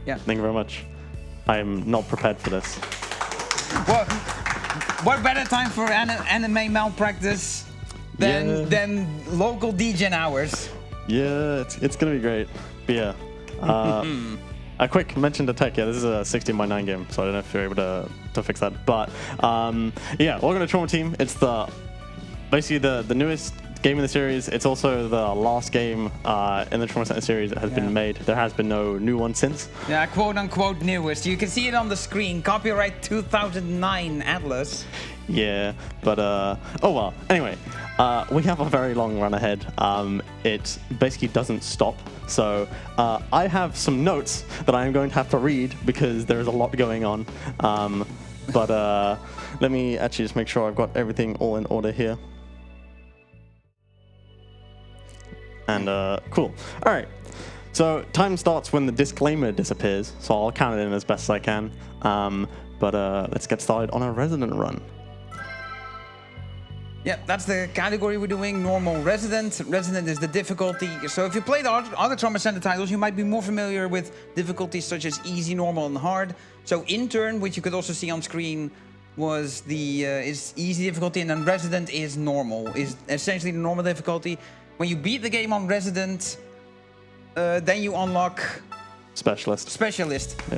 Yeah. Thank you very much. I'm not prepared for this. Well, what better time for anime malpractice than local DGen hours? Yeah, it's gonna be great. But yeah, a quick mention to tech. Yeah, this is a 16:9 game, so I don't know if you're able to fix that. But yeah, welcome to Trauma Team. It's basically the newest game in the series. It's also the last game in the Trauma Center series that has been made. There has been no new one since. Yeah, quote unquote newest. You can see it on the screen. Copyright 2009 Atlas. Yeah, but oh well. Anyway, we have a very long run ahead. It basically doesn't stop. So I have some notes that I am going to have to read because there is a lot going on. But let me actually just make sure I've got everything all in order here. And cool. All right. So time starts when the disclaimer disappears. So I'll count it in as best as I can. But let's get started on a resident run. Yeah, that's the category we're doing. Normal, resident. Resident is the difficulty. So if you played other Trauma Center titles, you might be more familiar with difficulties such as easy, normal, and hard. So intern, which you could also see on screen, was is easy difficulty, and then resident is normal. Is essentially the normal difficulty. When you beat the game on resident, then you unlock Specialist. Yeah.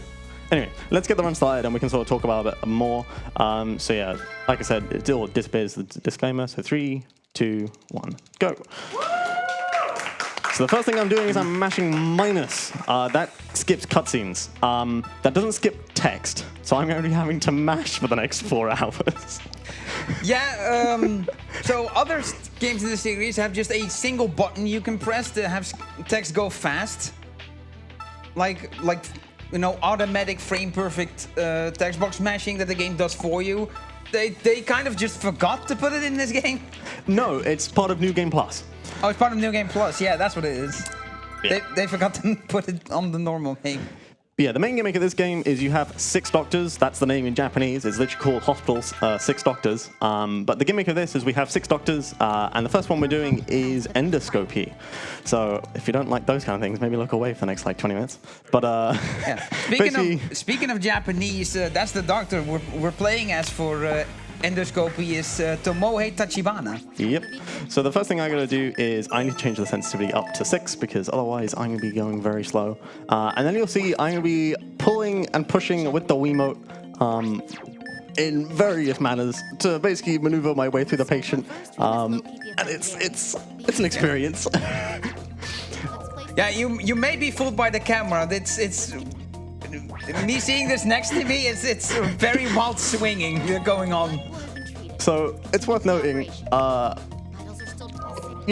Anyway, let's get the run started and we can sort of talk about it more. So yeah, like I said, it all disappears the disclaimer. So 3, 2, 1, go. So the first thing I'm doing is I'm mashing minus. That skips cutscenes. That doesn't skip text. So I'm going to be having to mash for the next 4 hours. Yeah, so other games in the series have just a single button you can press to have text go fast. Like you know, automatic frame perfect text box mashing that the game does for you. They kind of just forgot to put it in this game. No, it's part of New Game Plus. Oh, it's part of New Game Plus. Yeah, that's what it is. Yeah. They forgot to put it on the normal game. Yeah, the main gimmick of this game is you have 6 doctors. That's the name in Japanese. It's literally called hospitals, 6 doctors. But the gimmick of this is we have 6 doctors, and the first one we're doing is endoscopy. So if you don't like those kind of things, maybe look away for the next like 20 minutes. But yeah. Speaking of Japanese, that's the doctor we're playing as for endoscopy is Tomoe Tachibana. Yep. So the first thing I'm going to do is I need to change the sensitivity up to 6 because otherwise I'm going to be going very slow. And then you'll see I'm going to be pulling and pushing with the Wiimote in various manners to basically maneuver my way through the patient. And it's an experience. Yeah, you may be fooled by the camera. It's me seeing this next to me. It's very wild swinging going on. So it's worth noting, you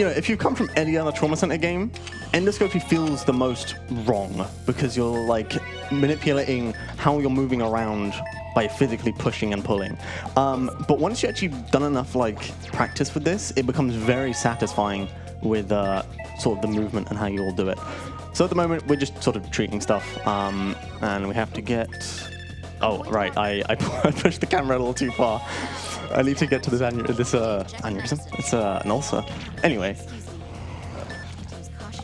know, if you come from any other Trauma Center game, endoscopy feels the most wrong because you're like manipulating how you're moving around by physically pushing and pulling. But once you actually done enough like practice with this, it becomes very satisfying with sort of the movement and how you all do it. So at the moment, we're just sort of treating stuff, and we have to get... Oh, right, I pushed the camera a little too far. I need to get to this aneurysm. It's an ulcer. Anyway.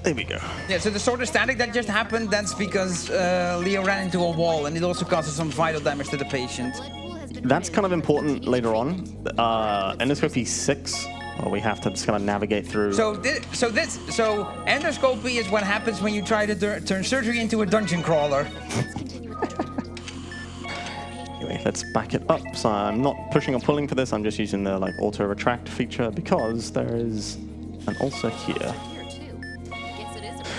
There we go. Yeah, so the sort of static that just happened, that's because Leo ran into a wall, and it also causes some vital damage to the patient. That's kind of important later on. Endoscopy 6... Well, we have to just kind of navigate through. So endoscopy is what happens when you try to turn surgery into a dungeon crawler. Anyway, let's back it up. So I'm not pushing or pulling for this. I'm just using the like auto retract feature because there is an ulcer here.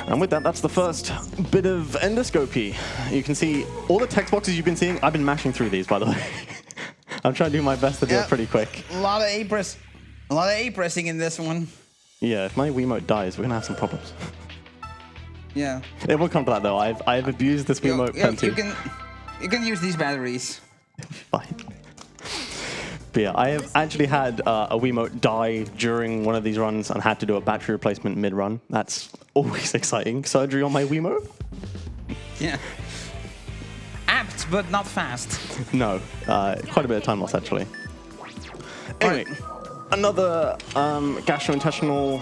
And with that, that's the first bit of endoscopy. You can see all the text boxes you've been seeing. I've been mashing through these, by the way. I'm trying to do my best to do it pretty quick. A lot of A pressing in this one. Yeah, if my Wiimote dies, we're gonna have some problems. Yeah. It will come to that though. I've abused this Wiimote plenty. You can use these batteries. Fine. But yeah, I have actually had a Wiimote die during one of these runs and had to do a battery replacement mid-run. That's always exciting. Surgery on my Wiimote? Yeah. Apt, but not fast. No, quite a bit of time loss actually. Anyway. Another gastrointestinal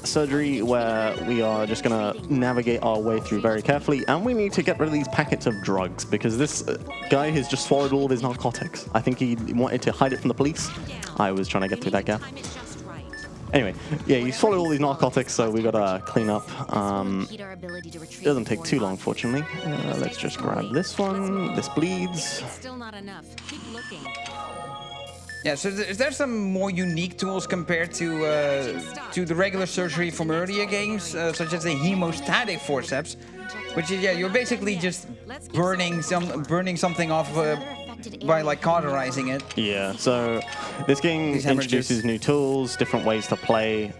surgery where we are just going to navigate our way through very carefully, and we need to get rid of these packets of drugs because this guy has just swallowed all of his narcotics. I think he wanted to hide it from the police. I was trying to get through that gap. Anyway, yeah, he swallowed all these narcotics, so we gotta clean up. It doesn't take too long, fortunately. Let's just grab this one. This bleeds. Still not enough. Keep looking. Yeah, so is there some more unique tools compared to the regular surgery from earlier games, such as the hemostatic forceps, which is, yeah, you're basically just burning something off by like cauterizing it. Yeah, so this game introduces new tools, different ways to play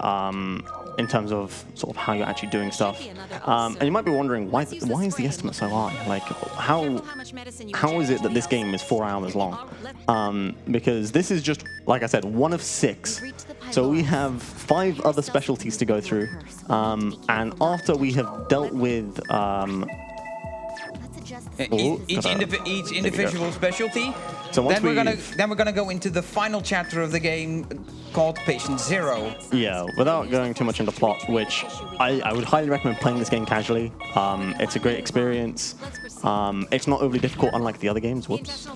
in terms of sort of how you're actually doing stuff. And you might be wondering, why is the estimate so high? Like, how is it that this game is 4 hours long? Because this is just, like I said, one of 6. So we have 5 other specialties to go through. And after we have dealt with each individual specialty. So then we're gonna go into the final chapter of the game called Patient Zero. Yeah, without going too much into plot, which I would highly recommend playing this game casually. It's a great experience. It's not overly difficult, unlike the other games. Whoops.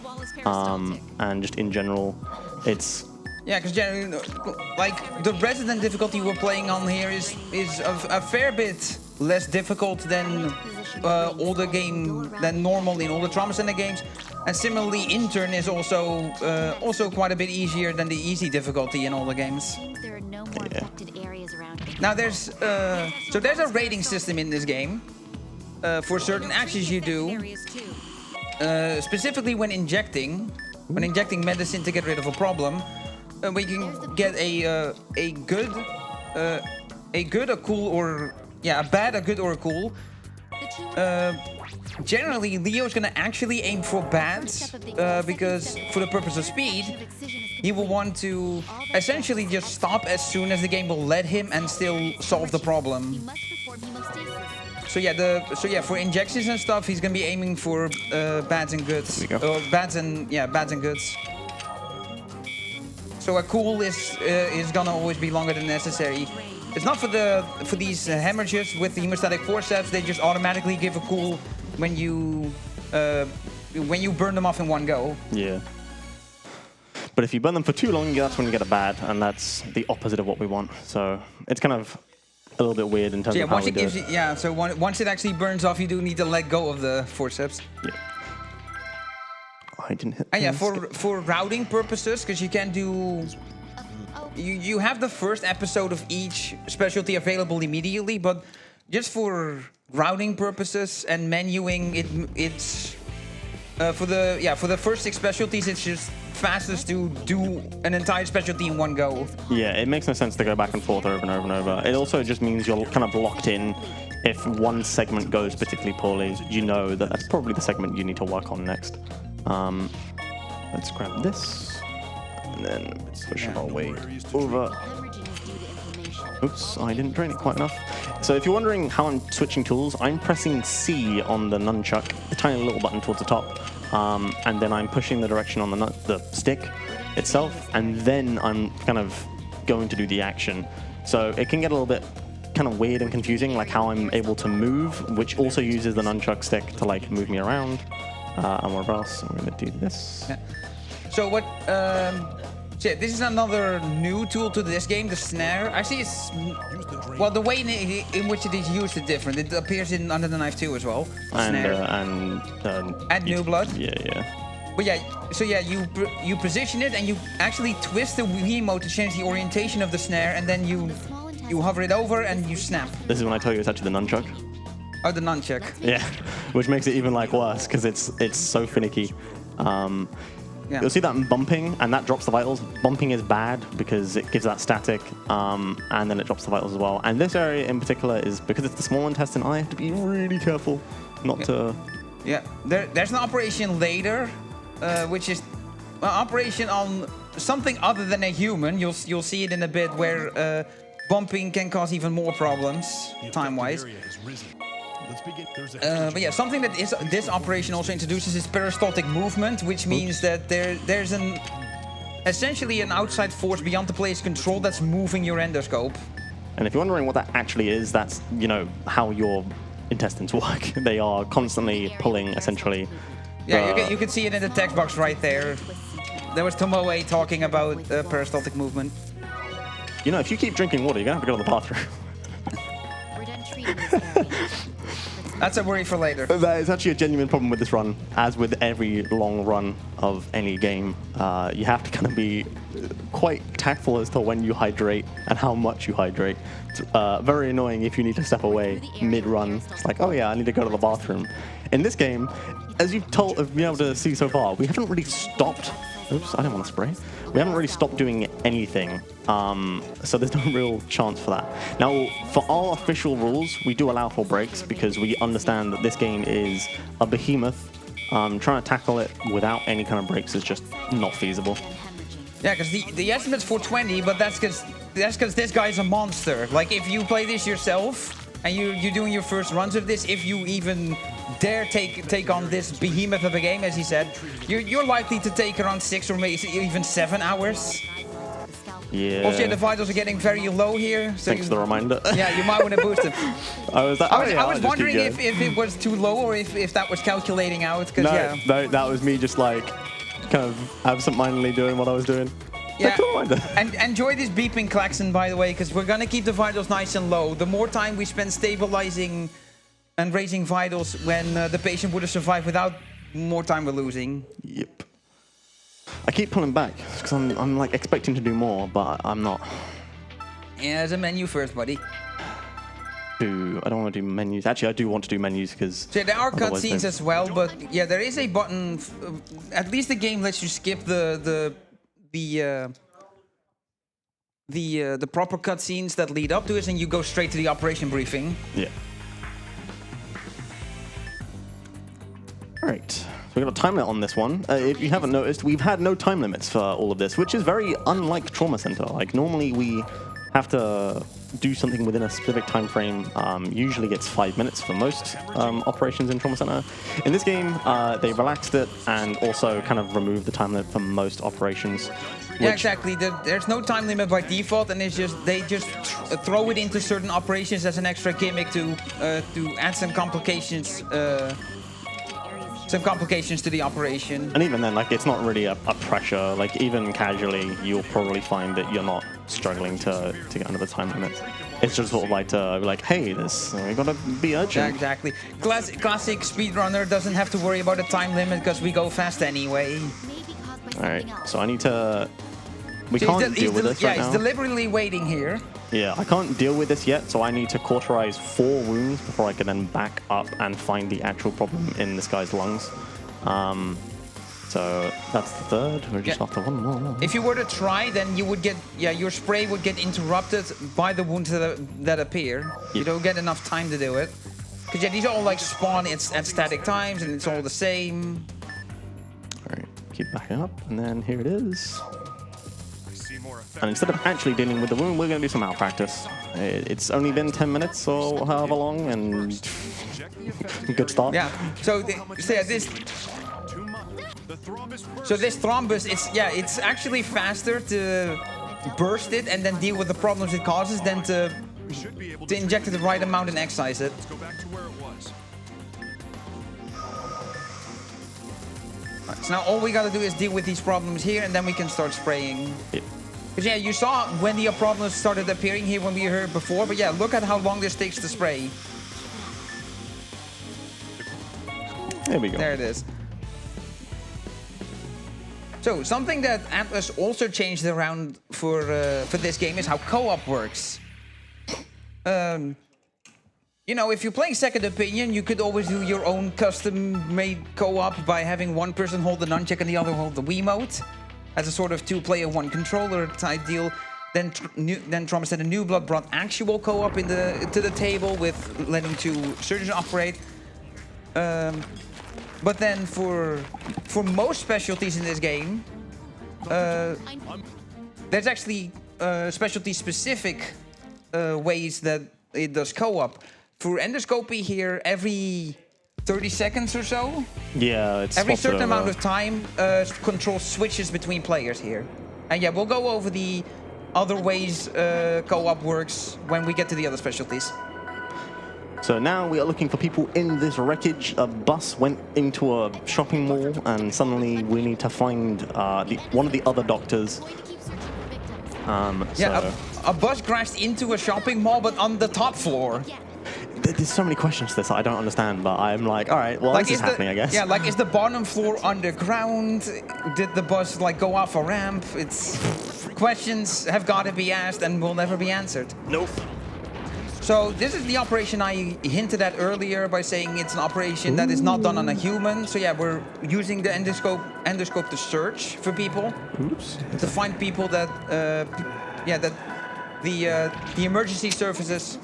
And just in general, it's. Yeah, because generally, like the resident difficulty we're playing on here is a fair bit less difficult than normal in all the Trauma Center games, and similarly, Intern is also quite a bit easier than the easy difficulty in all the games. There are no more affected areas around here. Now there's a rating system in this game for certain actions you do, specifically when injecting medicine to get rid of a problem. We can get a good, a cool, or yeah, a bad, a good, or a cool. Generally, Leo's gonna actually aim for bads because, for the purpose of speed, he will want to essentially just stop as soon as the game will let him and still solve the problem. So yeah, for injections and stuff, he's gonna be aiming for bads and goods. Bads and goods. So a cool is gonna always be longer than necessary. It's not for these hemorrhages with the hemostatic forceps. They just automatically give a cool when you burn them off in one go. Yeah. But if you burn them for too long, that's when you get a bad, and that's the opposite of what we want. So it's kind of a little bit weird in terms of how we do it. Yeah. So once it actually burns off, you do need to let go of the forceps. Yeah. I didn't hit. And yeah, for routing purposes, because you can do. You have the first episode of each specialty available immediately, but just for routing purposes and menuing, it's for the first 6 specialties, it's just fastest to do an entire specialty in one go. Yeah, it makes no sense to go back and forth over and over and over. It also just means you're kind of locked in. If one segment goes particularly poorly, you know that that's probably the segment you need to work on next. Let's grab this. And then push our way over. Oops, I didn't drain it quite enough. So if you're wondering how I'm switching tools, I'm pressing C on the nunchuck, the tiny little button towards the top, and then I'm pushing the direction on the stick itself, and then I'm kind of going to do the action. So it can get a little bit kind of weird and confusing, like how I'm able to move, which also uses the nunchuck stick to like move me around. And whatever else, I'm going to do this. Yeah. So what? This is another new tool to this game, the snare. Actually, it's the way in which it is used is different. It appears in Under the Knife 2 as well. And New Blood. Yeah. But yeah, so yeah, you position it and you actually twist the Wiimote to change the orientation of the snare, and then you hover it over and you snap. This is when I tell you it's actually the nunchuck. Oh, the nunchuck. Yeah, which makes it even like worse because it's so finicky. Yeah. You'll see that bumping, and that drops the vitals. Bumping is bad because it gives that static, and then it drops the vitals as well. And this area in particular is because it's the small intestine. I have to be really careful not to. Yeah, there's an operation later, which is an operation on something other than a human. You'll see it in a bit where bumping can cause even more problems time-wise. But yeah, something that this operation also introduces is peristaltic movement, which means that there's essentially an outside force beyond the player's control that's moving your endoscope. And if you're wondering what that actually is, that's, you know, how your intestines work. They are constantly pulling, essentially. Yeah, you can see it in the text box right there. There was Tomoe talking about peristaltic movement. You know, if you keep drinking water, you're going to have to go to the bathroom. We're done treating this area. That's a worry for later. That is actually a genuine problem with this run. As with every long run of any game, you have to kind of be quite tactful as to when you hydrate and how much you hydrate. It's very annoying if you need to step away mid-run. It's like, oh yeah, I need to go to the bathroom. In this game, as you've been able to see so far, we haven't really stopped. Oops, I didn't want to spray. We haven't really stopped doing anything, so there's no real chance for that. Now, for our official rules, we do allow for breaks because we understand that this game is a behemoth. Trying to tackle it without any kind of breaks is just not feasible. Yeah, because the estimate's 420, but that's because this guy's a monster. Like, if you play this yourself and you're doing your first runs of this, if you even dare take on this behemoth of a game, as he said, you're likely to take around 6 or maybe even 7 hours. Yeah. Also, yeah, the vitals are getting very low here. So Thanks for the reminder. Yeah, you might want to boost them. I was wondering if it was too low or if that was calculating out. No, that was me just like kind of absent-mindedly doing what I was doing. Yeah, and enjoy this beeping klaxon, by the way, because we're going to keep the vitals nice and low. The more time we spend stabilizing and raising vitals when the patient would have survived without more time we're losing. Yep. I keep pulling back because I'm like expecting to do more, but I'm not. Yeah, there's a menu first, buddy. I don't want to do menus. Actually, I do want to do menus because... So there are cutscenes as well, but yeah, there is a button. At least the game lets you skip the proper cutscenes that lead up to it, and you go straight to the operation briefing. Yeah. All right. So we've got a time limit on this one. If you haven't noticed, we've had no time limits for all of this, which is very unlike Trauma Center. Like, normally we have to do something within a specific time frame. Usually it's 5 minutes for most operations in Trauma Center. In this game, they relaxed it and also kind of removed the time limit for most operations. Yeah, exactly. There's no time limit by default, and it's just they just throw it into certain operations as an extra gimmick to add some complications. Some complications to the operation. And even then, like, it's not really a pressure. Like, even casually, you'll probably find that you're not struggling to get under the time limit. It's just sort of like to be like, hey, we gotta be urgent. Yeah, exactly. Classic speedrunner doesn't have to worry about a time limit because we go fast anyway. All right, so I need to... We can't deal with this right now. Yeah, he's deliberately waiting here. Yeah, I can't deal with this yet, so I need to cauterize 4 wounds before I can then back up and find the actual problem in this guy's lungs. So that's the third. We're just after one more. If you were to try, then you would get, your spray would get interrupted by the wounds that appear. Yep. You don't get enough time to do it. Because yeah, these all like spawn at static times, and it's all the same. All right, keep backing up, and then here it is. And instead of actually dealing with the wound, we're going to do some malpractice. It's only been 10 minutes or however long, and good start. Yeah. So this thrombus, it's actually faster to burst it and then deal with the problems it causes than to inject it the right amount and excise it. Right, so now all we got to do is deal with these problems here, and then we can start spraying. Yep. Because yeah, you saw when the problems started appearing here when we heard before, but yeah, look at how long this takes to spray. There we go. There it is. So something that Atlas also changed around for this game is how co-op works. You know, if you're playing Second Opinion, you could always do your own custom-made co-op by having one person hold the nunchuck and the other hold the Wiimote. As a sort of 2-player, 1-controller type deal. Then Trauma Center New Blood brought actual co-op to the table with letting 2 surgeons operate. But then for most specialties in this game, there's actually specialty-specific ways that it does co-op. For endoscopy here, every 30 seconds or so. Yeah, it's every certain amount of time, control switches between players here. And yeah, we'll go over the other ways co-op works when we get to the other specialties. So now we are looking for people in this wreckage. A bus went into a shopping mall, and suddenly we need to find one of the other doctors. Yeah, a bus crashed into a shopping mall, but on the top floor. There's so many questions to this that I don't understand, but I'm like, all right, well, Like, this is happening, I guess. Yeah, like, is the bottom floor underground? Did the bus, like, go off a ramp? It's... Questions have got to be asked and will never be answered. Nope. So this is the operation I hinted at earlier by saying it's an operation that is not done on a human. So yeah, we're using the endoscope to search for people. Oops. To find people that, that the emergency services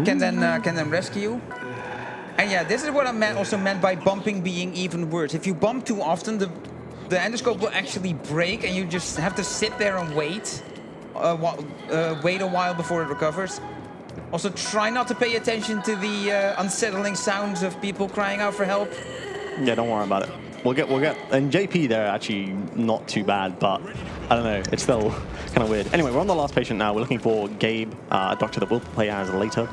can then rescue. And yeah, this is what I also meant by bumping being even worse. If you bump too often, the endoscope will actually break, and you just have to sit there and wait a while before it recovers. Also, try not to pay attention to the unsettling sounds of people crying out for help. Yeah, don't worry about it. We'll get. And JP, they're actually not too bad, but I don't know. It's still kind of weird. Anyway, we're on the last patient now. We're looking for Gabe, a doctor that we'll play as later.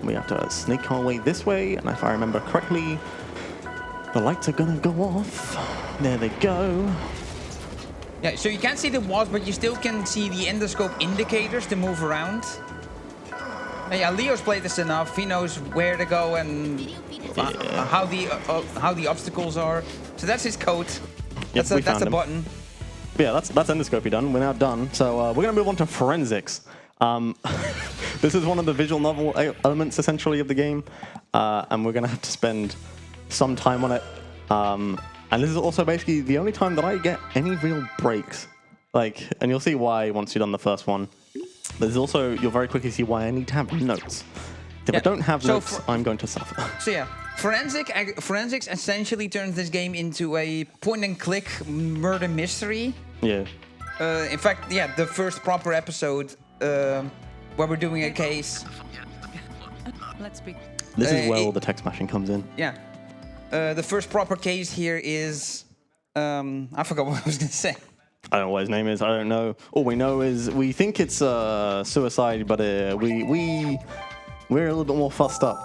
We have to sneak our way this way, and if I remember correctly, the lights are gonna go off. There they go. Yeah, so you can't see the walls, but you still can see the endoscope indicators to move around. And yeah, Leo's played this enough. He knows where to go and how the obstacles are. So that's his code. Yep, That's a button. But yeah, that's endoscopy done. We're now done. So we're gonna move on to forensics. This is one of the visual novel elements essentially of the game, and we're gonna have to spend some time on it. And this is also basically the only time that I get any real breaks. Like, and you'll see why once you've done the first one. There's also, you'll very quickly see why I need to have notes. If I don't have notes, I'm going to suffer. So yeah, forensics essentially turns this game into a point-and-click murder mystery. Yeah. In fact, yeah, the first proper episode where we're doing a case. Let's be. This is where all the text mashing comes in. Yeah. The first proper case here is... I forgot what I was going to say. I don't know what his name is. I don't know. All we know is we think it's suicide, but we're a little bit more fussed up.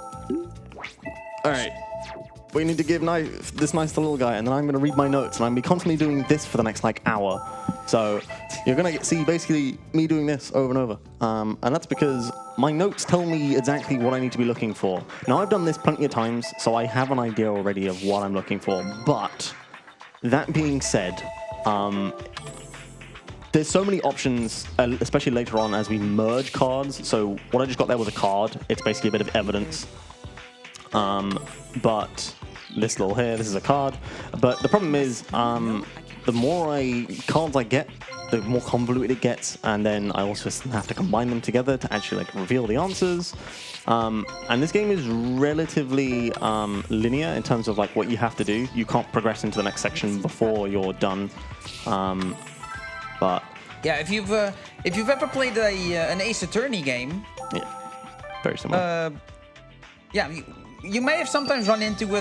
All right. We need to give this nice little guy, and then I'm going to read my notes, and I'm going to be constantly doing this for the next, hour. So you're going to see basically me doing this over and over. And that's because my notes tell me exactly what I need to be looking for. Now, I've done this plenty of times, so I have an idea already of what I'm looking for. But that being said, there's so many options, especially later on as we merge cards. So what I just got there was a card. It's basically a bit of evidence. But this little here, this is a card. But the problem is, the more cards I get, the more convoluted it gets, and then I also have to combine them together to actually reveal the answers. And this game is relatively linear in terms of what you have to do. You can't progress into the next section before you're done. But yeah, if you've ever played an Ace Attorney game, yeah, very similar. Yeah, you may have sometimes run into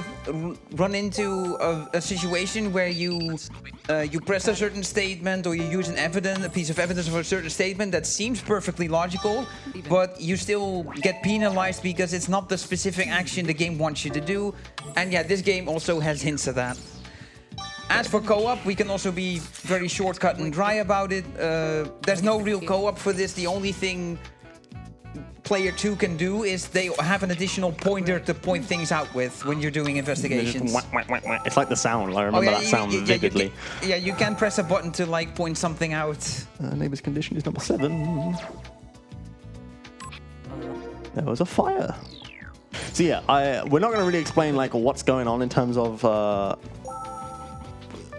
a situation where you press a certain statement, or you use a piece of evidence for a certain statement that seems perfectly logical, but you still get penalized because it's not the specific action the game wants you to do. And yeah, this game also has hints of that. As for co-op, we can also be very shortcut and dry about it. There's no real co-op for this. The only thing player 2 can do is they have an additional pointer to point things out with when you're doing investigations. It's like the sound. I remember that sound vividly. You can press a button to point something out. Neighbor's condition is number 7. There was a fire. So yeah, we're not going to really explain what's going on in terms of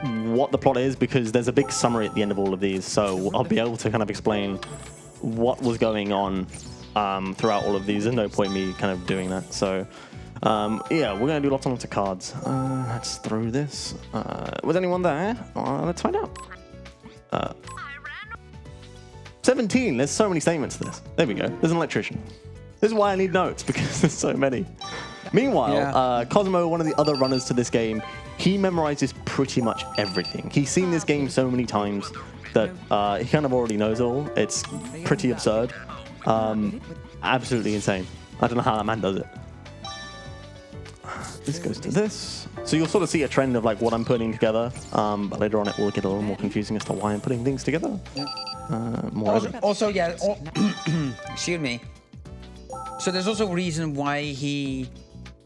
what the plot is, because there's a big summary at the end of all of these. So I'll be able to kind of explain what was going on throughout all of these. There's no point me kind of doing that. So yeah, we're going to do lots and lots of cards. Let's throw this. Was anyone there? Let's find out. 17. There's so many statements to this. There we go. There's an electrician. This is why I need notes, because there's so many. Meanwhile, Cosmo, one of the other runners to this game, he memorizes pretty much everything. He's seen this game so many times that he kind of already knows it all. It's pretty absurd. Absolutely insane. I don't know how that man does it. This goes to this. So you'll sort of see a trend of like what I'm putting together, but later on it will get a little more confusing as to why I'm putting things together. Also, yeah, excuse me. So there's also a reason why he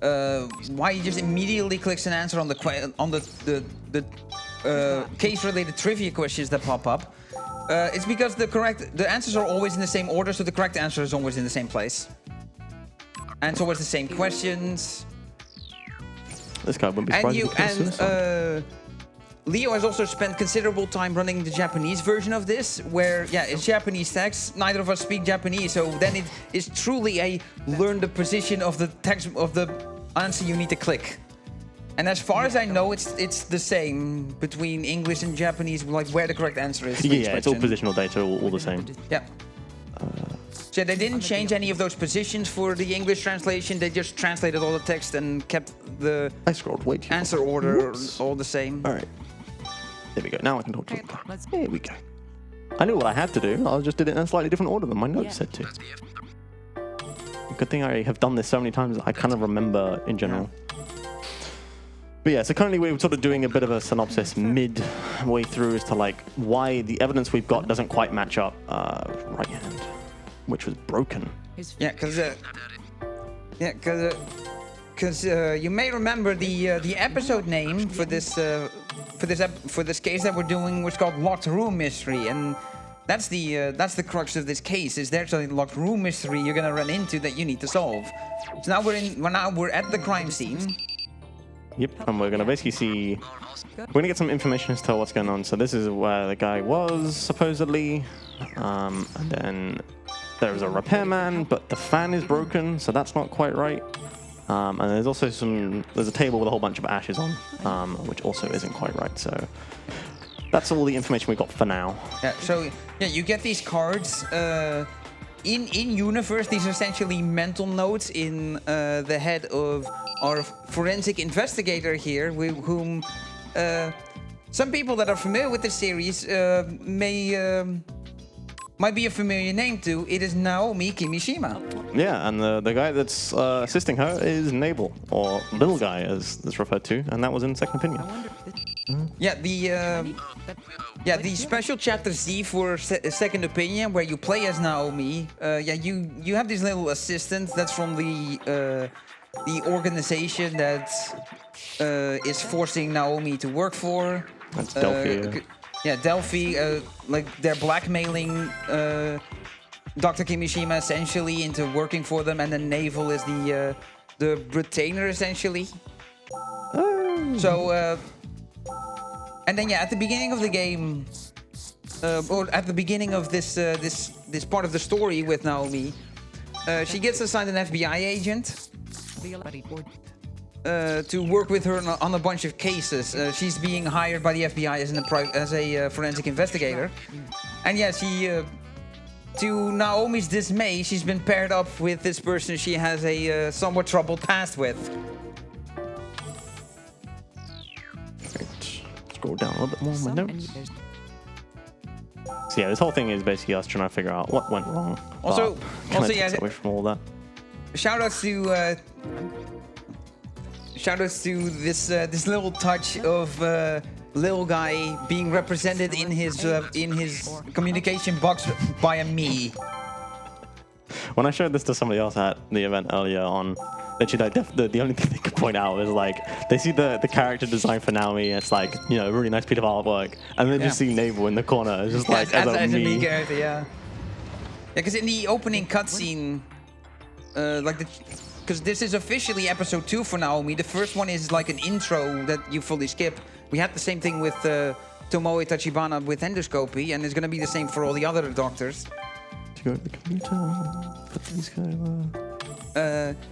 just immediately clicks an answer on the case-related trivia questions that pop up. It's because the answers are always in the same order, so the correct answer is always in the same place, and it's always the same questions. This guy wouldn't be surprised. Leo has also spent considerable time running the Japanese version of this, where, yeah, it's Japanese text. Neither of us speak Japanese, so then it is truly a learn the position of the text of the answer you need to click. And as far as I know, it's the same between English and Japanese, like where the correct answer is. Yeah, it's all positional data, all the same. Yeah. So they didn't change any of those positions for the English translation. They just translated all the text and kept the answer order all the same. All right. There we go. Now I can talk to them. There we go. I knew what I had to do. I just did it in a slightly different order than my notes said to. Good thing I have done this so many times that I kind of remember in general. But yeah, so currently we're sort of doing a bit of a synopsis midway through as to like why the evidence we've got doesn't quite match up. Right hand, which was broken. Yeah, because you may remember the episode name for this case that we're doing was called Locked Room Mystery, and that's the crux of this case. Is there's a locked room mystery you're gonna run into that you need to solve. So now we're at the crime scene. Yep, and we're gonna basically see. We're gonna get some information as to what's going on. So this is where the guy was supposedly, and then there's a repairman, but the fan is broken, so that's not quite right. And there's also there's a table with a whole bunch of ashes on, which also isn't quite right. So that's all the information we've got for now. Yeah. So yeah, you get these cards. In universe, these are essentially mental notes in the head of our forensic investigator here, with whom some people that are familiar with the series might be a familiar name to. It is Naomi Kimishima. Yeah, and the guy that's assisting her is Nabel, or Little Guy as it's referred to, and that was in Second Opinion. Yeah, the special chapter Z for Second Opinion, where you play as Naomi. You have this little assistant that's from the organization that is forcing Naomi to work for. That's Delphi. Yeah, Delphi, like they're blackmailing Dr. Kimishima essentially into working for them, and then Navel is the retainer essentially. So, and then yeah, at the beginning of the game, or at the beginning of this part of the story with Naomi, she gets assigned an FBI agent to work with her on a bunch of cases. She's being hired by the FBI as a forensic investigator, and yeah, to Naomi's dismay, she's been paired up with this person she has a somewhat troubled past with. Right. Scroll down a little bit more on my notes. So yeah, this whole thing is basically us trying to figure out what went wrong. Also yeah, away from all that. Shoutouts to this little touch of Little Guy being represented in his communication box by a me. When I showed this to somebody else at the event earlier on, literally the only thing they could point out is like they see the character design for Naomi. It's like, you know, a really nice piece of artwork, and then just see Navel in the corner. It's just like as a me character, yeah. Because in the opening cutscene, because this is officially episode 2 for Naomi. The first one is like an intro that you fully skip. We had the same thing with Tomoe Tachibana with endoscopy, and it's going to be the same for all the other doctors. To go to the computer, put these guys.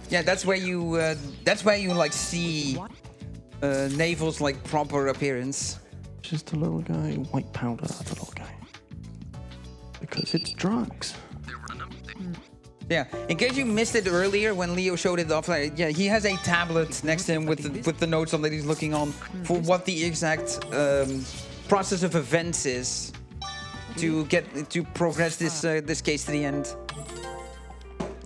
Yeah, that's where you like see Navel's like proper appearance. Just a little guy, white powder, the little guy. Because it's drugs. Yeah, in case you missed it earlier when Leo showed it off, yeah, he has a tablet next to him with the notes on that he's looking on for what the exact process of events is to progress this case to the end.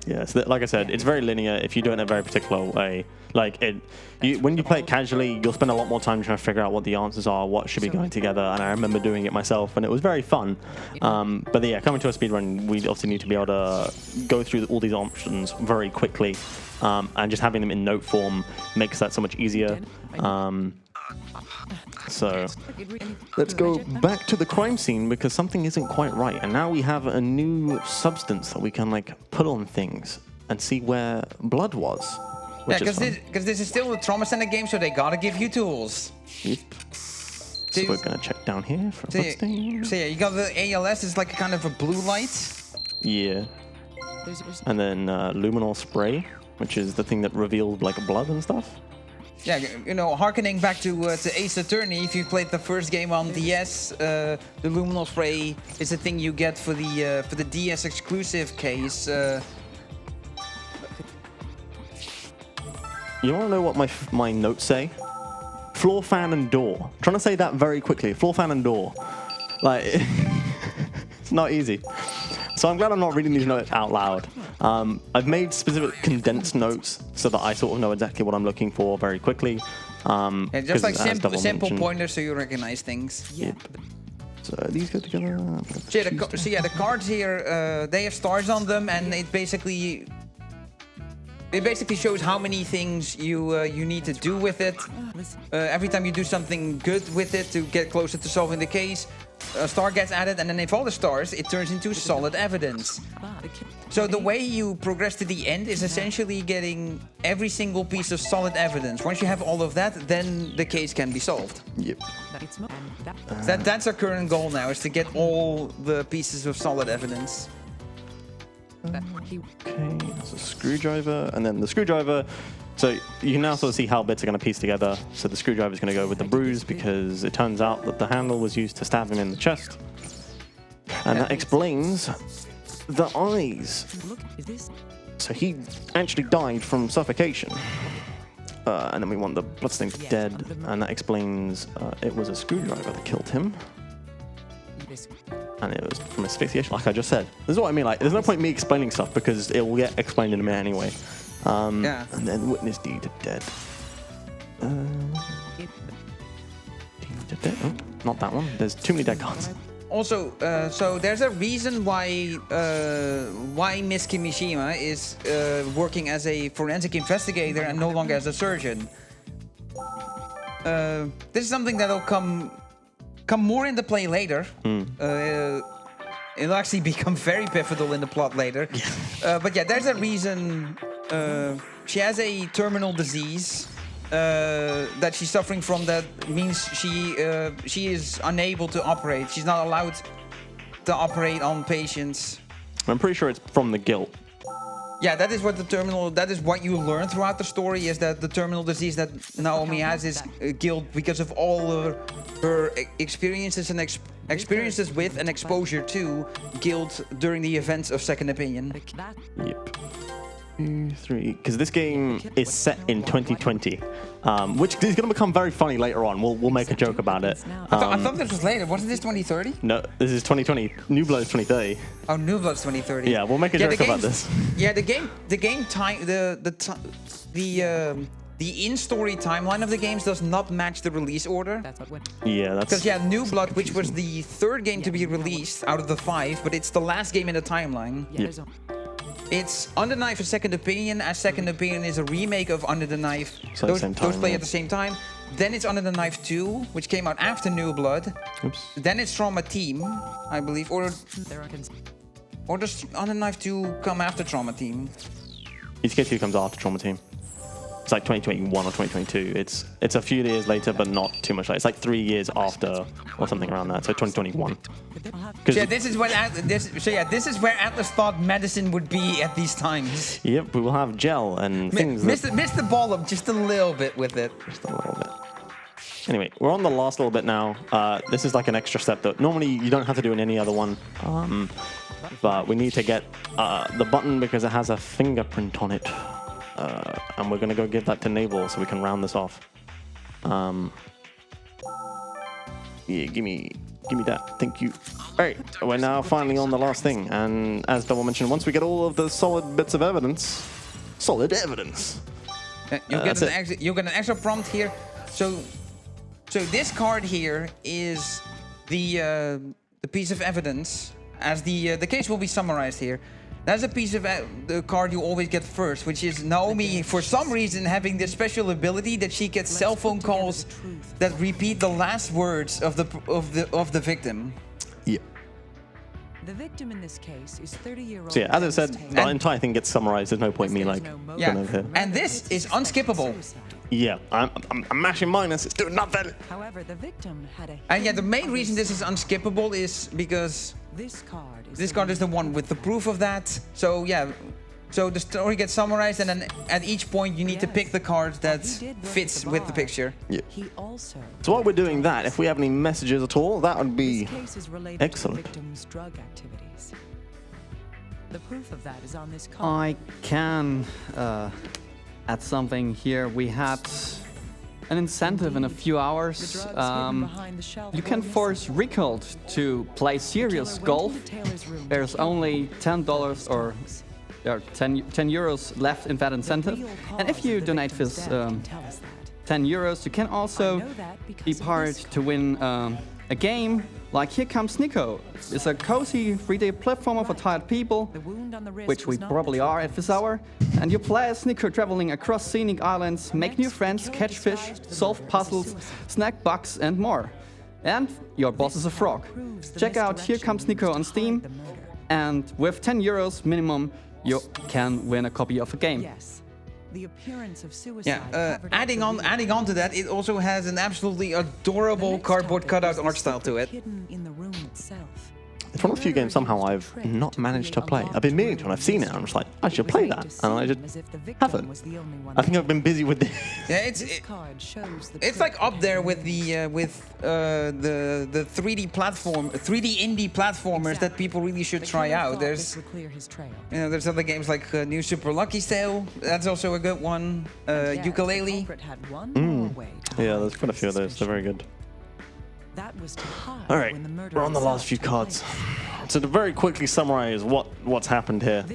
Yeah, so like I said, it's very linear if you do it in a very particular way. Like when you play it casually, you'll spend a lot more time trying to figure out what the answers are, what should be going together. And I remember doing it myself, and it was very fun. But yeah, coming to a speedrun, we obviously need to be able to go through all these options very quickly, and just having them in note form makes that so much easier. So let's go back to the crime scene because something isn't quite right, and now we have a new substance that we can like put on things and see where blood was. Yeah, because this is still a trauma center game, so they gotta give you tools. Yep. So we're gonna check down here for bloodstains. So yeah, you got the ALS. It's like a kind of a blue light. Yeah. And then luminol spray, which is the thing that reveals like blood and stuff. Yeah, you know, harkening back to Ace Attorney, if you played the first game on DS, the luminol spray is a thing you get for the DS exclusive case. You want to know what my notes say? Floor, fan, and door. I'm trying to say that very quickly. Floor, fan, and door. Like, it's not easy. So I'm glad I'm not reading these notes out loud. I've made specific condensed notes so that I sort of know exactly what I'm looking for very quickly. Yeah, just like simple pointers so you recognize things. Yep. So these go together. So yeah, the cards here, they have stars on them, and it basically shows how many things you need to do with it. Every time you do something good with it to get closer to solving the case, a star gets added, and then if all the stars, it turns into solid evidence. So the way you progress to the end is essentially getting every single piece of solid evidence. Once you have all of that, then the case can be solved. Yep. That's our current goal now, is to get all the pieces of solid evidence. Okay, that's a screwdriver, and then the screwdriver. So you can now sort of see how bits are going to piece together. So the screwdriver is going to go with the bruise because it turns out that the handle was used to stab him in the chest. And that explains the eyes. So he actually died from suffocation. And then we want the bloodstains dead, and that explains it was a screwdriver that killed him. And it was from asphyxiation, like I just said. This is what I mean, like, there's no point me explaining stuff because it will get explained in a minute anyway. Yeah. And then witness deed of dead. Deed of dead? Oh, not that one. There's too many dead cards. Also, so there's a reason why Miss Kimishima is working as a forensic investigator and no longer as a surgeon. This is something that'll come more into play later. It'll actually become very pivotal in the plot later. But yeah, there's a reason. She has a terminal disease that she's suffering from. That means she is unable to operate. She's not allowed to operate on patients. I'm pretty sure it's from the guilt. Yeah, that is what you learn throughout the story, is that the terminal disease that Naomi has is guilt because of all her experiences and experiences with and exposure to guilt during the events of Second Opinion. Yep. 2, 3, because this game is set in 2020, which is going to become very funny later on. We'll make a joke about it. I thought this was later. Wasn't this 2030? No, this is 2020. New Blood is 2030. Oh, New Blood's 2030. Yeah, we'll make a joke about this. Yeah, the game time, the in-story timeline of the games does not match the release order. Yeah, that's because New Blood, which was the third game to be released out of the 5, but it's the last game in the timeline. Yep. It's Under the Knife for Second Opinion, as Second Opinion is a remake of Under the Knife. So those play at the same time. Then it's Under the Knife 2, which came out after New Blood. Oops. Then it's Trauma Team, I believe. Or does Under the Knife 2 come after Trauma Team? ETK2 comes after Trauma Team. It's like 2021 or 2022. It's a few years later, but not too much later. It's like 3 years after or something around that. So 2021. Yeah, this is where Atlas thought medicine would be at these times. Yep, we will have gel and things. Missed the ball up just a little bit with it. Just a little bit. Anyway, we're on the last little bit now. This is like an extra step that normally you don't have to do in any other one. but we need to get the button because it has a fingerprint on it. And we're going to go give that to Naval so we can round this off. Yeah, give me that. Thank you. All right, we're now finally on the last thing. And as Double mentioned, once we get all of the solid bits of evidence, you'll get an extra prompt here. So this card here is the piece of evidence, as the case will be summarized here. That's a piece of the card you always get first, which is Naomi, for some reason, having this special ability that she gets cell phone calls that repeat the last words of the victim. Yeah. The victim in this case is 30-year-old. So yeah, as I said, the entire thing gets summarized. There's no point in me like going over here. And this is unskippable. Yeah, I'm mashing minus. It's doing nothing. However, the victim had a. And yeah, the main reason this is unskippable is because this card is the one with the proof of that. So yeah, so the story gets summarized, and then at each point you need to pick the card that fits with the picture. Yeah. He also. So while we're doing that, if we have any messages at all, that would be excellent. To the victim's drug activities. The proof of that is on this card. I can add something here. We had an incentive in a few hours. You can force Recalled to play serious golf. There's only $10 or 10 euros left in that incentive. And if you donate this 10 euros, you can also be part to win a game like Here Comes Nico. It's a cozy 3D platformer for tired people, which we probably are at this hour. And you play as Nico traveling across scenic islands, make new friends, catch fish, solve puzzles, snack bugs and more. And your boss is a frog. Check out Here Comes Nico on Steam, and with 10 euros minimum, you can win a copy of the game. The appearance of suicide. Yeah, adding on to that, it also has an absolutely adorable cardboard cutout art style to it. Hidden in the room itself. It's one of the few games somehow I've not managed to play. I've been meaning to, and I've seen it, and I'm just like, I should play that, and I just haven't. I think I've been busy with this. Yeah, it's like up there with the 3D platform, 3D indie platformers that people really should try out. There's there's other games like New Super Lucky Tale. That's also a good one. Ukulele. Yeah, there's quite a few of those. They're very good. All right, we're on the last few cards. So to very quickly summarize what's happened here.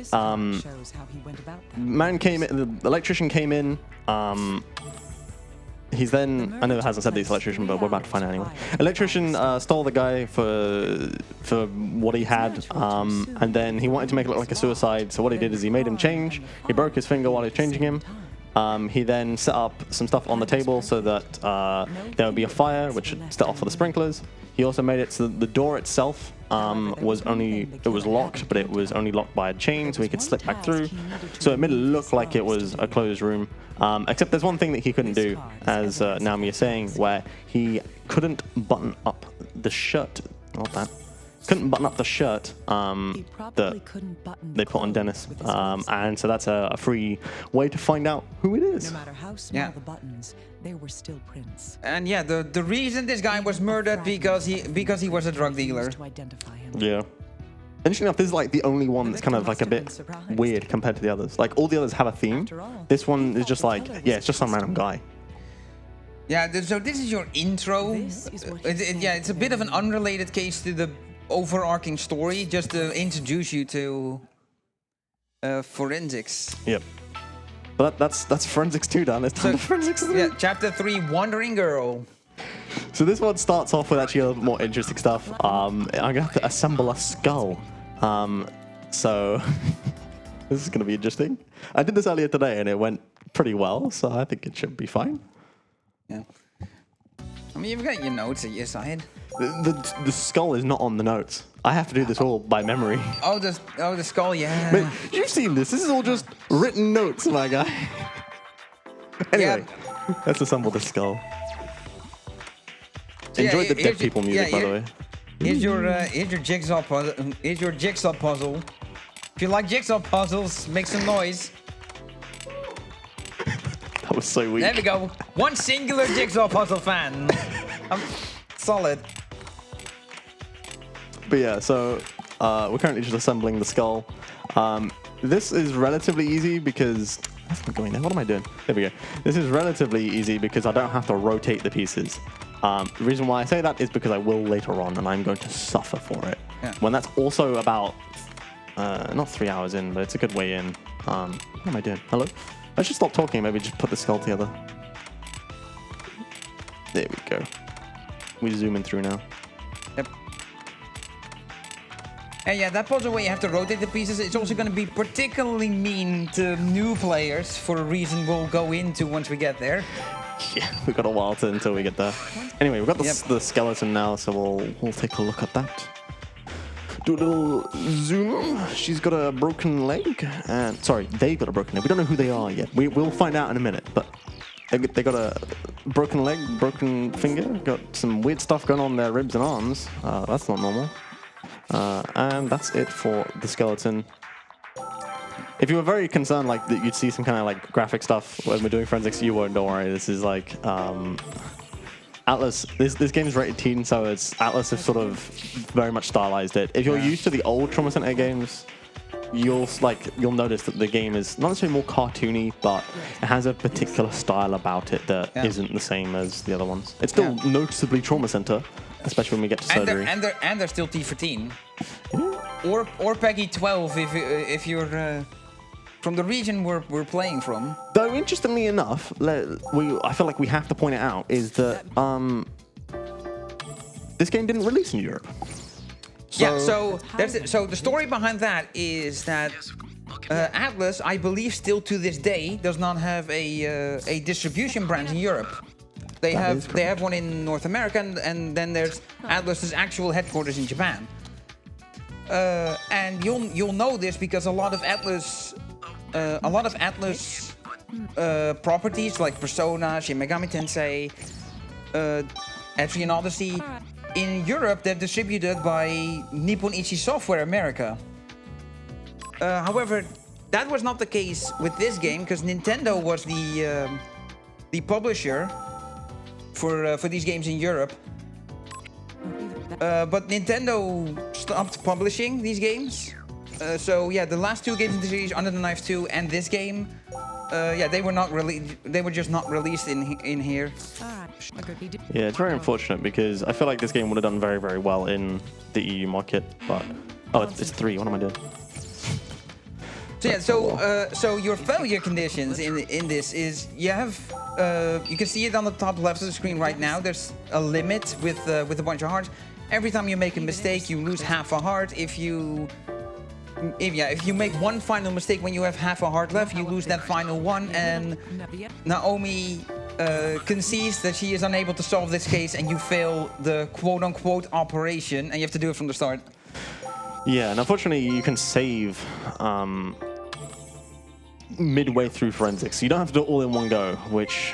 Man came in, the electrician came in. He's then, I know it hasn't said this electrician, but we're about to find out anyway. Electrician stole the guy for what he had, and then he wanted to make it look like a suicide. So what he did is he made him change. He broke his finger while he was changing him. He then set up some stuff on the table so that there would be a fire, which would set off for the sprinklers. He also made it so that the door itself was locked, but it was only locked by a chain, so he could slip back through. So it made it look like it was a closed room. Except there's one thing that he couldn't do, as Naomi is saying, where he couldn't button up the shirt. Not that. Couldn't button up the shirt that they put on Dennis, and so that's a free way to find out who it is. No matter how small the buttons, they were still prints. And yeah, the reason this guy was murdered because he was a drug dealer. Yeah. Interesting enough, this is like the only one that's kind of like a bit weird compared to the others. Like all the others have a theme. This one is just like, yeah, it's just some random guy. Yeah, so this is your intro. It's a bit of an unrelated case to the overarching story, just to introduce you to forensics. Yep. But that's forensics 2 done. It's time to forensics 3. Yeah, chapter 3, Wandering Girl. So this one starts off with actually a little bit more interesting stuff. I'm gonna have to assemble a skull. So this is gonna be interesting. I did this earlier today and it went pretty well, so I think it should be fine. Yeah. I mean, you've got your notes at your side. The skull is not on the notes. I have to do this all by memory. Oh, the skull, yeah. Mate, you've seen this. This is all just written notes, my guy. Anyway, let's assemble the skull. Enjoyed the dead people music, by the way. Here's your jigsaw puzzle. Here's your jigsaw puzzle. If you like jigsaw puzzles, make some noise. That was so weak. There we go. One singular jigsaw puzzle fan. Solid. But yeah, so We're currently just assembling the skull. This is relatively easy because... That's not going there. What am I doing? There we go. This is relatively easy because I don't have to rotate the pieces. The reason why I say that is because I will later on, and I'm going to suffer for it. Yeah. When that's also about, not 3 hours in, but it's a good way in. What am I doing? Hello? I should stop talking, maybe just put the skull together. There we go. We zoom in through now. Yep. And yeah, that puzzle where you have to rotate the pieces, it's also going to be particularly mean to new players for a reason we'll go into once we get there. Yeah, we've got a while until we get there. Anyway, we've got the skeleton now, so we'll take a look at that. Do a little zoom. She's got a broken leg, and sorry, they got a broken leg. We don't know who they are yet. We'll find out in a minute, but they got a broken leg, broken finger, got some weird stuff going on in their ribs and arms. That's not normal. And that's it for the skeleton. If you were very concerned, like that you'd see some kind of like graphic stuff when we're doing forensics, you won't. Don't worry. This is like Atlas. This game is rated teen, so it's Atlas have sort of very much stylized it. If you're used to the old Trauma Center games, you'll notice that the game is not necessarily more cartoony, but it has a particular style about it that isn't the same as the other ones. It's still noticeably Trauma Center. Especially when we get to surgery. And they're still T14. Or Peggy 12 if you're from the region we're playing from. Though interestingly enough, I feel like we have to point it out is that this game didn't release in Europe. So the story behind that is that Atlas, I believe, still to this day does not have a distribution brand in Europe. They have one in North America, and then there's Atlas's actual headquarters in Japan. And you'll know this because a lot of Atlas properties like Persona, Shin Megami Tensei, Etrian Odyssey, in Europe they're distributed by Nippon Ichi Software America. However, that was not the case with this game because Nintendo was the publisher for these games in Europe. But Nintendo stopped publishing these games. So yeah, the last two games in the series, Under the Knife 2 and this game, they were not they were just not released in here. Yeah, it's very unfortunate because I feel like this game would have done very, very well in the EU market, but it's 3. What am I doing? So yeah, so your failure conditions in this is you have you can see it on the top left of the screen right now. There's a limit with a bunch of hearts. Every time you make a mistake, you lose half a heart. If you make one final mistake when you have half a heart left, you lose that final one. And Naomi concedes that she is unable to solve this case, and you fail the quote-unquote operation, and you have to do it from the start. Yeah, and unfortunately, you can save midway through forensics. You don't have to do it all in one go, which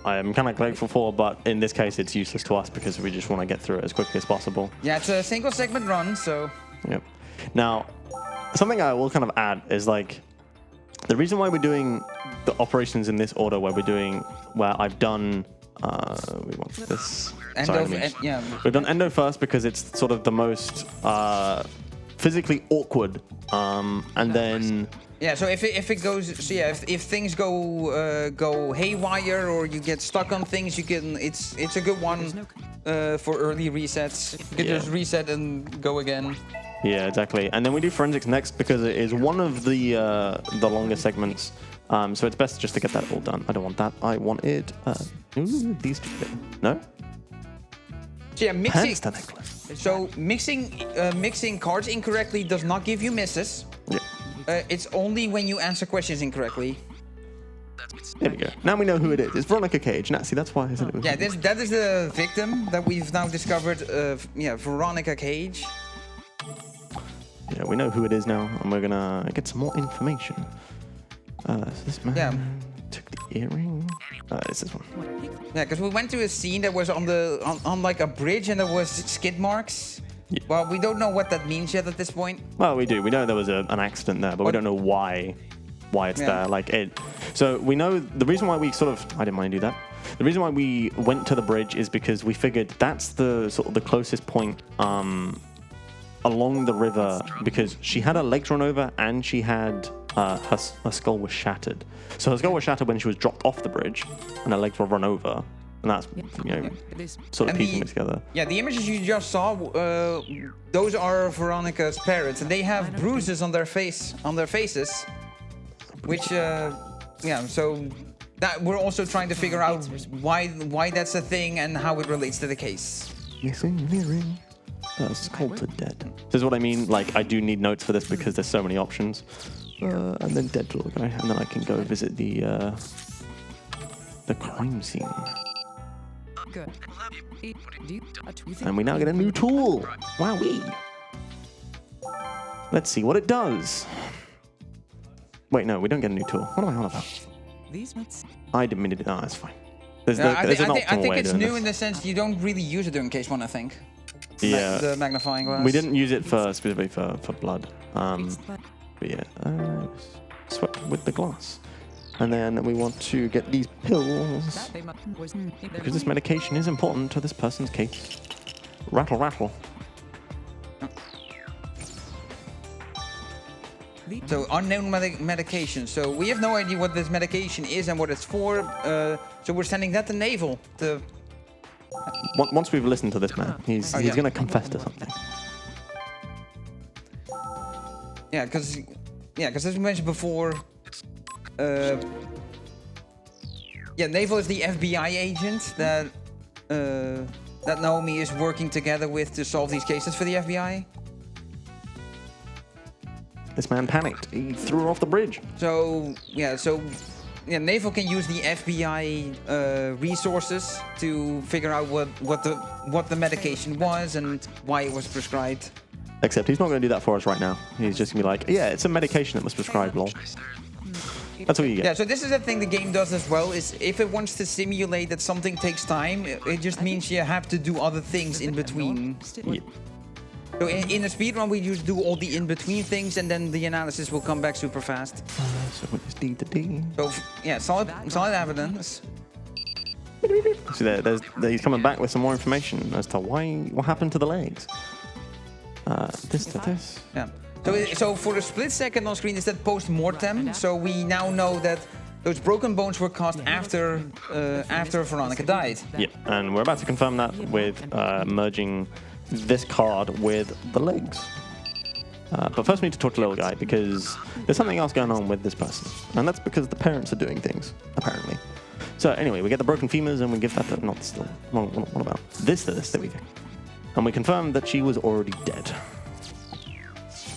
I'm kind of grateful for, but in this case, it's useless to us because we just want to get through it as quickly as possible. Yeah, it's a single segment run, so... Yep. Now, something I will kind of add is like, the reason why we're doing the operations in this order where I've done, we want this... We've done Endo first because it's sort of the most physically awkward, and then... Yeah, so if things go haywire or you get stuck on things, it's a good one for early resets. You can just reset and go again. Yeah, exactly. And then we do forensics next because it is one of the longer segments. So it's best just to get that all done. I don't want that. I want it. These two. No. So yeah, mixing cards incorrectly does not give you misses. Yeah. It's only when you answer questions incorrectly. There we go. Now we know who it is. It's Veronica Cage. Now, see, that's why I said it was. Yeah, that is the victim that we've now discovered. Veronica Cage. Yeah, we know who it is now, and we're gonna get some more information. So this man took the earring. It's this one. Yeah, because we went to a scene that was on like a bridge, and there was skid marks. Yeah. Well, we don't know what that means yet at this point. Well, we do. We know there was an accident there, but we don't know why it's there. So we know the reason why we I didn't mind to do that. The reason why we went to the bridge is because we figured that's the sort of the closest point along the river because she had her legs run over and she had her skull was shattered. So her skull was shattered when she was dropped off the bridge, and her legs were run over, and that's sort of piecing it together. Yeah, the images you just saw, those are Veronica's parents, and they have bruises on their faces, which so that we're also trying to figure out why that's a thing and how it relates to the case. Missing mirroring. Sculpted dead. This is what I mean. Like, I do need notes for this because there's so many options. And then dead little guy, and then I can go visit the crime scene. Good. And we now get a new tool. Wowee. Let's see what it does. Wait, no, we don't get a new tool. What am I on about? I didn't mean to do that. That's fine. There's I think it's new in the sense you don't really use it during case 1, I think. Yeah. The magnifying glass. We didn't use it specifically for blood. But yeah, swept with the glass. And then we want to get these pills because this medication is important to this person's case. Rattle, rattle. So unknown medication. So we have no idea what this medication is and what it's for. So we're sending that to Naval. Once we've listened to this man, he's going to confess to something. Yeah, because as we mentioned before, Naval is the FBI agent that Naomi is working together with to solve these cases for the FBI. This man panicked. He threw her off the bridge. So Naval can use the FBI resources to figure out what the medication was and why it was prescribed. Except he's not going to do that for us right now. He's just going to be like, yeah, it's a medication that was prescribed, lol. That's what you get. Yeah, so this is the thing the game does as well, is if it wants to simulate that something takes time, it just means you have to do other things in between. Yeah. So in a speedrun, we just do all the in-between things, and then the analysis will come back super fast. So what is D to D? So, yeah, solid evidence. See, he's coming back with some more information as to what happened to the legs. This to this. Yeah. So for a split second on screen is that post-mortem. So we now know that those broken bones were caused after Veronica died. Yeah, and we're about to confirm that with merging this card with the legs. But first we need to talk to Little Guy because there's something else going on with this person. And that's because the parents are doing things, apparently. So anyway, we get the broken femurs and we give that to... Not still. What about this to this? There we go. And we confirm that she was already dead.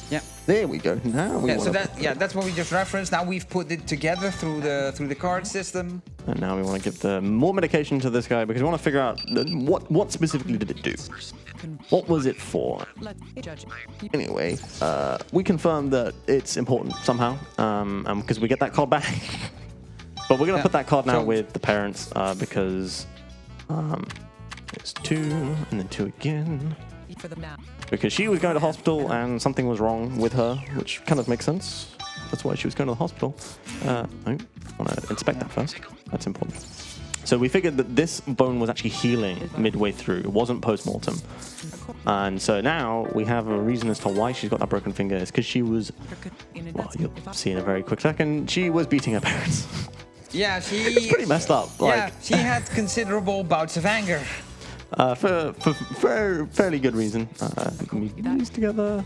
Yeah. There we go. Now we that's what we just referenced. Now we've put it together through the card system. And now we want to give the more medication to this guy because we want to figure out what specifically did it do. What was it for? Anyway, we confirmed that it's important somehow, and because we get that card back. But we're gonna put that card now with the parents because it's 2 and then 2 again. Because she was going to hospital and something was wrong with her, which kind of makes sense. That's why she was going to the hospital. I want to inspect that first. That's important. So we figured that this bone was actually healing midway through. It wasn't post-mortem. And so now we have a reason as to why she's got that broken finger. It's because she was, well, you'll see in a very quick second, she was beating her parents. Yeah, It's pretty messed up. Yeah, she had considerable bouts of anger. For fairly good reason. We put these together.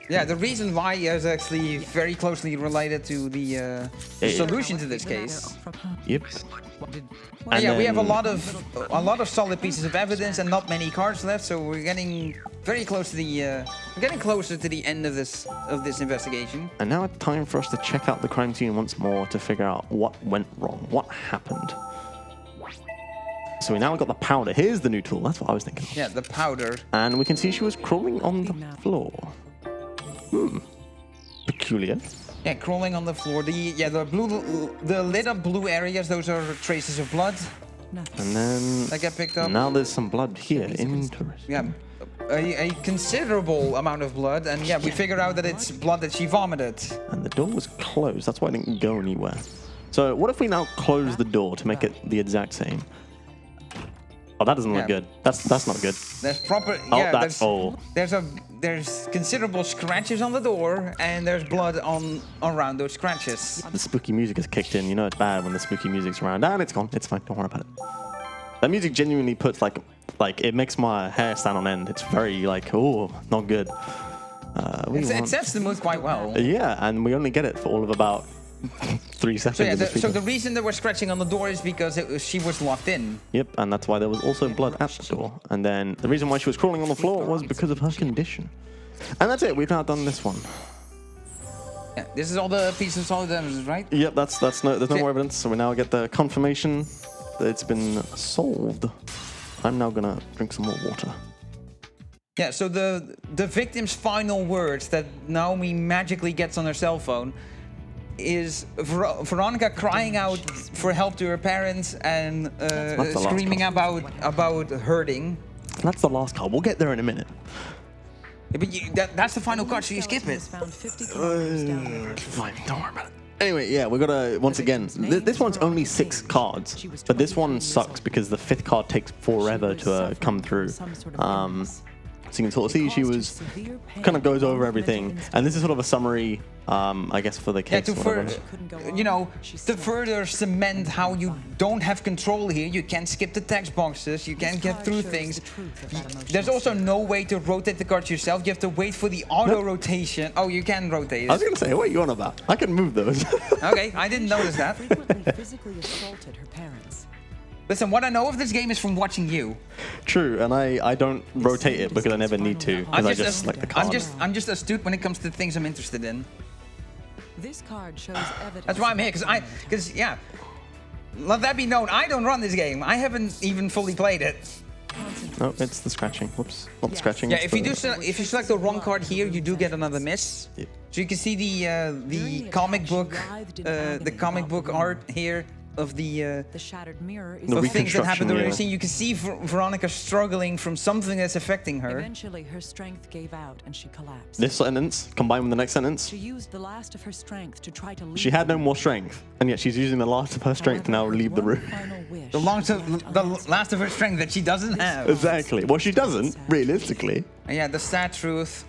Yeah, the reason why is actually very closely related to the solution to this case. Yep. And we have a lot of solid pieces of evidence and not many cards left, so we're getting very close to the closer to the end of this investigation. And now it's time for us to check out the crime scene once more to figure out what went wrong, what happened. So we now got the powder. Here's the new tool. That's what I was thinking. Yeah, the powder. And we can see she was crawling on the floor. Peculiar. Yeah, crawling on the floor. The lit up blue areas. Those are traces of blood. And then that get picked up. Now there's some blood here. Interesting. Yeah, a considerable amount of blood, and yeah, we figured out that it's blood that she vomited. And the door was closed. That's why I didn't go anywhere. So what if we now close the door to make it the exact same? Oh, that doesn't look good. That's not good. There's proper. Oh, Yeah, that's there's considerable scratches on the door, and there's blood on around those scratches. The spooky music has kicked in. You know it's bad when the spooky music's around. And it's gone. It's fine. Don't worry about it. That music genuinely puts like it makes my hair stand on end. It's very like, oh, not good. It sets the mood quite well. Yeah, and we only get it for all of about 3 seconds. So, yeah, so the reason they were scratching on the door is because she was locked in. Yep, and that's why there was also blood at the door. And then the reason why she was crawling on the floor was because of her condition. And that's it. We've now done this one. Yeah, this is all the pieces of solid evidence, right? Yep, there's no more evidence. So we now get the confirmation that it's been solved. I'm now gonna drink some more water. Yeah, so the victim's final words that Naomi magically gets on her cell phone is Veronica crying out for help to her parents and screaming about hurting. That's the last card. We'll get there in a minute. Yeah, but that's the final card, so you skip it. Fine, don't worry about it. Anyway, yeah, we gotta, once again, this one's only 6 cards, but this one sucks because the 5th card takes forever to come through. So you can sort of see she was kind of goes over everything, and this is sort of a summary, I guess, for the case. Yeah, to further cement how you don't have control here. You can't skip the text boxes. You can't get through things. There's also no way to rotate the cards yourself. You have to wait for the auto rotation. Oh, you can rotate it. I was gonna say, what are you on about? I can move those. Okay, I didn't notice that. Frequently physically assaulted her parents. Listen, what I know of this game is from watching you. True, and I don't rotate it because I never need to. Because I just like the card. I'm just astute when it comes to things I'm interested in. This card shows evidence. That's why I'm here, because yeah. Let that be known, I don't run this game. I haven't even fully played it. No, it's the scratching. Whoops, not the scratching. Yeah, if you select the wrong card here, you do get another miss. Yep. So you can see the comic book art here of the shattered mirror is of things that happened during the yeah. scene. You can see Veronica struggling from something that's affecting her. Eventually, her strength gave out and she collapsed. This sentence combined with the next sentence. She used the last of her strength to try to leave. She had no more strength, and yet she's using the last of her strength to now leave the room. The last of her strength that she doesn't have. Exactly. Well, she doesn't, realistically. And yeah, the sad truth.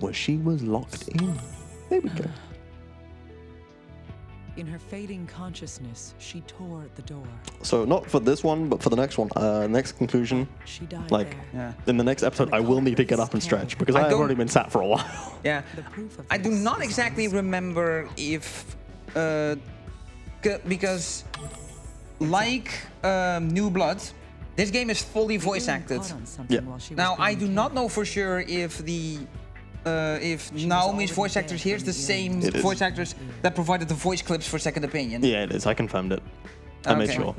Well, she was locked in. There we go. In her fading consciousness, she tore the door. So not for this one, but for the next one. Next conclusion. She died Like, there. in the next episode, I will need to get up and stretch because I've already been sat for a while. Yeah, I do not exactly remember if, because like New Blood, this game is fully voice acted. Yeah. Now I do not know for sure if Naomi's voice actors here is the same voice actors that provided the voice clips for Second Opinion. Yeah, it is. I confirmed it. I made sure.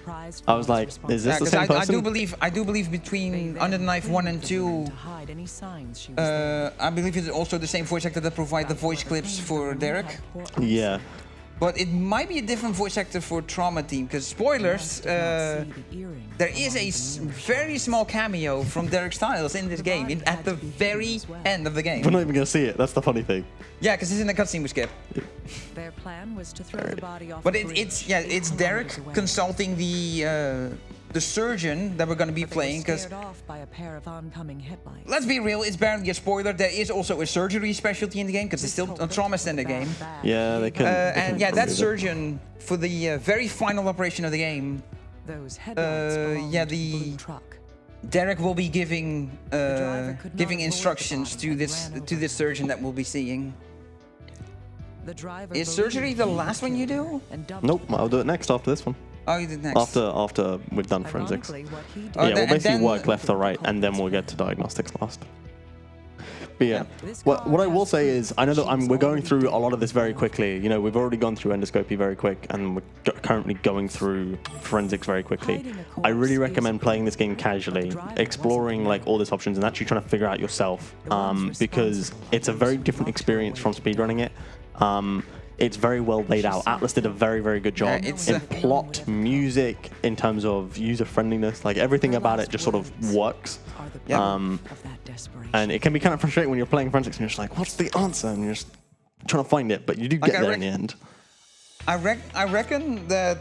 I I was like, is this the same person? I do believe between Under the Knife 1 and 2, I believe it's also the same voice actor that provided the voice clips for Derek. Yeah. But it might be a different voice actor for Trauma Team, because spoilers, there is a very small cameo from Derek Stiles in this game, at the very end of the game. We're not even going to see it. That's the funny thing. Yeah, because it's in the cutscene we skip. Their plan was to throw the body off. But it's Derek consulting the surgeon that we're going to be playing, because let's be real, it's barely a spoiler. There is also a surgery specialty in the game, because it's still a traumast in the game. Yeah, they could. And yeah, that surgeon for the very final operation of the game. Derek will be giving instructions to this surgeon that we'll be seeing. Is surgery the last one you do? Nope, I'll do it next after this one. Oh, you did next. After we've done forensics. Yeah, we'll basically work left or right, and then we'll get to diagnostics last. But yeah, what I will say is, I know that we're going through a lot of this very quickly. You know, we've already gone through endoscopy very quick, and we're currently going through forensics very quickly. I really recommend playing this game casually, exploring like all these options, and actually trying to figure out yourself, because it's a very different experience from speedrunning it. It's very well laid out. Atlas did a very, very good job in plot, music, in terms of user-friendliness. Like, everything about it just sort of works. And it can be kind of frustrating when you're playing forensics and you're just like, what's the answer? And you're just trying to find it, but you do get there in the end. I reckon that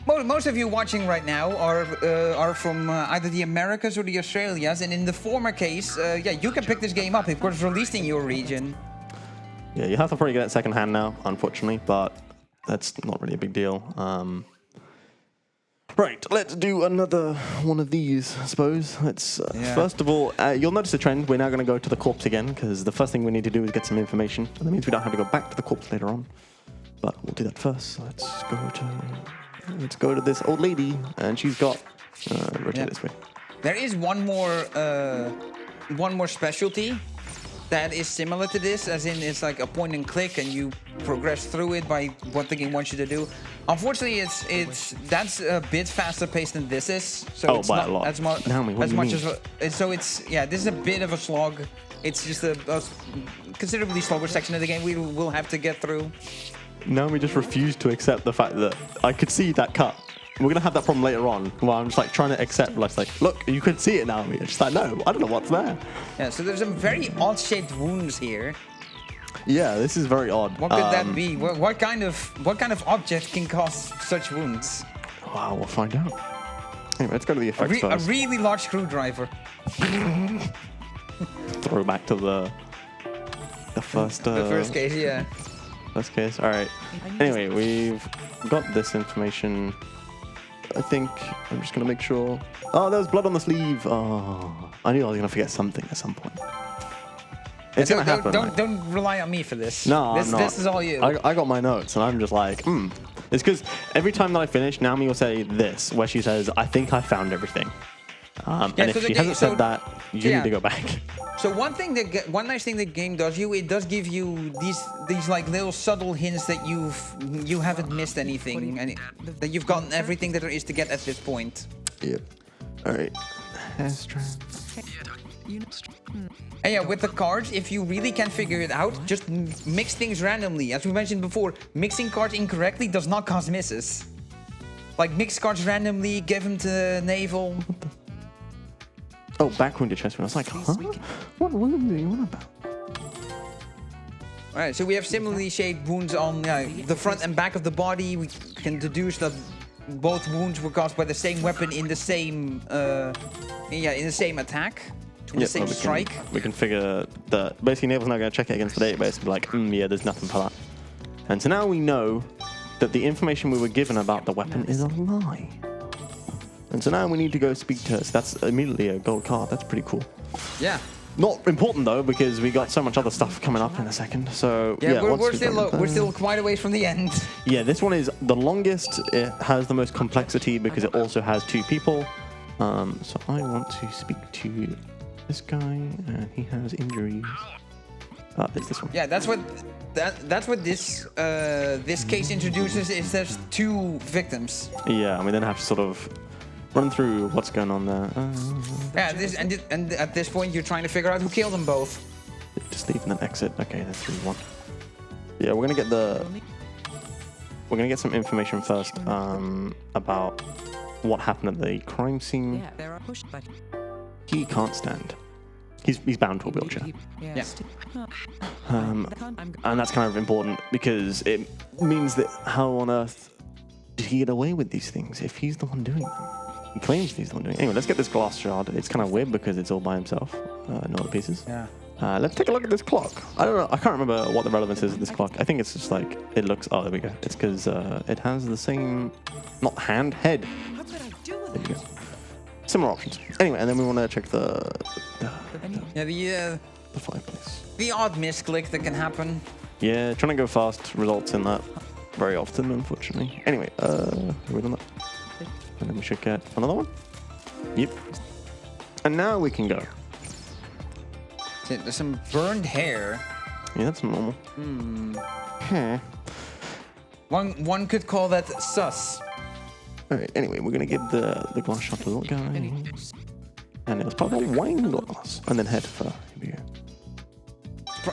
most of you watching right now are from either the Americas or the Australias, and in the former case, yeah, you can pick this game up if it's released in your region. Yeah, you have to probably get it second hand now, unfortunately, but that's not really a big deal. Right, let's do another one of these, I suppose. Let's first of all, you'll notice a trend. We're now going to go to the corpse again, because the first thing we need to do is get some information. And that means we don't have to go back to the corpse later on. But we'll do that first. So let's go to this old lady, and she's got rotate this way. There is one more specialty that is similar to this, as in it's like a point and click, and you progress through it by what the game wants you to do. Unfortunately, that's a bit faster paced than this is. So it's by not a lot. as much so it's this is a bit of a slog. It's just a considerably slower section of the game we will have to get through. Naomi just refused to accept the fact that I could see that cut. We're going to have that problem later on, where I'm just like trying to accept, like, look, you could see it, Naomi. It's just like, no, I don't know what's there. Yeah, so there's some very odd-shaped wounds here. Yeah, this is very odd. What could that be? What kind of object can cause such wounds? Wow, we'll find out. Anyway, let's go to the effects first. A really large screwdriver. Throw back to the first... the first case, yeah. First case, all right. Anyway, we've got this information. I think I'm just going to make sure... Oh, there's blood on the sleeve. Oh, I knew I was going to forget something at some point. It's going to happen. Don't rely on me for this. No, I'm not. This is all you. I got my notes, and I'm just like, It's because every time that I finish, Naomi will say this, where she says, I think I found everything. And if she hasn't said that, you need to go back. So one nice thing the game does it does give you these like little subtle hints that you haven't missed anything, and that you've gotten everything that there is to get at this point. Yep. All right. Hair strand. And yeah, with the cards, if you really can't figure it out, just mix things randomly. As we mentioned before, mixing cards incorrectly does not cause misses. Like, mix cards randomly, give them to navel. Oh, back wound to chest wound. I was like, huh? What wound are you on about? Alright, so we have similarly shaped wounds on the front and back of the body. We can deduce that both wounds were caused by the same weapon in the same attack. In the same strike. We can figure that basically Navel's now going to check it against the database and be like, yeah, there's nothing for that. And so now we know that the information we were given about the weapon is a lie. And so now we need to go speak to her. So that's immediately a gold card. That's pretty cool. Yeah. Not important though, because we got so much other stuff coming up in a second. So yeah, we're still quite a ways from the end. Yeah, this one is the longest. It has the most complexity because it also has two people. So I want to speak to this guy, and he has injuries. It's this one. Yeah, that's what this case introduces. Is there's two victims. Yeah, and we then have to sort of run through what's going on there. Yeah, and at this point you're trying to figure out who killed them both. Just leave and then exit. Okay, that's 3-1. Yeah, we're gonna get some information first about what happened at the crime scene. Yeah, there are push buttons. He can't stand. He's bound to a wheelchair. Yeah. And that's kind of important because it means that how on earth did he get away with these things if he's the one doing them? He claims he's the one doing it. Anyway, let's get this glass shard. It's kind of weird because it's all by himself, no other pieces. Yeah. Let's take a look at this clock. I don't know. I can't remember what the relevance is of this clock. I think it's just like it looks. Oh, there we go. It's because it has the same, not hand, head. There you go. Similar options. Anyway, and then we want to check the fireplace. The odd misclick that can happen. Yeah, trying to go fast results in that very often, unfortunately. Anyway, we've done that. And then we should get another one. Yep. And now we can go. There's some burned hair. Yeah, that's normal. One could call that sus. Alright, anyway, we're gonna give the glass shot to the little guy. And it was probably a wine glass. And then head for here we go.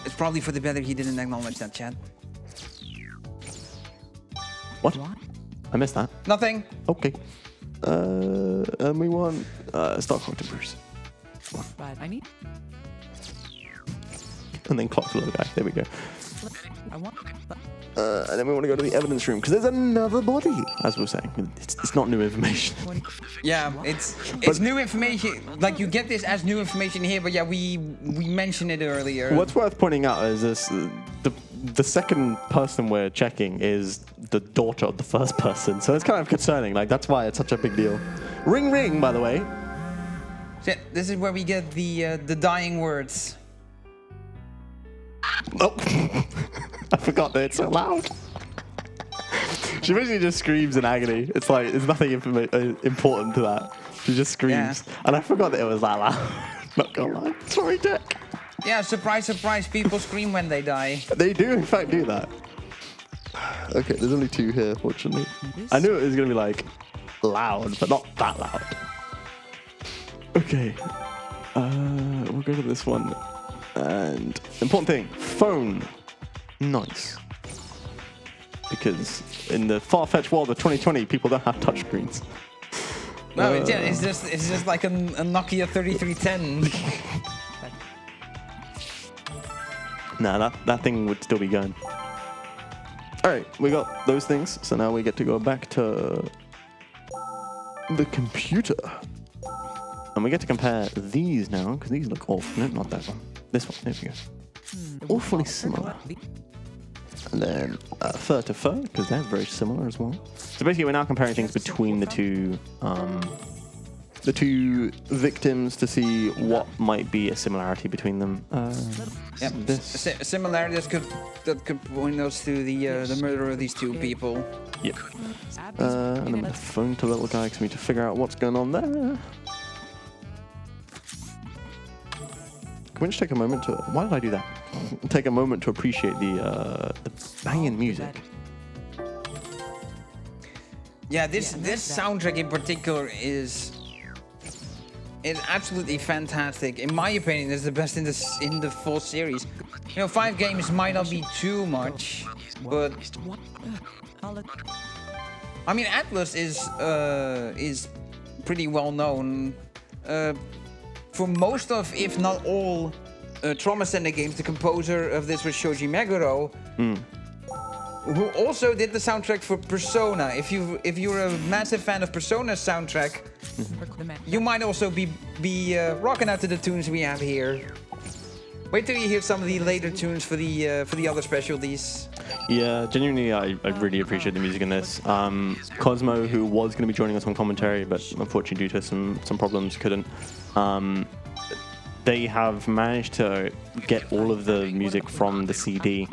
It's probably for the better he didn't acknowledge that, Chad. What? I missed that. Nothing. Okay. And we want stock timbers. I need. And then clock the little guy. There we go. I want. And then we want to go to the evidence room because there's another body, as we were saying. It's not new information. Yeah, it's new information. Like you get this as new information here, but yeah, we mentioned it earlier. What's worth pointing out is this: the second person we're checking is the daughter of the first person, so it's kind of concerning. Like that's why it's such a big deal. Ring ring, by the way. So this is where we get the dying words. Oh, I forgot that it's so loud. She basically just screams in agony. It's like there's nothing important to that. She just screams, and I forgot that it was that loud. Not gonna lie. Sorry, Dick. Yeah, surprise, surprise. People scream when they die. They do, in fact, do that. Okay, there's only 2 here, fortunately. I knew it was gonna be like loud, but not that loud. Okay, we'll go to this one. And important thing, phone. Nice. Because in the far-fetched world of 2020, people don't have touchscreens. No, it's just like a Nokia 3310. Nah, that thing would still be going. All right, we got those things, so now we get to go back to the computer. And we get to compare these now, because these look awful. No, not that one. This one, there we go. Awfully similar. And then fur to fur, because they're very similar as well. So basically, we're now comparing things between the two victims to see what might be a similarity between them. Yep. Similarity that could point us to the murder of these 2 people. Yep. And then the phone to little guy, because we need to figure out what's going on there. Can we just take a moment to... Why did I do that? Take a moment to appreciate the banging music. Yeah, this soundtrack in particular is absolutely fantastic. In my opinion, it's the best in the full series. You know, 5 games might not be too much, but I mean, Atlas is pretty well known. For most of, if not all, Trauma Center games, the composer of this was Shoji Meguro, who also did the soundtrack for Persona. If you're a massive fan of Persona's soundtrack, you might also be rocking out to the tunes we have here. Wait till you hear some of the later tunes for the other specialties. Yeah, genuinely, I really appreciate the music in this. Cosmo, who was going to be joining us on commentary, but unfortunately due to some problems, couldn't. They have managed to get all of the music from the CD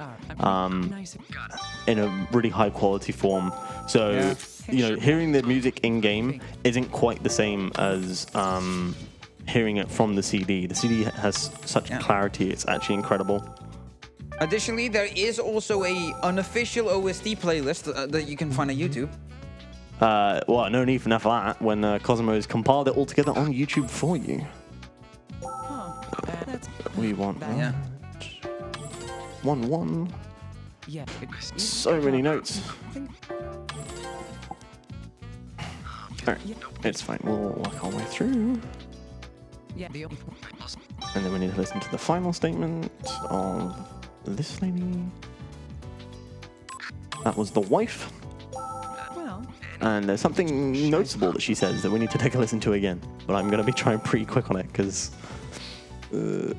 in a really high quality form. So, you know, hearing the music in game isn't quite the same as hearing it from the CD. The CD has such clarity; it's actually incredible. Additionally, there is also a unofficial OST playlist that you can find on YouTube. Well, no need for enough of that when Cosmo has compiled it all together on YouTube for you. We want that. 1-1. Yeah. So many notes. Alright, it's fine. We'll work our way through. Yeah. And then we need to listen to the final statement of this lady. That was the wife. Well. And there's something noticeable that she says that we need to take a listen to again. But I'm going to be trying pretty quick on it because... there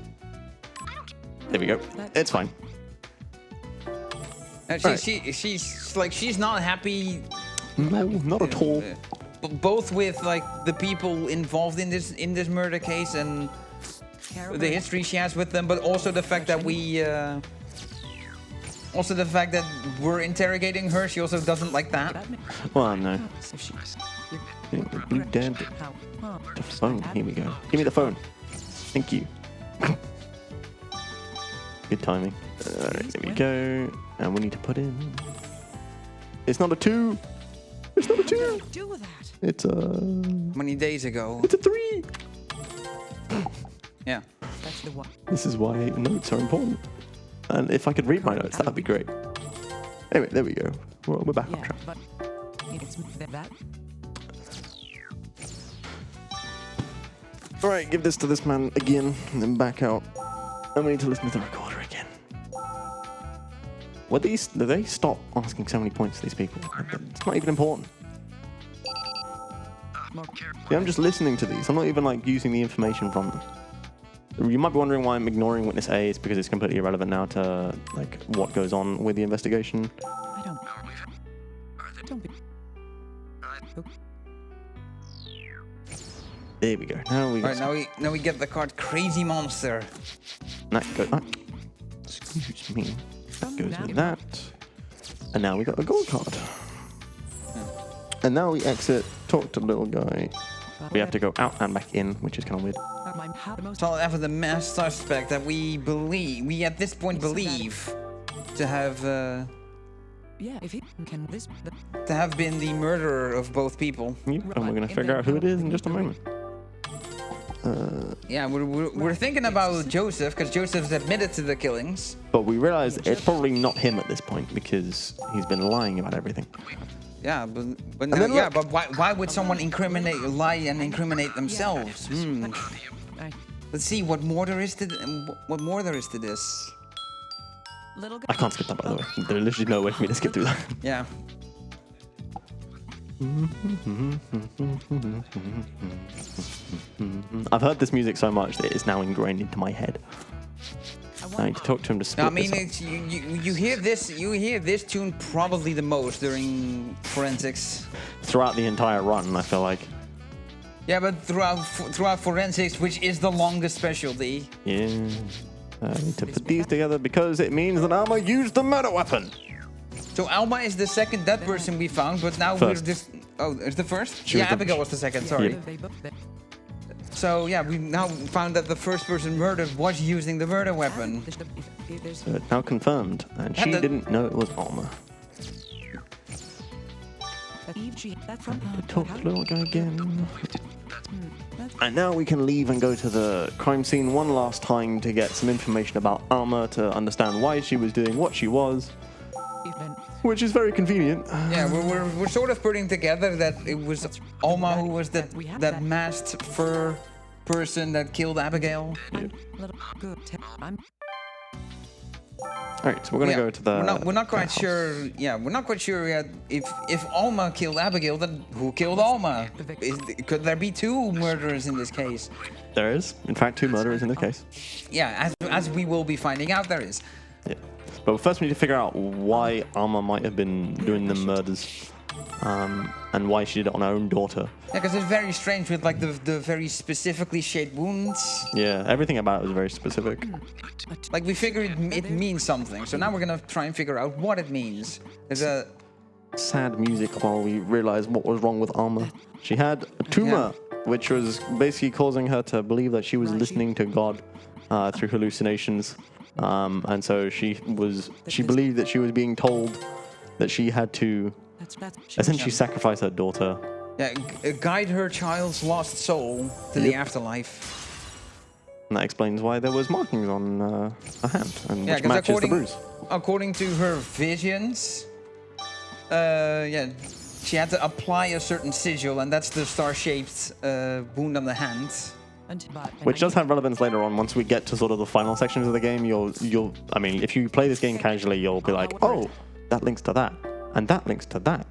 we go. It's fine. She's not happy. No, not at all. Both with like the people involved in this murder case and the history she has with them, but also the fact that we're interrogating her. She also doesn't like that. Well, no. Blue dead. The phone. Here we go. Give me the phone. Thank you. Good timing. Alright, there we go. And we need to put in... It's not a 2! It's not a 2! It's a... How many days ago? It's a 3! Yeah. This is why notes are important. And if I could read my notes, that would be great. Anyway, there we go. We're back on track. Alright, give this to this man again, and then back out. And we need to listen to the recorder again. Do they stop asking so many points to these people? It's not even important. Yeah, I'm just listening to these. I'm not even like using the information from them. You might be wondering why I'm ignoring witness A. It's because it's completely irrelevant now to like what goes on with the investigation. There we go. Now we get now we get the card Crazy Monster. That goes. Excuse me. That goes with that. And now we got a gold card. And now we exit. Talk to the little guy. We have to go out and back in, which is kind of weird. So after the masked suspect that we at this point believe to have to have been the murderer of both people. And we're gonna figure out who it is in just a moment. Yeah, we're thinking about Joseph because Joseph's admitted to the killings. But we realize it's probably not him at this point because he's been lying about everything. Yeah, but no, yeah, but why would someone lie and incriminate themselves? Let's see what more there is to this. I can't skip that, by the way. There's literally no way for me to skip through that. Yeah. I've heard this music so much that it's now ingrained into my head. I need to talk to him to split I mean, this up. you hear this tune probably the most during forensics. Throughout the entire run, I feel like. Yeah, but throughout forensics, which is the longest specialty. Yeah. I need to put these together because it means that Alma used the murder weapon. So Alma is the second dead person we found, but now we're just... Oh, it's the first? Yeah, Abigail was the second, sorry. Yeah. So yeah, we now found that the first person murdered was using the murder weapon. So it's now confirmed, and she didn't know it was Alma. Talk to the little guy again. And now we can leave and go to the crime scene one last time to get some information about Alma, to understand why she was doing what she was. Which is very convenient. Yeah, we're sort of putting together that it was Alma who was that masked fur person that killed Abigail. Yep. Alright, so we're gonna go to the... We're not quite sure. Yeah, we're not quite sure yet if Alma killed Abigail, then who killed Alma? Could there be two murderers in this case? There is, in fact, two murderers in the case. Yeah, as we will be finding out, there is. Yeah. But first we need to figure out why Alma might have been doing the murders, and why she did it on her own daughter. Yeah, because it's very strange with like the very specifically shaped wounds. Yeah, everything about it was very specific. Like we figured it means something, so now we're gonna try and figure out what it means. There's a sad music while we realize what was wrong with Alma. She had a tumor, which was basically causing her to believe that she was listening to God through hallucinations. And so she believed that she was being told that she had to essentially sacrifice her daughter. Yeah, guide her child's lost soul to the afterlife. And that explains why there was markings on her hand, and which matches the bruise. According to her visions, she had to apply a certain sigil, and that's the star-shaped wound on the hand. Which does have relevance later on. Once we get to sort of the final sections of the game, I mean, if you play this game casually, you'll be like, oh, that links to that, and that links to that,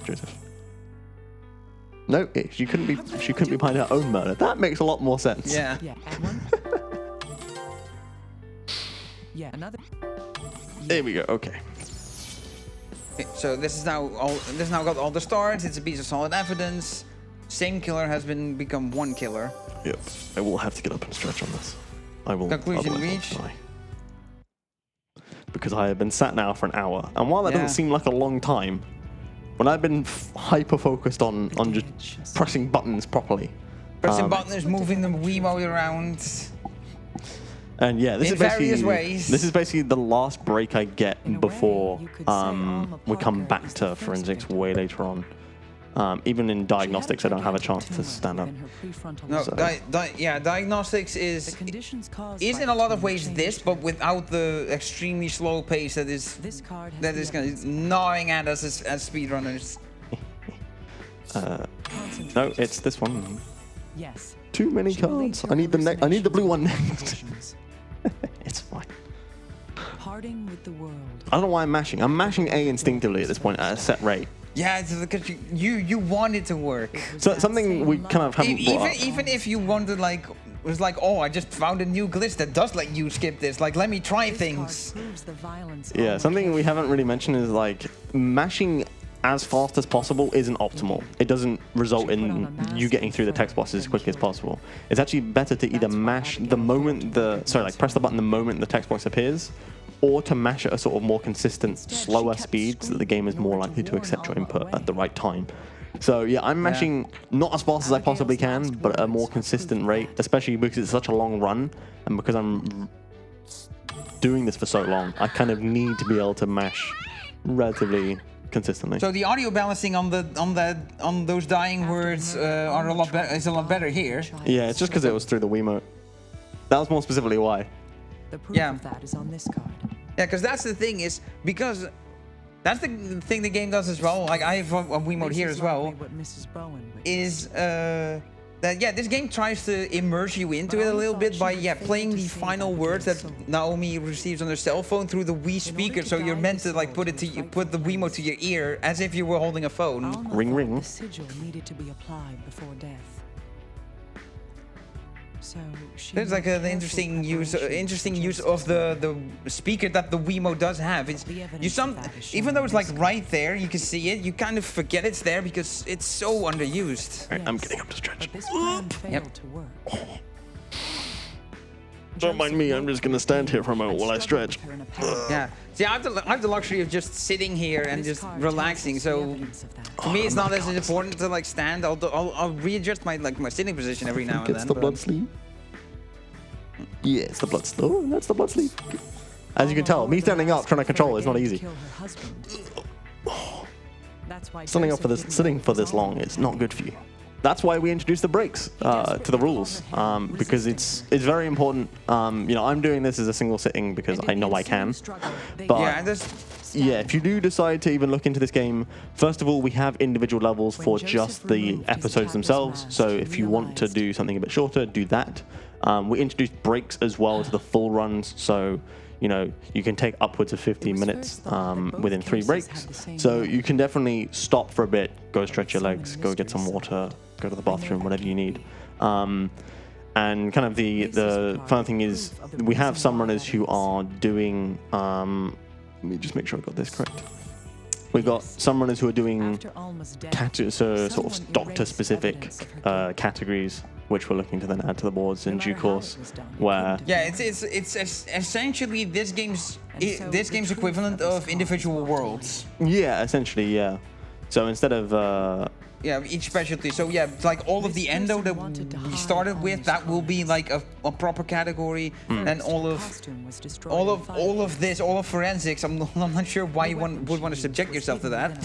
Joseph. No, she couldn't be behind her own murder. That makes a lot more sense. Yeah. Yeah, another. There we go. Okay. So this is now got all the stars. It's a piece of solid evidence. Same killer has become one killer. Yep. I will have to get up and stretch on this. I will. Conclusion reached. Because I have been sat now for an hour, and while that doesn't seem like a long time, when I've been hyper focused on just pressing buttons properly, buttons, moving the Wiimote around. And yeah, this ways. This is basically the last break I get before we come back to forensics way later on. Even in diagnostics, I don't have a chance to stand up. No, so. Diagnostics is in a lot of ways this, but without the extremely slow pace that is kind of gnawing at us as speedrunners. No, it's this one. Yes. Too many cards. I need the blue one next. It's fine. Starting with the world. I don't know why I'm mashing. I'm mashing A instinctively at this point at a set rate. Yeah, it's because you want it to work. So something we kind of haven't brought up. Even if you wanted like was like, oh, I just found a new glitch that does let you skip this. Like, let me try things. Yeah, something we haven't really mentioned is like mashing as fast as possible isn't optimal. It doesn't result in you getting through the text boxes as quickly as possible. It's actually better to either mash the moment press the button the moment the text box appears, or to mash at a sort of more consistent, slower speed so that the game is more likely to accept your input at the right time. So yeah, I'm mashing not as fast as I possibly can, but at a more consistent rate, especially because it's such a long run, and because I'm doing this for so long, I kind of need to be able to mash relatively consistently. So the audio balancing on those dying words is a lot better here. Yeah, it's just because it was through the Wiimote. That was more specifically why. The proof of that is on this card. Yeah, because that's the thing is because that's the thing the game does as well. Like I have a Wiimote here as well. Is that this game tries to immerse you into it a little bit by playing the final words that Naomi receives on her cell phone through the Wii speaker. So you're meant to like put the Wiimote to your ear as if you were holding a phone. Ring ring. The sigil needed to be applied before death. So there's like an interesting use of the speaker that the Wiimote does have. It's even though it's like right there, you can see it. You kind of forget it's there because it's so underused. Right, I'm getting up to stretch. Don't mind me. I'm just gonna stand here for a moment while I stretch. Yeah. See, I have the luxury of just sitting here and just relaxing. So for me, it's not as important to like stand. I'll readjust my sitting position every now and then. It's the blood sleeve. Yeah, it's the blood sleeve. Oh, that's the blood sleeve. As you can tell, me standing up trying to control it is not easy. Sitting for this long is not good for you. That's why we introduced the breaks to the rules, because it's very important. I'm doing this as a single sitting because I know I can. But yeah, if you do decide to even look into this game, first of all, we have individual levels for just the episodes themselves. So if you want to do something a bit shorter, do that. We introduced breaks as well to the full runs. So you can take upwards of 15 minutes within 3 breaks. So you can definitely stop for a bit, go stretch your legs, go get some water, go to the bathroom, whatever you need. And kind of the fun thing is we have some runners who are doing, let me just make sure I got this correct. We've got some runners who are doing sort of doctor-specific categories, which we're looking to then add to the boards in due course. Where it's essentially this game's equivalent of individual worlds. Yeah, essentially, yeah. So instead of each specialty. So like all of the endo that we started with, that will be like a proper category, and all of forensics. I'm not sure why you would want to subject yourself to that.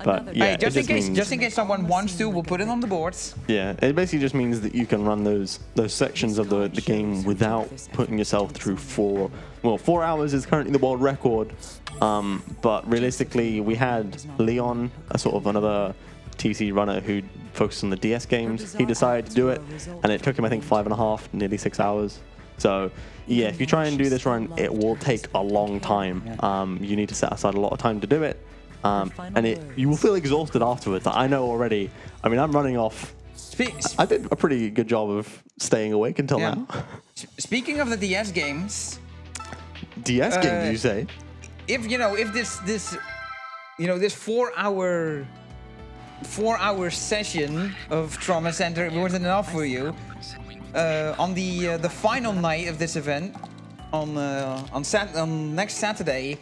But yeah, just in case someone wants to, we'll put it on the boards. Yeah, it basically just means that you can run those sections of the game without putting yourself through 4 hours is currently the world record. But realistically, we had Leon, a sort of another TC runner who focused on the DS games. He decided to do it, and it took him, I think, 5.5, nearly 6 hours. So yeah, if you try and do this run, it will take a long time. You need to set aside a lot of time to do it. And you will feel exhausted afterwards. I know already. I mean, I'm running off. I did a pretty good job of staying awake until now. Speaking of the DS games. DS games, you say? If this 4-hour session of Trauma Center wasn't enough for you, on the final night of this event, on next Saturday,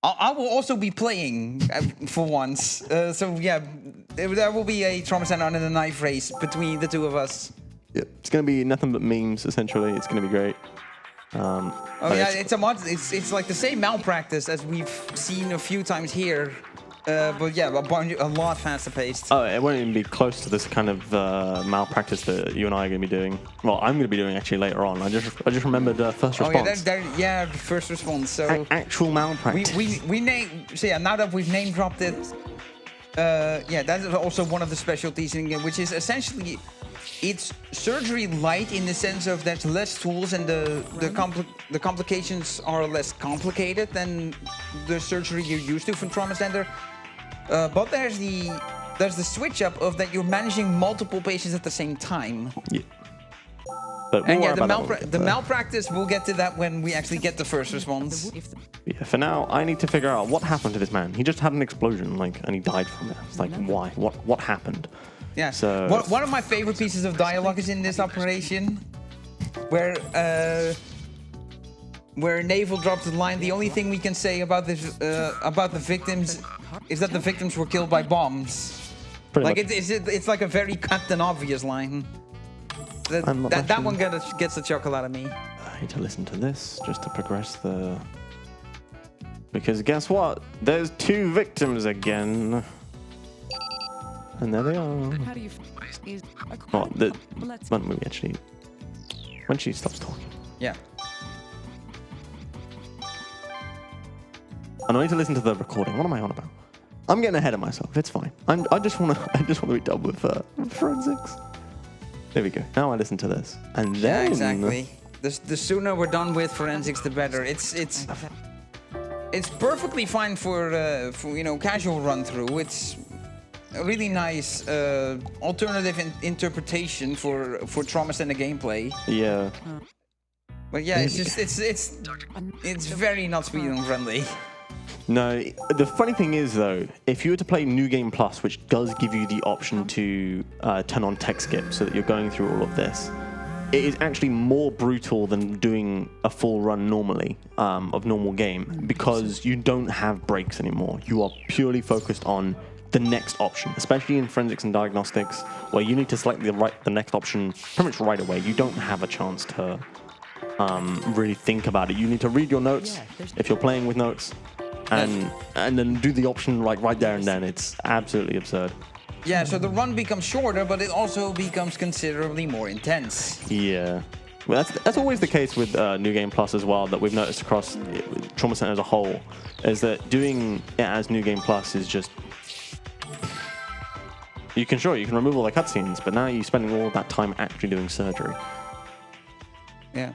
I will also be playing for once. So yeah, there will be a Trauma Center under the knife race between the two of us. Yep, it's gonna be nothing but memes essentially. It's gonna be great. It's like the same malpractice as we've seen a few times here. But yeah, a lot faster paced. Oh, it won't even be close to this kind of malpractice that you and I are going to be doing. Well, I'm going to be doing actually later on. I just remembered first response. The first response. So actual malpractice. We now that we've name dropped it, that is also one of the specialties in the game, which is essentially it's surgery light in the sense of there's less tools and the complications are less complicated than the surgery you're used to from Trauma Center. But there's the switch up of that you're managing multiple patients at the same time. Yeah. But And yeah, the malpractice, we'll get to that when we actually get the first response. Yeah, for now, I need to figure out what happened to this man. He just had an explosion, like, and he died from it. It's like, why? What happened? Yeah. So One of my favorite pieces of dialogue is in this operation, where Naval drops the line. The only thing we can say about this about the victims is that the victims were killed by bombs. Pretty Like much. it's like a very Captain Obvious line. That one gets a chuckle out of me. I need to listen to this just to progress the... Because guess what? There's 2 victims again. And there they are. How do you Oh, one movie actually. When she stops talking. Yeah. And I need to listen to the recording. What am I on about? I'm getting ahead of myself. It's fine. I just want to be done with forensics. There we go. Now I listen to this, and then Yeah, exactly. The sooner we're done with forensics, the better. It's perfectly fine for casual run through. It's a really nice alternative interpretation for Trauma Center gameplay. Yeah. But yeah, it's just it's very not speedrun friendly. No, the funny thing is though, if you were to play New Game Plus, which does give you the option to turn on tech skip so that you're going through all of this, it is actually more brutal than doing a full run normally of normal game, because you don't have breaks anymore. You are purely focused on the next option, especially in forensics and diagnostics, where you need to select the next option pretty much right away. You don't have a chance to really think about it. You need to read your notes if you're playing with notes. And then do the option right there and then. It's absolutely absurd. Yeah, so the run becomes shorter, but it also becomes considerably more intense. Yeah. Well, that's always the case with New Game Plus as well, that we've noticed across Trauma Center as a whole, is that doing it as New Game Plus is just... You can remove all the cutscenes, but now you're spending all that time actually doing surgery. Yeah.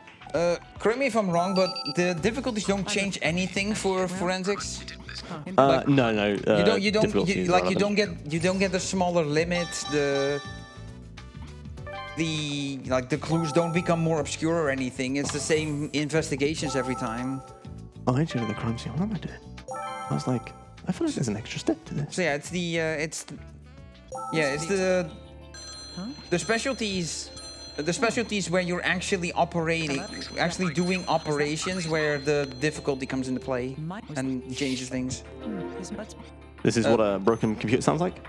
Correct me if I'm wrong, but the difficulties don't change anything for forensics. No. You don't get the smaller limit. The clues don't become more obscure or anything. It's the same investigations every time. Oh, I entered the crime scene. What am I doing? I was like, I feel like there's an extra step to this. So yeah, it's the specialties. The specialties where you're actually doing operations where the difficulty comes into play and changes things. This is what a broken computer sounds like?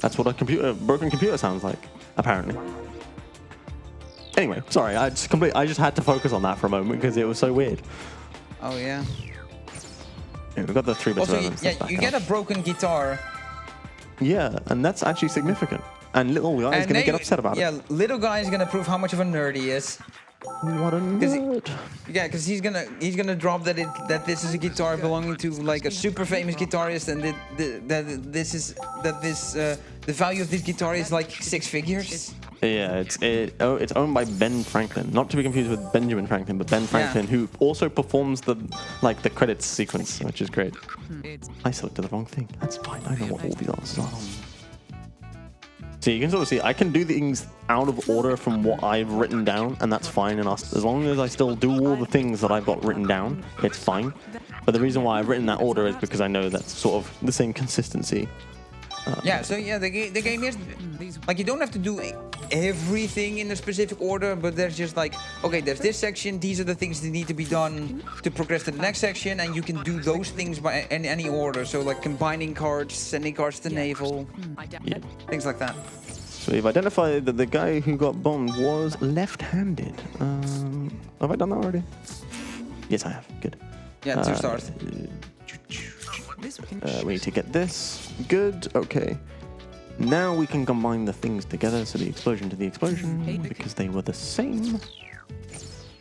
That's what a broken computer sounds like, apparently. Anyway, sorry, I just had to focus on that for a moment because it was so weird. Oh yeah. Yeah, we've got the 3-bit Also, server. you get a broken guitar. Yeah, and that's actually significant. And little guy is going to get upset about it. Yeah, little guy is going to prove how much of a nerd he is. What a nerd. Because he's gonna drop that this is a guitar belonging to like a super famous guitarist, and the value of this guitar is like 6 figures. Yeah, it's owned by Ben Franklin, not to be confused with Benjamin Franklin, but Ben Franklin, who also performs the credits sequence, which is great. I selected the wrong thing. That's fine. I know what all these answers are. So you can sort of see I can do things out of order from what I've written down, and that's fine. And as long as I still do all the things that I've got written down, it's fine. But the reason why I've written that order is because I know that's sort of the same consistency. The game is like you don't have to do everything in a specific order, but there's just like, okay, there's this section, these are the things that need to be done to progress to the next section, and you can do those things by any order. So like combining cards, sending cards to naval, things like that. So we've identified that the guy who got bombed was left-handed. Have I done that already? Yes, I have. Good. Yeah, 2 stars. We need to get this. Good. Okay. Now we can combine the things together. So the explosion to the explosion, because they were the same.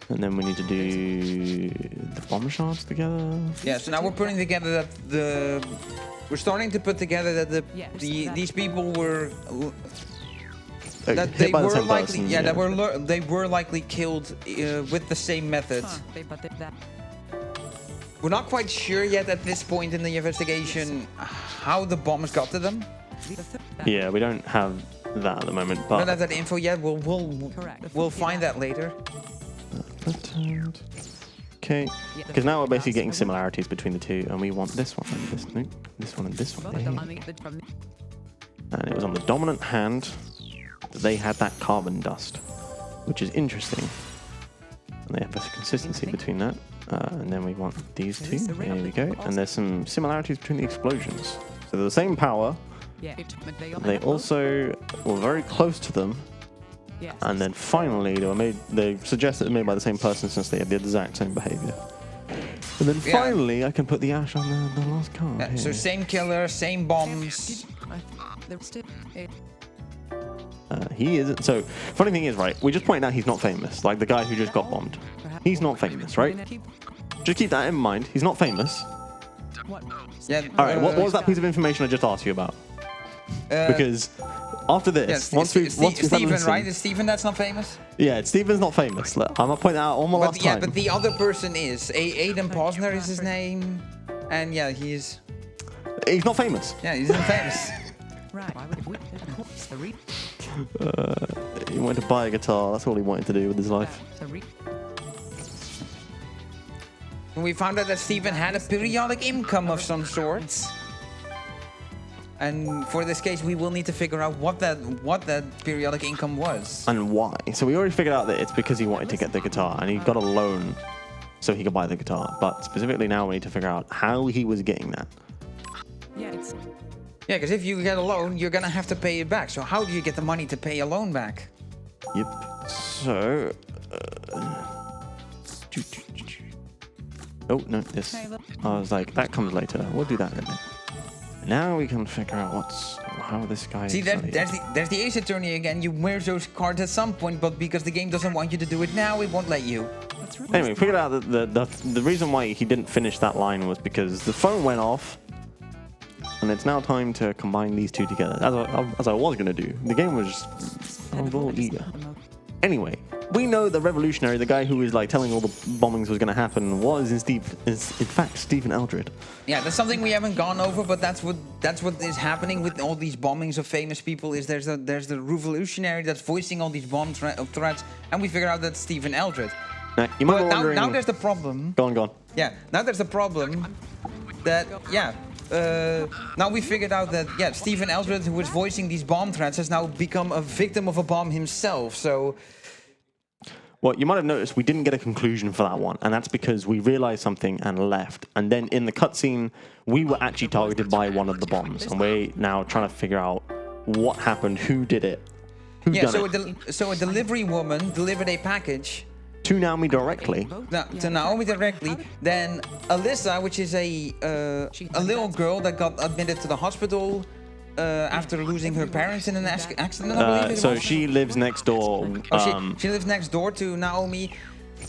And then we need to do the bomb shards together. Yeah. So now we're putting together that we're starting to put together that these people were that hit they by the were same likely person, they were likely killed with the same method. We're not quite sure yet at this point in the investigation how the bombs got to them. Yeah, we don't have that at the moment, We but don't have that info yet. We'll find that later. okay, because now we're basically getting similarities between the two, and we want this one and this, nope, this one and this one. And it was on the dominant hand that they had that carbon dust, which is interesting. And they have this consistency between that. And then we want these two. There we go. And there's some similarities between the explosions. So they're the same power. They also were very close to them. And then finally, they suggest that they're made by the same person since they have the exact same behavior. And then finally, I can put the ash on the last card. Yeah, so same killer, same bombs. He isn't. So, funny thing is, right, we just pointed out he's not famous. Like the guy who just got bombed. He's not famous, right? Just keep that in mind. He's not famous. Yeah. Alright, what was that piece of information I just asked you about? Because after this, once we've Stephen, listened, right? Is Stephen that's not famous? Yeah, Stephen's not famous. I'm gonna point that out on my last time. But the other person is. Aiden Posner is his name. And yeah, he's not famous. Yeah, he's not famous. He wanted to buy a guitar. That's all he wanted to do with his life. We found out that Stephen had a periodic income of some sorts. And for this case, we will need to figure out what that periodic income was. And why. So we already figured out that it's because he wanted to get the guitar, and he got a loan so he could buy the guitar. But specifically now we need to figure out how he was getting that. Yeah, because if you get a loan, you're gonna have to pay it back. So how do you get the money to pay a loan back? Yep. So... oh, no, this. I was like, that comes later. We'll do that in a minute. Now we can figure out how this guy... See, there's the Ace Attorney again. You merge those cards at some point, but because the game doesn't want you to do it now, it won't let you. Anyway, we figured out that the reason why he didn't finish that line was because the phone went off, and it's now time to combine these two together, as I was going to do. The game was just... I was a little eager. Anyway, we know the revolutionary, the guy who was like telling all the bombings was going to happen, was in fact Stephen Eldred. Yeah, that's something we haven't gone over, but that's what is happening with all these bombings of famous people. Is there's the revolutionary that's voicing all these bomb threats, and we figure out that's Stephen Eldred. Now, you might be wondering... now there's the problem. Go on. Yeah, now there's the problem that now we figured out that Stephen Eldred, who was voicing these bomb threats, has now become a victim of a bomb himself. So. Well, you might have noticed we didn't get a conclusion for that one, and that's because we realized something and left. And then in the cutscene, we were actually targeted by one of the bombs, and we're now trying to figure out what happened, who did it, who done it. So a delivery woman delivered a package to Naomi directly. To Naomi directly. Then Alyssa, which is a little girl that got admitted to the hospital after losing her parents in an accident, I believe. So she lives next door. She lives next door to Naomi,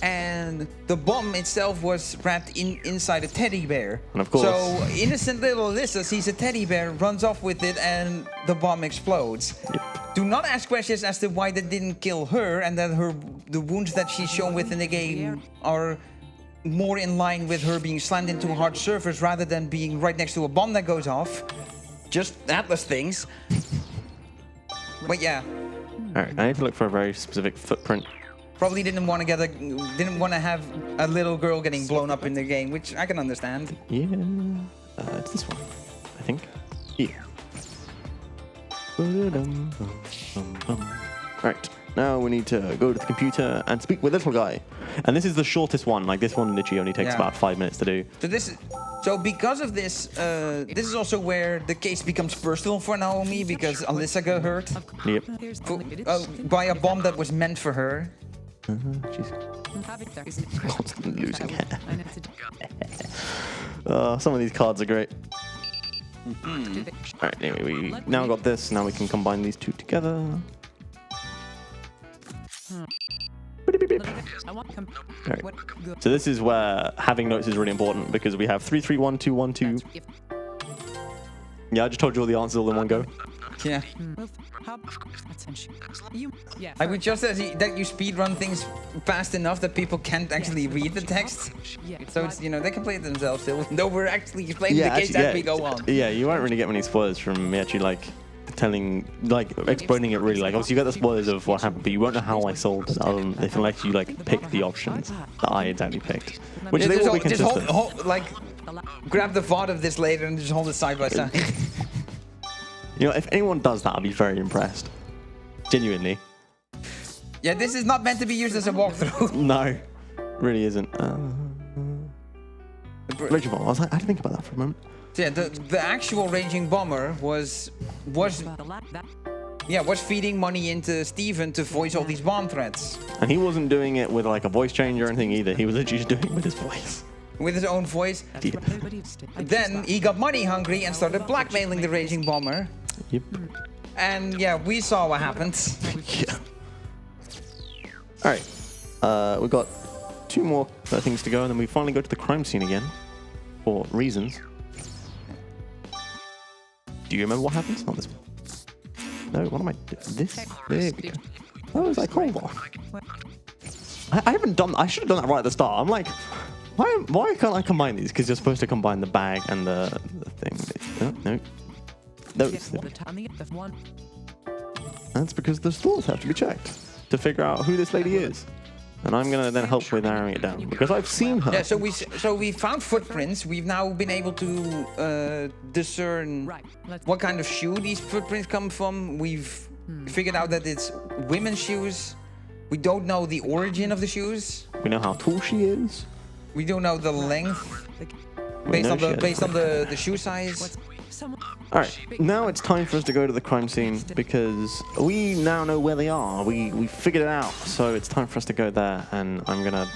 and the bomb itself was wrapped inside a teddy bear. And of course. So innocent little Alyssa sees a teddy bear, runs off with it, and the bomb explodes. Yep. Do not ask questions as to why that didn't kill her, and that the wounds that she's shown with in the game are more in line with her being slammed into a hard surface rather than being right next to a bomb that goes off. Just Atlas things. But yeah. Alright, I need to look for a very specific footprint. Probably didn't want to have a little girl getting blown up in the game, which I can understand. Yeah. It's this one, I think. Yeah. Alright, now we need to go to the computer and speak with little guy. And this is the shortest one. Like, this one literally only takes about 5 minutes to do. So because of this, this is also where the case becomes personal for Naomi, because Alyssa got hurt. Yep. By a bomb that was meant for her. She's constantly losing hair. Some of these cards are great. Alright, anyway, we now got this. Now we can combine these two together. Right. So this is where having notes is really important, because we have 3-3-1-2-1-2. Yeah, I just told you all the answers all in one go. Yeah. I would just say that you speedrun things fast enough that people can't actually read the text. So it's, you know, they can play it themselves still. No, we're actually explaining the case as we go on. Yeah, you won't really get many spoilers from me actually like explaining it really. Like obviously you get the spoilers of what happened, but you won't know how I solved it other than if unless you like pick the options that I exactly picked. Which they will be consistent. Like grab the VOD of this later and just hold it side by side. You know, if anyone does that, I'll be very impressed. Genuinely. Yeah, this is not meant to be used as a walkthrough. No, really isn't. Raging Bomber. I had to think about that for a moment. So yeah, the actual Raging Bomber was feeding money into Steven to voice all these bomb threats. And he wasn't doing it with like a voice change or anything either. He was literally just doing it with his voice. With his own voice. Yeah. Then he got money hungry and started blackmailing the Raging Bomber. Yep. And yeah, we saw what happened. Yeah. Alright. We've got 2 more things to go, and then we finally go to the crime scene again. For reasons. Do you remember what happens? Not this one. No, what am I doing? This? There we go. What was I called on? I haven't done... I should have done that right at the start. I'm like... Why can't I combine these? Because you're supposed to combine the bag and the thing. No. Those. That's because the stores have to be checked to figure out who this lady is. And I'm gonna then help with narrowing it down because I've seen her. Yeah, so we found footprints. We've now been able to discern what kind of shoe these footprints come from. We've figured out that it's women's shoes. We don't know the origin of the shoes. We know how tall she is. We don't know the length based on the shoe size. Alright, now it's time for us to go to the crime scene because we now know where they are. We figured it out, so it's time for us to go there, and I'm gonna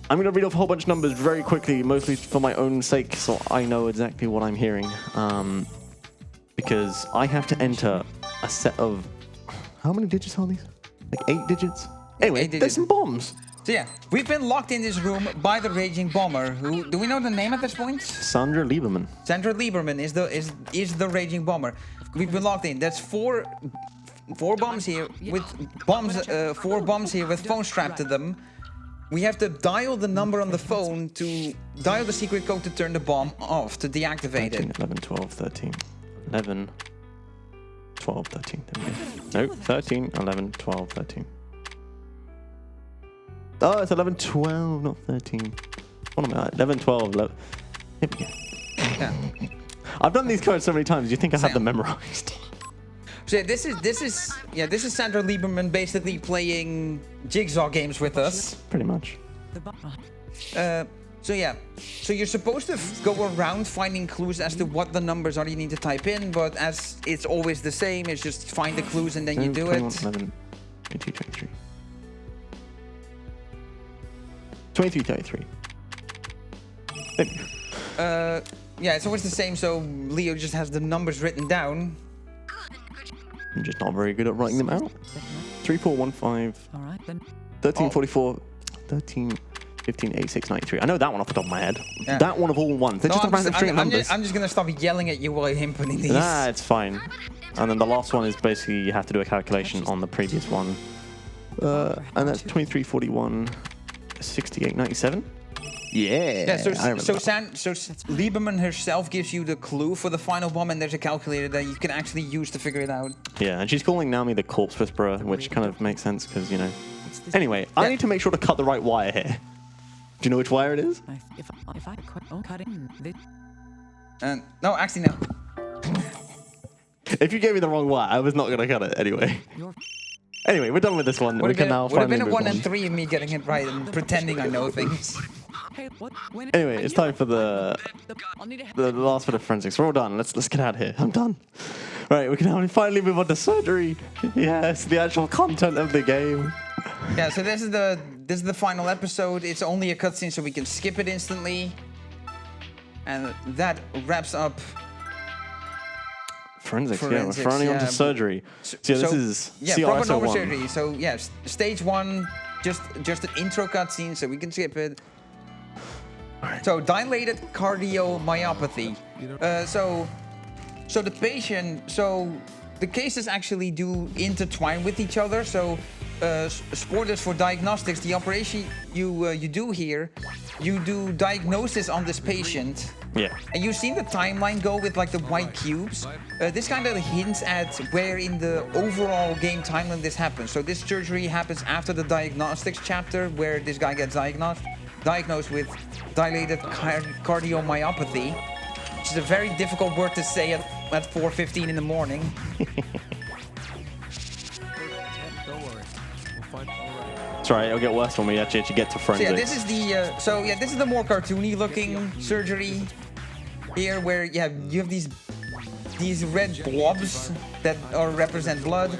read off a whole bunch of numbers very quickly, mostly for my own sake, so I know exactly what I'm hearing. Because I have to enter a set of... How many digits are these? Like 8 digits? Anyway, there's some bombs. So yeah, we've been locked in this room by the Raging Bomber. Who do we know the name at this point? Sandra Lieberman. Sandra Lieberman is the Raging Bomber. We've been locked in. That's four bombs here with bombs. 4 bombs here with phones strapped to them. We have to dial the number on the phone to dial the secret code to turn the bomb off, to deactivate 13, it. 11, 12, 13. 11, 12, 13. There we go. No, 13, 11, 12, 13. Oh, it's 11, 12, not 13. What am I at? 11, 12, 11. Here we go. Yeah. I've done these codes so many times, you think I have them memorized. So yeah, this is Sandra Lieberman basically playing jigsaw games with us. Pretty much. So yeah, so you're supposed to go around finding clues as to what the numbers are you need to type in, but as it's always the same, it's just find the clues and then you do 21, it. 11, 22, 23. 23, 33. There we go. Yeah, it's always the same, so Leo just has the numbers written down. I'm just not very good at writing them out. 3, 4, 1, 5. 13, 44, 13, 15, 86, 93. I know that one off the top of my head. Yeah. That one of all ones. They're just a random string of numbers. I'm just gonna stop yelling at you while I'm inputting these. Nah, it's fine. And then the last one is basically you have to do a calculation on the previous one. And that's 23, 41, 68, 97. Yeah, so Lieberman herself gives you the clue for the final bomb, and there's a calculator that you can actually use to figure it out. Yeah, and she's calling Naomi the corpse whisperer, which kind of makes sense because, you know. Anyway, I need to make sure to cut the right wire here. Do you know which wire it is? No, actually no. If you gave me the wrong wire, I was not going to cut it anyway. Anyway, we're done with this one. We can now finally move on. Would have been a 1 and 3 of me getting it right and pretending I know things. Anyway, it's time for the last bit of forensics. We're all done. Let's get out of here. I'm done. Right, we can now finally move on to surgery. Yes, the actual content of the game. Yeah, so this is the final episode. It's only a cutscene, so we can skip it instantly. And that wraps up forensics. Yeah, we're finally on to surgery. So this is proper normal 1. surgery. So yeah, stage 1, just an intro cutscene, so we can skip it. All right. So dilated cardiomyopathy. So the patient, so the cases actually do intertwine with each other. So spoilers for diagnostics. The operation you do here, you do diagnosis on this patient. Yeah. And you've seen the timeline go with like the white cubes. This kind of hints at where in the overall game timeline this happens. So this surgery happens after the diagnostics chapter, where this guy gets diagnosed with dilated cardiomyopathy, which is a very difficult word to say at 4:15 in the morning. Don't worry, we'll find all right. That's right. It'll get worse when we actually get to So forensics. yeah, this is the this is the more cartoony looking surgery here, where you have these red blobs that represent blood.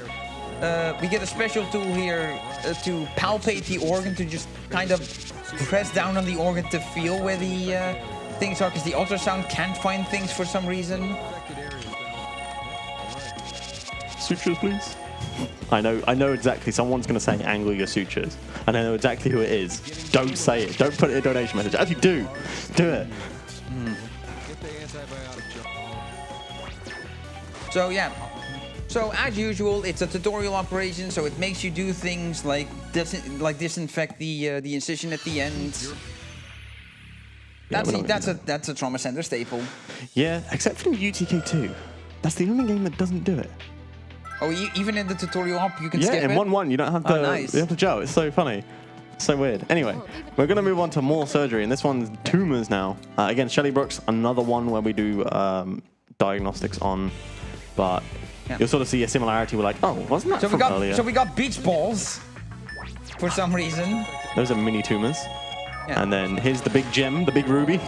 We get a special tool here to palpate the organ, to just kind of press down on the organ to feel where the things are, because the ultrasound can't find things for some reason. Sutures, please. I know exactly. Someone's going to say angle your sutures, and I know exactly who it is. Don't say it. Don't put it in a donation message. Actually, do it. So yeah, so as usual, it's a tutorial operation, so it makes you do things like disinfect the incision at the end. That's a trauma center staple. Yeah, except for UTK2. That's the only game that doesn't do it. Oh, even in the tutorial op, you can Yeah, skip in it? 1-1, you don't have to. Oh, nice. You have to gel. It's so funny. So weird. Anyway, we're going to move on to more surgery, and this one's tumors now. Again, Shelley Brooks, another one where we do diagnostics on, but you'll sort of see a similarity. We're like, oh, wasn't that from earlier? So we got beach balls for some reason. Those are mini tumors. Yeah. And then here's the big gem, the big ruby.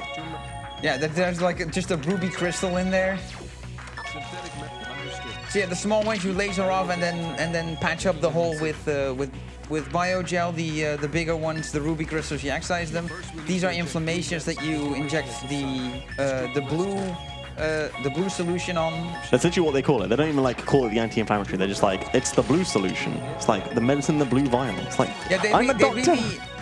Yeah, there's like just a ruby crystal in there. So yeah, the small ones you laser off and then patch up the hole with biogel. The bigger ones, the ruby crystals, you excise them. These are inflammations that you inject the blue solution on. That's literally what they call it. They don't even like call it the anti-inflammatory. They're just like, it's the blue solution. It's like the medicine, the blue vial. It's like, Yeah, I'm a doctor.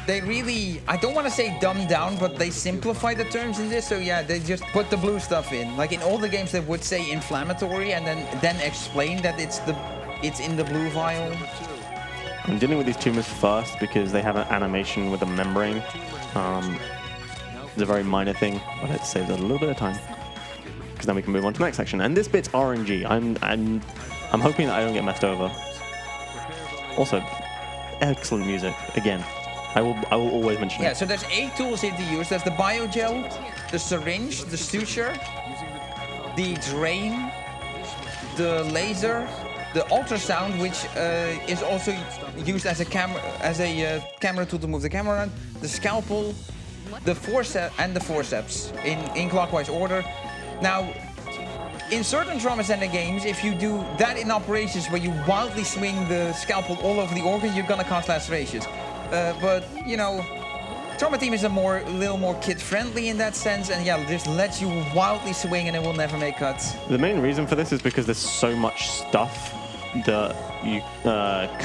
they really, I don't want to say dumb down, but they simplify the terms in this. So yeah, they just put the blue stuff in. Like in all the games, they would say inflammatory and then explain that it's in the blue vial. I'm dealing with these tumors first because they have an animation with a membrane. It's a very minor thing, but it saves a little bit of time. Because then we can move on to the next section. And this bit's RNG. I'm hoping that I don't get messed over. Also, excellent music. Again, I will always mention it. Yeah, so there's 8 tools here to use. There's the biogel, the syringe, the suture, the drain, the laser, the ultrasound, which is also used as a camera tool to move the camera around, the scalpel, the forceps in clockwise order. Now, in certain trauma center games, if you do that in operations where you wildly swing the scalpel all over the organ, you're gonna cause lacerations. But you know, Trauma Team is a little more kid-friendly in that sense, and yeah, just lets you wildly swing and it will never make cuts. The main reason for this is because there's so much stuff that you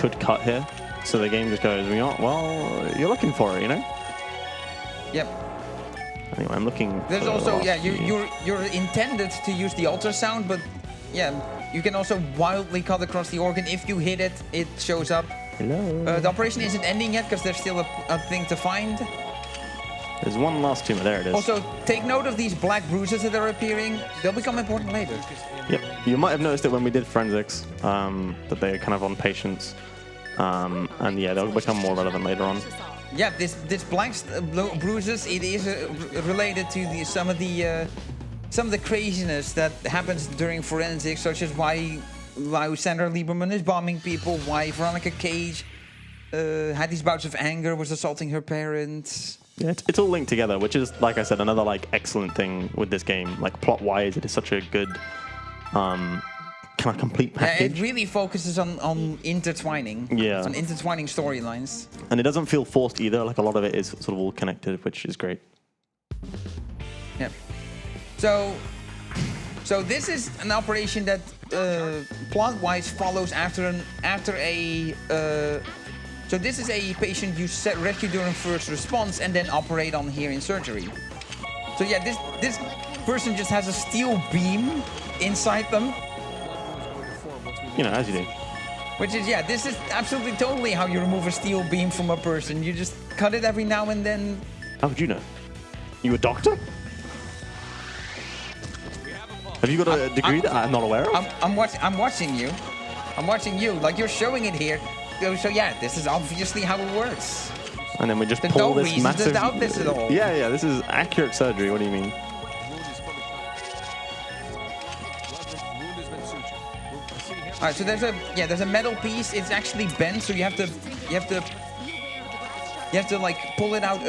could cut here. So the game just goes, well, you're looking for it, you know? Yep. Anyway, I'm looking. There's for also, the yeah, last you're intended to use the ultrasound, but yeah, you can also wildly cut across the organ. If you hit it, it shows up. Hello. The operation isn't ending yet because there's still a thing to find. There's one last tumor. There it is. Also, take note of these black bruises that are appearing. They'll become important later. Yep. You might have noticed it when we did forensics, that they're kind of on patients. And yeah, they'll become more relevant later on. Yeah, this black bruises, it is related to some of the craziness that happens during forensics, such as why Sandra Lieberman is bombing people, why Veronica Cage had these bouts of anger, was assaulting her parents. Yeah, it's all linked together, which is, like I said, another like excellent thing with this game. Like plot-wise, it is such a good kind of complete package. Yeah, it really focuses on intertwining. Yeah. On intertwining storylines. And it doesn't feel forced either. Like a lot of it is sort of all connected, which is great. Yep. So this is an operation that plot-wise follows after a. So this is a patient you rescue during first response and then operate on here in surgery. So yeah, this person just has a steel beam inside them. You know, as you do. Which is, yeah, this is absolutely totally how you remove a steel beam from a person. You just cut it every now and then. How would you know? You a doctor? Have you got a degree that I'm not aware of? I'm watching you. I'm watching you. Like, you're showing it here. So yeah, this is obviously how it works. And then we just There's pull no this reason massive... to doubt this at all. Yeah, this is accurate surgery. What do you mean? All right, so there's a metal piece. It's actually bent, so you have to like pull it out in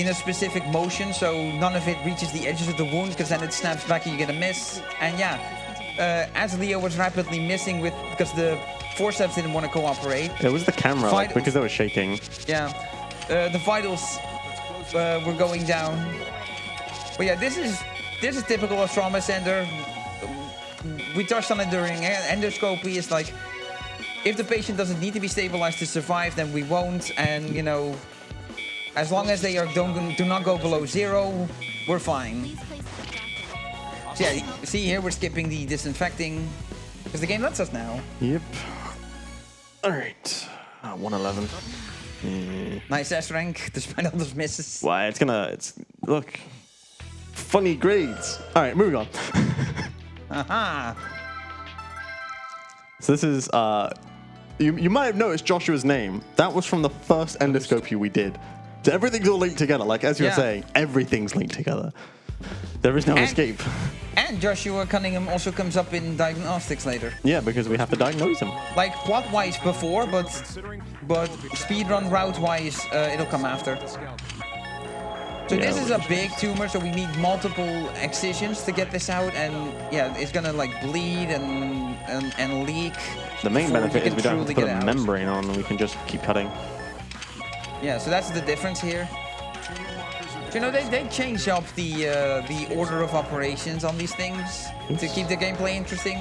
a specific motion, so none of it reaches the edges of the wound, because then it snaps back and you get a miss. And yeah, as Leo was rapidly missing because the forceps didn't want to cooperate. It was the camera, like, because they were shaking. Yeah, the vitals were going down. But yeah, this is typical of trauma center. We touched on it during endoscopy. It's like, if the patient doesn't need to be stabilized to survive, then we won't. And you know, as long as they do not go below 0, we're fine. So yeah, see here we're skipping the disinfecting because the game lets us now. Yep. All right. 111. Nice S rank despite all those misses. Why? Look. Funny grades. All right, moving on. Aha. So this is, you might have noticed Joshua's name. That was from the first endoscopy we did. So everything's all linked together. Like, as you were saying, everything's linked together. There is no escape. And Joshua Cunningham also comes up in diagnostics later. Yeah, because we have to diagnose him. Like, plot-wise before, but speedrun route-wise, it'll come after. So Yeah, this is a big tumor, so we need multiple excisions to get this out, and yeah, it's gonna like bleed and leak. The main benefit is we don't have to put a out. membrane on, and we can just keep cutting. Yeah, so that's the difference here. So, you know, they change up the order of operations on these things to keep the gameplay interesting.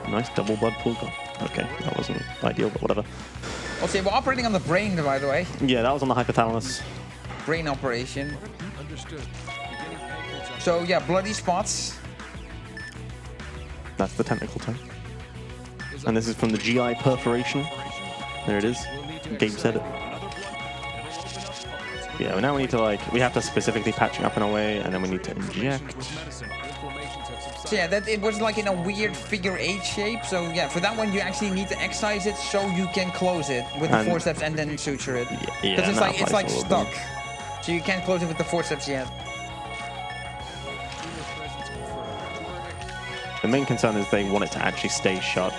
Nice double blood pool. Okay, that wasn't ideal, but whatever. Okay, we're operating on the brain, by the way. Yeah, that was on the hypothalamus. Brain operation. Understood. Beginning pancreas. So yeah, bloody spots. That's the technical term. And this is from the GI perforation. There it is. Gabe said it. Yeah, now we need to we have to specifically patching up in a way, and then we need to inject. So yeah, it was like in a weird figure 8 shape. So yeah, for that one you actually need to excise it so you can close it with the forceps and then suture it. Yeah, because it's like stuck. So you can't close it with the forceps yet. The main concern is they want it to actually stay shut.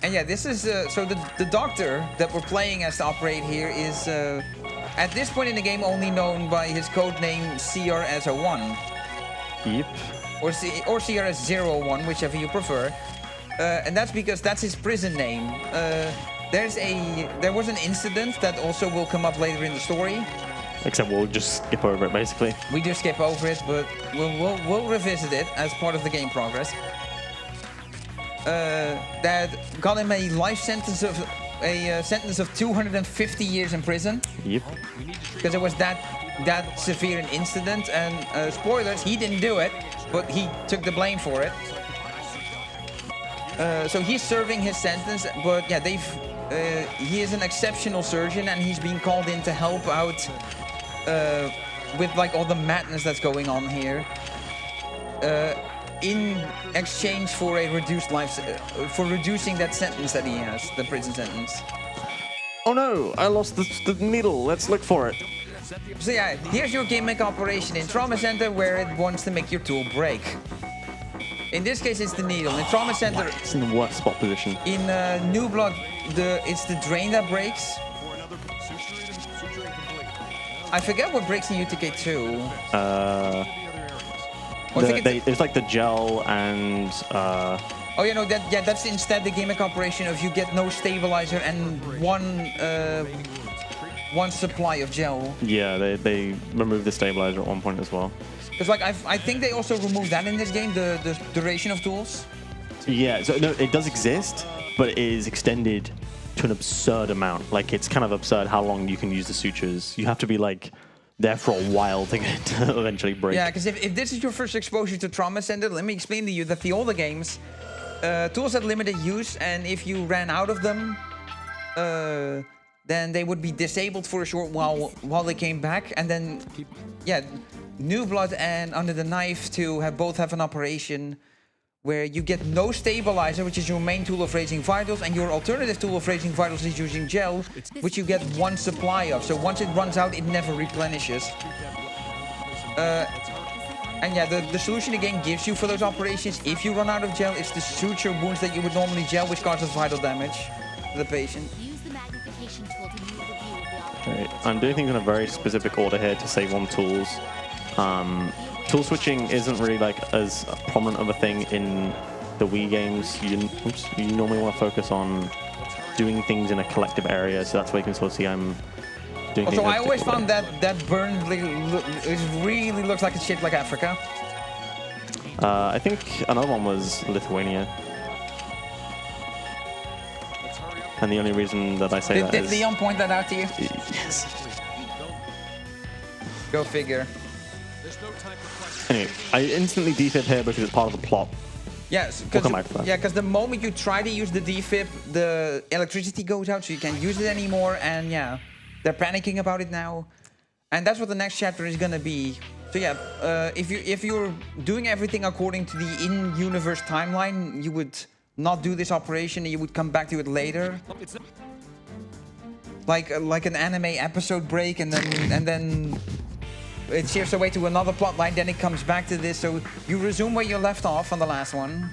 And yeah, this is so the doctor that we're playing as to operate here is at this point in the game only known by his code name CRS01. Yep. Or CRS01, whichever you prefer. And that's because that's his prison name. There was an incident that also will come up later in the story. Except we'll just skip over it, basically. We do skip over it, but we'll revisit it as part of the game progress. That got him a life sentence of 250 years in prison. Yep. Because it was that severe an incident, and spoilers, he didn't do it, but he took the blame for it. So he's serving his sentence, but yeah, he is an exceptional surgeon, and he's being called in to help out with like all the madness that's going on here. In exchange for a reduced for reducing that sentence that he has, the prison sentence. Oh no, I lost the needle. Let's look for it. So yeah, here's your gimmick operation in Trauma Center where it wants to make your tool break. In this case, it's the needle. In Trauma Center, It's in the worst spot position. in New Blood, it's the drain that breaks. I forget what breaks in UTK2. It's like the gel and. Oh, you know that's instead the gimmick operation of you get no stabilizer and one supply of gel. Yeah, they removed the stabilizer at one point as well. Because like I think they also removed that in this game, the duration of tools. Yeah, so no, it does exist. but it is extended to an absurd amount. Like, it's kind of absurd how long you can use the sutures. You have to be like there for a while to get to eventually break. Yeah, because if this is your first exposure to Trauma Center, let me explain to you that the older games, tools had limited use, and if you ran out of them, then they would be disabled for a short while they came back, and then, yeah, New Blood and Under the Knife both have an operation where you get no stabilizer, which is your main tool of raising vitals, and your alternative tool of raising vitals is using gel, which you get one supply of. So once it runs out, it never replenishes. And yeah, the solution the game gives you for those operations, if you run out of gel, is to suture wounds that you would normally gel, which causes vital damage to the patient. Use the magnification tool to view the view of the Right. I'm doing things in a very specific order here to save on tools. Tool switching isn't really like as prominent of a thing in the Wii games. You normally want to focus on doing things in a collective area, so that's why you can sort of see I'm doing things. Also, in a I always particular found that burn really looks like it's shaped like Africa. I think another one was Lithuania. And the only reason that I say that Did is... Leon point that out to you? Yes. Go figure. Anyway, I instantly defib here because it's part of the plot. Yes, We'll come back to that. yeah, because the moment you try to use the defib, the electricity goes out, so you can't use it anymore, and yeah, they're panicking about it now, and that's what the next chapter is gonna be. So yeah, if you're doing everything according to the in-universe timeline, you would not do this operation, and you would come back to it later, like an anime episode break, and then it shifts away to another plot line, then it comes back to this, so you resume where you left off on the last one.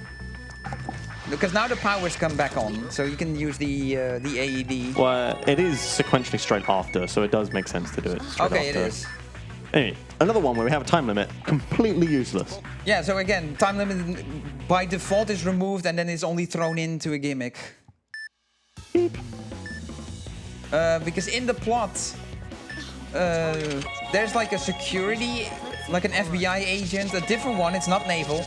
Because now the powers come back on, so you can use the AED. Well, it is sequentially straight after, so it does make sense to do it straight Okay, after. it is. Anyway, another one where we have a time limit, completely useless. Yeah, so again, time limit by default is removed and then it's only thrown into a gimmick. Because in the plot, there's like a security, like an FBI agent, a different one, it's not naval,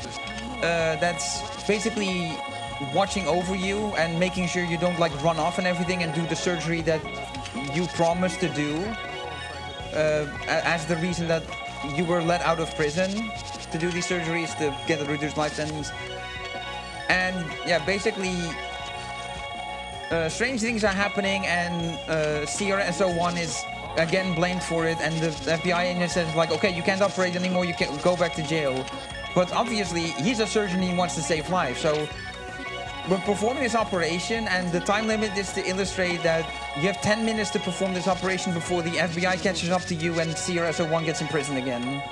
that's basically watching over you and making sure you don't like run off and everything and do the surgery that you promised to do, as the reason that you were let out of prison to do these surgeries to get a reduced life sentence. And yeah, basically strange things are happening, and CRSO1 is again blamed for it, and the FBI agent says like, okay, you can't operate anymore, you can't go back to jail. But obviously he's a surgeon, he wants to save lives, so we're performing this operation, and the time limit is to illustrate that you have 10 minutes to perform this operation before the FBI catches up to you and CRSO1 gets imprisoned again.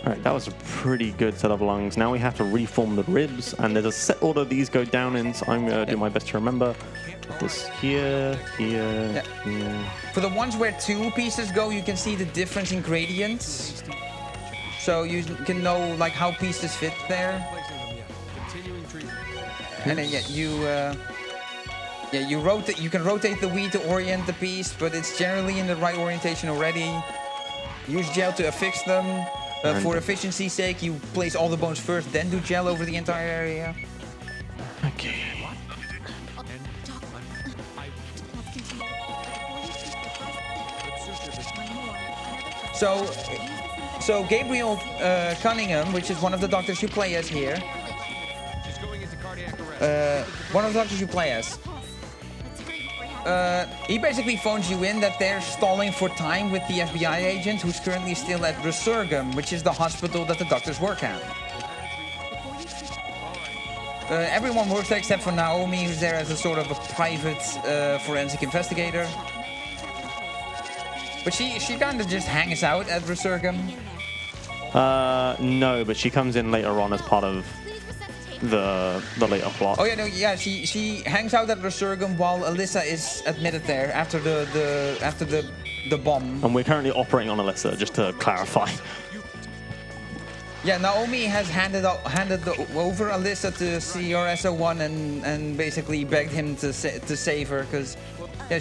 Alright, that was a pretty good set of lungs. Now we have to reform the ribs, and there's a set order these go down in, so I'm going to do my best to remember. Put this here, here, here. For the ones where 2 pieces go, you can see the difference in gradients. So you can know like how pieces fit there. And then you rotate. You can rotate the Wii to orient the piece, but it's generally in the right orientation already. Use gel to affix them. For efficiency's sake, you place all the bones first, then do gel over the entire area. Okay. So Gabriel Cunningham, which is one of the doctors you play as here. One of the doctors you play as. He basically phones you in that they're stalling for time with the FBI agent who's currently still at Resurgam, which is the hospital that the doctors work at. Everyone works there except for Naomi, who's there as a sort of a private forensic investigator. But she kind of just hangs out at Resurgam. No, but she comes in later on as part of the later plot. Oh yeah, no, yeah. She hangs out at Resurgam while Alyssa is admitted there after the bomb. And we're currently operating on Alyssa, just to clarify. Yeah, Naomi has handed over Alyssa to CRSO1 and basically begged him to save her, because yeah,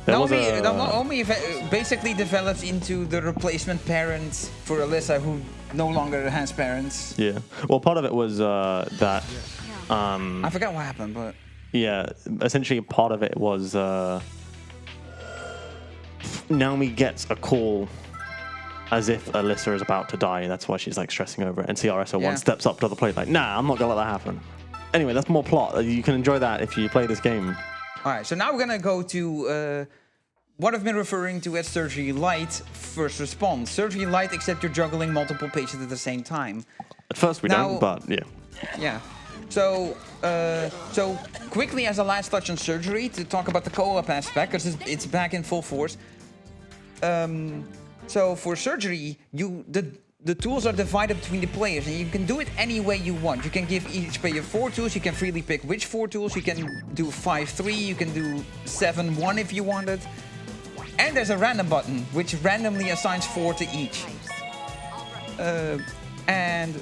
There was Naomi basically develops into the replacement parent for Alyssa, who no longer has parents. Yeah. Well, part of it was that. I forgot what happened, but Yeah, essentially part of it was Naomi gets a call as if Alyssa is about to die. That's why she's like stressing over it. And CRSO1 steps up to the plate like, nah, I'm not gonna let that happen. Anyway, that's more plot. You can enjoy that if you play this game. All right, so now we're gonna go to what I've been referring to as Surgery Light first response. Surgery Light, except you're juggling multiple patients at the same time. At first we don't, but yeah. Yeah. So, so quickly as a last touch on surgery to talk about the co-op aspect, because it's back in full force. So for surgery, the tools are divided between the players, and you can do it any way you want. You can give each player 4 tools. You can freely pick which 4 tools. You can do 5-3. You can do 7-1 if you wanted. And there's a random button, which randomly assigns 4 to each. And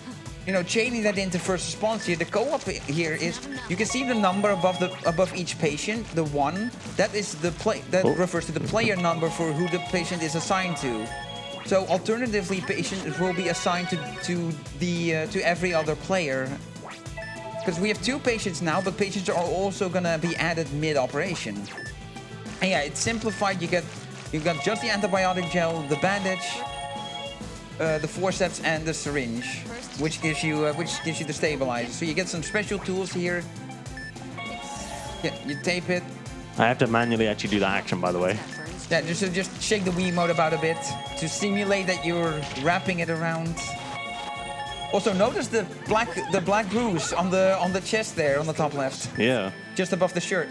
you know, chaining that into first response here, the co-op here is you can see the number above each patient, the 1. That is the refers to the player number for who the patient is assigned to. So alternatively, patients will be assigned to every other player. Because we have 2 patients now, but patients are also gonna be added mid-operation. And yeah, it's simplified. You've got just the antibiotic gel, the bandage, the forceps, and the syringe, which gives you the stabilizer. So you get some special tools here. Yeah, you tape it. I have to manually actually do that action, by the way. Yeah, just shake the Wiimote about a bit to simulate that you're wrapping it around. Also, notice the black bruise on the chest there on the top left. Yeah. Just above the shirt.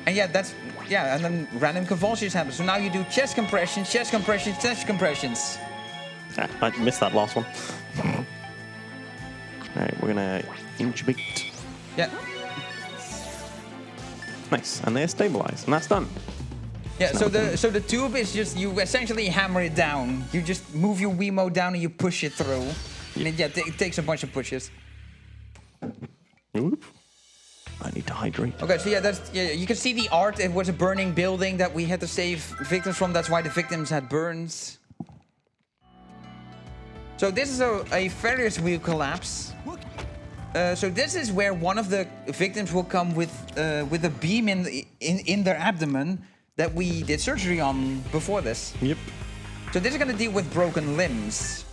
And yeah, and then random convulsions happen. So now you do chest compressions, chest compressions, chest compressions. Yeah, I missed that last one. Alright, we're gonna intubate. Yeah. Nice, and they're stabilized, and that's done. Yeah, so the tube is just, you essentially hammer it down. You just move your Wiimote down and you push it through. And it takes a bunch of pushes. Oop. I need to hydrate. Okay, so you can see the art. It was a burning building that we had to save victims from. That's why the victims had burns. So this is a Ferris wheel collapse. So this is where one of the victims will come with a beam in their abdomen that we did surgery on before this. Yep. So this is going to deal with broken limbs.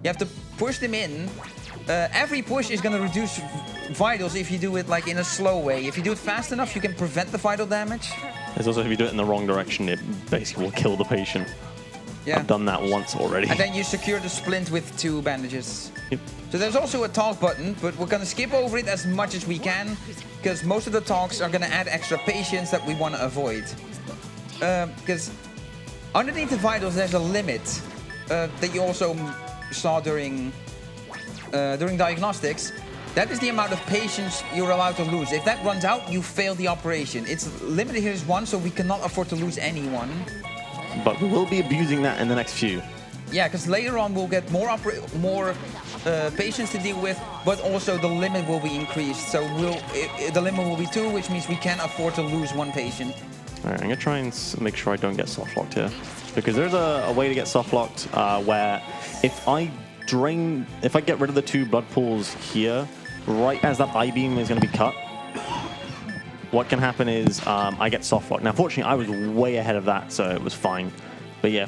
You have to push them in. Every push is going to reduce vitals if you do it like in a slow way. If you do it fast enough, you can prevent the vital damage. There's also, if you do it in the wrong direction, it basically will kill the patient. Yeah. I've done that once already. And then you secure the splint with 2 bandages. Yep. So there's also a talk button, but we're going to skip over it as much as we can, because most of the talks are going to add extra patients that we want to avoid. Because underneath the vitals, there's a limit that you also saw during diagnostics. That is the amount of patients you're allowed to lose. If that runs out, you fail the operation. It's limited here is 1, so we cannot afford to lose anyone. But we will be abusing that in the next few. Yeah, because later on we'll get more patients to deal with, but also the limit will be increased. So the limit will be 2, which means we can't afford to lose 1 patient. All right, I'm gonna try and make sure I don't get soft locked here, because there's a way to get soft locked where if I get rid of the 2 blood pools here, right as that I-beam is gonna be cut, what can happen is I get soft locked. Now, fortunately, I was way ahead of that, so it was fine. But yeah,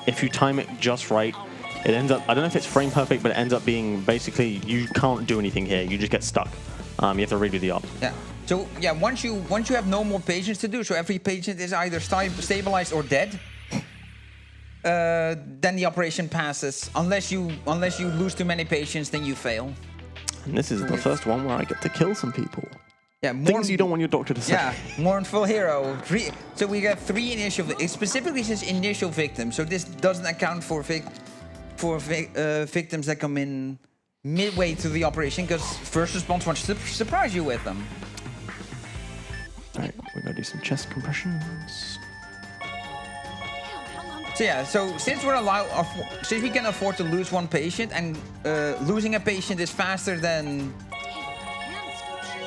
if you time it just right, it ends up, I don't know if it's frame perfect, but it ends up being basically you can't do anything here. You just get stuck. You have to redo the op. Yeah. So yeah, once you have no more patients to do, so every patient is either stabilized or dead, then the operation passes. Unless you lose too many patients, then you fail. And this is the first one where I get to kill some people. Yeah, things you don't want your doctor to say. Yeah, mournful hero. So we got 3 initial, specifically says initial victims. So this doesn't account for victims that come in midway through the operation, because first response wants to surprise you with them. All right, we're gonna do some chest compressions. So yeah, so since we can afford to lose 1 patient, and losing a patient is faster than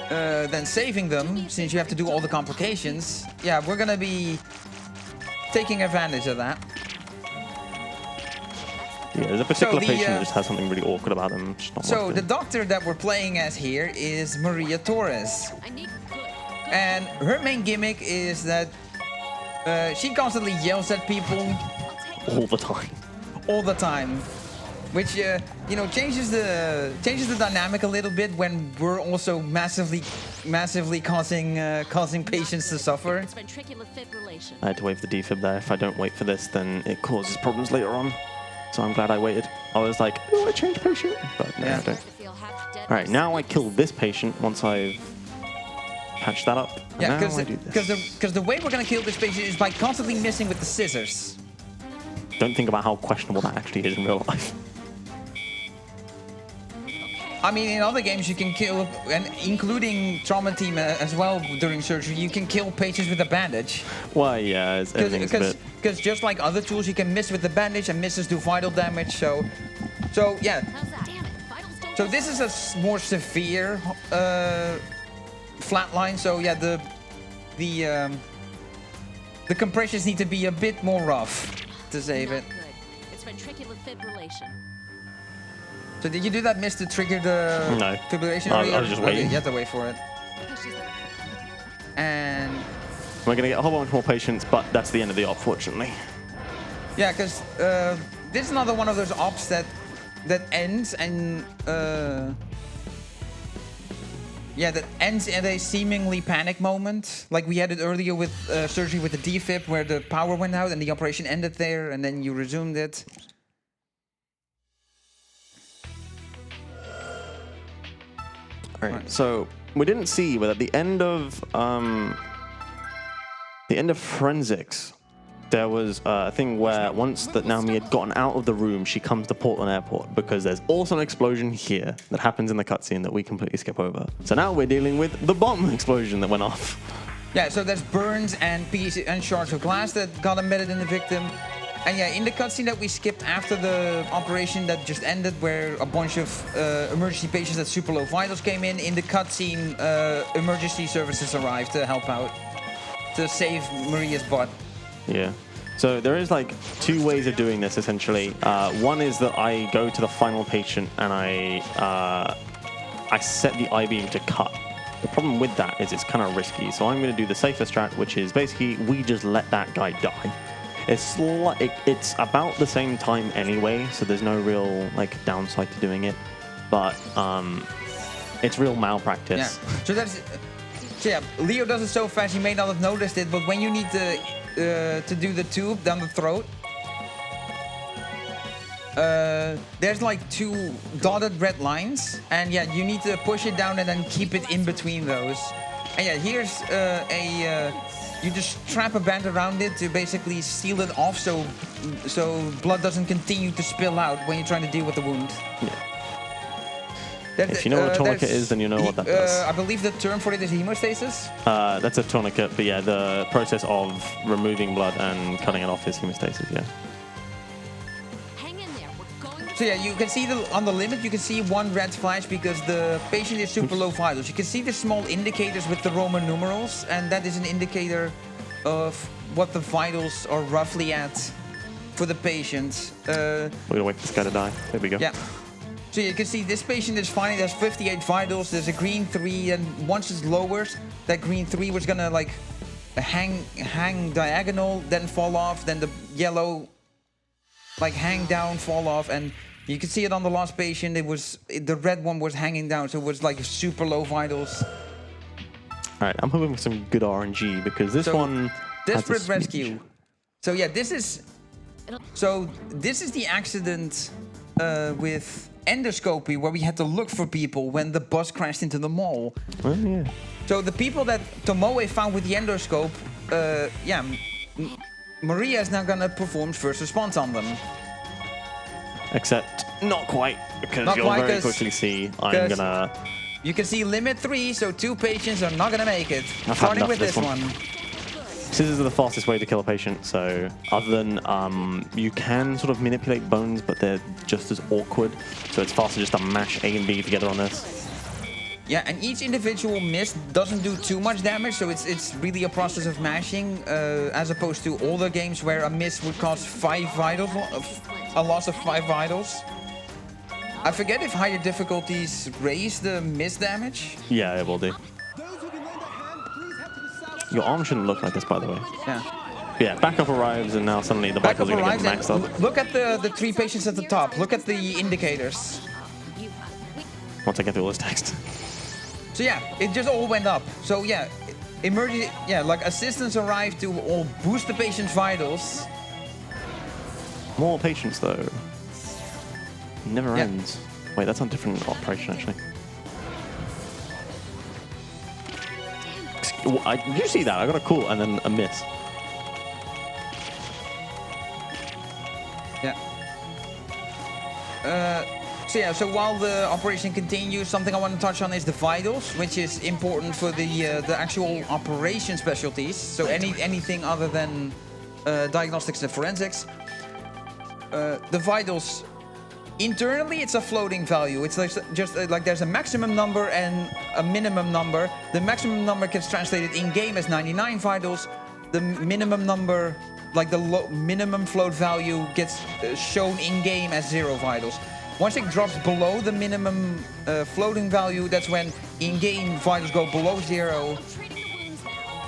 than saving them, since you have to do all the complications, yeah, we're gonna be taking advantage of that. Yeah, there's a particular the, patient that just has something really awkward about them. Just not So worth the it. doctor that we're playing as here is Maria Torres. I need good. And her main gimmick is that she constantly yells at people all the time. all the time, which you know, changes the dynamic a little bit when we're also massively causing patients to suffer. It's ventricular fibrillation. I had to wait for the defib there. If I don't wait for this, then it causes problems later on. So I'm glad I waited. I was like, oh, I change patient, but no, Yeah. I don't. If you'll have dead All right, now I kill this patient once I've patched that up. And Yeah, now I do this. because the way we're gonna kill this patient is by constantly missing with the scissors. Don't think about how questionable that actually is in real life. I mean, in other games you can kill, and including Trauma Team as well during surgery, you can kill patients with a bandage. Well, yeah, everything's a bit... Because just like other tools, you can miss with the bandage, and misses do vital damage. So yeah. How's that? Damn it. Vitals don't So this is a more severe flatline. So yeah, the compressions need to be a bit more rough to save not it. good. It's ventricular fibrillation. So did you do that miss to trigger the No. fibrillation? I earlier? was just Okay, waiting. you have to wait for it. She's And We're going to get a whole bunch more patients, but that's the end of the op, fortunately. yeah, because this is another one of those ops that ends and yeah, that ends at a seemingly panic moment, like we had it earlier with surgery with the defib, where the power went out and the operation ended there, and then you resumed it. All right, so we didn't see, but at the end of Forensics, there was a thing where once that Naomi had gotten out of the room, she comes to Portland Airport because there's also an explosion here that happens in the cutscene that we completely skip over. So now we're dealing with the bomb explosion that went off. Yeah, so there's burns and pieces and shards of glass that got embedded in the victim. And yeah, in the cutscene that we skipped after the operation that just ended, where a bunch of emergency patients at super low vitals came in the cutscene, emergency services arrived to help out, to save Maria's butt. Yeah. So there is like two ways of doing this essentially. One is that I go to the final patient and I set the I-beam to cut. The problem with that is it's kind of risky. So I'm going to do the safer strat, which is basically we just let that guy die. It's about the same time anyway, so there's no real like downside to doing it. But it's real malpractice. Yeah. So yeah, Leo does it so fast you may not have noticed it, but when you need to do the tube down the throat, there's like two dotted red lines, and yeah, you need to push it down and then keep it in between those. And yeah, here's you just strap a band around it to basically seal it off, so blood doesn't continue to spill out when you're trying to deal with the wound. Yeah. If you know what a tourniquet is, then you know what that does. I believe the term for it is hemostasis. That's a tourniquet, but yeah, the process of removing blood and cutting it off is hemostasis, yeah. hang in there. We're going to So yeah, you can see on the limit, you can see one red flash because the patient is super low vitals. You can see the small indicators with the Roman numerals, and that is an indicator of what the vitals are roughly at for the patient. We're gonna wait for this guy to die. There we go. Yeah. So you can see this patient is fine. It has 58 vitals. There's a green 3, and once it's lowered, that green 3 was gonna like hang diagonal, then fall off, then the yellow like hang down, fall off, and you can see it on the last patient. The red one was hanging down, so it was like super low vitals. All right, I'm hoping for some good RNG because this one has a Desperate rescue. smidge. So yeah, this is the accident with endoscopy where we had to look for people when the bus crashed into the mall. Oh, yeah. So the people that Tomoe found with the endoscope, Maria is now gonna perform first response on them. Except not quite, because Not you'll quite, very 'cause- quickly see I'm gonna... You can see limit 3, so 2 patients are not gonna make it. I've had Starting enough with of this this one. Scissors are the fastest way to kill a patient, so other than you can sort of manipulate bones, but they're just as awkward. So it's faster just to mash A and B together on this. Yeah, and each individual miss doesn't do too much damage, so it's really a process of mashing, as opposed to older games where a miss would cost 5 vitals, a loss of 5 vitals. I forget if higher difficulties raise the miss damage. Yeah, it will do. Your arm shouldn't look like this, by the way. Yeah. Yeah, backup arrives, and now suddenly the Backup vitals are going to arrives get and maxed up. look at the 3 patients at the top. Look at the indicators. Once I get through all this text. So yeah, it just all went up. So yeah, emergency, yeah, like assistants arrived to all boost the patient's vitals. More patients, though. Never Yeah. ends. Wait, that's on a different operation, actually. Did you see that? I got a call and then a miss. Yeah. So while the operation continues, something I want to touch on is the vitals, which is important for the actual operation specialties. So anything other than diagnostics and forensics. The vitals, internally, it's a floating value. It's like just like there's a maximum number and a minimum number. The maximum number gets translated in game as 99 vitals. The minimum number, like the minimum float value, gets shown in game as 0 vitals. Once it drops below the minimum floating value, that's when in-game vitals go below 0,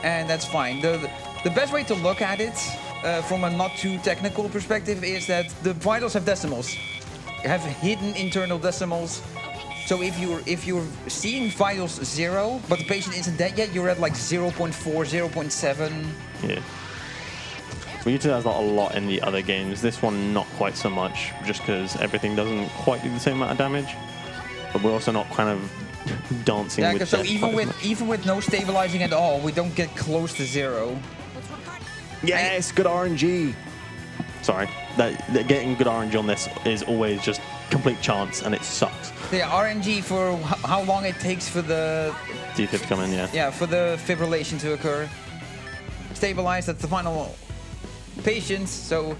and that's fine. The best way to look at it from a not too technical perspective is that the vitals have decimals, have hidden internal decimals. So if you're seeing vitals 0, but the patient isn't dead yet, you're at like 0.4, 0.7. Yeah. We utilize that a lot in the other games. This one, not quite so much, just because everything doesn't quite do the same amount of damage. But we're also not kind of dancing with Yeah, so death even with no stabilizing at all, we don't get close to 0. Yes, good RNG. Sorry, that getting good RNG on this is always just complete chance, and it sucks. Yeah, RNG for how long it takes for the D-Fib to come in, yeah. Yeah, for the fibrillation to occur. Stabilized at the final patients. So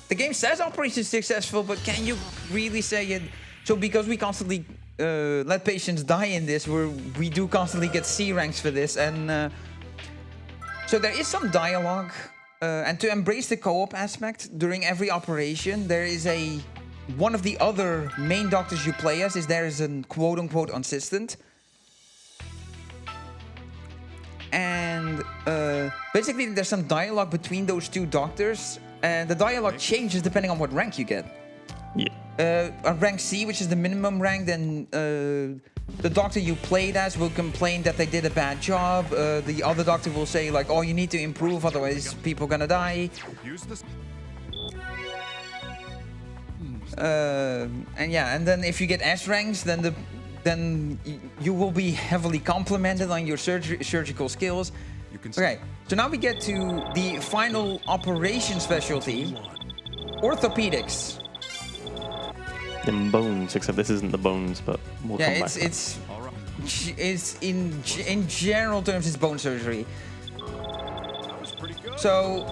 the game says operation successful, but can you really say it? So because we constantly let patients die in this, we do constantly get C ranks for this, and so there is some dialogue. And to embrace the co-op aspect during every operation, there is one of the other main doctors you play as there is a quote-unquote assistant. And basically there's some dialogue between those 2 doctors, and the dialogue changes depending on what rank you get. Yeah. A rank C, which is the minimum rank, then the doctor you played as will complain that they did a bad job. The other doctor will say like, oh, you need to improve, otherwise people are gonna die. And yeah, and then if you get S ranks, then you will be heavily complimented on your surgical skills. Okay, so now we get to the final operation specialty, orthopedics. In bones, except this isn't the bones, but we'll come back to that. It's in general terms, it's bone surgery. So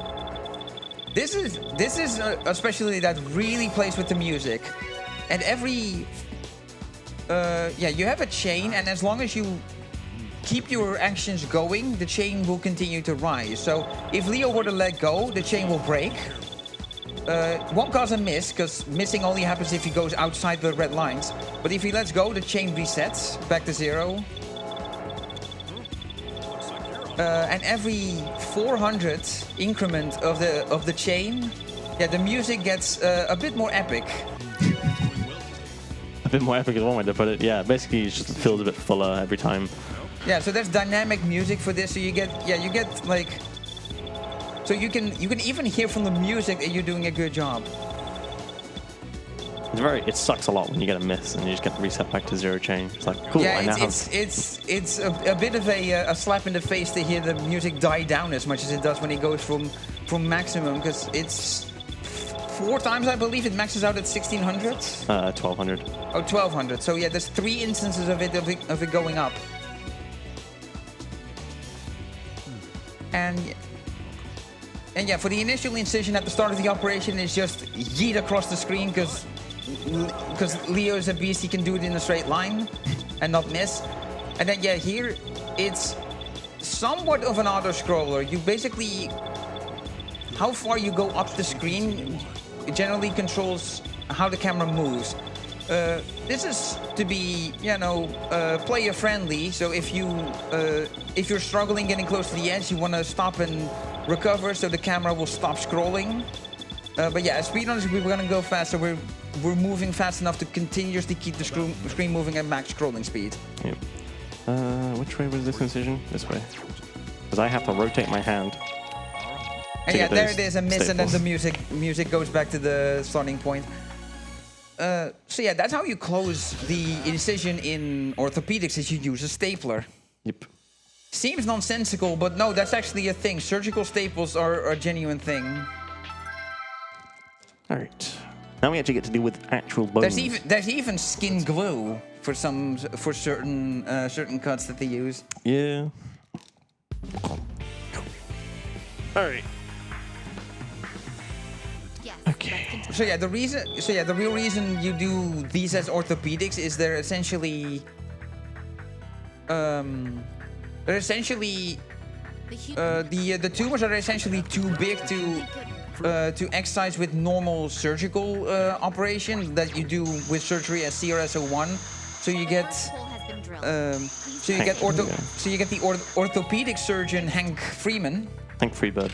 this is a specialty that really plays with the music, and every you have a chain, and as long as you keep your actions going, the chain will continue to rise. So if Leo were to let go, the chain will break. Won't cause a miss, because missing only happens if he goes outside the red lines. But if he lets go, the chain resets back to 0. And every 400 increment of the chain, yeah, the music gets a bit more epic. A bit more epic is one way to put it. Yeah, basically it just feels a bit fuller every time. Yeah, so there's dynamic music for this. So you get like. So you can even hear from the music that you're doing a good job. It sucks a lot when you get a miss and you just get reset back to 0 chain. It's like, cool, yeah, I now have... it's a bit of a slap in the face to hear the music die down as much as it does when it goes from maximum, because it's 4 times, I believe, it maxes out at 1600. 1200. Oh, 1200. So yeah, there's 3 instances of it going up. And yeah, for the initial incision at the start of the operation, it's just yeet across the screen, because because Leo is a beast, he can do it in a straight line and not miss. And then yeah, here it's somewhat of an auto-scroller. You basically, how far you go up the screen generally controls how the camera moves. This is to be, you know, player friendly. So if you're struggling getting close to the edge, you want to stop and recover, so the camera will stop scrolling. But yeah, as speedrunners, we're gonna go fast, so we're moving fast enough to continuously keep the screen moving at max scrolling speed. Yep. Which way was this incision? This way. Because I have to rotate my hand. And yeah, there it is, a miss, and then the music goes back to the starting point. So yeah, that's how you close the incision in orthopedics, is you use a stapler. Yep. Seems nonsensical, but no, that's actually a thing. Surgical staples are a genuine thing. All right. Now we actually get to deal with actual bones. There's even skin glue for certain cuts that they use. Yeah. All right. Yes. Okay. So yeah, the real reason you do these as orthopedics is they're essentially the tumors are essentially too big to exercise with normal surgical operation that you do with surgery as CRS01. So you get the orthopedic surgeon Hank Freeman. Hank Freebird.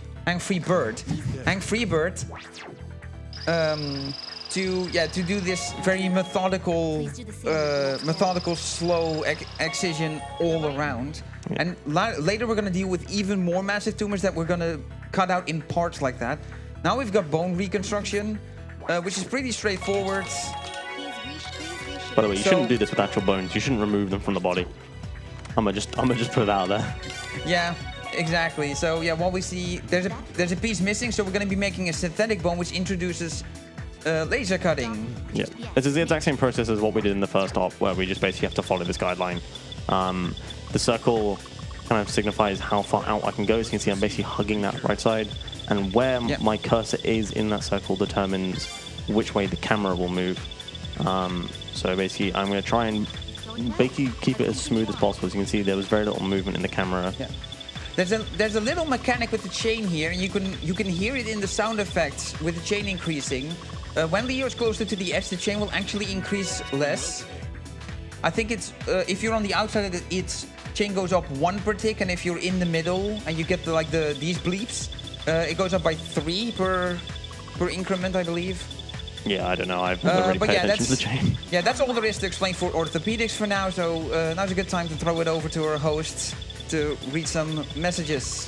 To do this very methodical, slow excision all around. Yeah. And later we're gonna deal with even more massive tumors that we're gonna cut out in parts like that. Now we've got bone reconstruction, which is pretty straightforward. By the way, you shouldn't do this with actual bones. You shouldn't remove them from the body. I'm gonna just put it out there. Yeah. Exactly. So yeah, what we see, there's a piece missing, so we're going to be making a synthetic bone, which introduces laser cutting. Yeah, this is the exact same process as what we did in the first op, where we just basically have to follow this guideline. The circle kind of signifies how far out I can go. So you can see I'm basically hugging that right side, and where my cursor is in that circle determines which way the camera will move. So basically, I'm going to try and basically keep it as smooth as possible. As you can see, there was very little movement in the camera. Yeah. There's a little mechanic with the chain here, and you can hear it in the sound effects with the chain increasing. When Leo is closer to the edge, the chain will actually increase less. I think it's if you're on the outside, its chain goes up 1 per tick, and if you're in the middle and you get these bleeps, it goes up by 3 per increment, I believe. Yeah, I don't know. I've never really paid attention to the chain. Yeah, that's all there is to explain for orthopedics for now. So now's a good time to throw it over to our host to read some messages.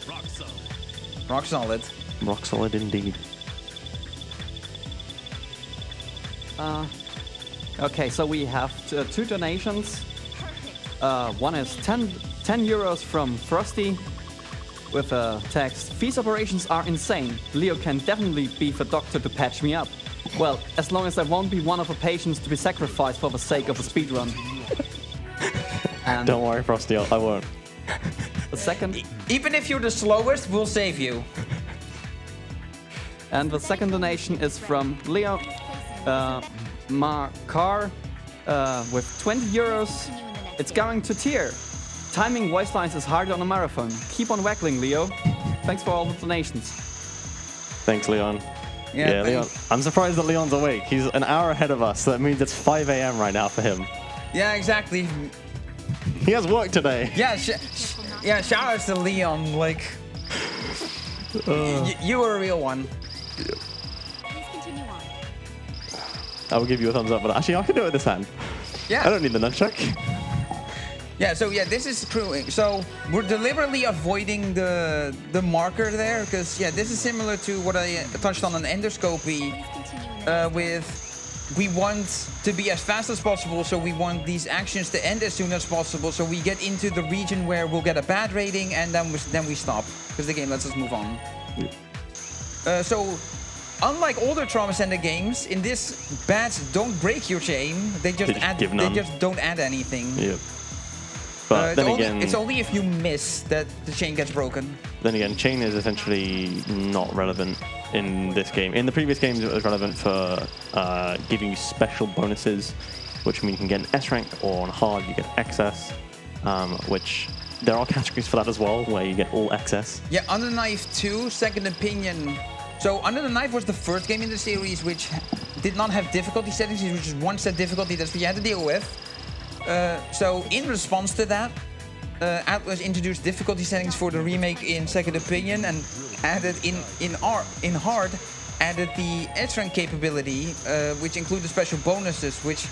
Rock solid. Rock solid. Rock solid indeed. Okay, so we have 2 donations. One is 10 euros from Frosty with a text: "These operations are insane. Leo can definitely beef a doctor to patch me up. Well, as long as I won't be one of the patients to be sacrificed for the sake of a speedrun." And don't worry, Frosty, I won't. The second... Even if you're the slowest, we'll save you. And the second donation is from Leo Marcar with 20 euros. "It's going to tear. Timing voice lines is hard on a marathon. Keep on waggling, Leo. Thanks for all the donations." Thanks, Leon. Yeah, Leon. I'm surprised that Leon's awake. He's an hour ahead of us, so that means it's 5 a.m. right now for him. Yeah, exactly. He has work today. Yeah, shout outs to Leon. Like, you were a real one. Please continue on. I will give you a thumbs up, but actually I can do it with this hand. Yeah. I don't need the nunchuck. Yeah, so yeah, this is true. So we're deliberately avoiding the marker there, because yeah, this is similar to what I touched on endoscopy. We want to be as fast as possible, so we want these actions to end as soon as possible, so we get into the region where we'll get a bad rating, and then we stop, because the game lets us move on. Yeah. So unlike older Trauma Center games, in this, bats don't break your chain. They just don't add anything. Yep. But then again, it's only if you miss that the chain gets broken. Then again, chain is essentially not relevant in this game. In the previous games, it was relevant for giving you special bonuses, which mean you can get an S rank, or on hard you get XS, which there are categories for that as well, where you get all XS. Yeah, Under the Knife 2, Second Opinion. So Under the Knife was the first game in the series which did not have difficulty settings, which is one set difficulty. That's what you had to deal with. So in response to that, Atlas introduced difficulty settings for the remake in Second Opinion, and added in hard added the S rank capability, which included special bonuses, which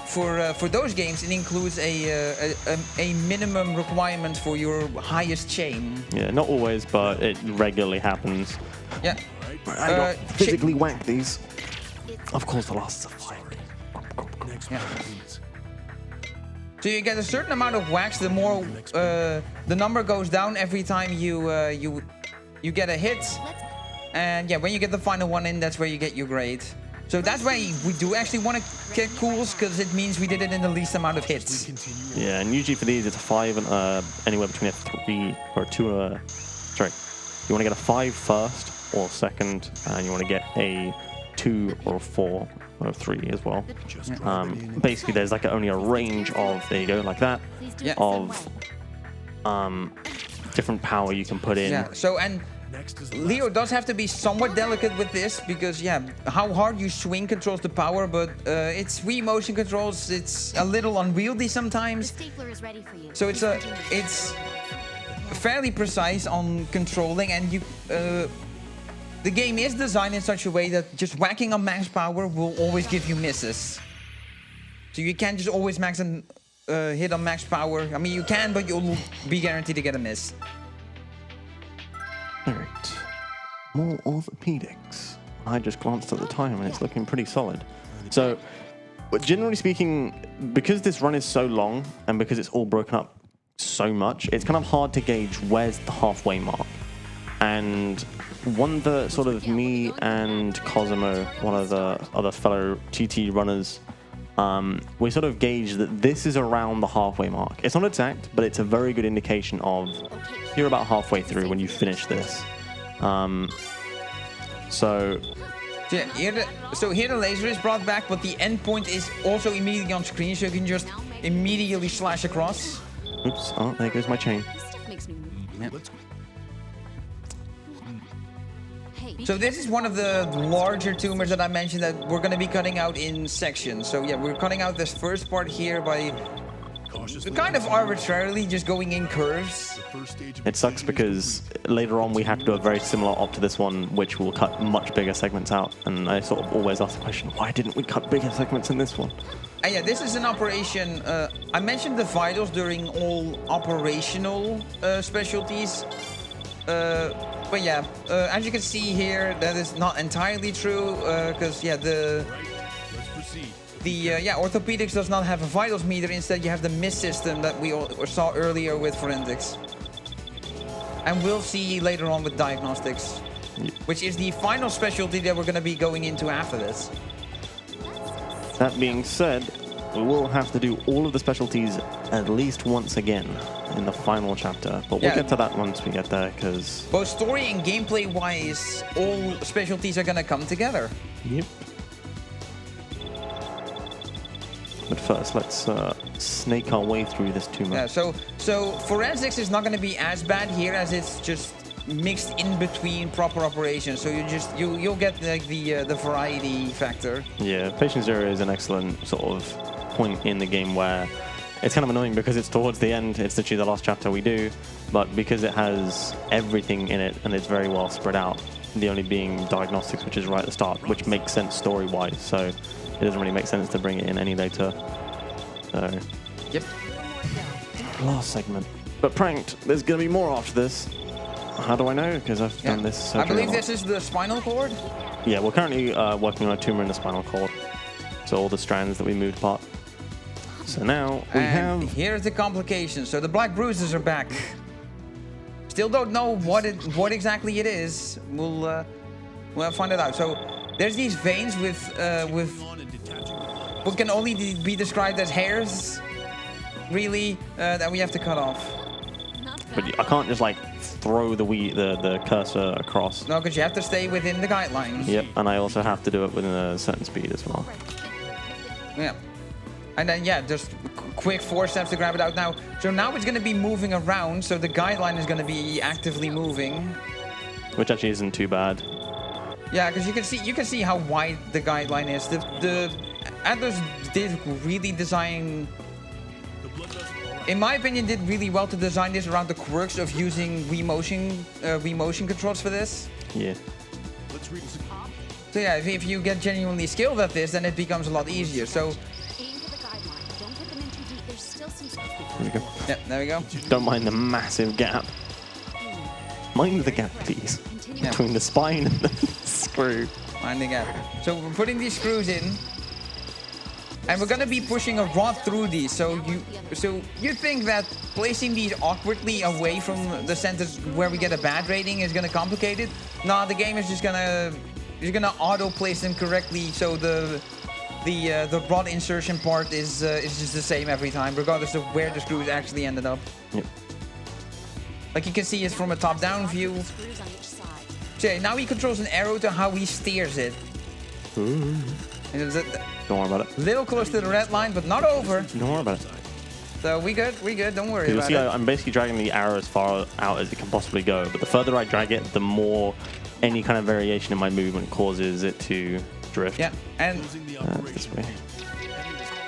for those games it includes a minimum requirement for your highest chain. Yeah, not always, but it regularly happens. Yeah. I don't physically whack these. Of course, the last is a 5. Yeah. So you get a certain amount of whacks. The more the number goes down every time you get a hit, and yeah, when you get the final one in, that's where you get your grade. So that's why we do actually want to get cools, because it means we did it in the least amount of hits. Yeah, and usually for these it's a 5 and anywhere between a 3 or 2. Sorry, you want to get a 5 first or second, and you want to get a 2 or 4 or 3 as well. Basically, there's like only a range of, there you go, like that, of different power you can put in. Yeah. So, and Leo does have to be somewhat delicate with this, because yeah, how hard you swing controls the power, but it's Wii motion controls. It's a little unwieldy sometimes. So it's fairly precise on controlling, and you. The game is designed in such a way that just whacking on max power will always give you misses. So you can't just always max and hit on max power. I mean, you can, but you'll be guaranteed to get a miss. Alright. More orthopedics. I just glanced at the time and it's looking pretty solid. So, generally speaking, because this run is so long and because it's all broken up so much, it's kind of hard to gauge where's the halfway mark. And one that sort of me and Cosimo, one of the other fellow TT runners, we sort of gauge that this is around the halfway mark. It's not exact, but it's a very good indication of you're about halfway through when you finish this. So yeah, here the laser is brought back, but the endpoint is also immediately on screen, so you can just immediately slash across. Oops! Oh, there goes my chain. Yeah. So this is one of the larger tumors that I mentioned that we're going to be cutting out in sections. So yeah, we're cutting out this first part here by kind of arbitrarily just going in curves. It sucks because later on we have to do a very similar op to this one, which will cut much bigger segments out. And I sort of always ask the question, why didn't we cut bigger segments in this one? Yeah, this is an operation. I mentioned the vitals during all operational specialties. But yeah, as you can see here, that is not entirely true, because yeah, orthopedics does not have a vitals meter. Instead, you have the miss system that we saw earlier with forensics, and we'll see later on with diagnostics, which is the final specialty that we're going to be going into after this. That being said, we will have to do all of the specialties at least once again in the final chapter, but we'll get to that once we get there, because both story and gameplay wise, all specialties are gonna come together. Yep. But first, let's snake our way through this tumor. Yeah, so forensics is not gonna be as bad here, as it's just mixed in between proper operations, so you'll get like the variety factor. Yeah, Patient Zero is an excellent sort of point in the game where it's kind of annoying because it's towards the end, it's literally the last chapter we do, but because it has everything in it and it's very well spread out, the only being diagnostics, which is right at the start, which makes sense story-wise, so it doesn't really make sense to bring it in any later. So, yep. Last segment. But Pranked, there's going to be more after this. How do I know? Because I've done this surgery. I believe this is the spinal cord? Yeah, we're currently working on a tumor in the spinal cord. So all the strands that we moved apart. So now we have... Here's the complications. So the black bruises are back. Still don't know what exactly it is. We'll find it out. So there's these veins with what can only be described as hairs. really, that we have to cut off. Not bad. But I can't just like throw the cursor across. No, because you have to stay within the guidelines. Yep, and I also have to do it within a certain speed as well. Yeah. And then, yeah, just quick 4 steps to grab it out now. So now it's going to be moving around, so the guideline is going to be actively moving. Which actually isn't too bad. Yeah, because you can see how wide the guideline is. The Atlas did really design, in my opinion, did really well to design this around the quirks of using Wii motion controls for this. Yeah. So yeah, if you get genuinely skilled at this, then it becomes a lot easier. So Aim for the guideline. Don't hit them in too deep. There's still some space. There we go. yeah, there we go. Don't mind the massive gap. Mind the gap, please. Continue. Between the spine and the screw. Mind the gap. So we're putting these screws in, and we're gonna be pushing a rod through these. So you think that placing these awkwardly away from the center where we get a bad rating is gonna complicate it? No, the game is just gonna auto place them correctly. So the rod insertion part is just the same every time, regardless of where the screws actually ended up. Yep. Like you can see, it's from a top-down view. Screws on each side. So yeah, now he controls an arrow to how he steers it. And it's a Don't worry about it. little close to the red line, but not over. Don't worry about it. So we good, don't worry You'll about see it. I'm basically dragging the arrow as far out as it can possibly go, but the further I drag it, the more any kind of variation in my movement causes it to drift. Yeah, and This way.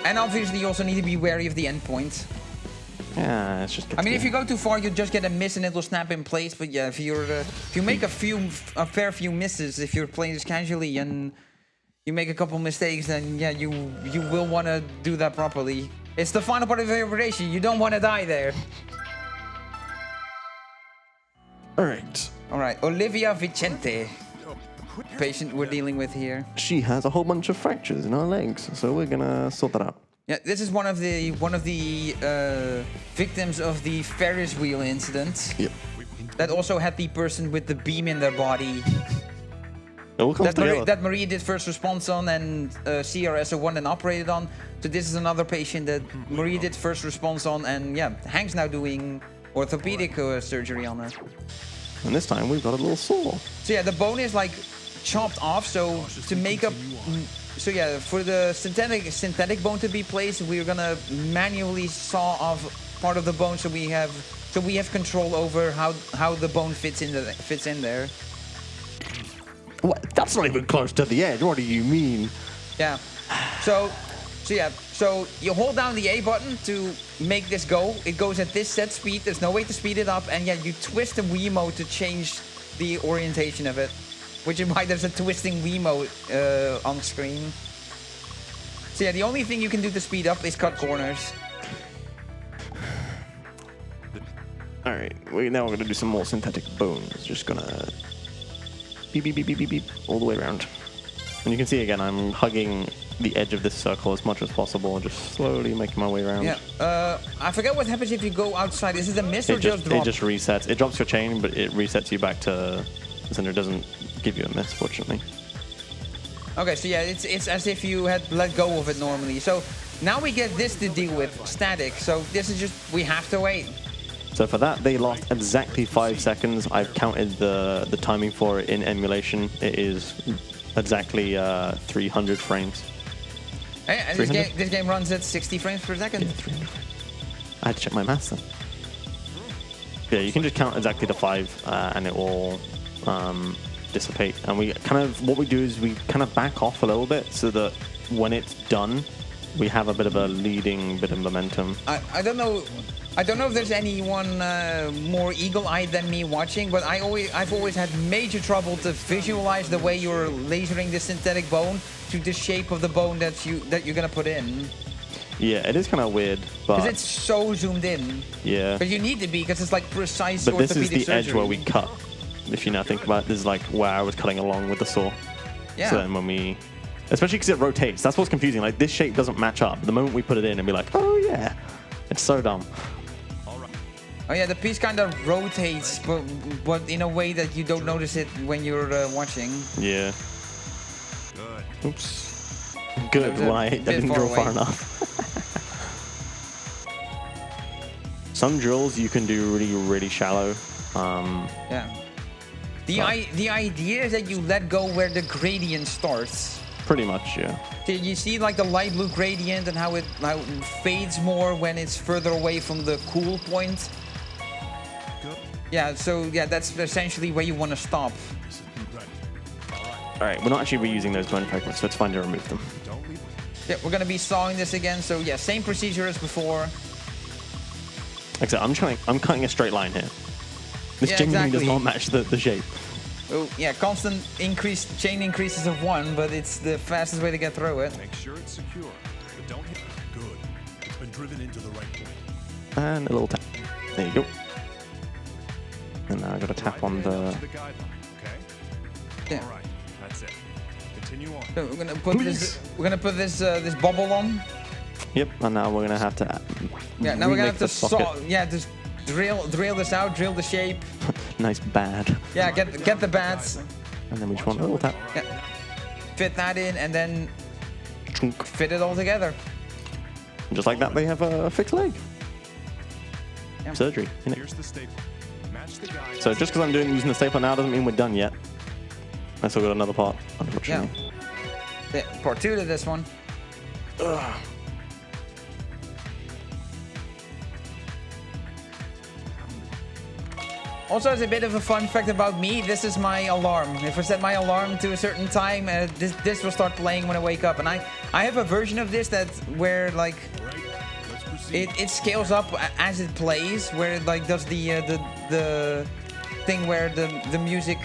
obviously you also need to be wary of the endpoint. Yeah, it's just. I mean, if you go too far, you just get a miss and it will snap in place. But yeah, if you make a fair few misses, if you're playing this casually and you make a couple mistakes, then yeah, you will want to do that properly. It's the final part of the operation. You don't want to die there. All right. All right, Olivia Vicente, patient we're dealing with here. She has a whole bunch of fractures in her legs, so we're gonna sort that out. Yeah, this is one of the victims of the Ferris wheel incident. Yep. That also had the person with the beam in their body. It all comes together. That Maria did first response on and CRSO1 then operated on. So this is another patient that Maria did first response on, and yeah, Hank's now doing orthopedic surgery on her. And this time we've got a little saw. So yeah, the bone is like chopped off. So to make up, so yeah, for the synthetic bone to be placed, we're gonna manually saw off part of the bone, so we have control over how the bone fits in there. What? That's not even close to the edge. What do you mean? Yeah. So you hold down the A button to make this go. It goes at this set speed. There's no way to speed it up, and yeah, you twist the Wiimote to change the orientation of it, which is why there's a twisting Wiimote on screen. So yeah, the only thing you can do to speed up is cut corners. All right. Now we're gonna do some more synthetic bones. Just gonna beep beep beep beep beep beep all the way around. And you can see again, I'm hugging the edge of this circle as much as possible, just slowly making my way around. Yeah. I forget what happens if you go outside. Is it a miss or It just drop? It just resets. It drops your chain, but it resets you back to the center. It doesn't give you a miss, fortunately. Okay, so yeah, it's as if you had let go of it normally. So now we get this to deal with, static. So this is just, we have to wait. So for that, they lost exactly 5 seconds. I've counted the timing for it in emulation. It is exactly 300 frames. Hey, and this game runs at 60 frames per second. Yeah, 300. I had to check my maths then. Yeah, you can just count exactly to 5 and it will dissipate. And what we do is we kind of back off a little bit so that when it's done, we have a bit of a leading bit of momentum. I don't know if there's anyone more eagle-eyed than me watching, but I've always had major trouble to visualize the way you're lasering the synthetic bone to the shape of the bone that you're gonna put in. Yeah, it is kind of weird, but because it's so zoomed in. Yeah. But you need to be, because it's like precise. But this is orthopedic the edge surgery. where we cut. If you now think about it, this is like where I was cutting along with the saw. Yeah. So then when we, especially because it rotates, that's what's confusing. Like this shape doesn't match up. The moment we put it in and be like, oh yeah, it's so dumb. Oh yeah, the piece kind of rotates, but in a way that you don't notice it when you're watching. Yeah. Oops. Good. It was a Why? I bit didn't far draw away. far enough. Some drills you can do really shallow. Yeah. The idea is that you let go where the gradient starts. Pretty much, yeah. So you see like the light blue gradient and how it fades more when it's further away from the cool point. Yeah, so yeah, that's essentially where you want to stop. All right, we're not actually reusing those burn fragments, so it's fine to remove them. Yeah, we're gonna be sawing this again. So yeah, same procedure as before. Like I said, I'm cutting a straight line here. This Yeah, genuinely does exactly. not match the shape. Oh yeah, constant chain increases of 1, but it's the fastest way to get through it. Make sure it's secure, but don't hit. Good. It's been driven into the right point. And a little tap. There you go. And now I got to tap on To the. the guideline, okay? Yeah. All right, that's it. Continue on. So we're gonna put this bubble on. Yep. And now we're gonna have to. Yeah, now we're gonna remake have to the socket. saw. Yeah, just drill this out, drill the shape. Nice bad. Yeah, get the bats. And then we just want a little tap. Yeah. Fit that in and then Chunk. fit it all together. And just like that, they have a fixed leg. Yeah. Surgery. Innit? Here's the staple. Match the guide. So just because I'm using the stapler now doesn't mean we're done yet. I still got another part, unfortunately. Yeah, part 2 to this one. Ugh. Also, as a bit of a fun fact about me, this is my alarm. If I set my alarm to a certain time, this will start playing when I wake up. And I have a version of this that's where like All right, let's proceed. it scales up as it plays, where it like does the thing where the music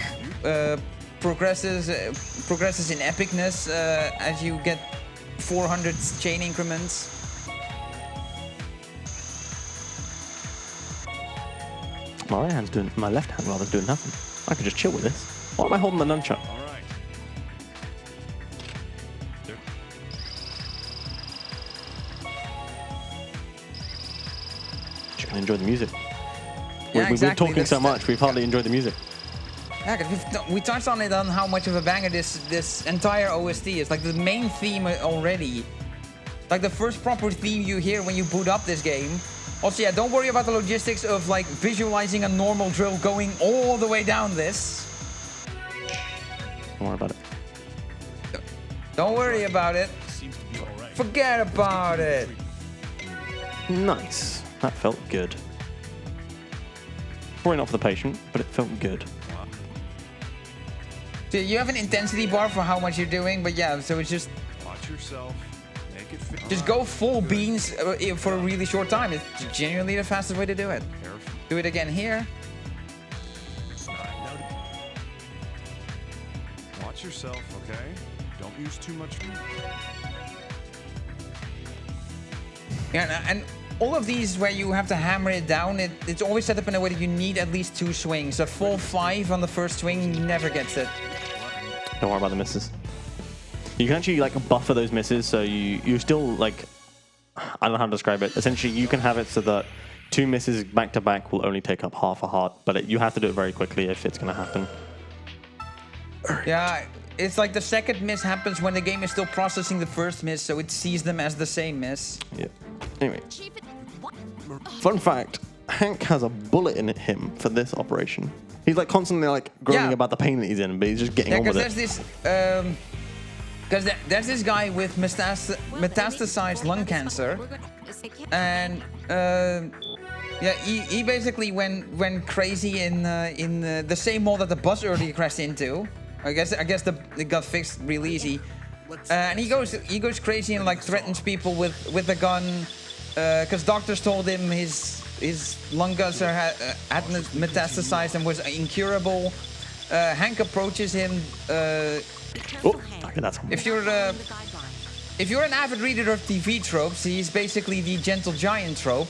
progresses in epicness as you get 400 chain increments. My left hand rather doing nothing. I could just chill with this. Why am I holding the nunchuck? All right. There. Just gonna enjoy the music. Yeah, We've been talking That's so much, we've hardly enjoyed the music. Yeah, 'cause we touched on it on how much of a banger this entire OST is. Like the main theme already. Like the first proper theme you hear when you boot up this game. Also, yeah, don't worry about the logistics of like visualizing a normal drill going all the way down this. Don't worry about it. Don't worry about it. Seems to be all right. Forget about it. Nice. That felt good. Probably not for the patient, but it felt good. So you have an intensity bar for how much you're doing, but yeah, so it's just Watch yourself. Make it fit. just go full beans for a really short time. It's genuinely the fastest way to do it. Careful. Do it again here. Watch yourself, okay? Don't use too much. Yeah, and all of these where you have to hammer it down, it's always set up in a way that you need at least 2 swings. A full 5 on the first swing never gets it. Don't worry about the misses. You can actually like buffer those misses, so you still like, I don't know how to describe it. Essentially, you can have it so that 2 misses back to back will only take up half a heart, but you have to do it very quickly if it's going to happen. Yeah, it's like the second miss happens when the game is still processing the first miss, so it sees them as the same miss. Yeah. Anyway, Chief, what? fun fact: Hank has a bullet in him for this operation. He's like constantly like groaning Yeah. about the pain that he's in, but he's just getting Yeah, on with because it. there's this, there's this guy with metastasized lung cancer, and yeah, he basically went crazy in the same mall that the bus earlier crashed into. I guess it got fixed real easy, and he goes crazy and like threatens people with a gun, because doctors told him his lung cancer had metastasized and was incurable. Hank approaches him. Oh, okay, that's If you're an avid reader of TV tropes, he's basically the gentle giant trope.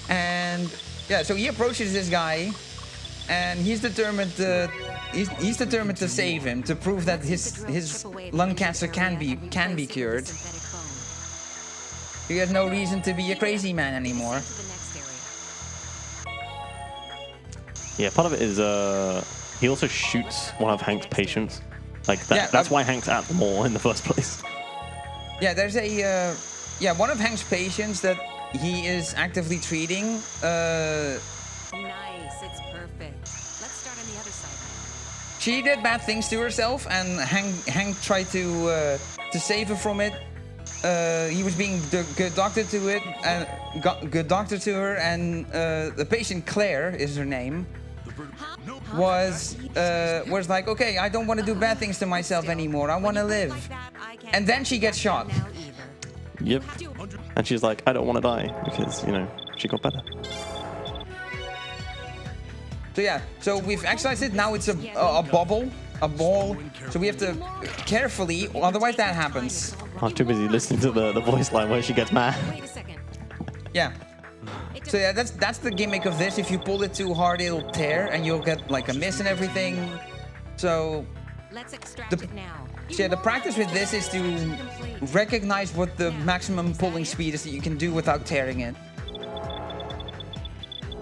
And yeah, so he approaches this guy, and he's determined to save him, to prove that his lung cancer can be cured. He has no reason to be a crazy man anymore. Yeah, part of it is he also shoots one of Hank's patients. Like that, Yeah, that's why Hank's at the mall in the first place. Yeah, there's a one of Hank's patients that he is actively treating. Nice, it's perfect. Let's start on the other side. She did bad things to herself, and Hank tried to save her from it. He was being good doctor to it, and good doctor to her, and the patient Claire is her name. Was like, okay, I don't want to do bad things to myself anymore. I want to live. And then she gets shot. Yep. And she's like, I don't want to die because, you know, she got better. So yeah, so we've exercised it. Now it's a bubble, a ball. So we have to carefully, otherwise that happens. I'm too busy listening to the voice line where she gets mad. Wait a second. Yeah. So yeah, that's the gimmick of this. If you pull it too hard, it'll tear, and you'll get like a miss and everything. So Let's extract it now. so yeah, the practice with this is to recognize what the maximum pulling speed is that you can do without tearing it.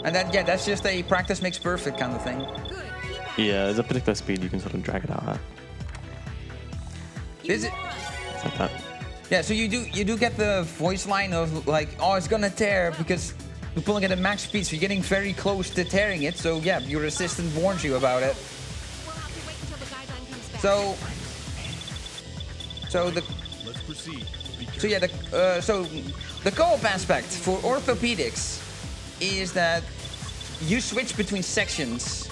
And that, yeah, that's just a practice makes perfect kind of thing. Good. Keep at Yeah, there's a particular speed you can sort of drag it out at. Is it? It's like that. Yeah, so you do get the voice line of like, oh, it's gonna tear because you're pulling it at max speed, so you're getting very close to tearing it. So yeah, your assistant warns you about it. We'll have to wait until the guideline comes back. Let's proceed. Be careful. So yeah, so the co-op aspect for orthopedics is that you switch between sections.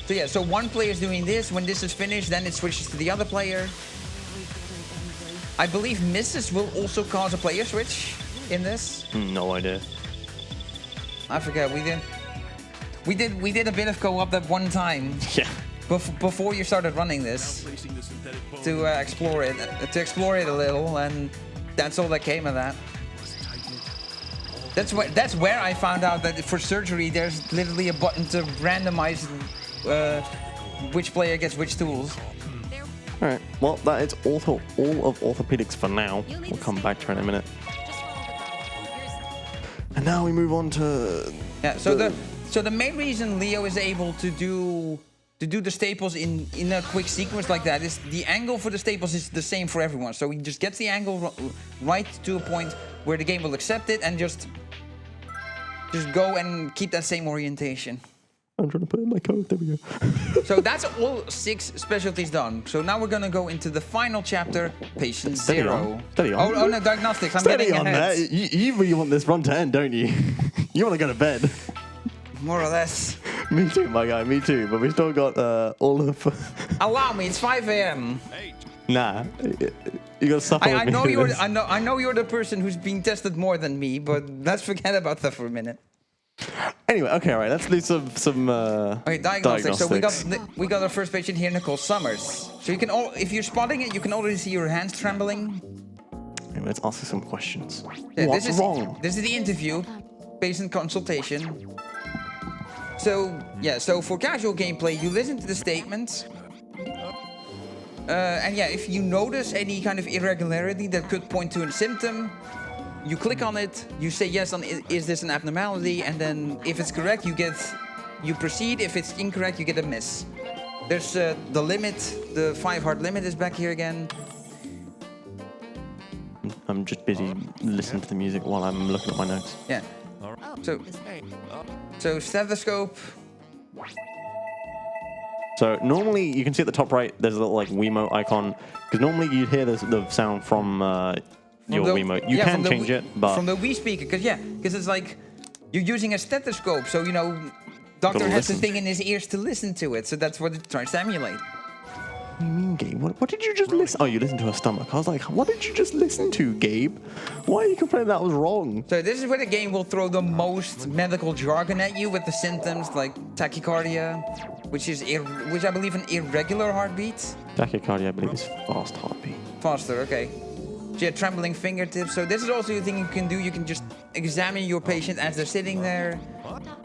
So yeah, so one player is doing this. When this is finished, then it switches to the other player. I believe misses will also cause a player switch in this. No idea. I forget. We did a bit of co-op that one time Yeah. before you started running this Placing the synthetic bone. to explore it a little, and that's all that came of that. That's where I found out that for surgery there's literally a button to randomize which player gets which tools. All right. Well, that is all of orthopedics for now. We'll come back to it in a minute. Just follow the guide. And now we move on to. Yeah. So the main reason Leo is able to do the staples in a quick sequence like that is the angle for the staples is the same for everyone. So he just gets the angle right to a point where the game will accept it and just go and keep that same orientation. I'm trying to put in my code. There we go. So that's all 6 specialties done. So now we're gonna go into the final chapter, patient Steady 0. on. Steady on. Oh no, diagnostics. I'm Steady getting on ahead. that. You really want this run to end, don't you? You want to go to bed. More or less. Me too, my guy. Me too. But we still got all of. Allow me. It's 5 a.m. Nah. You gotta suffer with I me know through you're. this. I know you're the person who's being tested more than me, but let's forget about that for a minute. Anyway, okay, all right. Let's do some. Okay, diagnostics. So we got our first patient here, Nicole Summers. So you can if you're spotting it, you can already see your hands trembling. Anyway, let's ask you some questions. Yeah, What's this is wrong? This is the interview, patient consultation. So yeah, so for casual gameplay, you listen to the statements. And yeah, if you notice any kind of irregularity that could point to a symptom, you click on it, you say yes on is this an abnormality, and then if it's correct, you proceed. If it's incorrect, you get a miss. There's the limit, the 5 heart limit is back here again. I'm just busy listening to the music while I'm looking at my notes. Yeah. So stethoscope. So normally you can see at the top right, there's a little like Wiimote icon. Because normally you'd hear the sound from your Wiimote. You can change it, but from the Wii speaker, because it's like you're using a stethoscope, so you know, doctor Gotta has the listen. thing in his ears to listen to it, so that's what it tries to emulate. What do you mean, Gabe? What did you just listen? Oh, you listened to her stomach. I was like, what did you just listen to, Gabe? Why are you complaining that was wrong? So this is where the game will throw the most medical jargon at you with the symptoms like tachycardia, which I believe an irregular heartbeat. Tachycardia, I believe, is fast heartbeat. Faster, okay. So yeah, trembling fingertips. So this is also a thing you can do. You can just examine your patient as they're sitting there.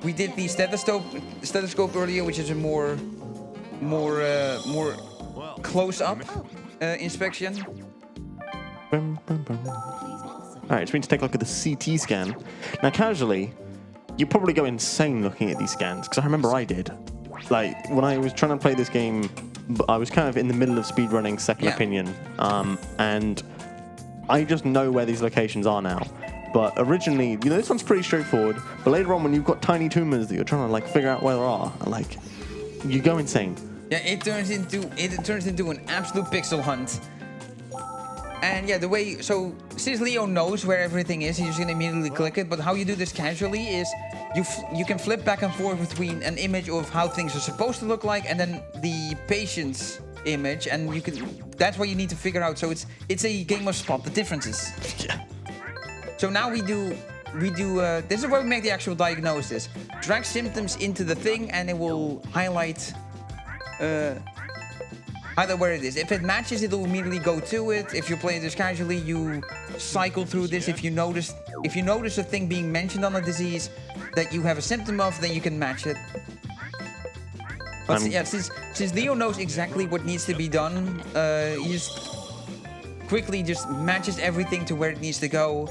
We did the stethoscope earlier, which is a more close-up inspection. All right, so we need to take a look at the CT scan. Now, casually, you probably go insane looking at these scans, because I remember I did. Like, when I was trying to play this game, I was kind of in the middle of speedrunning Second Opinion, and I just know where these locations are now. But originally, you know, this one's pretty straightforward. But later on, when you've got tiny tumors that you're trying to like figure out where they are, like you go insane. Yeah, it turns into an absolute pixel hunt. And yeah, the way, so since Leo knows where everything is, he's just gonna immediately click it. But how you do this casually is you can flip back and forth between an image of how things are supposed to look like and then the patient's image, and you can, that's what you need to figure out. So it's a game of spot the differences. Yeah. So now we do this is where we make the actual diagnosis. Drag symptoms into the thing and it will highlight either where it is. If it matches, it'll immediately go to it. If you're playing this casually, you cycle through this. If you notice a thing being mentioned on a disease that you have a symptom of, then you can match it. But yeah, since Leo knows exactly what needs to be done, he just quickly just matches everything to where it needs to go.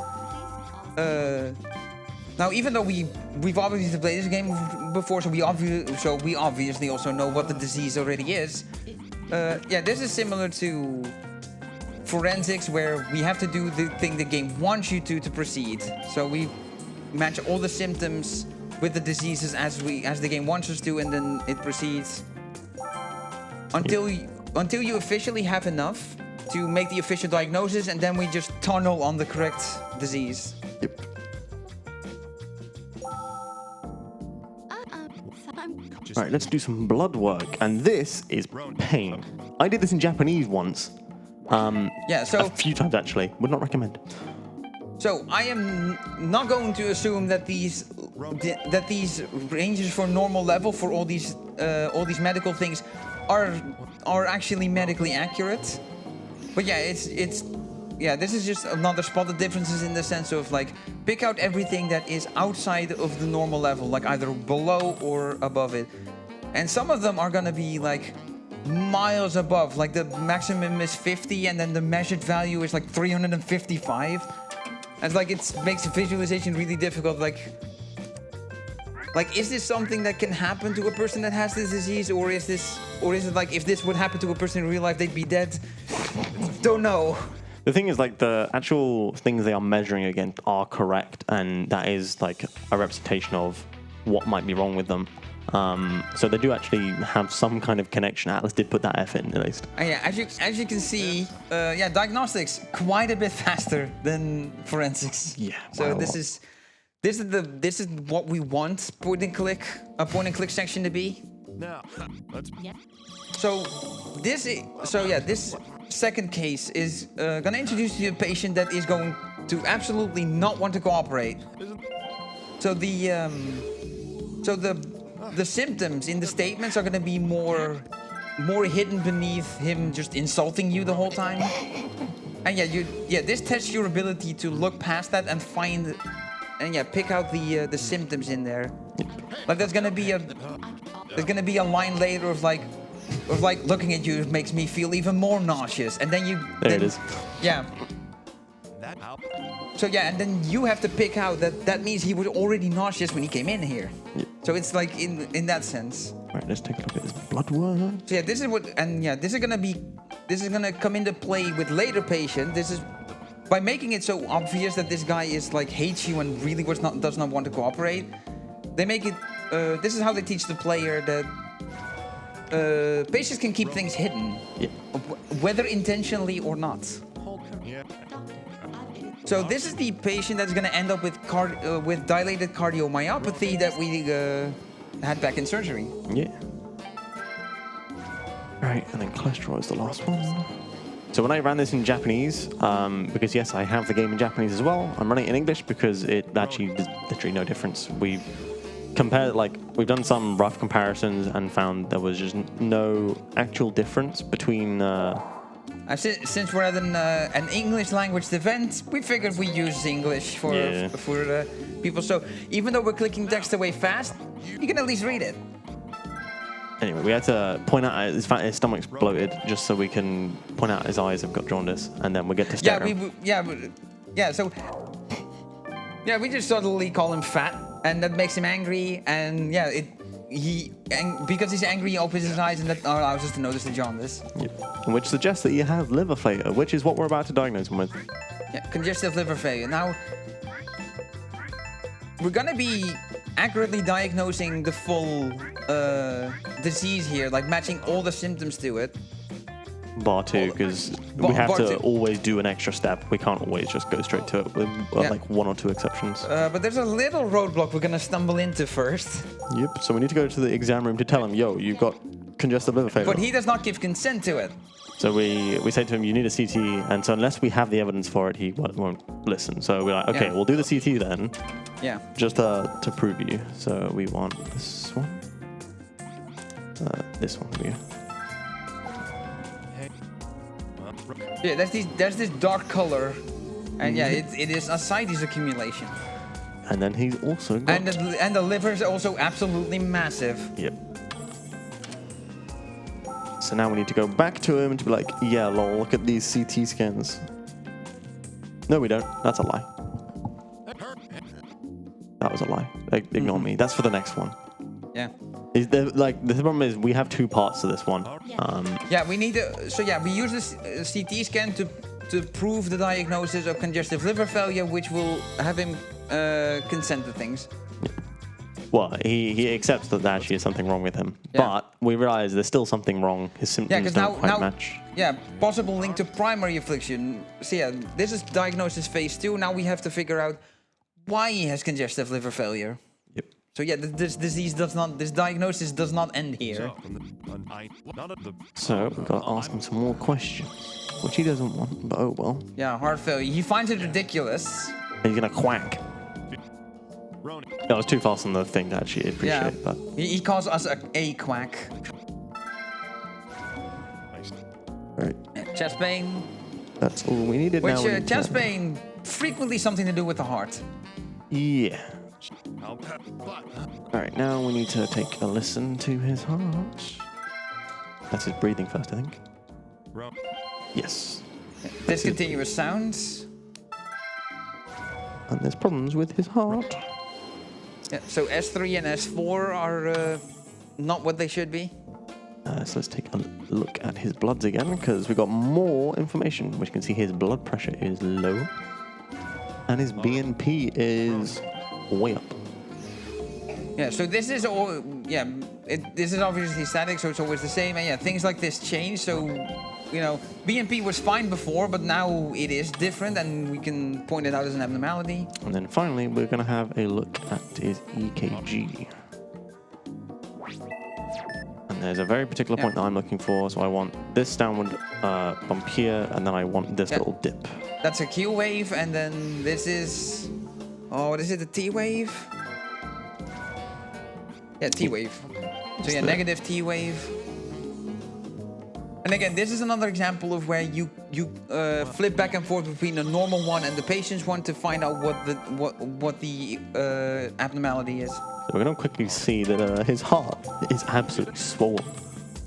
Now, even though we've obviously played this game before, so we obviously also know what the disease already is. Yeah, this is similar to forensics, where we have to do the thing the game wants you to proceed. So we match all the symptoms with the diseases as the game wants us to, and then it proceeds until you officially have enough to make the official diagnosis, and then we just tunnel on the correct disease. Yep. All right, let's do some blood work, and this is pain. I did this in Japanese once. Yeah, so a few times actually. Would not recommend. So I am not going to assume that these ranges for normal level for all these medical things are actually medically accurate. But yeah, this is just another spot the differences in the sense of like pick out everything that is outside of the normal level, like either below or above it. And some of them are gonna be like miles above, like the maximum is 50 and then the measured value is like 355. And like it makes visualization really difficult. Like is this something that can happen to a person that has this disease, or is it like if this would happen to a person in real life, they'd be dead? Don't know. The thing is, like, the actual things they are measuring against are correct, and that is like a representation of what might be wrong with them. So they do actually have some kind of connection. Atlas did put that F in at least. Yeah, as you can see, yeah, diagnostics quite a bit faster than forensics. Yeah. So this is what we want a point and click section to be. Now, let's. So this second case is gonna introduce you to a patient that is going to absolutely not want to cooperate. So the symptoms in the statements are gonna be more hidden beneath him just insulting you the whole time. And this tests your ability to look past that and find and pick out the symptoms in there. Like there's gonna be a line later of like looking at you makes me feel even more nauseous, and then it is. Yeah. So yeah, and then you have to pick out that means he was already nauseous when he came in here. Yep. So it's like in that sense. Right, let's take a look at this blood work. So yeah, this is gonna come into play with later patient. This is by making it so obvious that this guy is like hates you and really does not want to cooperate. They make it. This is how they teach the player that patients can keep things hidden, whether intentionally or not. So this is the patient that's going to end up with dilated cardiomyopathy that we had back in surgery. Yeah. Right, and then cholesterol is the last one. So when I ran this in Japanese, because yes, I have the game in Japanese as well, I'm running it in English because it actually there's literally no difference. We've compared, like, we've done some rough comparisons and found there was just no actual difference between. Since we're at an English language event, we figured we use English for people. So even though we're clicking text away fast, you can at least read it. Anyway, we had to point out his stomach's bloated just so we can point out his eyes have got jaundice, and then we get to stare. So we just subtly call him fat, and that makes him angry, and because he's angry, he opens his eyes, and that allows us to notice the jaundice. Yep. Which suggests that he has liver failure, which is what we're about to diagnose him with. Yeah, congestive liver failure. Now, we're gonna be accurately diagnosing the full disease here, like matching all the symptoms to it. Bar 2, because we have bar to 2. always do an extra step. We can't always just go straight to it with like 1 or 2 exceptions. But there's a little roadblock we're gonna stumble into first. Yep, so we need to go to the exam room to tell him, yo, you've got congestive liver failure. But he does not give consent to it. So we say to him, you need a CT, and so unless we have the evidence for it, he won't listen. So we're like, okay, Yeah. we'll do the CT then, Yeah. just to prove you. So we want this one. This one, here we go. Yeah, there's this dark color, and yeah, it is ascites accumulation. And then he's also got... And the liver is also absolutely massive. Yep. So now we need to go back to him to be like, yeah, lol, look at these CT scans. No, we don't. That's a lie. That was a lie. Ignore me. That's for the next one. Yeah. Like, the problem is we have 2 parts to this one. Yeah, we need to. So yeah, we use this CT scan to prove the diagnosis of congestive liver failure, which will have him consent to things. Well, he accepts that there actually is something wrong with him, Yeah. but we realize there's still something wrong. His Yeah, symptoms because don't quite match. Yeah, possible link to primary affliction. So yeah, this is diagnosis phase 2. Now we have to figure out why he has congestive liver failure. Yep. So yeah, this diagnosis does not end here. So we've got to ask him some more questions, which he doesn't want, but oh well. Yeah, heart failure. He finds it ridiculous. He's gonna quack. That was too fast on the thing to actually appreciate, Yeah, but he calls us a quack. right. Chest pain, That's all we needed. which now we need chest to... pain frequently something to do with the heart. Yeah. All right, now we need to take a listen to his heart. That's his breathing first, I think. Yes. Discontinuous sounds. And there's problems with his heart. Yeah, so S3 and S4 are not what they should be. So let's take a look at his bloods again, because we've got more information, which you can see his blood pressure is low. And his BNP is way up. Yeah, so this is all, yeah, this is obviously static, so it's always the same. And yeah, things like this change. So, you know, BNP was fine before, but now it is different, and we can point it out as an abnormality. And then finally, we're going to have a look at his EKG. And there's a very particular point that I'm looking for. So I want this downward bump here, and then I want this little dip. That's a Q wave, and then this is, oh, what is it, a T wave? Yeah, T wave. So yeah, negative T wave. And again, this is another example of where you flip back and forth between the normal one and the patient's one to find out what the abnormality is. So we're going to quickly see that his heart is absolutely swollen.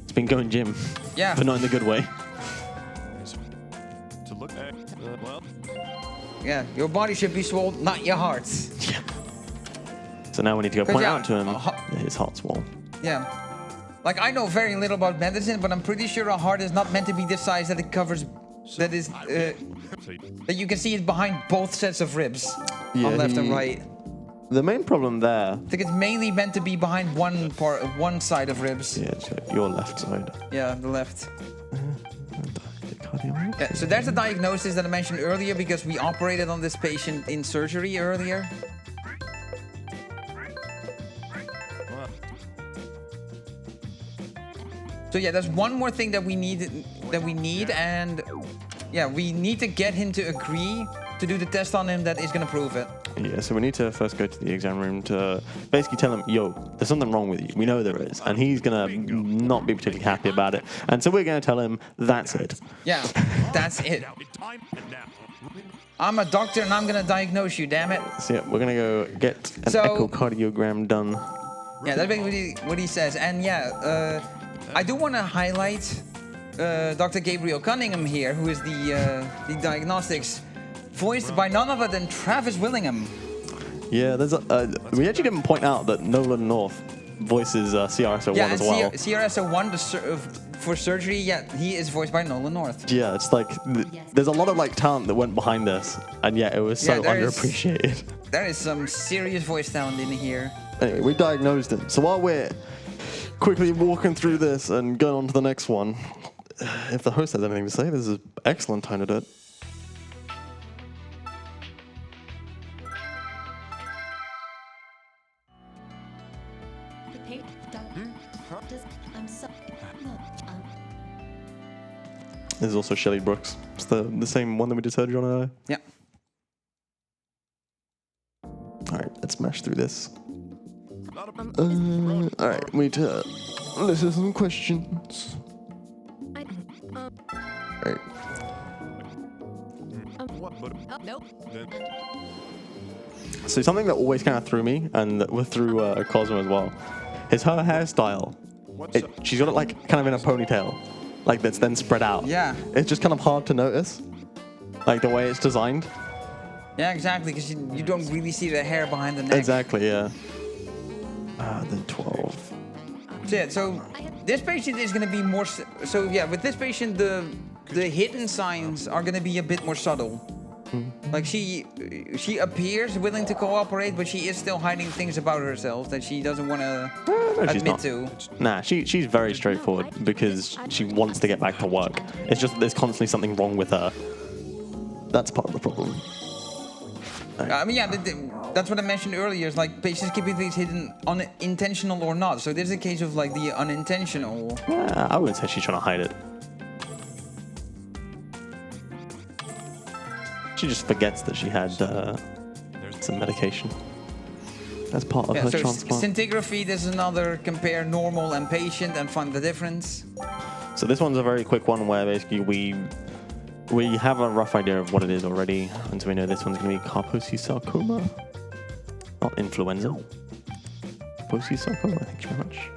It's been going gym, Yeah. but not in the good way. To look at, well, Yeah, your body should be swollen, not your heart. Yeah. So now we need to go 'Cause point yeah, out to him that his heart's swollen. Yeah. Like, I know very little about medicine, but I'm pretty sure a heart is not meant to be this size that it covers, that is, that you can see it behind both sets of ribs on left and right. The main problem there... I think it's mainly meant to be behind one side of ribs. Yeah, so your left side. Yeah, the left. Cardiology. Yeah, so there's the diagnosis that I mentioned earlier because we operated on this patient in surgery earlier. So yeah, there's one more thing that we need, and yeah, we need to get him to agree to do the test on him that is going to prove it. Yeah, so we need to first go to the exam room to basically tell him, yo, there's something wrong with you. We know there is. And he's going to not be particularly happy about it. And so we're going to tell him, that's it. Yeah, that's it. I'm a doctor and I'm going to diagnose you, damn it. So yeah, we're going to go get an echocardiogram done. Yeah, that's basically what he says. And yeah, I do want to highlight Dr. Gabriel Cunningham here, who is the diagnostics, voiced by none other than Travis Willingham. Yeah, there's we actually didn't point out that Nolan North voices CRS-01 yeah, as well. CRS-01 for surgery, yeah, he is voiced by Nolan North. Yeah, it's like, there's a lot of like talent that went behind this, and yet it was so underappreciated. There is some serious voice talent in here. Anyway, we diagnosed him. So while we're quickly walking through this and going on to the next one, if the host has anything to say, this is an excellent time to do it. This is also Shelley Brooks. It's the same one that we just heard John earlier. Yeah. Alright, let's smash through this. Alright, we need to listen to some questions. Alright. Nope. So something that always kind of threw me, and that threw Cosmo as well, is her hairstyle. She's got it like kind of in a ponytail, like that's then spread out. Yeah. It's just kind of hard to notice, like the way it's designed. Yeah, exactly, because you don't really see the hair behind the neck. Exactly, yeah. Then 12. So yeah, so this patient is going to be more... So yeah, with this patient, the hidden signs are going to be a bit more subtle. Like she appears willing to cooperate, but she is still hiding things about herself that she doesn't want to admit to. Nah, she's very straightforward because she wants to get back to work. It's just that there's constantly something wrong with her. That's part of the problem. I mean, yeah, that's what I mentioned earlier. Is like patients keep things hidden, unintentional or not. So there's a case of like the unintentional. I wouldn't say she's trying to hide it. She just forgets that she had some medication. That's part of her so transplant. scintigraphy, there's another compare normal and patient and find the difference. So this one's a very quick one where basically we have a rough idea of what it is already, and so we know this one's going to be Kaposi sarcoma, not influenza. Kaposi sarcoma, thank you very much.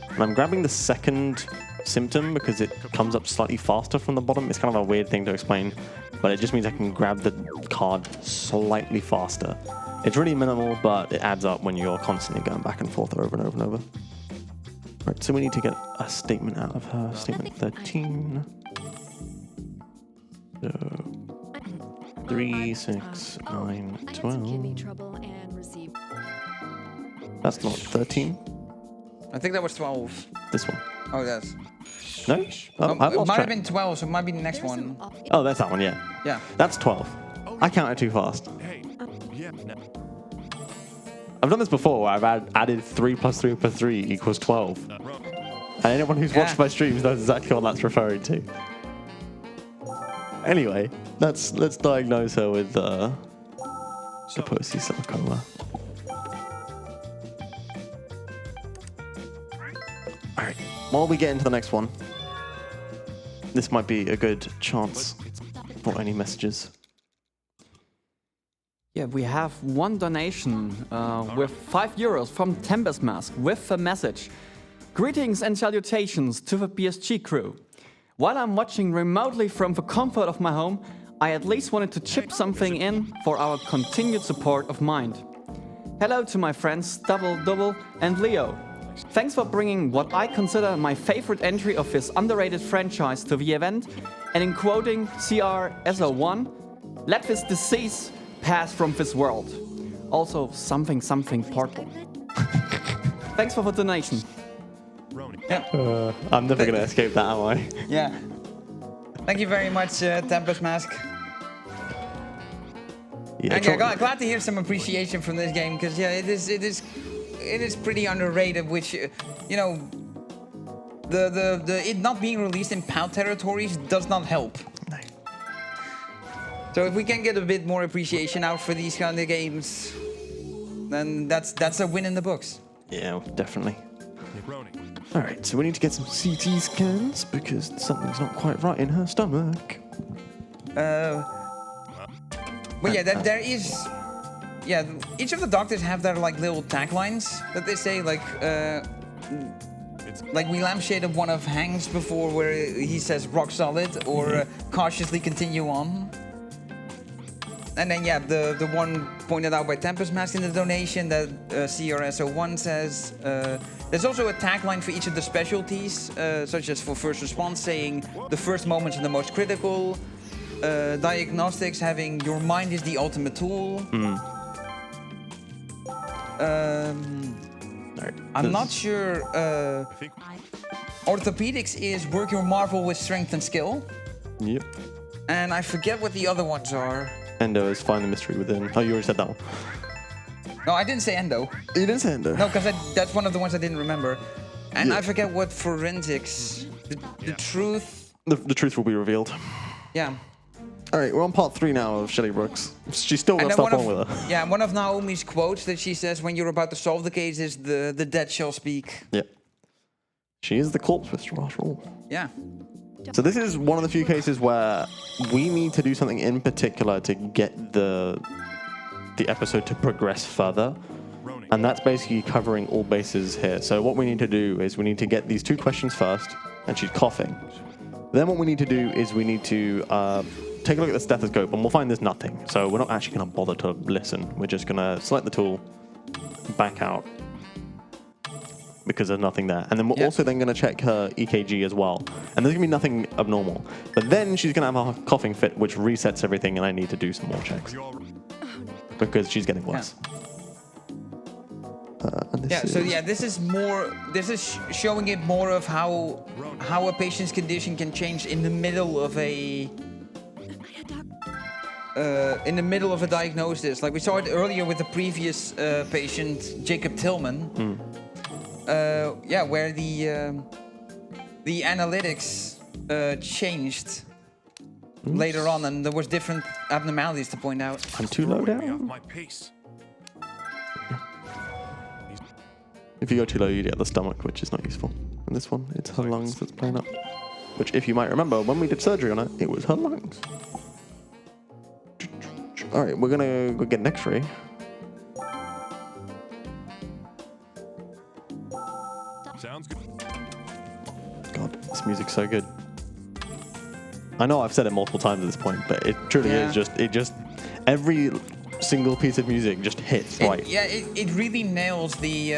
And I'm grabbing the second symptom because it comes up slightly faster from the bottom. It's kind of a weird thing to explain, but it just means I can grab the card slightly faster. It's really minimal, but it adds up when you're constantly going back and forth over and over and over. Right, so we need to get a statement out of her. Statement 13. So 3, 6, 9, 12. That's not 13. I think that was 12. This one. Oh, that's. No? Oh, I've it lost might track. have been 12, so it might be the next one. Oh, that's that one, yeah. Yeah. That's 12. I counted too fast. Hey, yeah, no. I've done this before where I've added 3 plus 3 plus 3 equals 12. And anyone who's watched my streams knows exactly what that's referring to. Anyway, let's diagnose her with Kaposi sarcoma. Alright, while we get into the next one, this might be a good chance for any messages. Yeah, we have one donation with €5 from Tempest Mask with a message. Greetings and salutations to the BSG crew. While I'm watching remotely from the comfort of my home, I at least wanted to chip something in for our continued support of Mind. Hello to my friends Doubledubbel and Leo. Thanks for bringing what I consider my favorite entry of this underrated franchise to the event, and in quoting CR-SO1, let this disease pass from this world. Also, something portal. Thanks for the donation. I'm never going to escape that, am I? Yeah. Thank you very much, Tempest Mask. Yeah, And yeah, glad to hear some appreciation from this game, because yeah, it is pretty underrated. Which you know, the it not being released in PAL territories does not help. No. So if we can get a bit more appreciation out for these kind of games, then that's a win in the books. Yeah, definitely. Alright, so we need to get some CT scans because something's not quite right in her stomach. But yeah, there is. Yeah, each of the doctors have their like little taglines that they say, like we lampshaded one of Hank's before, where he says "rock solid" or "cautiously continue on." And then yeah, the one pointed out by Tempest Mask in the donation that CRSO1 says. There's also a tagline for each of the specialties, such as for first response saying the first moments are the most critical. Diagnostics having your mind is the ultimate tool. Alright, I'm not this- sure. I think Orthopedics is work your marvel with strength and skill. Yep. And I forget what the other ones are. Endo is find the mystery within. Oh, you already said that one. No, I didn't say endo. You didn't say Endo. No, because that's one of the ones I didn't remember. And Yeah. I forget what forensics. The truth. The truth will be revealed. Yeah. All right, we're on part 3 now of Shelly Brooks. She's still got then stuff one wrong of, with her. yeah, one of Naomi's quotes that she says when you're about to solve the case is the dead shall speak. Yep. She is the corpse whisperer after all. Yeah. So this is one of the few cases where we need to do something in particular to get the episode to progress further. And that's basically covering all bases here. So what we need to do is we need to get these 2 questions first, and she's coughing. Then what we need to do is we need to take a look at the stethoscope, and we'll find there's nothing. So we're not actually going to bother to listen. We're just going to select the tool, back out, because there's nothing there. And then we're also then going to check her EKG as well. And there's going to be nothing abnormal. But then she's going to have a coughing fit, which resets everything, and I need to do some more checks. Because she's getting worse. And this This is more. This is showing it more of how a patient's condition can change in the middle of a diagnosis. Like we saw it earlier with the previous patient, Jacob Tillman. Where the analytics changed later on, and there was different abnormalities to point out. I'm too low throwing me off down. my pace. If you go too low, you get the stomach, which is not useful. And this one, it's her lungs that's playing up. Which, if you might remember, when we did surgery on it, it was her lungs. All right, we're gonna go get an X-ray. Sounds good. God, this music's so good. I know I've said it multiple times at this point, but it truly is just every single piece of music just hits right. It really nails the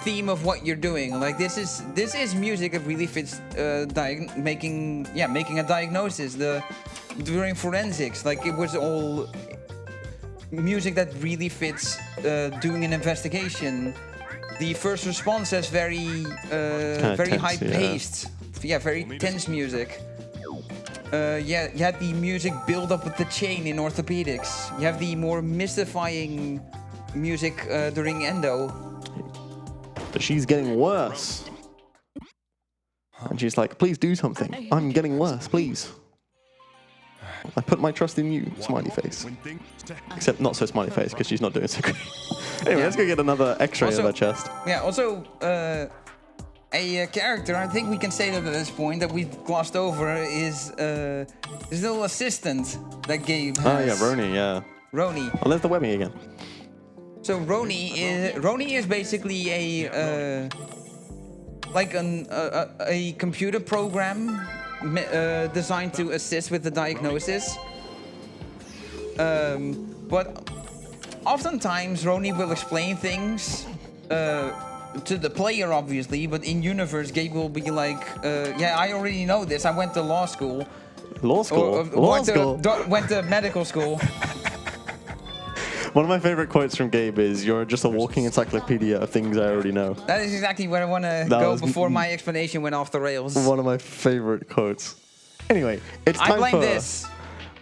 theme of what you're doing. Like this is music that really fits making a diagnosis. During forensics, like it was all music that really fits doing an investigation. The first response has very tense, high paced, very tense music. You had the music build up with the chain in orthopedics. You have the more mystifying music during endo. But she's getting worse. And she's like, please do something. I'm getting worse, please. I put my trust in you, smiley face. Except not so smiley face, because she's not doing so great. Anyway, let's go get another x-ray of her chest. Yeah, also, a character, I think we can say that at this point, that we've glossed over, is his little assistant that Gabe has. Oh yeah, Roni, yeah. Roni. Oh, there's the webbing again. So Roni is basically a computer program designed to assist with the diagnosis. But oftentimes Roni will explain things to the player, obviously, but in universe, Gabe will be like, I already know this. I went to law school. Law school? Went to medical school. One of my favorite quotes from Gabe is, "You're just a walking encyclopedia of things I already know." That is exactly where I want to go before my explanation went off the rails. One of my favorite quotes. Anyway, it's time I blame for... this.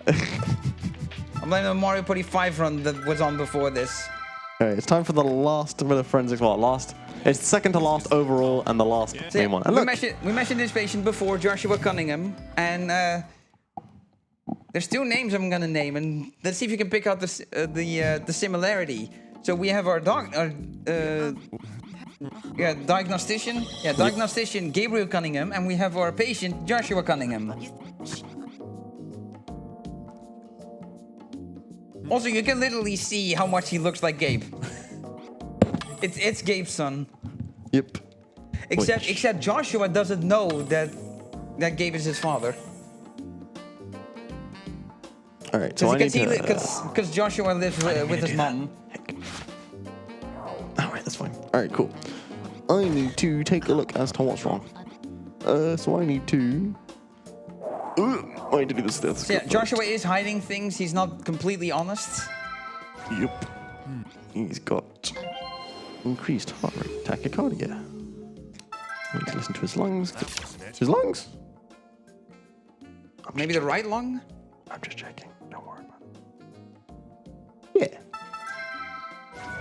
I blame the Mario Party 5 run that was on before this. Alright, it's time for the last bit of forensics. Well, it's second to last overall and the last main one. And We mentioned this patient before, Joshua Cunningham, and there's 2 names I'm gonna name, and let's see if you can pick out the similarity. So we have our diagnostician, diagnostician Gabriel Cunningham, and we have our patient Joshua Cunningham. Also, you can literally see how much he looks like Gabe. It's Gabe's son. Yep. Except Joshua doesn't know that Gabe is his father. All right, so I need to... Because Joshua lives with his mom. All right, that's fine. All right, cool. I need to take a look as to what's wrong. So I need to... I need to do this. So yeah, Joshua is hiding things. He's not completely honest. Yep. He's got increased heart rate, tachycardia. We need to listen to his lungs. His lungs? Maybe the right lung? I'm just checking. Don't worry about it. Yeah.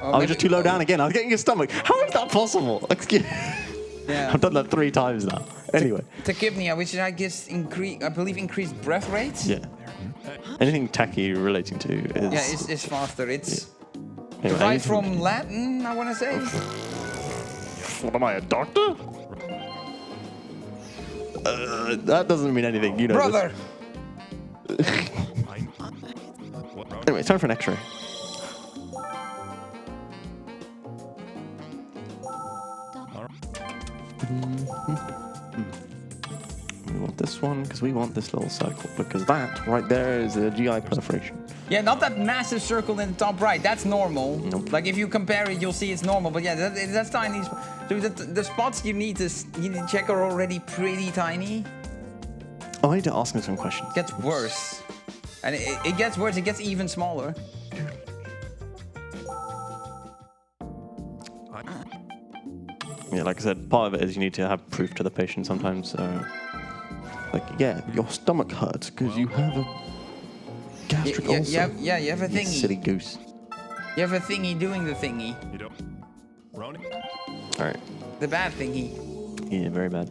Or I was maybe- just too low down again. I was getting his stomach. How is that possible? Excuse. Yeah. I've done that 3 times now. Anyway. Tachypnea, which I guess I believe increased breath rate. Yeah. Anything tacky relating to is. Yeah, it's faster. It's Anyway, derived anything- from Latin, I want to say. What am I, a doctor? That doesn't mean anything. You know. Brother. Anyway, it's time for an X-ray. We want this one because we want this little circle because that right there is a GI perforation. Yeah, not that massive circle in the top right. That's normal. Nope. Like if you compare it, you'll see it's normal. But yeah, that's tiny. So the spots you need to check are already pretty tiny. Oh, I need to ask him some questions. It gets worse, and it gets worse. It gets even smaller. Yeah, like I said, part of it is you need to have proof to the patient sometimes. So, like, yeah, your stomach hurts because you have a gastric ulcer. Yeah, you have a You thingy. silly goose. You have a thingy doing the thingy. You don't. Ronnie? All right. The bad thingy. Yeah, very bad.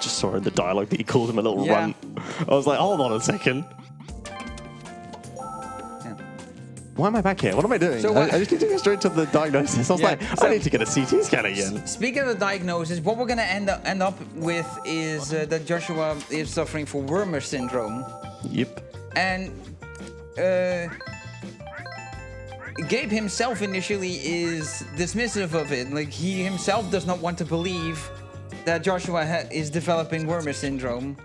Just saw in the dialogue that he calls him a little Yeah. runt. I was like, hold on a second. Yeah. Why am I back here? What am I doing? So, I just need to go straight to the diagnosis. I was Yeah, like, so- I need to get a CT scan again. Speaking of the diagnosis, what we're gonna end up with is that Joshua is suffering from Wermer syndrome, Yep. and Gabe himself initially is dismissive of it. Like he himself does not want to believe that Joshua is developing Wermer syndrome.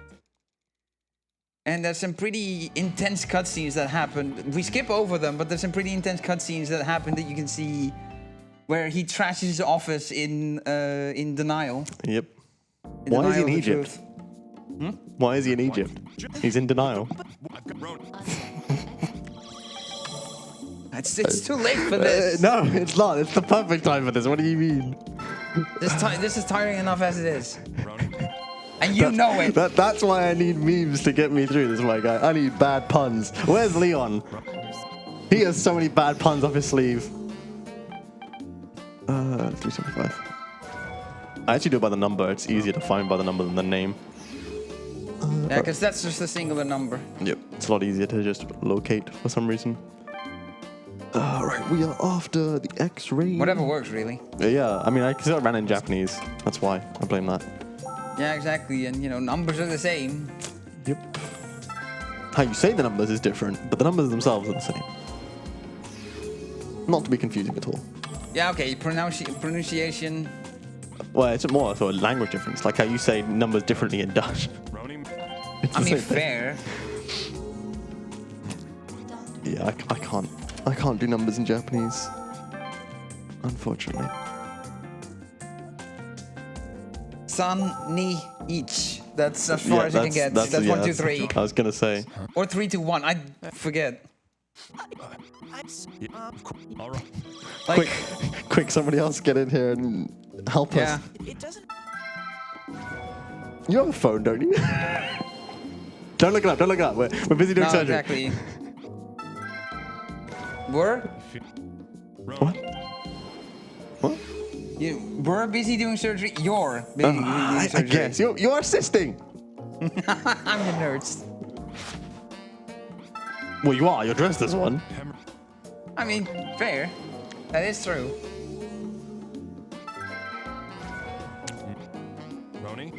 And there's some pretty intense cutscenes that happen. We skip over them, but there's some pretty intense cutscenes that happen that you can see where he trashes his office in denial. Yep. In Why is he denial in of the Egypt? truth. Why is he in Egypt? He's in denial. I've got Ronnie. It's too late for this. No, it's not. It's the perfect time for this. What do you mean? This is tiring enough as it is. Ronnie. And you know it. That's why I need memes to get me through this, my guy. I need bad puns. Where's Leon? He has so many bad puns up his sleeve. 375. I actually do it by the number. It's easier to find by the number than the name. Yeah, because that's just a singular number. Yep. It's a lot easier to just locate for some reason. Right, we are after the X-ray. Whatever works, really. Yeah, I mean, I still ran in Japanese. That's why I blame that. Yeah, exactly. And, you know, numbers are the same. Yep. How you say the numbers is different, but the numbers themselves are the same. Not to be confusing at all. Yeah, okay. Pronunciation. Well, it's more of a language difference, like how you say numbers differently in Dutch. Ronnie. It's I the mean, same thing. fair. Yeah, I can't do numbers in Japanese. Unfortunately. San, ni, ich. That's as far as you can get. That's yeah, 1, 2, 3. I was gonna say. Or 3, 2, 1. I forget. Yeah, of course. All right. Like, Quick, somebody else get in here and help yeah. us. You have a phone, don't you? Don't look it up, don't look it up. We're busy doing No, surgery. exactly. We're? What? What? We're busy doing surgery. You're busy doing I surgery. guess. You're assisting. I'm the nurse. Well, you are. You're dressed as one. I mean, fair. That is true. Ronnie.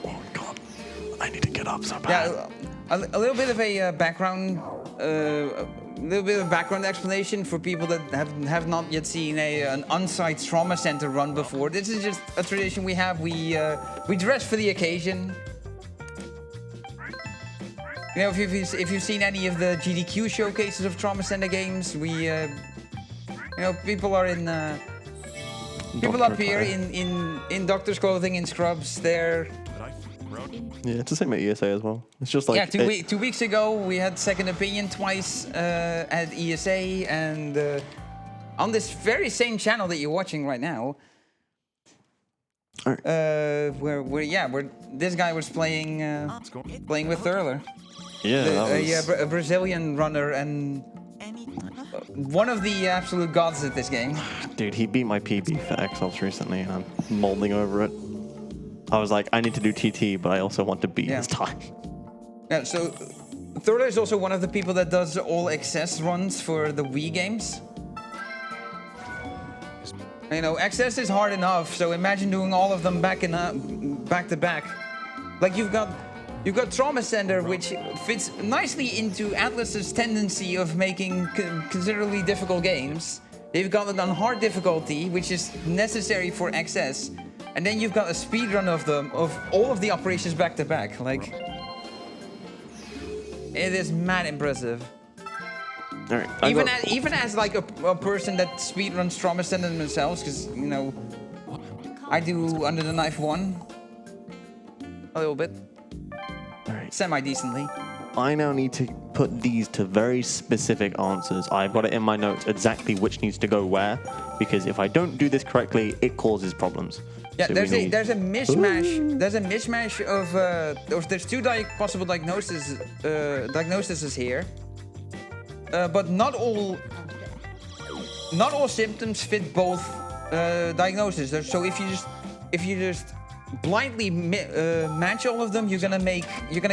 Oh, God. I need to get up so bad. Yeah, a little bit of a background, explanation for people that have not yet seen an on-site trauma center run before. This is just a tradition we have. We dress for the occasion. You know, if you've seen any of the GDQ showcases of trauma center games, you know, people are in people up here in doctor's clothing, in scrubs. They're Yeah, it's the same at ESA as well. It's just like Yeah, 2 weeks ago we had Second Opinion twice at ESA, and on this very same channel that you're watching right now, where this guy was playing with Thurler. Yeah, A Brazilian runner and one of the absolute gods at this game. dude, he beat my PB for XLs recently, and I'm molding over it. I was like, I need to do TT, but I also want to beat his time. Yeah, so Thurler is also one of the people that does all access runs for the Wii games. You know, access is hard enough, so imagine doing all of them back to back. Like you've got Trauma Center, which fits nicely into Atlas's tendency of making considerably difficult games. They've got it on hard difficulty, which is necessary for access, and then you've got a speedrun of all of the operations back to back. Like, it is mad impressive. All right, Even as like a person that speedruns Trauma Center themselves, because you know, I do Under the Knife 1 a little bit. all right. Semi-decently. I now need to put these to very specific answers. I've got it in my notes exactly which needs to go where, because if I don't do this correctly, it causes problems. Yeah, So there's a mishmash. Ooh. There's a mishmash of there's two possible diagnoses here, but not all symptoms fit both diagnoses. So if you just blindly match all of them, you're gonna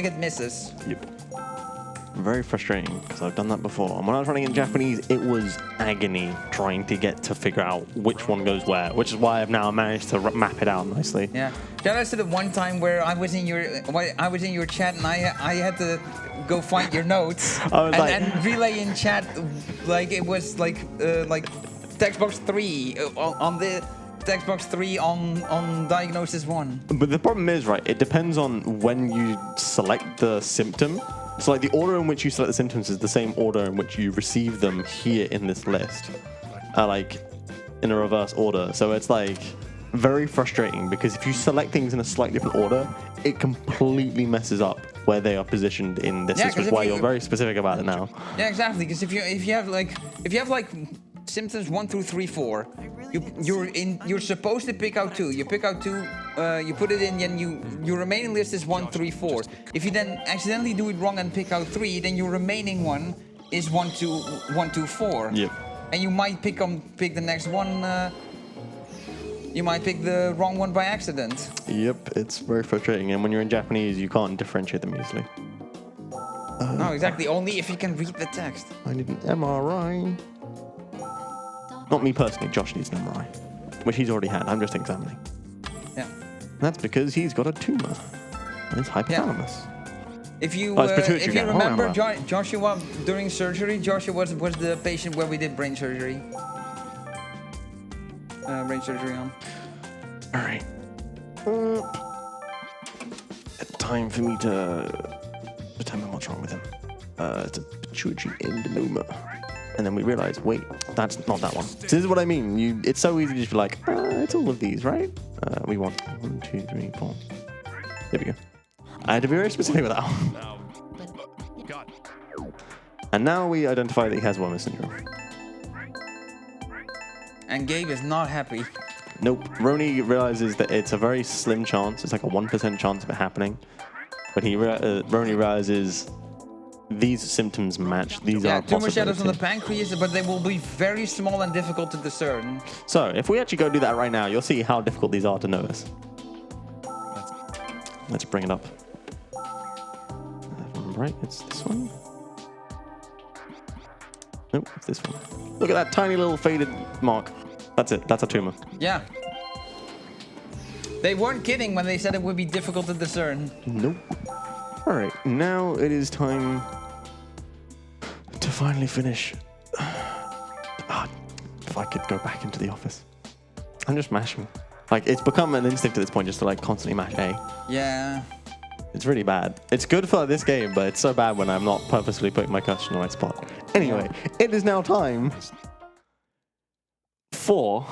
get misses. Yep. Very frustrating, because I've done that before. And when I was running in Japanese, it was agony trying to figure out which one goes where, which is why I've now managed to map it out nicely. Yeah. Shout out to the one time where I was in your chat and I had to go find your notes and relay in chat like it was like text box 3 on the text box 3 on diagnosis 1. But the problem is, right, it depends on when you select the symptom. So like the order in which you select the symptoms is the same order in which you receive them here in this list, like in a reverse order. So it's like very frustrating, because if you select things in a slightly different order, it completely messes up where they are positioned in this list, which is why you're very specific about it now. Yeah, exactly. Because if you have like symptoms 1 through 3, 4, you're supposed to pick out 2. You pick out 2, you put it in, and your remaining list is 1, 3, 4. If you then accidentally do it wrong and pick out 3, then your remaining one is 1, 2, 4. Yep. And you might pick the next one. You might pick the wrong one by accident. Yep, it's very frustrating. And when you're in Japanese, you can't differentiate them easily. No, exactly. Only if you can read the text. I need an MRI. Not me personally, Josh needs an MRI, which he's already had. I'm just examining. Yeah. That's because he's got a tumor in his hypothalamus. If you Pituitary if you gland. remember Joshua during surgery, Joshua was the patient where we did brain surgery. Brain surgery on. All right. Time for me to determine what's wrong with him. It's a pituitary endometrioma. And then we realize, wait, that's not that one. So this is what I mean. It's so easy to just be like, it's all of these, right? We want 1, 2, 3, 4. There we go. I had to be very specific with that one. Got it. And now we identify that he has Wormer syndrome. And Gabe is not happy. Nope. Roni realizes that it's a very slim chance. It's like a 1% chance of it happening. But Roni realizes these symptoms match. These are tumor shadows on the possibility. pancreas, but they will be very small and difficult to discern. So if we actually go do that right now, you'll see how difficult these are to notice. Let's bring it up. Right, it's this one. Nope, it's this one. Look at that tiny little faded mark. That's it. That's a tumor. Yeah. They weren't kidding when they said it would be difficult to discern. Nope. All right, now it is time to finally finish. If I could go back into the office. I'm just mashing. Like, it's become an instinct at this point just to, like, constantly mash A. Yeah. It's really bad. It's good for this game, but it's so bad when I'm not purposely putting my cursor in the right spot. Anyway, it is now time for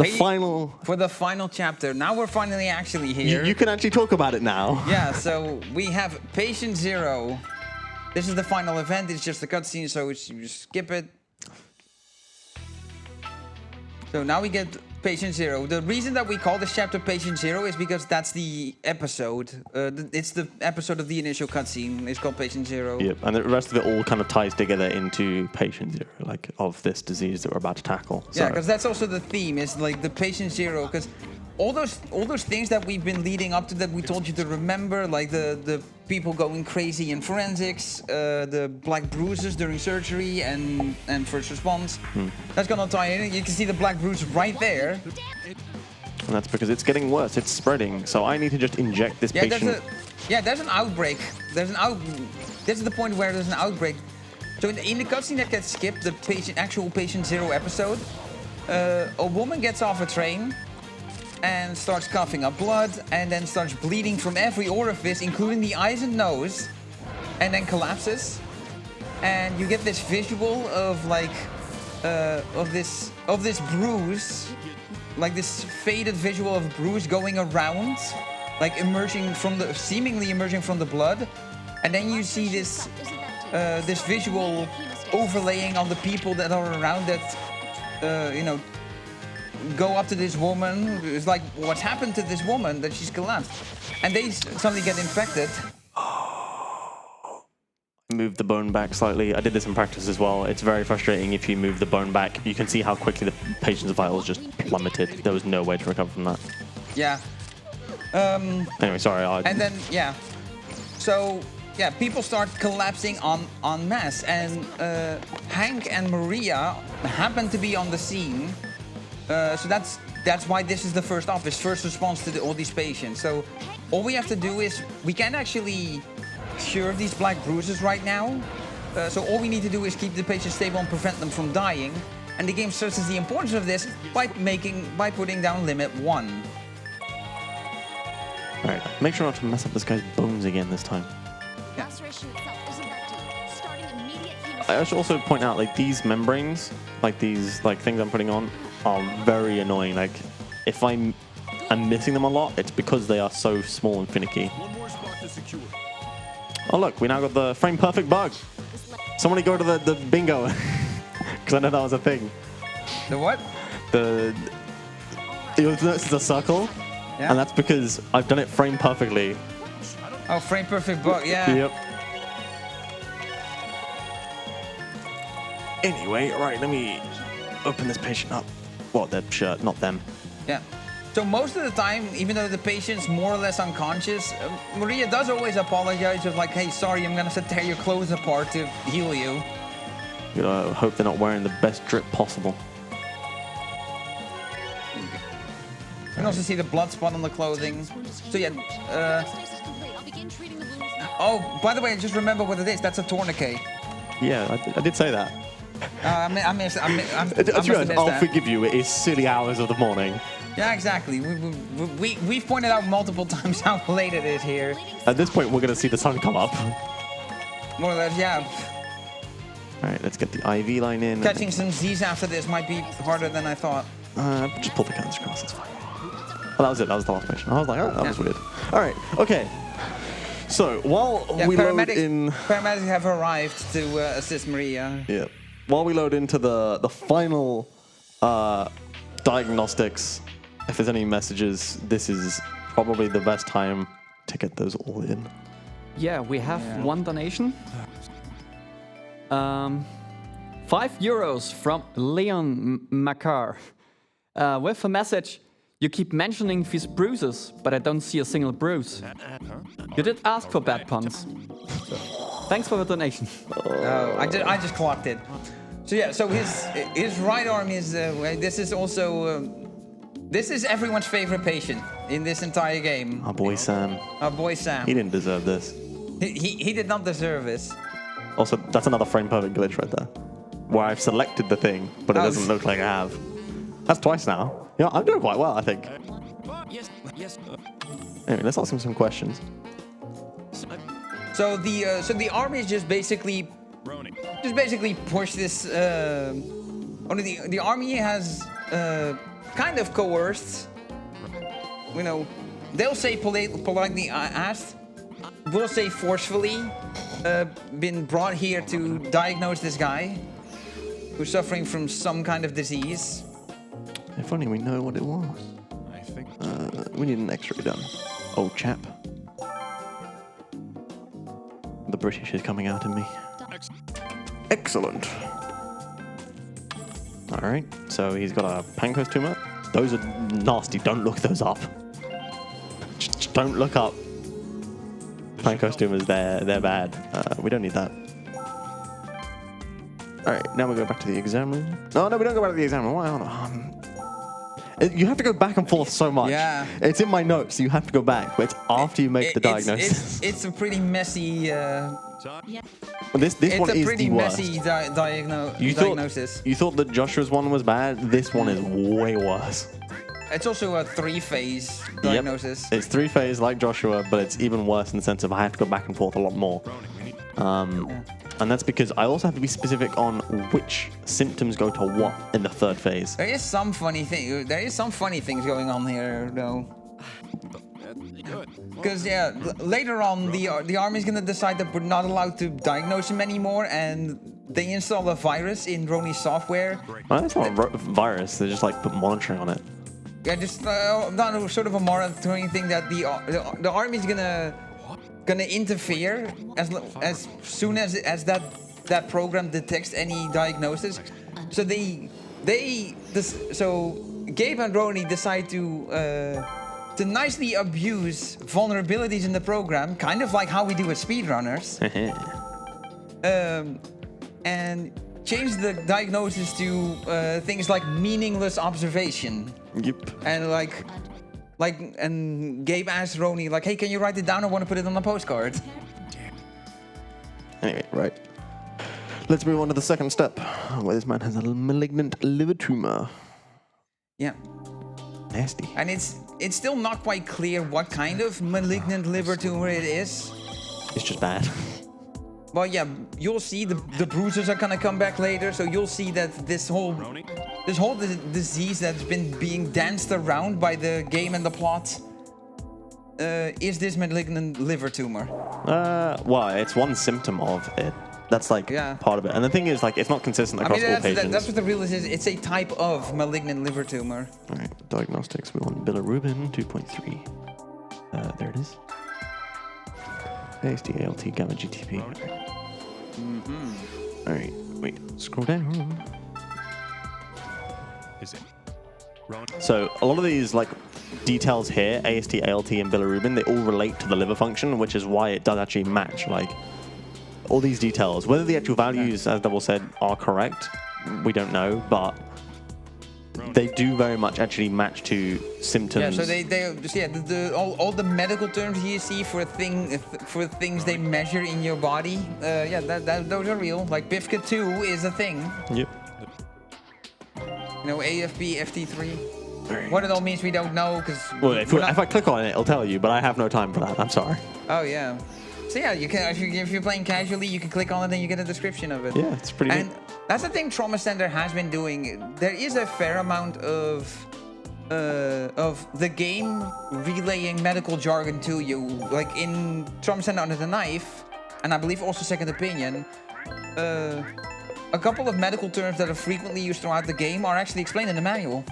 the final. For the final chapter. Now we're finally actually here. You can actually talk about it now. Yeah, so we have Patient Zero. This is the final event. It's just a cutscene, so you skip it. So now we get Patient Zero. The reason that we call this chapter Patient Zero is because that's the episode. It's the episode of the initial cutscene. It's called Patient Zero. Yep, and the rest of it all kind of ties together into Patient Zero, like of this disease that we're about to tackle. Yeah, because that's also the theme. Is like the Patient Zero. Because all those things that we've been leading up to that we told you to remember, like the people going crazy in forensics, the black bruises during surgery and first response. That's gonna tie in. You can see the black bruise right there. And that's because it's getting worse. It's spreading. So I need to just inject this patient. There's an outbreak. This is the point where there's an outbreak. So in the cutscene that gets skipped, the actual Patient Zero episode, a woman gets off a train and starts coughing up blood and then starts bleeding from every orifice, including the eyes and nose, and then collapses. And you get this visual of like of this bruise, like this faded visual of bruise going around, like seemingly emerging from the blood, and then you see this this visual overlaying on the people that are around that, you know, go up to this woman. It's like, what's happened to this woman that she's collapsed? And they suddenly get infected. Move the bone back slightly. I did this in practice as well. It's very frustrating if you move the bone back. You can see how quickly the patient's vitals just plummeted. There was no way to recover from that. Yeah. Anyway, sorry. And then, yeah. So, yeah, people start collapsing en masse. And Hank and Maria happen to be on the scene. So that's why this is the first office, first response to all these patients. So all we have to do is, we can't actually cure these black bruises right now. So all we need to do is keep the patient stable and prevent them from dying. And the game stresses the importance of this by putting down limit 1. Alright, make sure not to mess up this guy's bones again this time. Yeah. I should also point out, like, these membranes, like these things I'm putting on, are very annoying. Like, if I'm missing them a lot, it's because they are so small and finicky. One more spot to secure. Oh look, we now got the frame perfect bug. Somebody go to the bingo, because I know that was a thing. The what? You'll notice it's a circle, Yeah. and that's because I've done it frame perfectly. Oh, frame perfect bug, yeah. Yep. Anyway, right, let me open this patient up. Well, their shirt, not them. Yeah. So most of the time, even though the patient's more or less unconscious, Maria does always apologize of like, hey, sorry, I'm gonna have to tear your clothes apart to heal you. You gotta hope they're not wearing the best drip possible. You can also see the blood spot on the clothing. So yeah, oh, by the way, just remember what it is. That's a tourniquet. Yeah, I did say that. I must have missed I'll that. forgive you. It is silly hours of the morning. Yeah, exactly. We've pointed out multiple times how late it is here. At this point, we're gonna see the sun come up. More or less, yeah. All right, let's get the IV line in. Catching some Z's after this might be harder than I thought. Just pull the curtains across. That's fine. Oh, that was it. That was the last patient. I was like, oh, that was weird. All right. Okay. So while we load in, paramedics have arrived to assist Maria. yeah. While we load into the final diagnostics, if there's any messages, this is probably the best time to get those all in. Yeah, we have one donation. 5 euros from Leon Makar. With a message, you keep mentioning these bruises, but I don't see a single bruise. You did ask for bad puns. Thanks for the donation. Oh, I just clocked it. So yeah, so his right arm is, this is also, this is everyone's favorite patient in this entire game. Our boy Sam. Our boy Sam. He didn't deserve this. He did not deserve this. Also, that's another frame perfect glitch right there, where I've selected the thing, but it doesn't look like I have. That's twice now. Yeah, I'm doing quite well, I think. Yes. Anyway, let's ask him some questions. So the army is just basically push this. Only the army has kind of coerced. You know, they'll say politely asked. We'll say forcefully been brought here to diagnose this guy who's suffering from some kind of disease. If only we know what it was. I think We need an X-ray done. Old chap. The British is coming out in me. Excellent. All right, so he's got a Pankos tumor. Those are nasty. Don't look those up. Just don't look up Pankos tumors. They're bad. We don't need that. All right, now we go back to the exam room. No, we don't go back to the exam room. Why not? You have to go back and forth so much. Yeah. It's in my notes, so you have to go back. But it's after you make the diagnosis. It's a pretty messy. This one It's a is pretty the worst. messy diagnosis. You thought that Joshua's one was bad. This one is way worse. It's also a 3-phase diagnosis. Yep. It's 3-phase like Joshua, but it's even worse in the sense of I have to go back and forth a lot more. And that's because I also have to be specific on which symptoms go to what in the 3rd phase. There is some funny thing. There is some funny things going on here, though. Because later on, the army's gonna decide that we're not allowed to diagnose him anymore, and they install a virus in Roni's software. Well, that's not a virus. They just like put monitoring on it. Yeah, just done sort of a monitoring thing that the army's gonna interfere as soon as that program detects any diagnosis. So so Gabe and Roni decide to nicely abuse vulnerabilities in the program, kind of like how we do with speedrunners, and change the diagnosis to things like meaningless observation. Yep. And Gabe asked Roni, like, hey, can you write it down? I want to put it on a postcard. Anyway, right. Let's move on to the 2nd step, where this man has a malignant liver tumor. Yeah. Nasty. And it's still not quite clear what kind of malignant liver tumor it is. It's just bad. Well, yeah, you'll see the bruises are gonna come back later, so you'll see that this whole disease that's been being danced around by the game and the plot is this malignant liver tumor. Well, it's one symptom of it. That's like part of it. And the thing is, like, it's not consistent across all patients. That's what the real is. It's a type of malignant liver tumor. All right, diagnostics. We want bilirubin 2.3. There it is. AST, ALT, gamma GTP. All right, wait, scroll down. Is it? So a lot of these like details here, AST, ALT, and bilirubin, they all relate to the liver function, which is why it does actually match. Like all these details, whether the actual values, as Double said, are correct, we don't know, but they do very much actually match to symptoms. Yeah, so all the medical terms you see for things they measure in your body, those are real. Like BIFCA 2 is a thing. Yep. You know, AFB, FT3. Right. What it all means we don't know, because... Well, if I click on it, it'll tell you, but I have no time for that. I'm sorry. Oh, yeah. So yeah, you can if you're playing casually, you can click on it and you get a description of it. Yeah, it's pretty And that's the thing Trauma Center has been doing. There is a fair amount of the game relaying medical jargon to you. Like in Trauma Center Under the Knife, and I believe also Second Opinion, a couple of medical terms that are frequently used throughout the game are actually explained in the manual.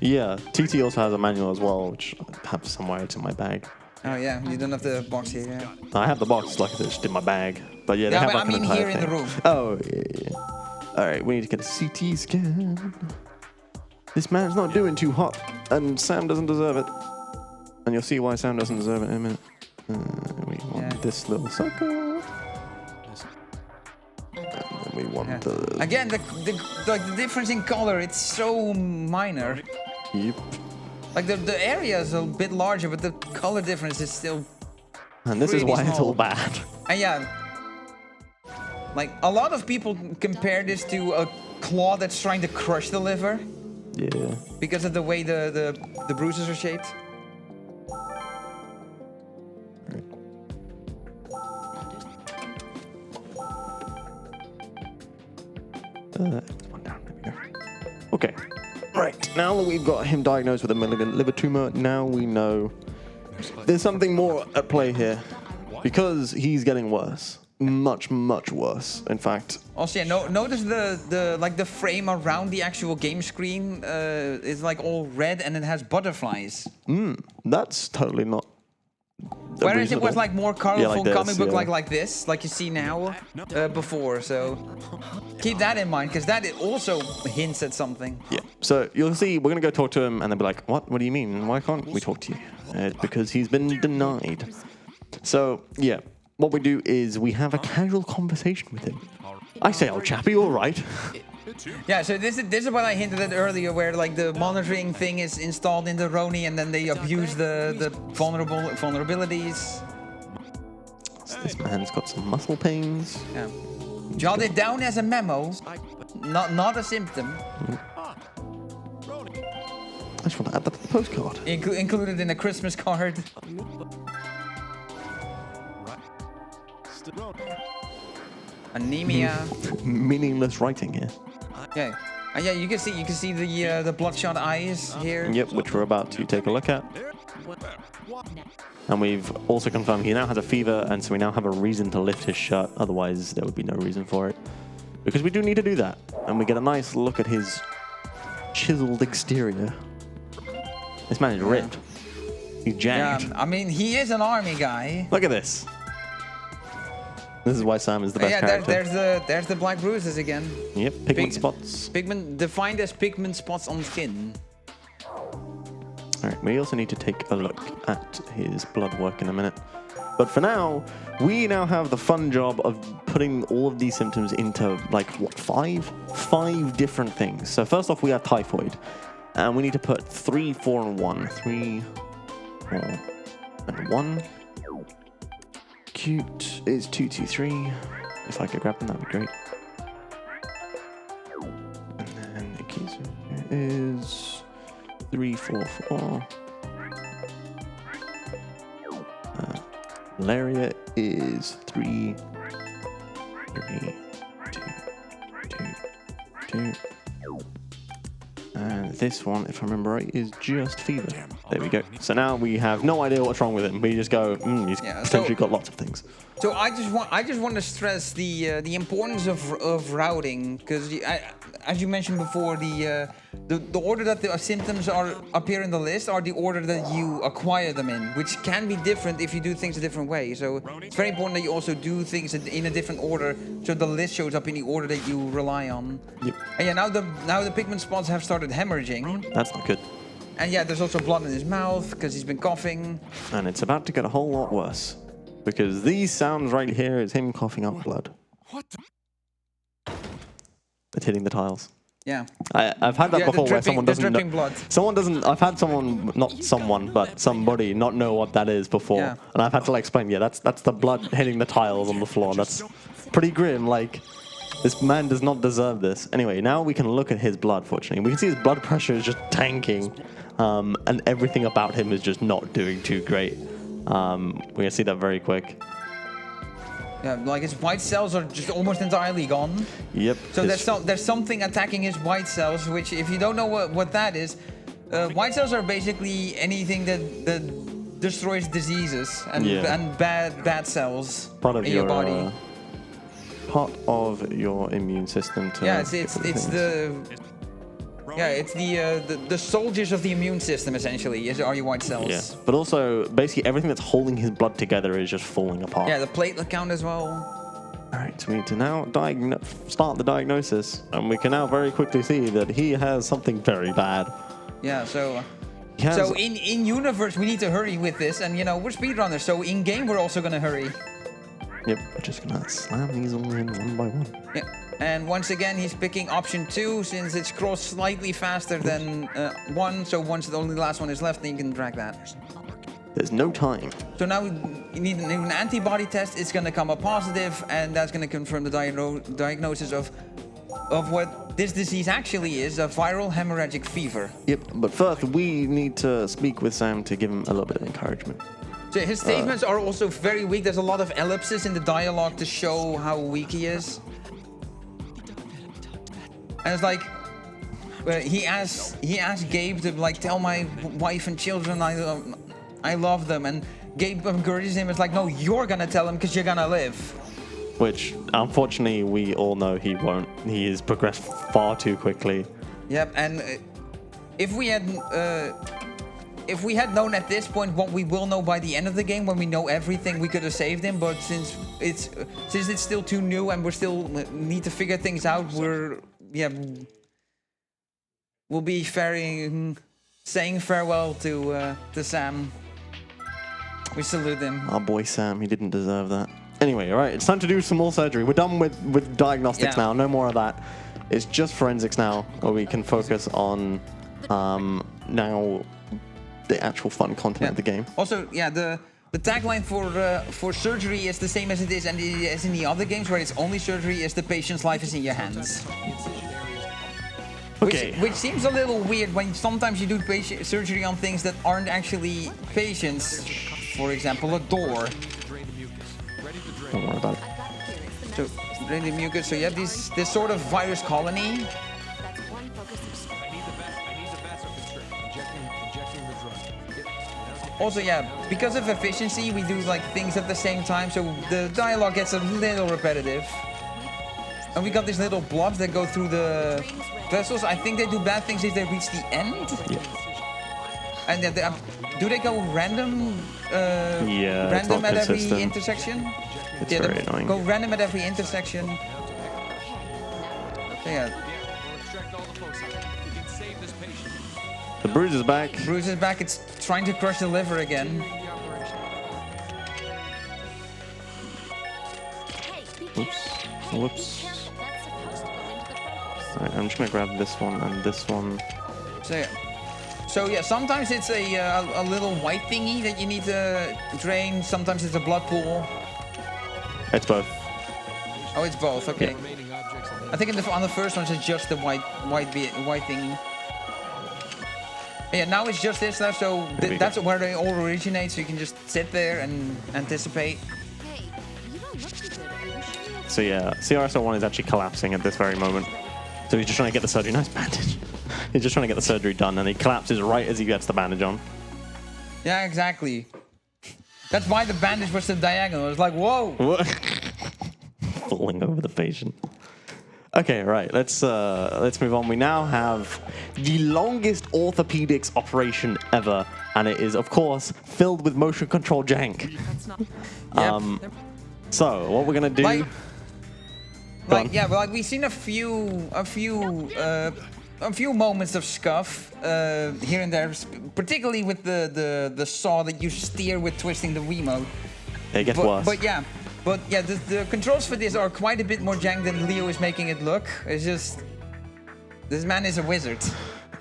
Yeah, TT also has a manual as well, which I have somewhere. It's in my bag. Oh yeah, you don't have the box here. Yeah. I have the box, like I said, just in my bag. But yeah, they have like I mean an entire here thing. in the room. Oh yeah. All right, we need to get a CT scan. This man's not doing too hot, and Sam doesn't deserve it. And you'll see why Sam doesn't deserve it in a minute. We want this little sucker. And then we want the... Again, the difference in color, it's so minor. Yep. Like the area is a bit larger, but the color difference is still. And this is why it's all bad. And yeah, like a lot of people compare this to a claw that's trying to crush the liver. Yeah. Because of the way the bruises are shaped. Right. One down. There we go. Okay. Right, now that we've got him diagnosed with a malignant liver tumor, now we know there's something more at play here. Because he's getting worse. Much, much worse, in fact. Also, yeah, notice the frame around the actual game screen is like all red and it has butterflies. That's totally not. Whereas it was like more colorful like this, comic book yeah. like this, like you see now, before. So keep that in mind, because that also hints at something. Yeah. So you'll see, we're gonna go talk to him, and they'll be like, "What? What do you mean? Why can't we talk to you?" It's because he's been denied. So yeah, what we do is we have a casual conversation with him. I say, "Old chappie, all right." Yeah, so this is what I hinted at earlier, where like the monitoring thing is installed in the Roni, and then they abuse the vulnerabilities. So this man's got some muscle pains. Yeah. Jot it down as a memo, not a symptom. I just want to add that to the postcard. Included in a Christmas card. Anemia. Meaningless writing here. Yeah. Yeah, you can see the bloodshot eyes here. Yep, which we're about to take a look at. And we've also confirmed he now has a fever, and so we now have a reason to lift his shirt. Otherwise, there would be no reason for it. Because we do need to do that. And we get a nice look at his chiseled exterior. This man is ripped. He's jagged. Yeah, I mean, he is an army guy. Look at this. This is why Sam is the best character. There's the black bruises again. Yep, pigment spots. Pigment defined as pigment spots on skin. Alright, we also need to take a look at his blood work in a minute. But for now, we now have the fun job of putting all of these symptoms into, like, what, five different things. So first off, we have typhoid. And we need to put 3, 4, and 1. 3, 4, and 1. Cute is 2, 2, 3. If I could grab them, that'd be great. And then acute is 3, 4, 4. Malaria is 3, 3, 2, 2, 2. And this one, if I remember right, is just fever. There we go. So now we have no idea what's wrong with him. We just go, he's potentially got lots of things. So I just want to stress the importance of routing, because as you mentioned before, the order that the symptoms appear in the list are the order that you acquire them in, which can be different if you do things a different way. So it's very important that you also do things in a different order, so the list shows up in the order that you rely on. Yep. And yeah, now the pigment spots have started hemorrhaging. That's not good. And yeah, there's also blood in his mouth because he's been coughing. And it's about to get a whole lot worse, because these sounds right here is him coughing up blood. What? It's hitting the tiles. Yeah. I've had that before where someone doesn't know. Blood. Someone doesn't. I've had someone, not someone, but somebody not know what that is before, Yeah. and I've had to like explain. Yeah, that's the blood hitting the tiles on the floor. That's pretty grim. Like, this man does not deserve this. Anyway, now we can look at his blood. Fortunately, we can see his blood pressure is just tanking, and everything about him is just not doing too great. We're gonna see that very quick. Yeah, like his white cells are just almost entirely gone. Yep. So there's something attacking his white cells, which if you don't know what that is, white cells are basically anything that destroys diseases and bad cells in your body. Part of your immune system. To it's the soldiers of the immune system essentially are your white cells. Yeah, but also basically everything that's holding his blood together is just falling apart. Yeah, the platelet count as well. All right, so we need to now start the diagnosis, and we can now very quickly see that he has something very bad. Yeah, so in universe we need to hurry with this, and you know we're speedrunners, so in game we're also gonna hurry. Yep, we're just gonna slam these all in one by one. Yeah. And once again, he's picking option 2 since it scrolls slightly faster than 1. So once the only last one is left, then you can drag that. There's no time. So now we need an antibody test. It's going to come up positive, and that's going to confirm the diagnosis of what this disease actually is, a viral hemorrhagic fever. Yep, but first we need to speak with Sam to give him a little bit of encouragement. So his statements are also very weak. There's a lot of ellipses in the dialogue to show how weak he is. And it's like, he asked Gabe to like tell my wife and children I love them, and Gabe encourages him. It's like, no, you're gonna tell him because you're gonna live. Which, unfortunately, we all know he won't. He has progressed far too quickly. Yep, and if we had known at this point what we will know by the end of the game, when we know everything, we could have saved him. But since it's still too new and we're still need to figure things out, we'll be saying farewell to Sam. We salute him. Our boy Sam, he didn't deserve that. Anyway, all right, it's time to do some more surgery. We're done with diagnostics now. No more of that. It's just forensics now, where we can focus on now the actual fun content of the game. Also, the tagline for surgery is the same as it is as in the other games, where it's only surgery is the patient's life is in your hands. Okay. Which seems a little weird when sometimes you do surgery on things that aren't actually patients. For example, a door. Don't worry about it. So, drain the mucus. So you have this sort of virus colony. That's one focus of strength. I need the vasoconstrict. Injecting the drug. Also, because of efficiency, we do like things at the same time, so the dialogue gets a little repetitive. And we got these little blobs that go through the vessels. I think they do bad things if they reach the end. Yeah. And do they go random? Random at every intersection. It's very annoying. Go random at every intersection. Yeah. The bruise is back. Bruise is back. It's trying to crush the liver again. Oops. Whoops. Alright, I'm just gonna grab this one and this one. So yeah, sometimes it's a little white thingy that you need to drain. Sometimes it's a blood pool. It's both. Oh, it's both. Okay. Yeah. I think on the first one it's just the white thingy. Yeah, now it's just this left, so that's where they all originate. So you can just sit there and anticipate. Hey, you don't look too good. Are you sure? So yeah, CRSO1 is actually collapsing at this very moment. So he's just trying to get the surgery. Nice bandage. He's just trying to get the surgery done, and he collapses right as he gets the bandage on. Yeah, exactly. That's why the bandage was so diagonal. It's like, whoa! Falling over the patient. Okay, right. Let's move on. We now have the longest orthopedics operation ever, and it is, of course, filled with motion control jank. So what we're gonna do? We've seen a few moments of scuff here and there, particularly with the saw that you steer with twisting the Wiimote. It gets worse. But the controls for this are quite a bit more jank than Leo is making it look. It's just, this man is a wizard.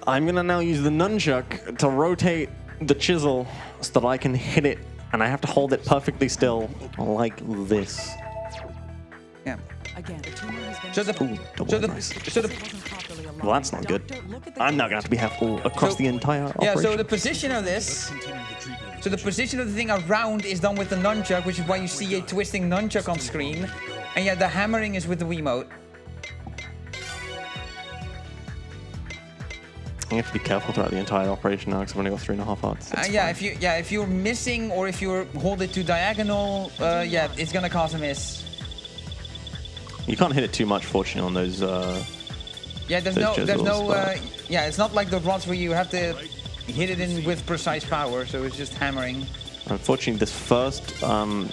I'm gonna now use the nunchuck to rotate the chisel so that I can hit it, and I have to hold it perfectly still, like this. Yeah. Again, the tumor has been So the Well, that's not good. I'm now gonna have to be careful across the entire operation. So the position of this. So the position of the thing around is done with the nunchuck, which is why you see a twisting nunchuck on screen. And yeah, the hammering is with the Wiimote. You have to be careful throughout the entire operation now, because I've only got 3.5 hearts. If you're missing or if you hold it too diagonal, it's gonna cause a miss. You can't hit it too much, fortunately, on those. It's not like the rods where you have to hit it in with precise power, so it's just hammering. Unfortunately, this first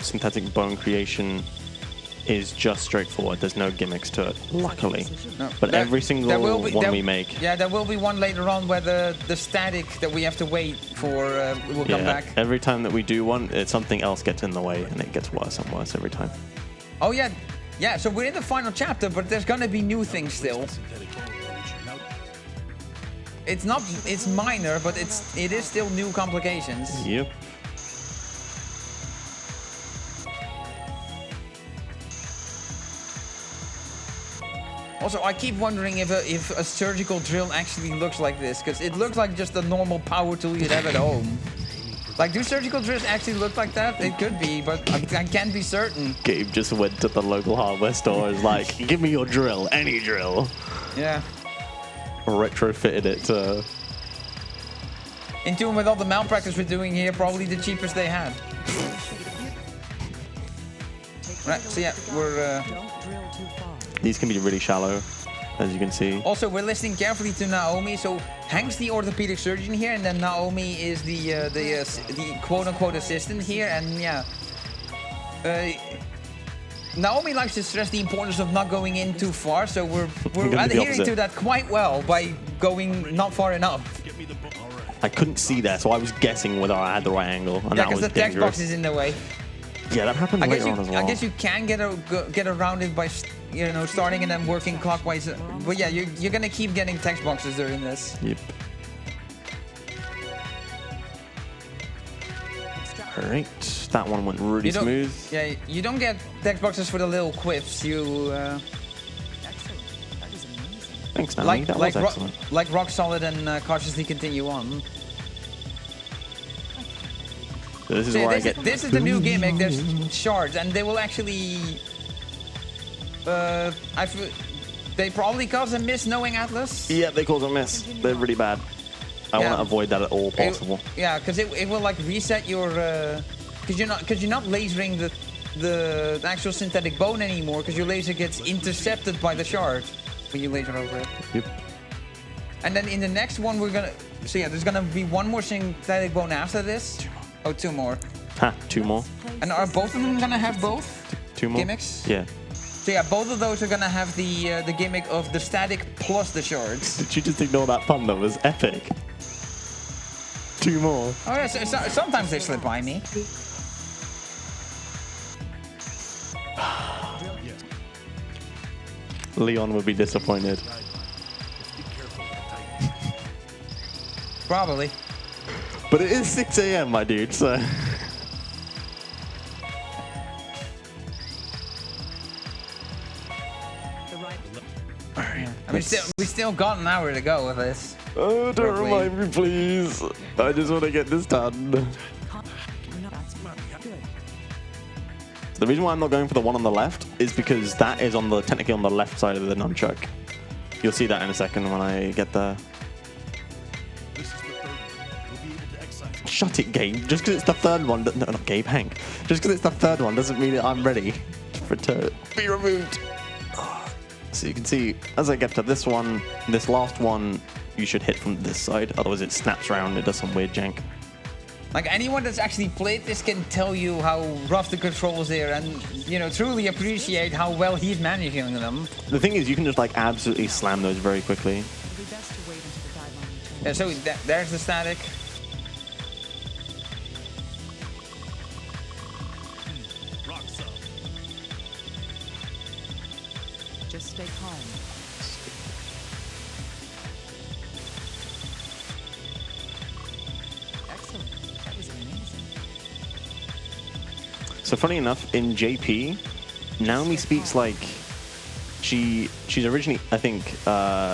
synthetic bone creation is just straightforward. There's no gimmicks to it, luckily. No, but every single one we make. Yeah, there will be one later on where the static that we have to wait for will come back. Every time that we do one, something else gets in the way, and it gets worse and worse every time. Oh yeah. Yeah, so we're in the final chapter, but there's gonna be new things still. It's minor, but it is still new complications. Yep. Also, I keep wondering if a surgical drill actually looks like this, because it looks like just a normal power tool you'd have at home. Like, do surgical drills actually look like that? It could be, but I can't be certain. Gabe just went to the local hardware store and was like, give me your drill, any drill. Yeah. retrofitted it to... In tune with all the malpractice we're doing here, probably the cheapest they had. Right, so yeah, we're... Don't drill too far. These can be really shallow, as you can see. Also, we're listening carefully to Naomi. So Hank's the orthopedic surgeon here, and then Naomi is the quote-unquote assistant here. And yeah, Naomi likes to stress the importance of not going in too far. So we're adhering to that quite well by going not far enough. Get me the book. All right. I couldn't see there, so I was guessing whether I had the right angle, and Yeah, that was because the text dangerous. box is in the way. Yeah, that happened later on as well. I guess you can get around it by starting and then working clockwise. But yeah, you're gonna keep getting text boxes during this. Yep. Alright, that one went really smooth. Yeah, you don't get text boxes for the little quips. You Excellent. That was amazing. Thanks, Naomi. That was excellent. like rock solid and cautiously continue on. So this is So where I this, get... this is the new gimmick. There's shards, and they will actually. They probably cause a miss knowing Atlas. Yeah, they cause a miss. They're really bad. I want to avoid that at all possible. Yeah, because it will like reset your. Because you're not lasering the actual synthetic bone anymore. Because your laser gets intercepted by the shard when you laser over it. Yep. And then in the next one we're gonna. So yeah, there's gonna be one more synthetic bone after this. Oh, two more. Ha, two more. And are both of them gonna have both Two more? gimmicks? Yeah. So yeah, both of those are gonna have the gimmick of the static plus the shards. Did you just ignore that pun? That was epic. Two more. Oh yeah, so sometimes they slip by me. Leon would be disappointed. Probably. But it is 6 a.m., my dude, so... I mean, we still got an hour to go with this. Oh, don't remind me, please. I just want to get this done. Good. The reason why I'm not going for the one on the left is because that is technically on the left side of the nunchuck. You'll see that in a second when I get there. This is the third one. We'll be able to excise it. Shut it, Gabe. Just because it's the third one, no, not Gabe, Hank. Just because it's the third one doesn't mean that I'm ready for it to be removed. So you can see, as I get to this one, this last one, you should hit from this side. Otherwise it snaps around, it does some weird jank. Like anyone that's actually played this can tell you how rough the controls are and, truly appreciate how well he's managing them. The thing is, you can just like absolutely slam those very quickly. It'll be best to wait until the guideline returns. Yeah, so there's the static. Rock solid. Just stay calm. Excellent. That was amazing. So funny enough, in JP, Naomi speaks like she's originally, I think,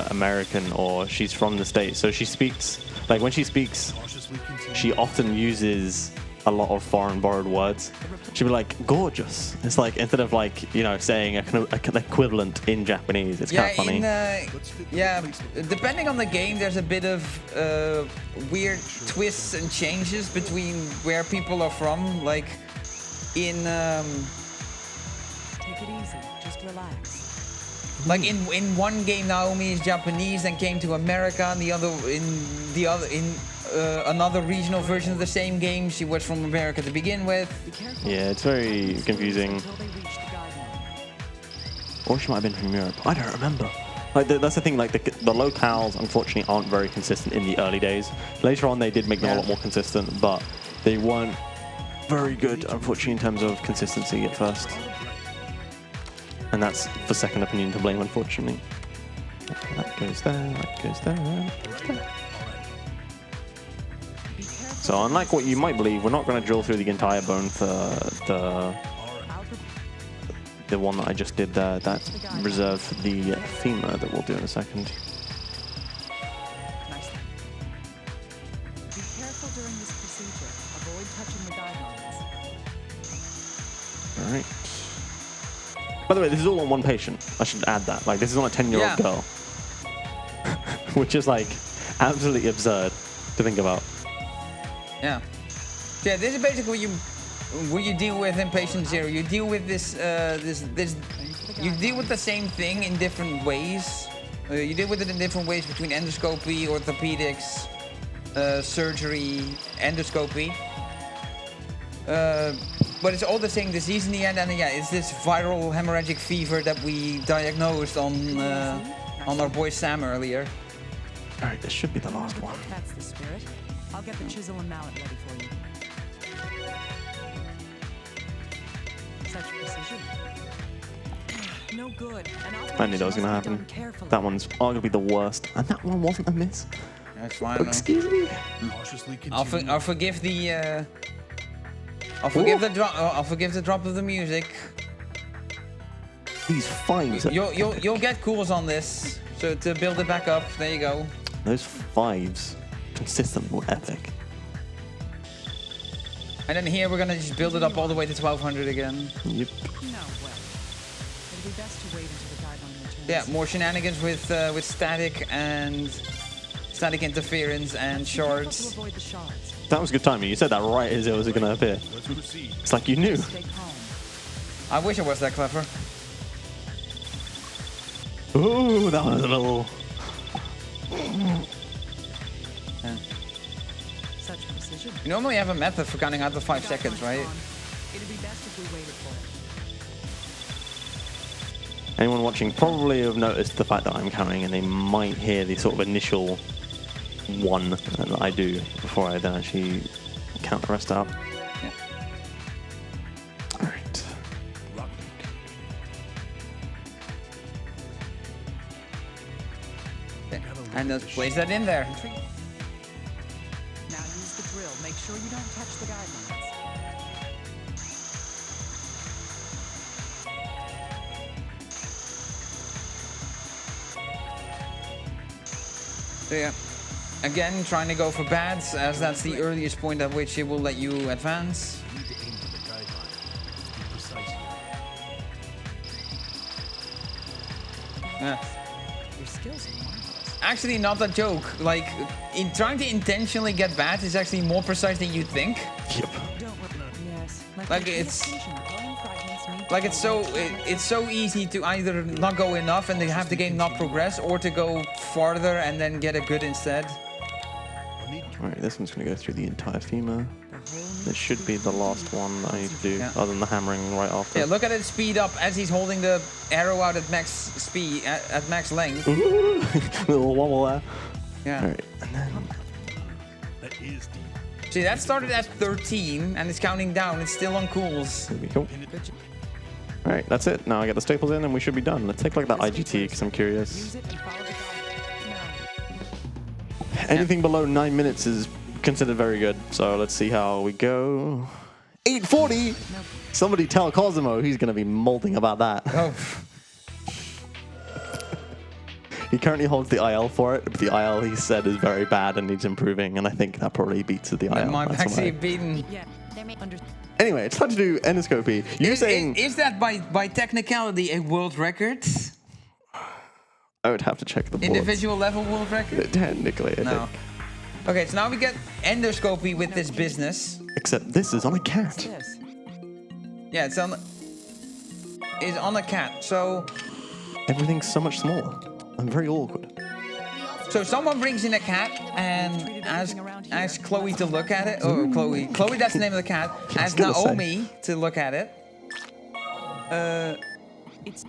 American, or she's from the States. So she speaks, like when she speaks, Cautiously continue. she often uses a lot of foreign borrowed words. She'd be like, gorgeous. It's like, instead of like, saying an equivalent in Japanese, it's kind of funny. Depending on the game, there's a bit of weird twists and changes between where people are from. Like in Take it easy. Just relax. like in one game, Naomi is Japanese and came to America, and in another regional version of the same game, she was from America to begin with. Be careful. Yeah, it's very confusing. Until they reach the guideline. Or she might have been from Europe. I don't remember. Like that's the thing. Like the locales, unfortunately, aren't very consistent in the early days. Later on, they did make them a lot more consistent, but they weren't very good, unfortunately, in terms of consistency at first. And that's for second opinion to blame, unfortunately. That goes there. That goes there. That goes there. Be careful. So unlike what you might believe, we're not going to drill through the entire bone for the one that I just did there. That's reserved for the femur that we'll do in a second. Nicely. Be careful during this procedure. Avoid touching the guidelines. Alright. By the way, this is all on one patient. I should add that. Like, this is on a 10-year-old Yeah. girl. which is like absolutely absurd to think about. Yeah. Yeah, this is basically what you deal with in Patient Zero. You deal with this, you deal with the same thing in different ways. You deal with it in different ways between endoscopy, orthopedics, surgery, endoscopy. But it's all the same disease in the end, and yeah, it's this viral hemorrhagic fever that we diagnosed on our boy Sam earlier. All right, this should be the last one. That's the spirit. I'll get the chisel and mallet ready for you. Such precision. No good. I knew that was going to happen. That one's arguably the worst, and that one wasn't a miss. That's fine. Excuse me. Cautiously I'll continue. forgive the. I'll forgive the drop. I'll forgive the drop of the music. These fives. You'll get cools on this, so to build it back up. There you go. Those fives consistently were epic. And then here we're gonna just build it up all the way to 1200 again. Yep. No way. It'll be best to wait until the guideline returns. Yeah, more shenanigans with static and static interference and shards. To avoid the shards. That was good timing. You said that right as it was going to appear. Let's proceed. It's like you knew. Stay calm. I wish I was that clever. Ooh, that was a little. Such precision. You normally have a method for counting out the 5 seconds, right? It'd be best if we waited for it. Anyone watching probably have noticed the fact that I'm counting, and they might hear the sort of initial one that I do before I then actually count the rest out. Yeah. All right. And let's place that in there. Now use the drill. Make sure you don't touch the guidelines. So yeah, again, trying to go for bads, as that's the earliest point at which it will let you advance. You need to aim for the guideline. Be precise here. Yeah. Your skills are marvelous. Actually, not a joke. Like, in trying to intentionally get bad is actually more precise than you think. Yep. Don't worry. Yes. Like, it's so easy to either not go enough and then have the game not progress, or to go farther and then get a good instead. All right, this one's going to go through the entire femur. This should be the last one that I need to do, Yeah. other than the hammering right after. Yeah, look at it speed up as he's holding the arrow out at max speed, at max length. Ooh, little wobble there. Yeah. All right, and then That is deep. See, that started at 13 and it's counting down. It's still on cools. there we go. All right, that's it. Now I get the staples in, and we should be done. Let's take a look at that IGT because I'm curious. Use it and follow the guidelines. No. Anything below 9 minutes is considered very good. So let's see how we go. 8:40. Somebody tell Cosimo he's going to be molding about that. Oh, He currently holds the IL for it, but the IL he said is very bad and needs improving, and I think that probably beats the IL. my That's actually why. beaten. Yeah. Under. Anyway, it's time to do endoscopy. You're saying Is that by technicality a world record? I would have to check the boards. Individual level world record? Technically, I No. think. Okay, so now we get endoscopy with this business. Except this is on a cat. This. Yeah, it's on a cat. So Everything's so much smaller. I'm very awkward. someone brings in a cat and asks Chloe to look at it. Or Chloe, that's the name of the cat. Asks gonna say. Naomi to look at it. It's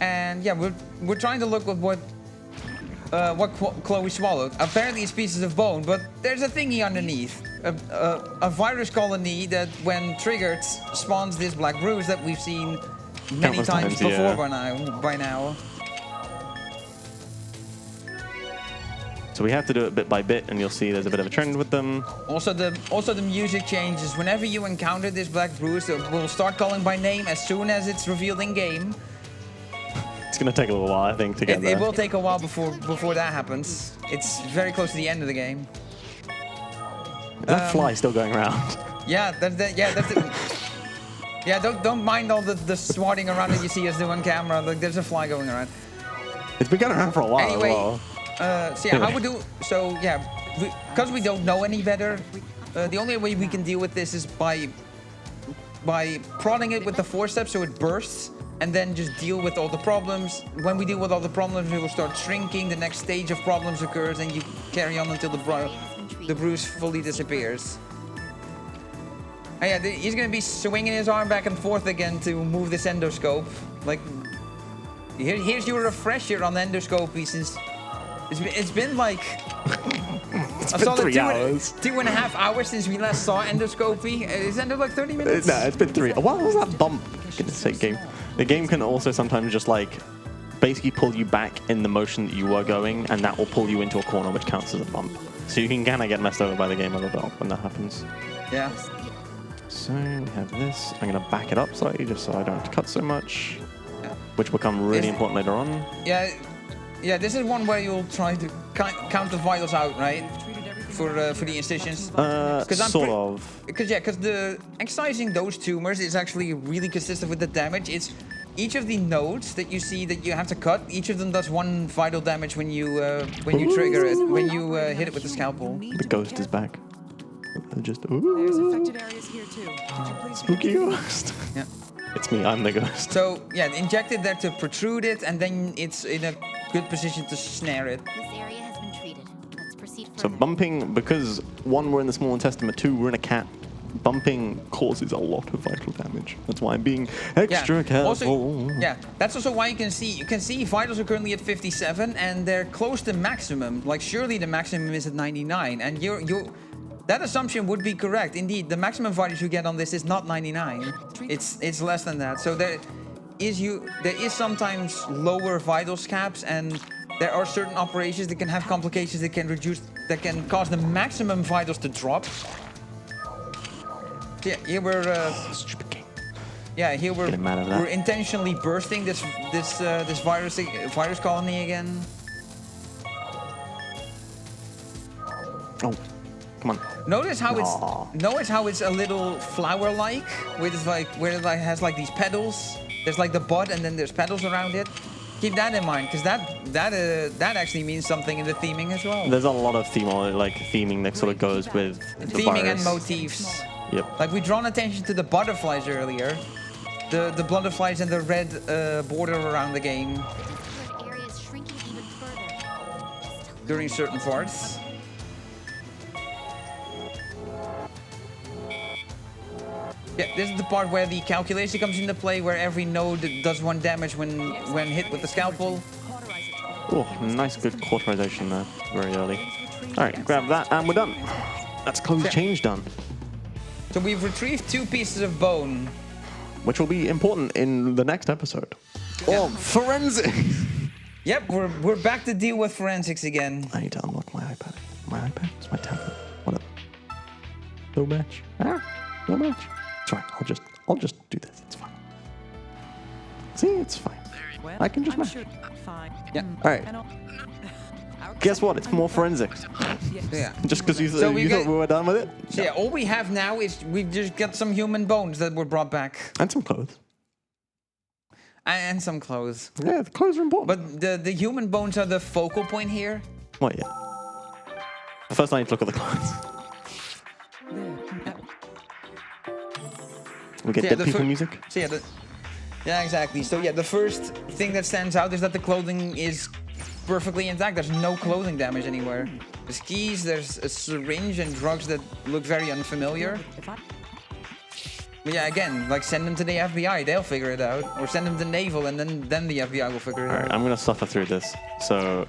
And yeah, we're trying to look at what Chloe swallowed. Apparently it's pieces of bone, but there's a thingy underneath. A virus colony that, when triggered, spawns this black bruise that we've seen many Countless times times, before yeah. by now. So we have to do it bit by bit, and you'll see there's a bit of a trend with them. Also the music changes. Whenever you encounter this black bruise, it will start calling by name as soon as it's revealed in game. It's going to take a little while, I think, to get there. It will take a while before that happens. It's very close to the end of the game. Is that fly still going around? Yeah, that's it. Yeah, don't mind all the swatting around that you see us do on camera. Like, there's a fly going around. It's been going around for a while Anyway, as well. So yeah, how we do? So yeah, because we don't know any better, the only way we can deal with this is by prodding it with the forceps so it bursts, and then just deal with all the problems. When we deal with all the problems, we will start shrinking. The next stage of problems occurs, and you carry on until the bruise fully disappears. Oh yeah, he's gonna be swinging his arm back and forth again to move this endoscope. Like, here's your refresher on the endoscopy since it's been like It's been 3 hours. 2.5 hours since we last saw endoscopy. Is that like 30 minutes? No, it's been 3. What was that bump? Goodness sake, game. The game can also sometimes just like basically pull you back in the motion that you were going, and that will pull you into a corner, which counts as a bump. So you can kind of get messed over by the game a little bit when that happens. Yeah. So we have this. I'm going to back it up slightly just so I don't have to cut so much, which will become really important later on. Yeah, yeah. This is one where you'll try to count the vitals out, right? For the incisions. Sort of. Because the excising those tumors is actually really consistent with the damage. It's each of the nodes that you see that you have to cut. Each of them does 1 vital damage when you trigger it, when you hit it with the scalpel. The ghost is back. Just There's affected areas here too. spooky ghost. Yeah. It's me. I'm the ghost. So yeah, inject it there to protrude it, and then it's in a good position to snare it. This area has been treated. Let's proceed further. So bumping, because 1, we're in the small intestine, but 2, we're in a cat. Bumping causes a lot of vital damage. That's why I'm being extra careful. Also, yeah, that's also why you can see vitals are currently at 57, and they're close to maximum. Like surely the maximum is at 99, and that assumption would be correct. Indeed, the maximum vitals you get on this is not 99. It's less than that. So there is sometimes lower vitals caps, and there are certain operations that can have complications that can cause the maximum vitals to drop. Yeah, here we're Stupid game. yeah, here Getting mad at that. we're intentionally bursting this virus colony again. Oh, come on. Notice how Aw. it's a little flower-like, with like where it like has like these petals. There's like the bud, and then there's petals around it. Keep that in mind, because that actually means something in the theming as well. There's a lot of theming that sort of goes with the Theming and virus. motifs. Yep. Like we drawn attention to the butterflies earlier, the butterflies and the red border around the game The area is shrinking even further. during certain parts. Yeah, this is the part where the calculation comes into play, where every node does 1 damage when hit with the scalpel. Oh, nice good cauterization there, very early. All right, grab that, and we're done. That's close change done, So we've retrieved 2 pieces of bone. which will be important in the next episode. Oh, forensics! Yep, we're back to deal with forensics again. I need to unlock my iPad. My iPad? It's my tablet. Whatever. No match. No match. It's fine. I'll just do this. It's fine. See, it's fine. Well, I can just I'm match. sure. Fine. Yeah. All right. Guess what? It's more forensics. Yeah. Just because you So we thought we were done with it? So yeah, all we have now is we've just got some human bones that were brought back. And some clothes. And some clothes. Yeah, the clothes are important. But the human bones are the focal point here. Well, yeah. First, I need to look at the clothes. We get Yeah, dead the people fir- music. So yeah, exactly. So yeah, the first thing that stands out is that the clothing is perfectly intact. There's no clothing damage anywhere. There's keys, there's a syringe and drugs that look very unfamiliar. But yeah, again, like send them to the FBI, they'll figure it out. Or send them to Naval, and then the FBI will figure it All right, out. I'm gonna suffer through this. So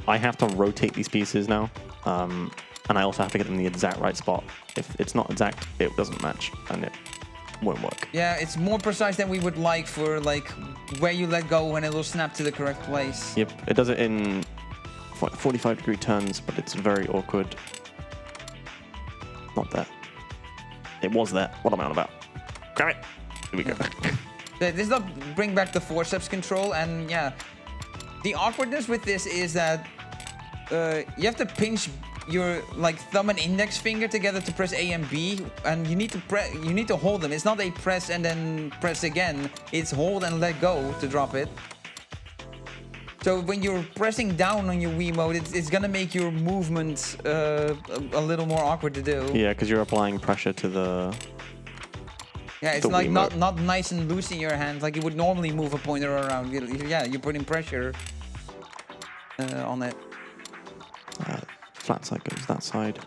I have to rotate these pieces now, and I also have to get them in the exact right spot. If it's not exact, it doesn't match, and it won't work. Yeah, it's more precise than we would like for like where you let go when it'll snap to the correct place. Yep, it does it in 45-degree turns, but it's very awkward. Not there. It was there. What am I on about? Grab it. Here we go. This does bring back the forceps control, and yeah, the awkwardness with this is that you have to pinch your like thumb and index finger together to press A and B, and you need to hold them. It's not a press and then press again. It's hold and let go to drop it. So when you're pressing down on your Wiimote, it's gonna make your movement a little more awkward to do. Yeah, because you're applying pressure to the... Yeah, it's the like Wiimote. not nice and loose in your hand like you would normally move a pointer around. Yeah, you're putting pressure on it. Flat side goes that side.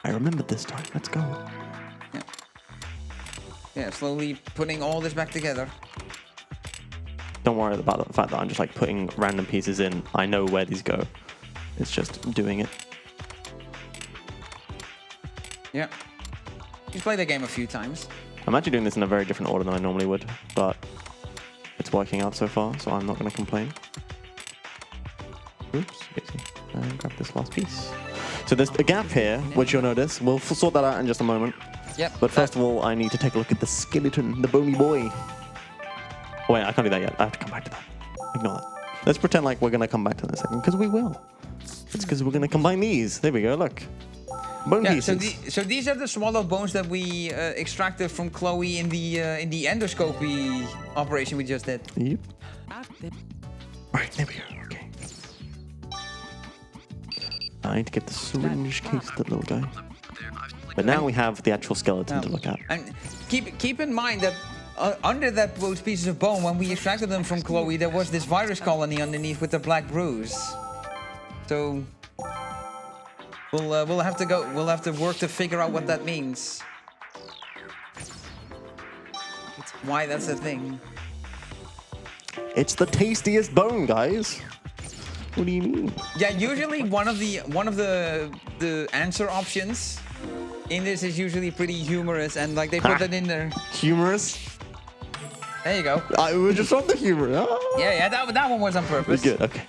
I remembered this time. Let's go. Yeah. Yeah, slowly putting all this back together. Don't worry about the fact that I'm just like putting random pieces in. I know where these go. It's just doing it. Yeah. He's played the game a few times. I'm actually doing this in a very different order than I normally would, but it's working out so far, so I'm not going to complain. Oops, easy. And grab this last piece. So there's a gap here, which you'll notice. We'll sort that out in just a moment. Yep. But first of all, I need to take a look at the skeleton, the bony boy. Oh, wait, I can't do that yet. I have to come back to that. Ignore that. Let's pretend like we're going to come back to that in a second, because we will. It's because we're going to combine these. There we go, look. Bone Yeah, pieces. so these are the swallowed bones that we extracted from Chloe in the endoscopy operation we just did. Yep. Right, there we go. Okay. I need to get the syringe case to the little guy. But now we have the actual skeleton to look at. And keep in mind that under those pieces of bone, when we extracted them from Chloe, there was this virus colony underneath with the black bruise. So we'll have to work to figure out what that means. Why that's a thing. It's the tastiest bone, guys. What do you mean? Yeah, usually one of the answer options in this is usually pretty humorous, and like they put that in there. Humorous? There you go. I was just on the humor. Ah. Yeah, that one was on purpose. Good, okay.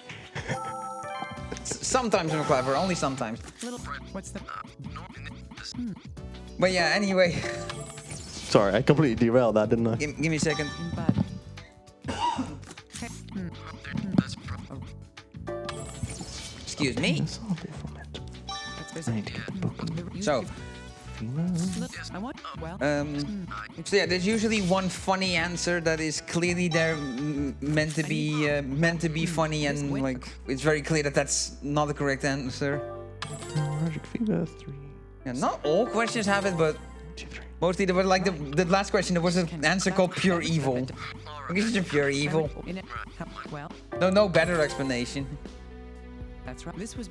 Sometimes I'm clever, only sometimes. What's the... But yeah, anyway. Sorry, I completely derailed that, didn't I? Give me a second. Excuse me. I need to get the book. So, I want... Well... so yeah, there's usually one funny answer that is clearly there meant to be funny, and like it's very clear that that's not the correct answer. Allergic fever 3. Yeah, not all questions have it, but mostly there was like the last question. There was an answer called pure evil. I guess it's just pure evil. Well... No better explanation. That's right. This was...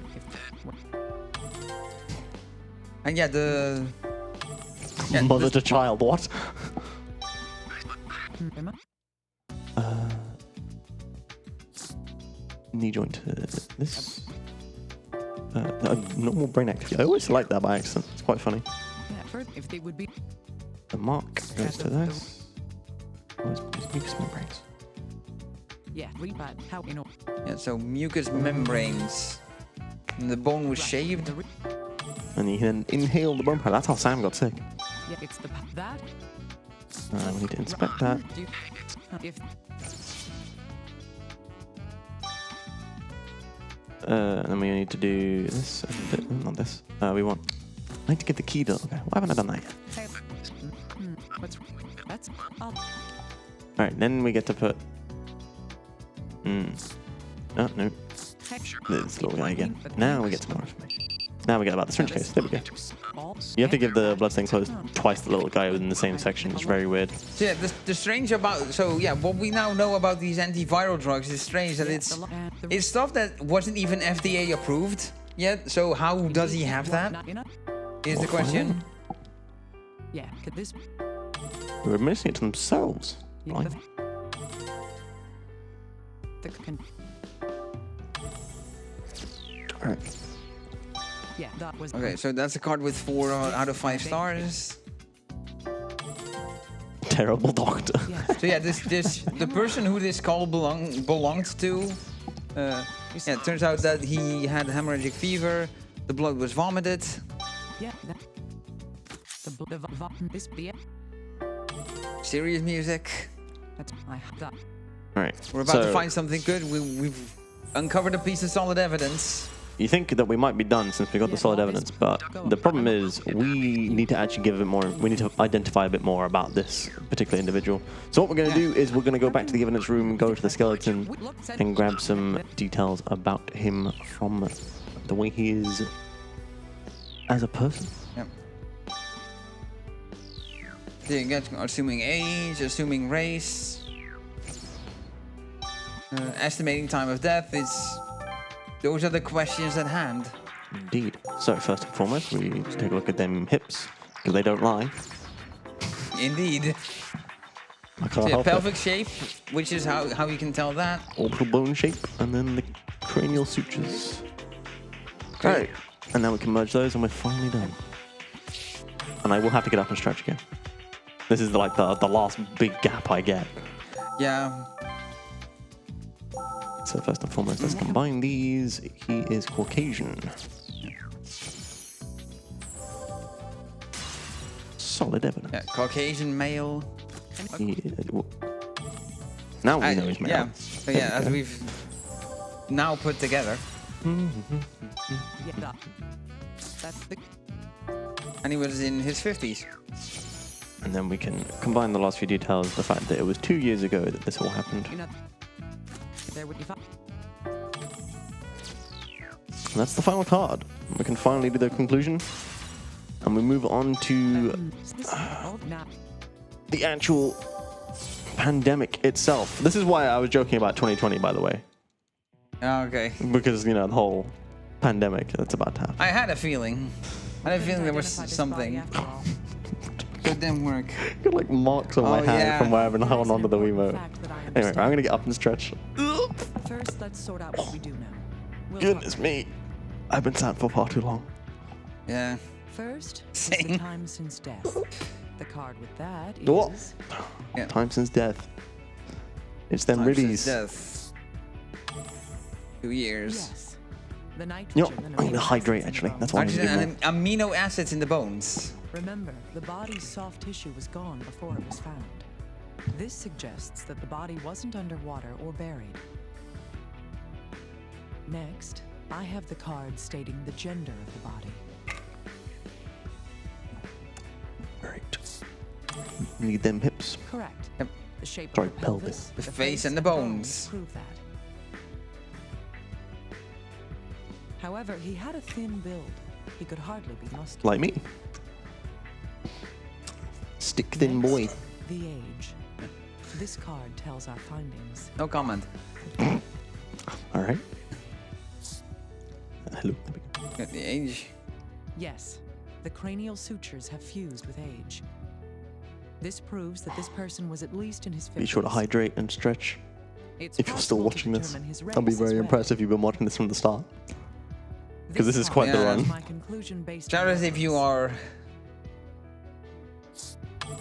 And yeah, Mother to child, what? Knee joint to this. Normal brain activity. I always like that by accident. It's quite funny. If they would be... The mark goes to this. Where's mucous membranes? Yeah, but how you know? Yeah, so mucous membranes. And the bone was shaved. And you can inhale the bone part. That's how Sam got sick. Yeah, it's the that. We need to inspect that. And then we need to do this. Not this. We want. I need to get the key to. Okay, why haven't I done that yet? That's Alright, then we get to put. Oh, no. This little guy again. Now we get some more information. Now we get about the syringe case. There we go. You have to give the bloodstain close twice the little guy within the same section. It's very weird. So yeah, the strange about... So yeah, what we now know about these antiviral drugs is strange that it's stuff that wasn't even FDA approved yet. So how does he have that? Is the question. Yeah, could this... We're missing it to themselves. Right. Alright. Yeah, that was... Okay, so that's a card with 4 out of 5 stars. Terrible doctor. So yeah, the person who this call belonged to, yeah, it turns out that he had hemorrhagic fever. The blood was vomited. Yeah, this Serious music. That's my Alright. We're about to find something good. We've uncovered a piece of solid evidence. you think that we might be done since we got the solid evidence, but the problem is we need to actually give a bit more, we need to identify a bit more about this particular individual. So what we're going to do is we're going to go back to the evidence room, go to the skeleton, and grab some details about him from the way he is as a person. Yep. So you get assuming age, assuming race, estimating time of death is... Those are the questions at hand. Indeed. So first and foremost, we need to take a look at them hips, because they don't lie. Indeed. I can't So help pelvic it. shape, which is how you can tell that. Orbital bone shape, and then the cranial sutures. Great. And now we can merge those, and we're finally done. And I will have to get up and stretch again. This is like the last big gap I get. Yeah. So first and foremost, let's combine these. He is Caucasian. Solid evidence. Yeah, Caucasian male. Now we know he's male. Yeah. So yeah, as we've now put together. And he was in his 50s. And then we can combine the last few details, the fact that it was 2 years ago that this all happened. And that's the final card. We can finally do the conclusion. And we move on to the actual pandemic itself. This is why I was joking about 2020, by the way. Okay. Because, you know, the whole pandemic that's about to happen. I had a feeling. I had a feeling there was something. It didn't work. Got like marks on my hand from where I've been holding onto the Wiimote. Anyway, I'm gonna get up and stretch. First, let's sort out what we do now. We'll Goodness me. I've been sat for far too long. Yeah. First, is Same. the time since death. The card with that is... What? Yeah. Time since death. It's them Time since riddies. death. 2 years. Yes. The nitrogen You know, and I'm gonna amino hydrate acids in actually. the That's bones. why I need to do Oxygen more. and amino acids in the bones. Remember, the body's soft tissue was gone before it was found. This suggests that the body wasn't underwater or buried. Next, I have the card stating the gender of the body. Right. Need them hips. Correct. Yep. The shape Sorry, of the pelvis, The face and the bones. prove that. However, he had a thin build. He could hardly be muscular. Like me. Stick thin Next, boy. The age. This card tells our findings. No comment. Alright. Hello. At the age. Yes, the cranial sutures have fused with age. This proves that this person was at least in his 50s. Be sure to hydrate and stretch. It's If you're still possible to watching this, determine his I'll be race very as well. impressed if you've been watching this from the start. 'Cause this is quite the card run. is my conclusion based Shout on out if you evidence. are.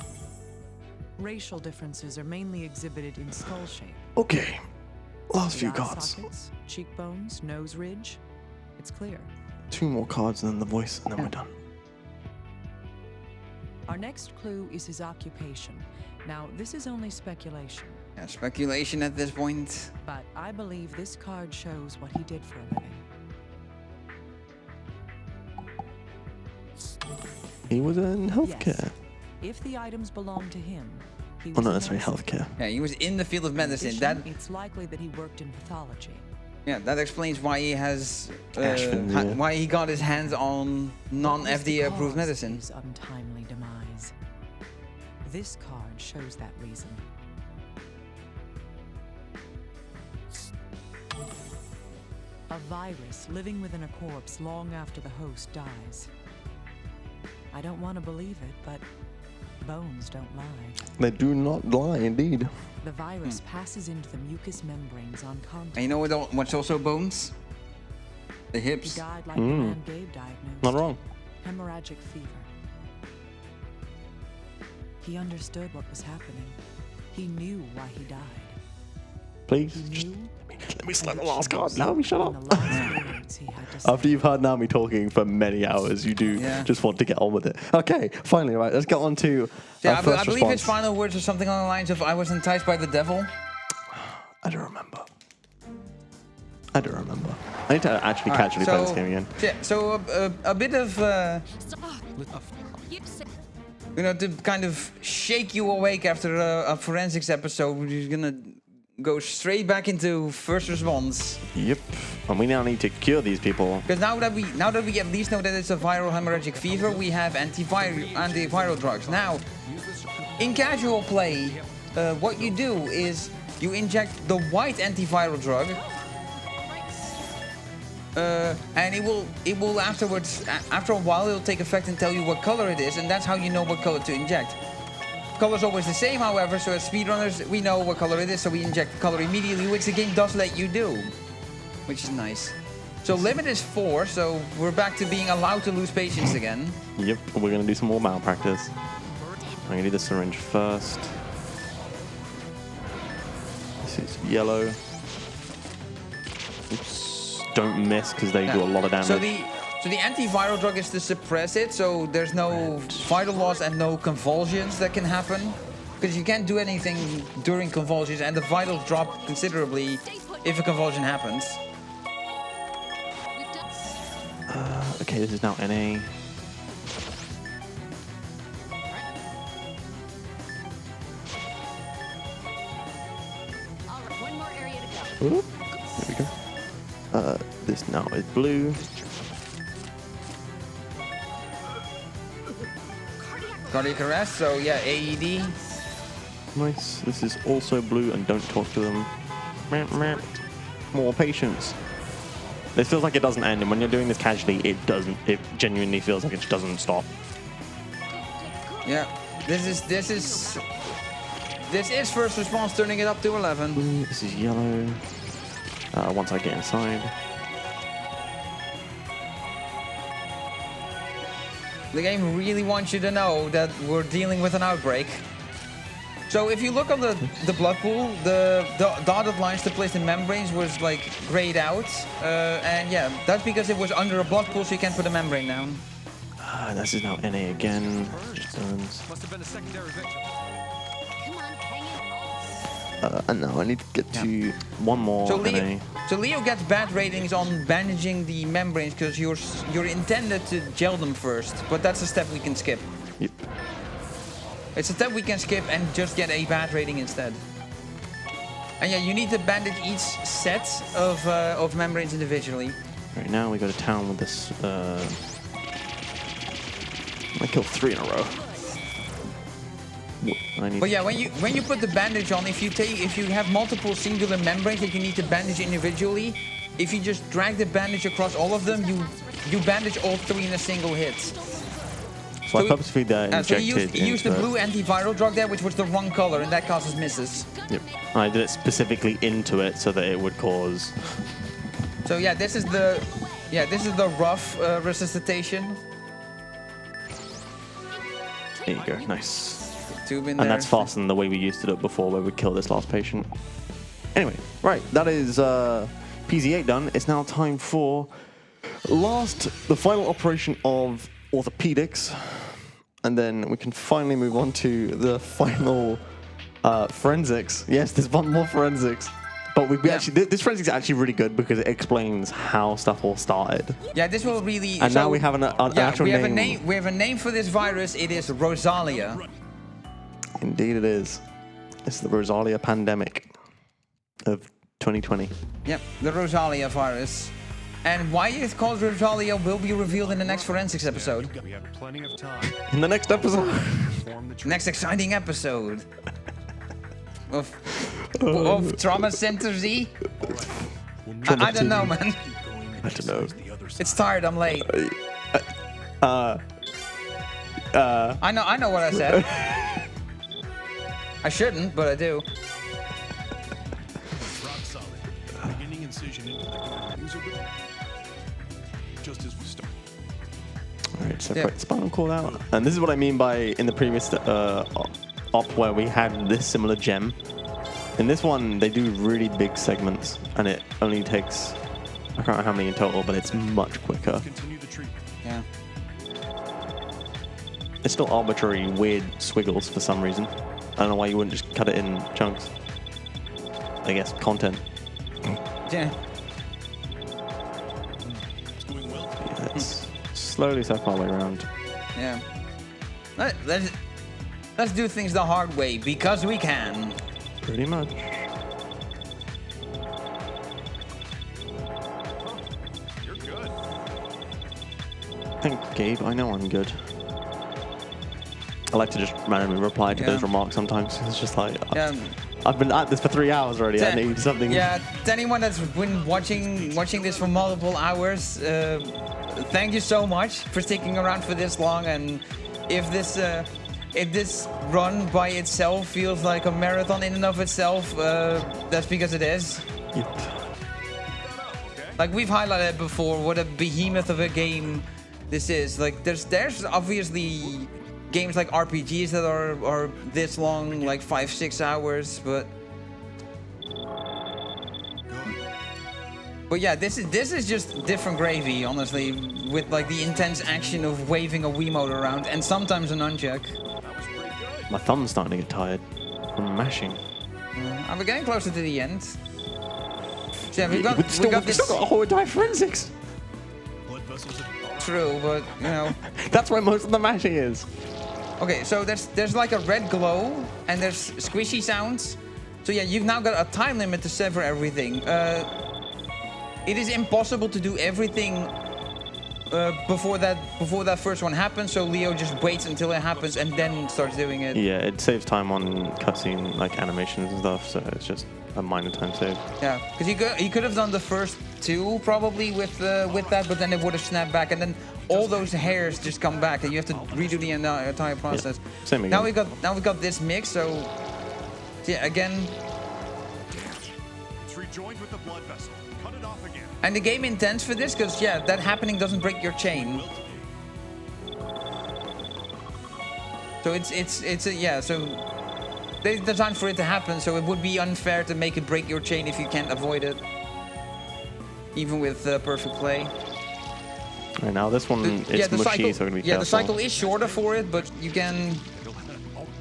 Racial differences are mainly exhibited in skull shape. Okay. Last few The eye cards. sockets, cheekbones, nose ridge. It's clear. 2 more cards and then the voice, and then we're done. Our next clue is his occupation. Now, this is only speculation, Yeah, speculation at this point. but I believe this card shows what he did for a living. He was in healthcare. If the items belong to him, he was Well, not a necessarily medicine. healthcare. Yeah, he was in the field of In medicine. addition, That it's likely that he worked in pathology. yeah, that explains why he has Ashvin, yeah. why he got his hands on What was the non-FDA approved cause of medicine. his untimely demise? This card shows that reason. A virus living within a corpse long after the host dies. I don't want to believe it, but bones don't lie. They do not lie, indeed. The virus passes into the mucous membranes on contact. And you know what's also bones? The He hips. died like the man Gabe diagnosed. Not wrong. Hemorrhagic fever. He understood what was happening. He knew why he died. Please, He just knew let me select the last card. Naomi, shut and up. the last words he had to say. After you've heard Naomi talking for many hours, you do Yeah. just want to get on with it. Okay, finally, right, let's get on to Yeah, our first I believe his response. final words were something along the lines of "I was enticed by the devil." I don't remember. I don't remember. I need to actually All right, casually play this game again. Yeah, so a bit of, you know, to kind of shake you awake after a forensics episode, we're just gonna go straight back into first response. Yep. And we now need to cure these people. Because now that we at least know that it's a viral hemorrhagic fever, we have antiviral drugs. Now, in casual play, what you do is you inject the white antiviral drug, and it will afterwards, after a while, it'll take effect and tell you what color it is, and that's how you know what color to inject. Color's always the same, however, so as speedrunners, we know what color it is, so we inject the color immediately, which the game does let you do, which is nice. So limit is 4, so we're back to being allowed to lose patience again. Yep, we're gonna do some more malpractice. I'm gonna do the syringe first. This is yellow. Oops, don't miss because they do a lot of damage. So the antiviral drug is to suppress it, so there's no vital loss and no convulsions that can happen. Because you can't do anything during convulsions, and the vitals drop considerably if a convulsion happens. Okay, this is now NA. Alright, one more area to go. Ooh, there we go. This now is blue. Cardiac arrest, so yeah, AED. Nice. This is also blue, and don't talk to them. More patience. This feels like it doesn't end, and when you're doing this casually, it doesn't. It genuinely feels like it doesn't stop. Yeah, this is first response, turning it up to 11. Blue, this is yellow. Once I get inside. The game really wants you to know that we're dealing with an outbreak. So if you look on the blood pool, the dotted lines to place the membranes was like grayed out. And yeah, that's because it was under a blood pool, so you can't put a membrane down. This is now NA again. Just burns. Must have been a secondary victim. Come on, hang in. And now I need to get to one more NA. So Leo gets bad ratings on bandaging the membranes because you're intended to gel them first, but that's a step we can skip. Yep. It's a step we can skip and just get a bad rating instead. And yeah, you need to bandage each set of membranes individually. Right now we go to town with this. I killed 3 in a row. But yeah, when you put the bandage on, if you have multiple singular membranes that you need to bandage individually, if you just drag the bandage across all of them, you bandage all 3 in a single hit. So I purposefully injected so you used the blue antiviral drug there, which was the wrong color, and that causes misses. Yep. I did it specifically into it so that it would cause. So yeah, this is the rough resuscitation. There you go. Nice. Tube in And there. that's faster than the way we used to do it before, where we kill this last patient. Anyway, right, that is PZ8 done. It's now time for the final operation of orthopedics, and then we can finally move on to the final forensics. Yes, there's one more forensics, but actually this forensics is actually really good because it explains how stuff all started. Yeah, this will really. And now we have an actual name. We have a name for this virus. It is Rosalia. Indeed, it is. It's the Rosalia pandemic of 2020. Yep, the Rosalia virus. And why it's called Rosalia will be revealed in the next forensics episode. We have plenty of time. In the next episode. Next exciting episode. of Trauma Center Z? I don't know, man. I don't know. It's tired, I'm late. I know what I said. I shouldn't, but I do. Rock solid. Beginning incision into the user just as we start. Alright, so quick spinal cord out. And this is what I mean by in the previous op where we had this similar gem. In this one, they do really big segments, and it only takes, I can't remember how many in total, but it's much quicker. Continue the treatment. Yeah. It's still arbitrary, weird squiggles for some reason. I don't know why you wouldn't just cut it in chunks. I guess content. Yeah. slowly circle our way around. Yeah. Let's do things the hard way because we can. Pretty much. You're good. Thank Gabe. I know I'm good. I like to just randomly reply to those remarks sometimes. It's just like, I've been at this for 3 hours already. I need something. Yeah, to anyone that's been watching this for multiple hours, thank you so much for sticking around for this long. And if this run by itself feels like a marathon in and of itself, that's because it is. Yep. Like we've highlighted before, what a behemoth of a game this is. Like there's obviously games like RPGs that are this long, like 5-6 hours, but yeah, this is just different gravy, honestly, with like the intense action of waving a Wiimote around and sometimes a nunchuck. My thumb's starting to get tired from mashing. We're getting closer to the end. So yeah, we've We've got this. still got a whole entire forensics. Blood vessels are True, but you know. That's where most of the mashing is. Okay, so there's like a red glow and there's squishy sounds. So yeah, you've now got a time limit to sever everything. It is impossible to do everything before that first one happens. So Leo just waits until it happens and then starts doing it. Yeah, it saves time on cutscene like animations and stuff. So it's just a minor time save. Yeah, because he could have done the first 2 probably with that, but then it would have snapped back, and then all those hairs just come back, and you have to redo the entire process. Yeah, same again. Now we've got this mix, so yeah, again. It's rejoined with the blood vessel. Cut it off again. And the game intends for this, because yeah, that happening doesn't break your chain. So so they designed for it to happen, so it would be unfair to make it break your chain if you can't avoid it, even with perfect play. And now this one, it's mushy, so we're gonna be careful. The cycle is shorter for it, but you can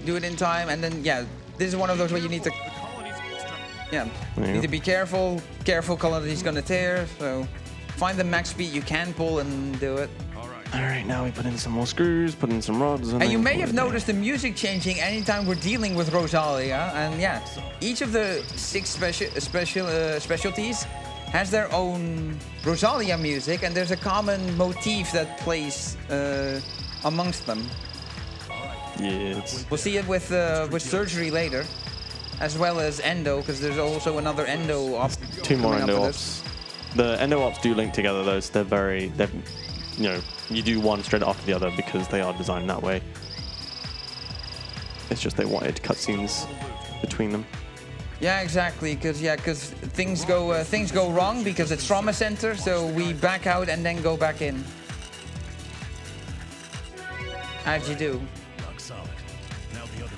do it in time. And then yeah, this is one of those where you need to need to be careful. Careful, colony's gonna tear. So find the max speed you can pull and do it. All right, now we put in some more screws, put in some rods, and you may have noticed the music changing anytime we're dealing with Rosalia. And yeah, each of the 6 specialties has their own Rosalia music, and there's a common motif that plays amongst them. Yes. We'll see it with surgery later, as well as endo, because there's also another endo op. 2 more endo ops. The endo ops do link together, though. So they're you know, you do one straight after the other because they are designed that way. It's just they wanted cutscenes between them. Yeah, exactly. Because things go wrong because it's trauma center, so we back out and then go back in. As you do. Rock solid. Now the other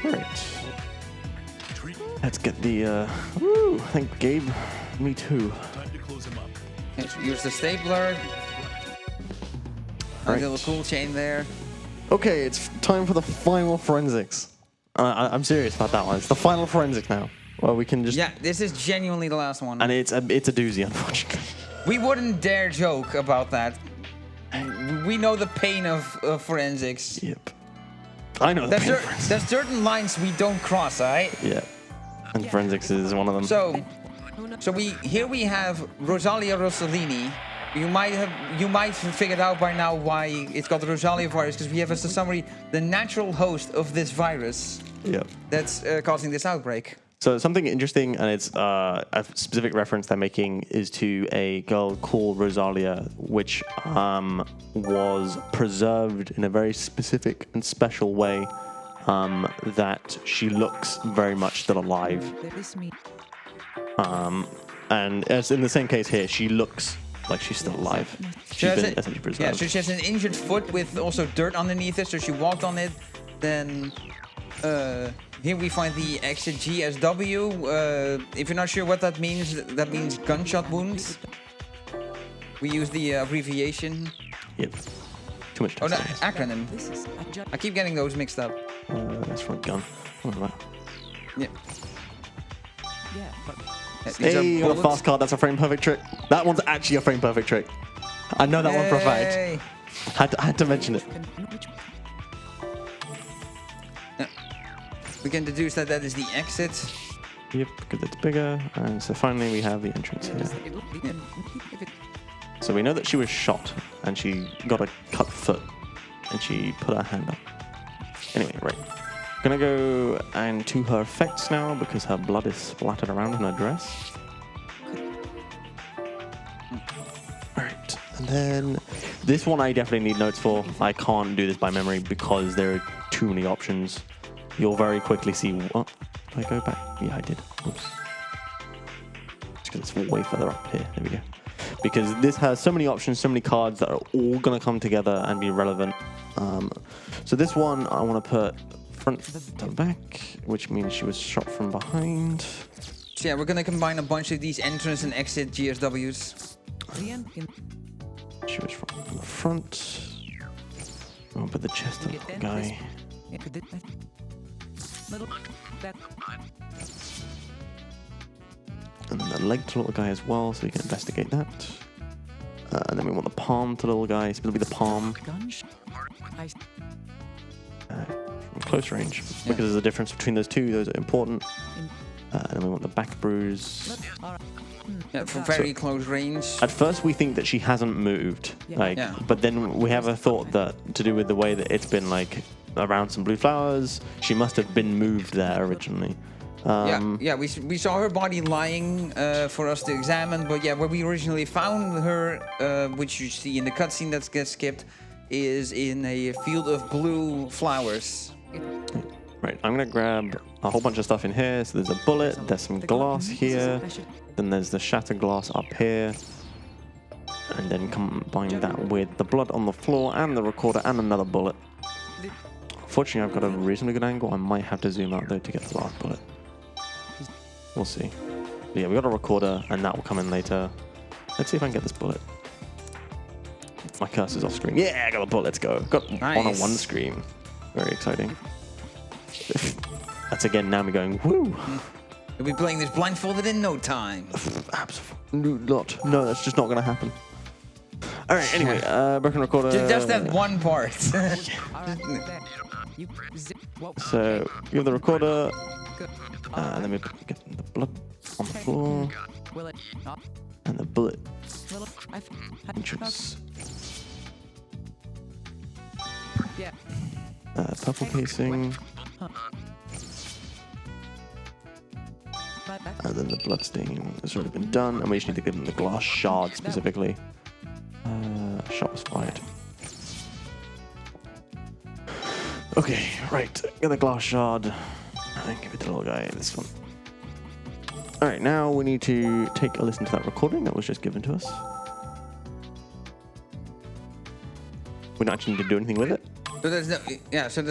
line. All right. Let's get the. Woo! Thank Gabe. Me too. Time to close him up. Use the stapler. A little cool chain there. Okay, it's time for the final forensics. I'm serious about that one. It's the final forensic now. Well, we can just. Yeah, this is genuinely the last one. And it's a doozy, unfortunately. We wouldn't dare joke about that. We know the pain of forensics. Yep. I know the pain. There's certain lines we don't cross, right? Yeah. And forensics is one of them. So we have Rosalia Rossellini. You might have figured out by now why it's called the Rosalia virus, because we have as a summary the natural host of this virus. Yep. That's causing this outbreak. So something interesting, and it's a specific reference they're making, is to a girl called Rosalia, which was preserved in a very specific and special way, that she looks very much still alive. And as in the same case here, she looks like she's still alive. She's been essentially preserved. Yeah, so she has an injured foot with also dirt underneath it, so she walked on it. Then here we find the exit GSW. If you're not sure what that means gunshot wounds. We use the abbreviation. Yep. Too much. Oh, no, acronym. I keep getting those mixed up. That's for a gun. What about that? Yeah. Yeah, but These are Hey, you got a bullets. fast card. That's a frame perfect trick. That one's actually a frame perfect trick. I know that one for a fact. Yay. Had to mention it. We can deduce that that is the exit. Yep, because it's bigger. And so finally we have the entrance here. So we know that she was shot and she got a cut foot and she put her hand up. Anyway, right. Gonna go into her effects now because her blood is splattered around in her dress. Alright, and then this one I definitely need notes for. I can't do this by memory because there are too many options. You'll very quickly see what. Did I go back? Yeah, I did. Oops. Just because it's way further up here. There we go. Because this has so many options, so many cards that are all going to come together and be relevant. So this one I want to put front to back, which means she was shot from behind. So yeah, we're gonna combine a bunch of these entrance and exit GSWs. She was from the front. I'll put the chest of the guy. And then the leg to the little guy as well, so we can investigate that. And then we want the palm to the little guy, so it'll be the palm. From close range, because there's a difference between those two, those are important. And then we want the back bruise. Yeah, from very close range. At first we think that she hasn't moved, like, Yeah. but then we have a thought that to do with the way that it's been like around some blue flowers, she must have been moved there originally. Yeah, we saw her body lying for us to examine, but yeah, where we originally found her, which you see in the cutscene that gets skipped, is in a field of blue flowers. Right, I'm gonna grab a whole bunch of stuff in here. So there's a bullet, there's some glass here, then there's the shattered glass up here, and then combine that with the blood on the floor and the recorder and another bullet. Fortunately, I've got a reasonably good angle. I might have to zoom out though to get the last bullet. We'll see. But yeah, we got a recorder, and that will come in later. Let's see if I can get this bullet. My cursor's off screen. Yeah, I got a bullet. Let's go. Got on a one screen. Very exciting. That's again now me going woo. We'll be playing this blindfolded in no time. Absolutely not. No, that's just not going to happen. All right. Anyway, broken recorder. Just that one part. So you have the recorder, and then we get the blood on the floor, and the bullet entrance. Purple casing, and then the blood stain has already been done, and we just need to give them the glass shard specifically. Shot was fired. Okay, right. Get the glass shard. And give it to the little guy. This one. All right, now we need to take a listen to that recording that was just given to us. We don't actually need to do anything with it. So there's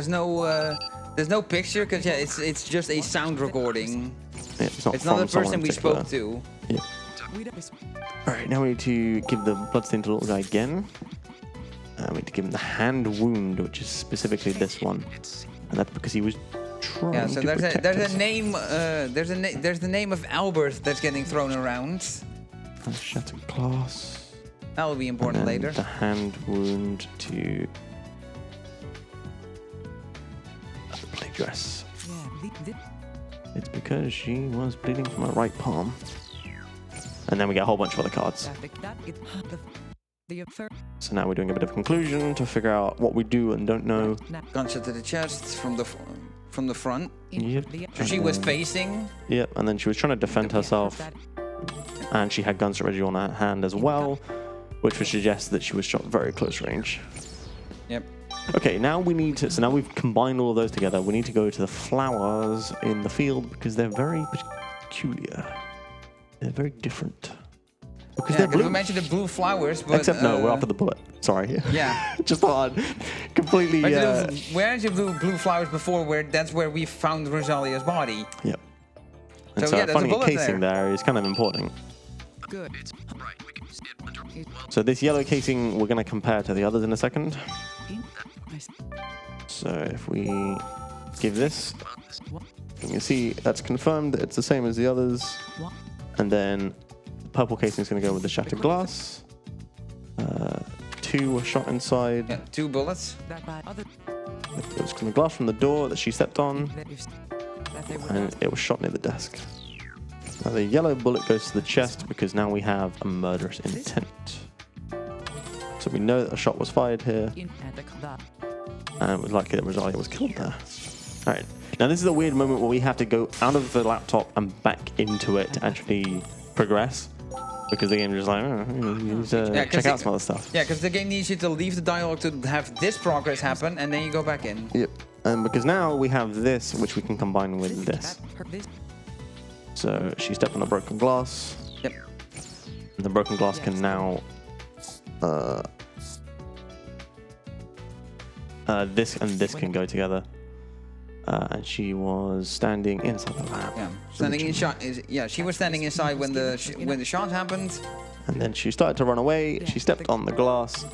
no, so there's no picture because yeah, it's just a sound recording. Yeah, it's not the person we particular. spoke to. Yeah. All right, now we need to give the bloodstain to the little guy again. We need to give him the hand wound, which is specifically this one, and that's because he was trying Yeah, so to protect there's us. a name, there's the name of Albert that's getting thrown around. Shattered glass. That will be important And then later. the hand wound to the plate dress. It's because she was bleeding from her right palm. And then we get a whole bunch of other cards. So now we're doing a bit of conclusion to figure out what we do and don't know. Gunshot to the chest from the front. Yep. So she was facing. Yep, and then she was trying to defend herself. And she had gunshot residue on her hand as well, which would suggest that she was shot very close range. Yep. Okay, now we need to, so now we've combined all of those together. We need to go to the flowers in the field because they're very peculiar. They're very different. Because Yeah, they're because blue. we mentioned the blue flowers, but Except no, we're after the bullet. Sorry. Yeah. Just thought I'd completely. we mentioned blue flowers before, where that's where we found Rosalia's body. Yep. And So, so yeah, there's a finding a bullet casing there. there is kind of important. Good. So this yellow casing we're going to compare to the others in a second. So if we give this, you can see that's confirmed that it's the same as the others. And then the purple casing is going to go with the shattered glass. 2 were shot inside. Yeah, 2 bullets. It was from the glass from the door that she stepped on, and it was shot near the desk. Now the yellow bullet goes to the chest because now we have a murderous intent. So we know that a shot was fired here, and it was likely that Rosalia was killed there. Alright, now this is a weird moment where we have to go out of the laptop and back into it to actually progress. Because the game is just like, oh, you need to check out some other stuff. Yeah, because the game needs you to leave the dialogue to have this progress happen, and then you go back in. Yep. And because now we have this, which we can combine with this. So she stepped on a broken glass. Yep. And the broken glass can now... this and this can go together. And she was standing inside the lab. Yeah, standing in shot. Yeah, she was standing inside when the shot happened. And then she started to run away. She stepped on the glass,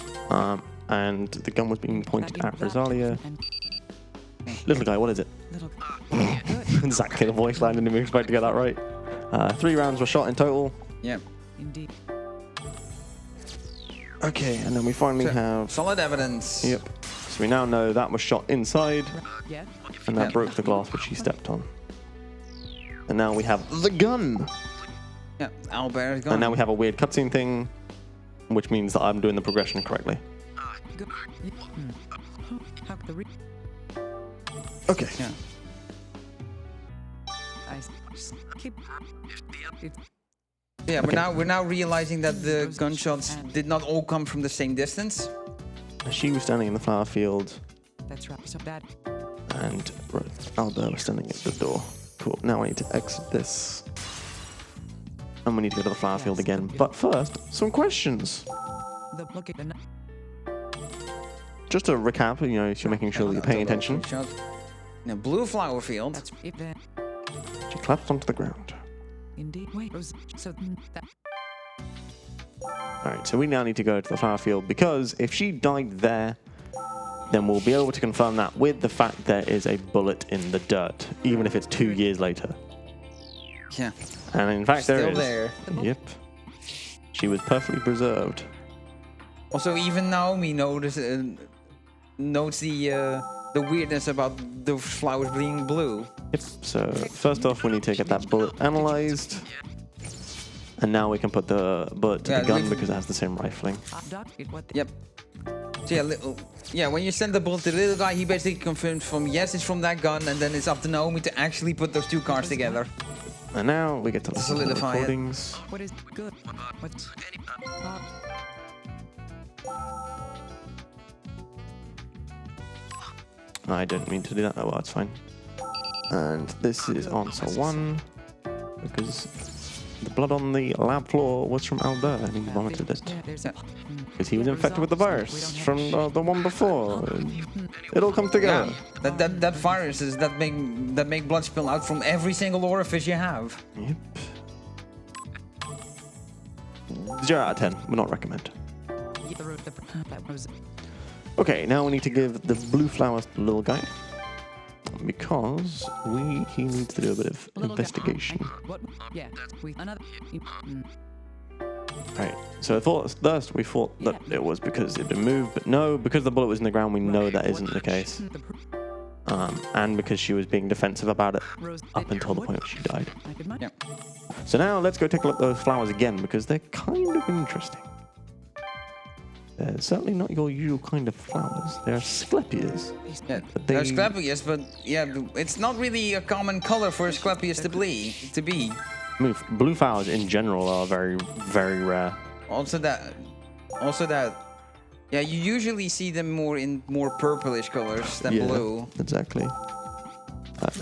and the gun was being pointed at Rosalia. Little guy, what is it? Exactly the voice line. Didn't even expect to get that right. 3 rounds were shot in total. Yeah. Indeed. Okay, and then we finally have solid evidence. Yep. So we now know that was shot inside. Yeah. And that broke the glass which she stepped on. And now we have the gun. Yeah, Albert's gun. And now we have a weird cutscene thing, which means that I'm doing the progression correctly. Okay. Yeah. Yeah, Okay. we're now realizing that the gunshots did not all come from the same distance. She was standing in the flower field. That's right. So bad. And Albert was standing at the door. Cool. Now I need to exit this. And we need to go to the flower field again. But first, some questions. Just to recap, you know, if you're making sure that you're paying attention. In a blue flower field. She collapsed onto the ground. Indeed. Wait. So that. Alright, so we now need to go to the flower field because if she died there, then we'll be able to confirm that with the fact there is a bullet in the dirt, even if it's 2 years later. Yeah. And in fact, there Still is. there. Yep. She was perfectly preserved. Also, even Naomi notes the weirdness about the flowers being blue. Yep. So first off, we need to get that bullet analyzed. And now we can put the bullet to the gun because it has the same rifling. Yep. So yeah, when you send the bullet to the little guy, he basically confirms from yes, it's from that gun, and then it's up to Naomi to actually put those 2 cars together. And now we get to listen to the Solidify it. recordings. What is good? What's I didn't mean to do that. Oh, well, it's fine. And this is answer 1 because the blood on the lab floor was from Albert and he vomited it. Because he was infected with the virus from the one before. It all comes together. Yeah, that viruses that make blood spill out from every single orifice you have. Yep. 0 out of 10. Would not recommend. Okay, now we need to give the blue flowers to the little guy. Because he needs to do a bit of investigation. Right, so I thought first we thought that it was because it had moved, but no, because the bullet was in the ground, we know that isn't the case. And because she was being defensive about it up until the point where she died. Yeah. So now let's go take a look at those flowers again because they're kind of interesting. They're certainly not your usual kind of flowers. They're Asclepias. Yeah, they're Asclepias, but yeah, it's not really a common color for Asclepias to be. I mean, blue flowers in general are very, very rare. Also that, yeah, you usually see them in more purplish colors than blue. Exactly.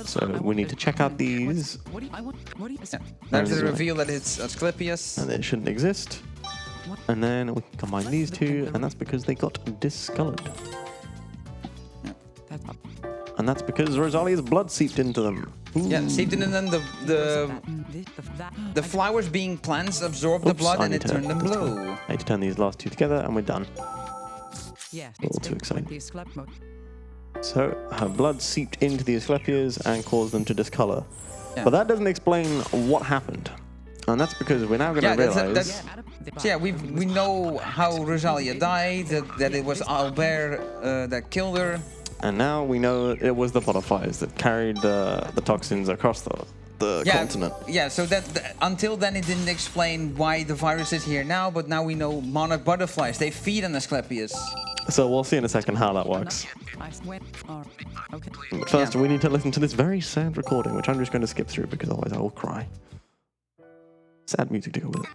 So we need to check out these. Yeah. There's the reveal that it's Asclepias. And they shouldn't exist. And then we can combine these 2, and that's because they got discolored. Yeah. And that's because Rosalia's blood seeped into them. Ooh. Yeah, seeped into them. The flowers being plants absorb the blood and it turned them blue. I need to turn these last 2 together, and we're done. Yeah, a little too exciting. So her blood seeped into the Asclepias and caused them to discolor. Yeah. But that doesn't explain what happened. And that's because we're now going to realize. So yeah, we know how Rosalia died, that it was Albert that killed her. And now we know it was the butterflies that carried the toxins across the continent. Yeah, so until then it didn't explain why the virus is here now, but now we know monarch butterflies, they feed on Asclepius. So we'll see in a second how that works. But first, we need to listen to this very sad recording, which I'm just going to skip through because otherwise I will cry. Sad music to go with it.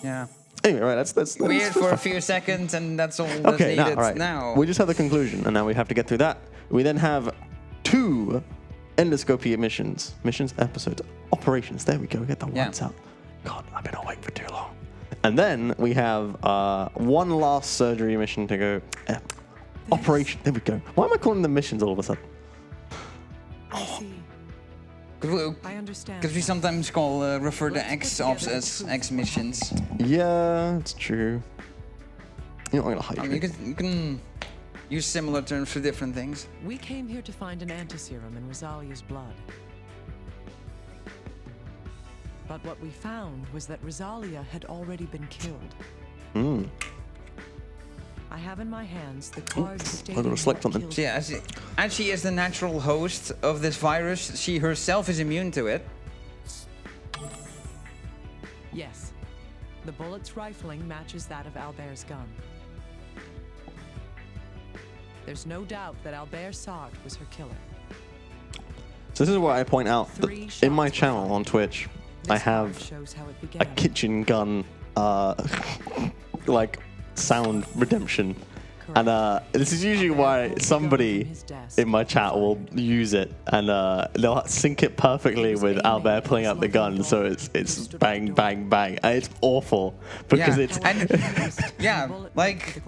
Yeah. Anyway, right, let's weird for a few seconds, and that's all that's needed now. We just have the conclusion, and now we have to get through that. We then have 2 endoscopy episodes, operations. There we go, get the words out. God, I've been awake for too long. And then we have 1 last surgery mission to go. Operation, there we go. Why am I calling them missions all of a sudden? I understand. Because we sometimes refer to X-Ops as X-missions. Yeah, it's true. You're not gonna hide it. You can use similar terms for different things. We came here to find an antiserum in Rosalia's blood. But what we found was that Rosalia had already been killed. I have in my hands the card stating what killed her. Yeah, as she is the natural host of this virus, she herself is immune to it. Yes. The bullet's rifling matches that of Albert's gun. There's no doubt that Albert Sartre was her killer. So this is where I point out that in my channel on Twitch, I have a kitchen gun, like, sound redemption. And this is usually why somebody in my chat will use it, and they'll sync it perfectly with Albert pulling out the gun, so it's bang, bang, bang. And it's awful because it's like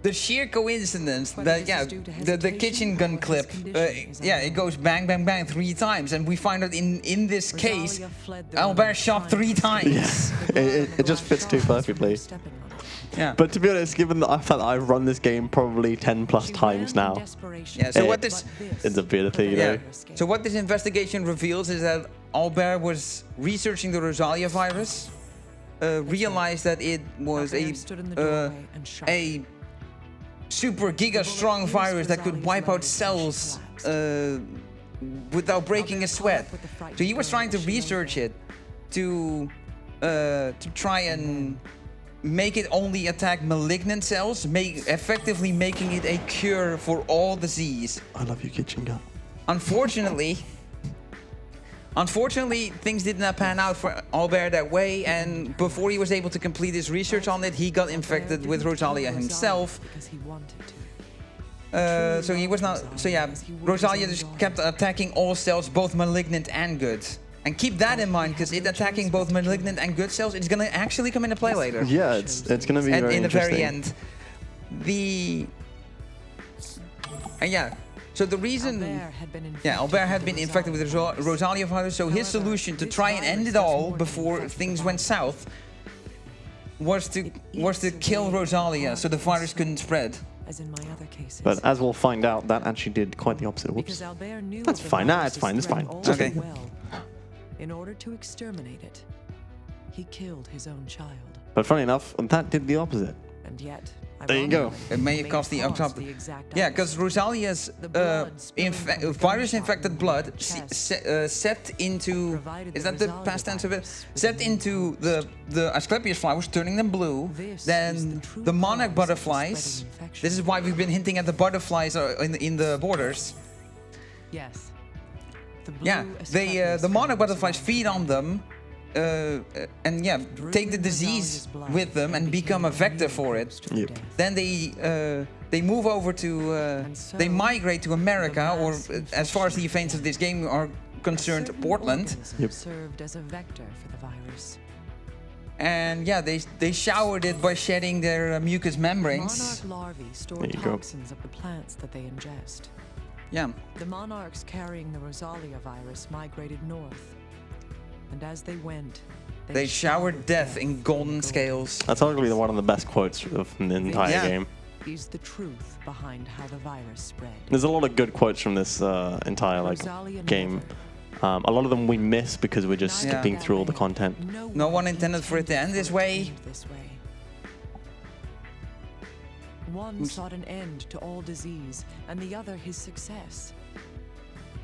the sheer coincidence that the kitchen gun clip, it goes bang, bang, bang 3 times, and we find out in this case, Albert shot 3 times. Yeah, it just fits too perfectly. Yeah. But to be honest, given the fact that I've run this game probably 10+ times now, so what this ends up being a thing, you know? So what this investigation reveals is that Albert was researching the Rosalia virus, realized that it was a super giga strong virus that could wipe out cells without breaking a sweat. So he was trying to research it to try and make it only attack malignant cells, effectively making it a cure for all disease. I love you, kitchen gun. Unfortunately, things did not pan out for Albert that way, and before he was able to complete his research on it, he got infected with Rosalia himself. So he was not. So yeah, Rosalia just kept attacking all cells, both malignant and good. And keep that in mind, because it attacking both malignant and good cells, it's gonna actually come into play later. Yeah, it's gonna be very in the interesting. very end. So the reason, Albert had been infected with the Rosalia virus. So his solution to try and end it all before things went south was to kill Rosalia, so the virus couldn't spread. As in my other cases. But as we'll find out, that actually did quite the opposite. Whoops. That's fine. Nah, it's fine. It's fine. Okay. In order to exterminate it, he killed his own child. But funny enough, that did the opposite. And yet, there you go. It may have caused the yeah, because Rosalia's virus-infected blood seeped into, is that the past tense of it? Seeped into the Asclepius flowers, turning them blue. Then the monarch butterflies. This is why we've been hinting at the butterflies in the borders. Yes. The monarch butterflies feed on them, and take the disease with them and become a vector for it. Yep. Then they move over to, they migrate to America, or as far as the events of this game are concerned, Portland. Yep. Served as a vector for the virus. And they showered it by shedding their mucous membranes. Monarch larvae store toxins of the plants that they ingest. Yeah. The monarchs carrying the Rosalia virus migrated north, and as they went, they showered death in golden scales. That's arguably one of the best quotes from the entire game. Is the truth behind how the virus spread. There's a lot of good quotes from this entire game. A lot of them we miss because we're just skipping through all the content. No one intended for it to end this way. One sought an end to all disease, and the other his success.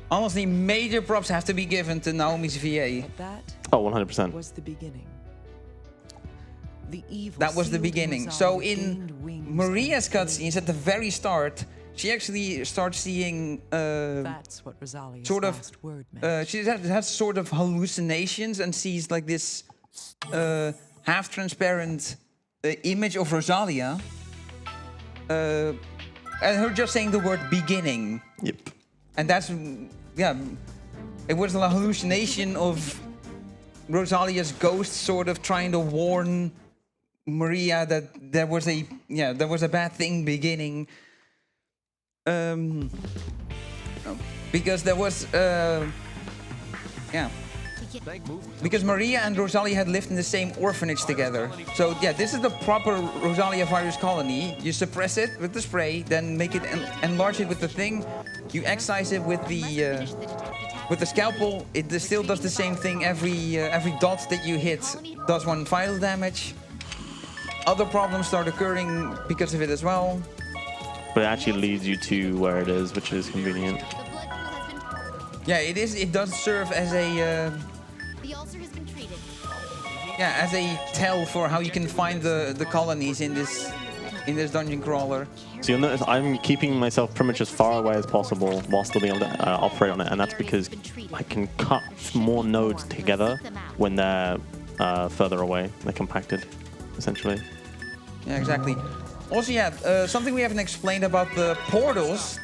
Honestly, major props have to be given to Naomi's VA. But that 100%. was the beginning. The evil That was the sealed beginning. Rosalia So gained in wings Maria's and cutscenes at the very start, she actually starts seeing That's what Rosalia's sort of last word meant. she has sort of hallucinations and sees like this half-transparent image of Rosalia, and her just saying the word beginning. Yep. And that's, yeah, it was a hallucination of Rosalia's ghost sort of trying to warn Maria that there was a bad thing beginning. Because there was, because Maria and Rosalia had lived in the same orphanage together. So yeah, this is the proper Rosalia virus colony. You suppress it with the spray, then make it enlarge it with the thing. You excise it with the scalpel. It still does the same thing. Every dot that you hit does 1 vital damage. Other problems start occurring because of it as well. But it actually leads you to where it is, which is convenient. Yeah, it is. It does serve as a The ulcer has been treated. as a tell for how you can find the colonies in this dungeon crawler. So you'll notice I'm keeping myself pretty much as far away as possible while still being able to operate on it, and that's because I can cut more nodes together when they're further away. They're compacted, essentially. Yeah, exactly. Also, something we haven't explained about the portals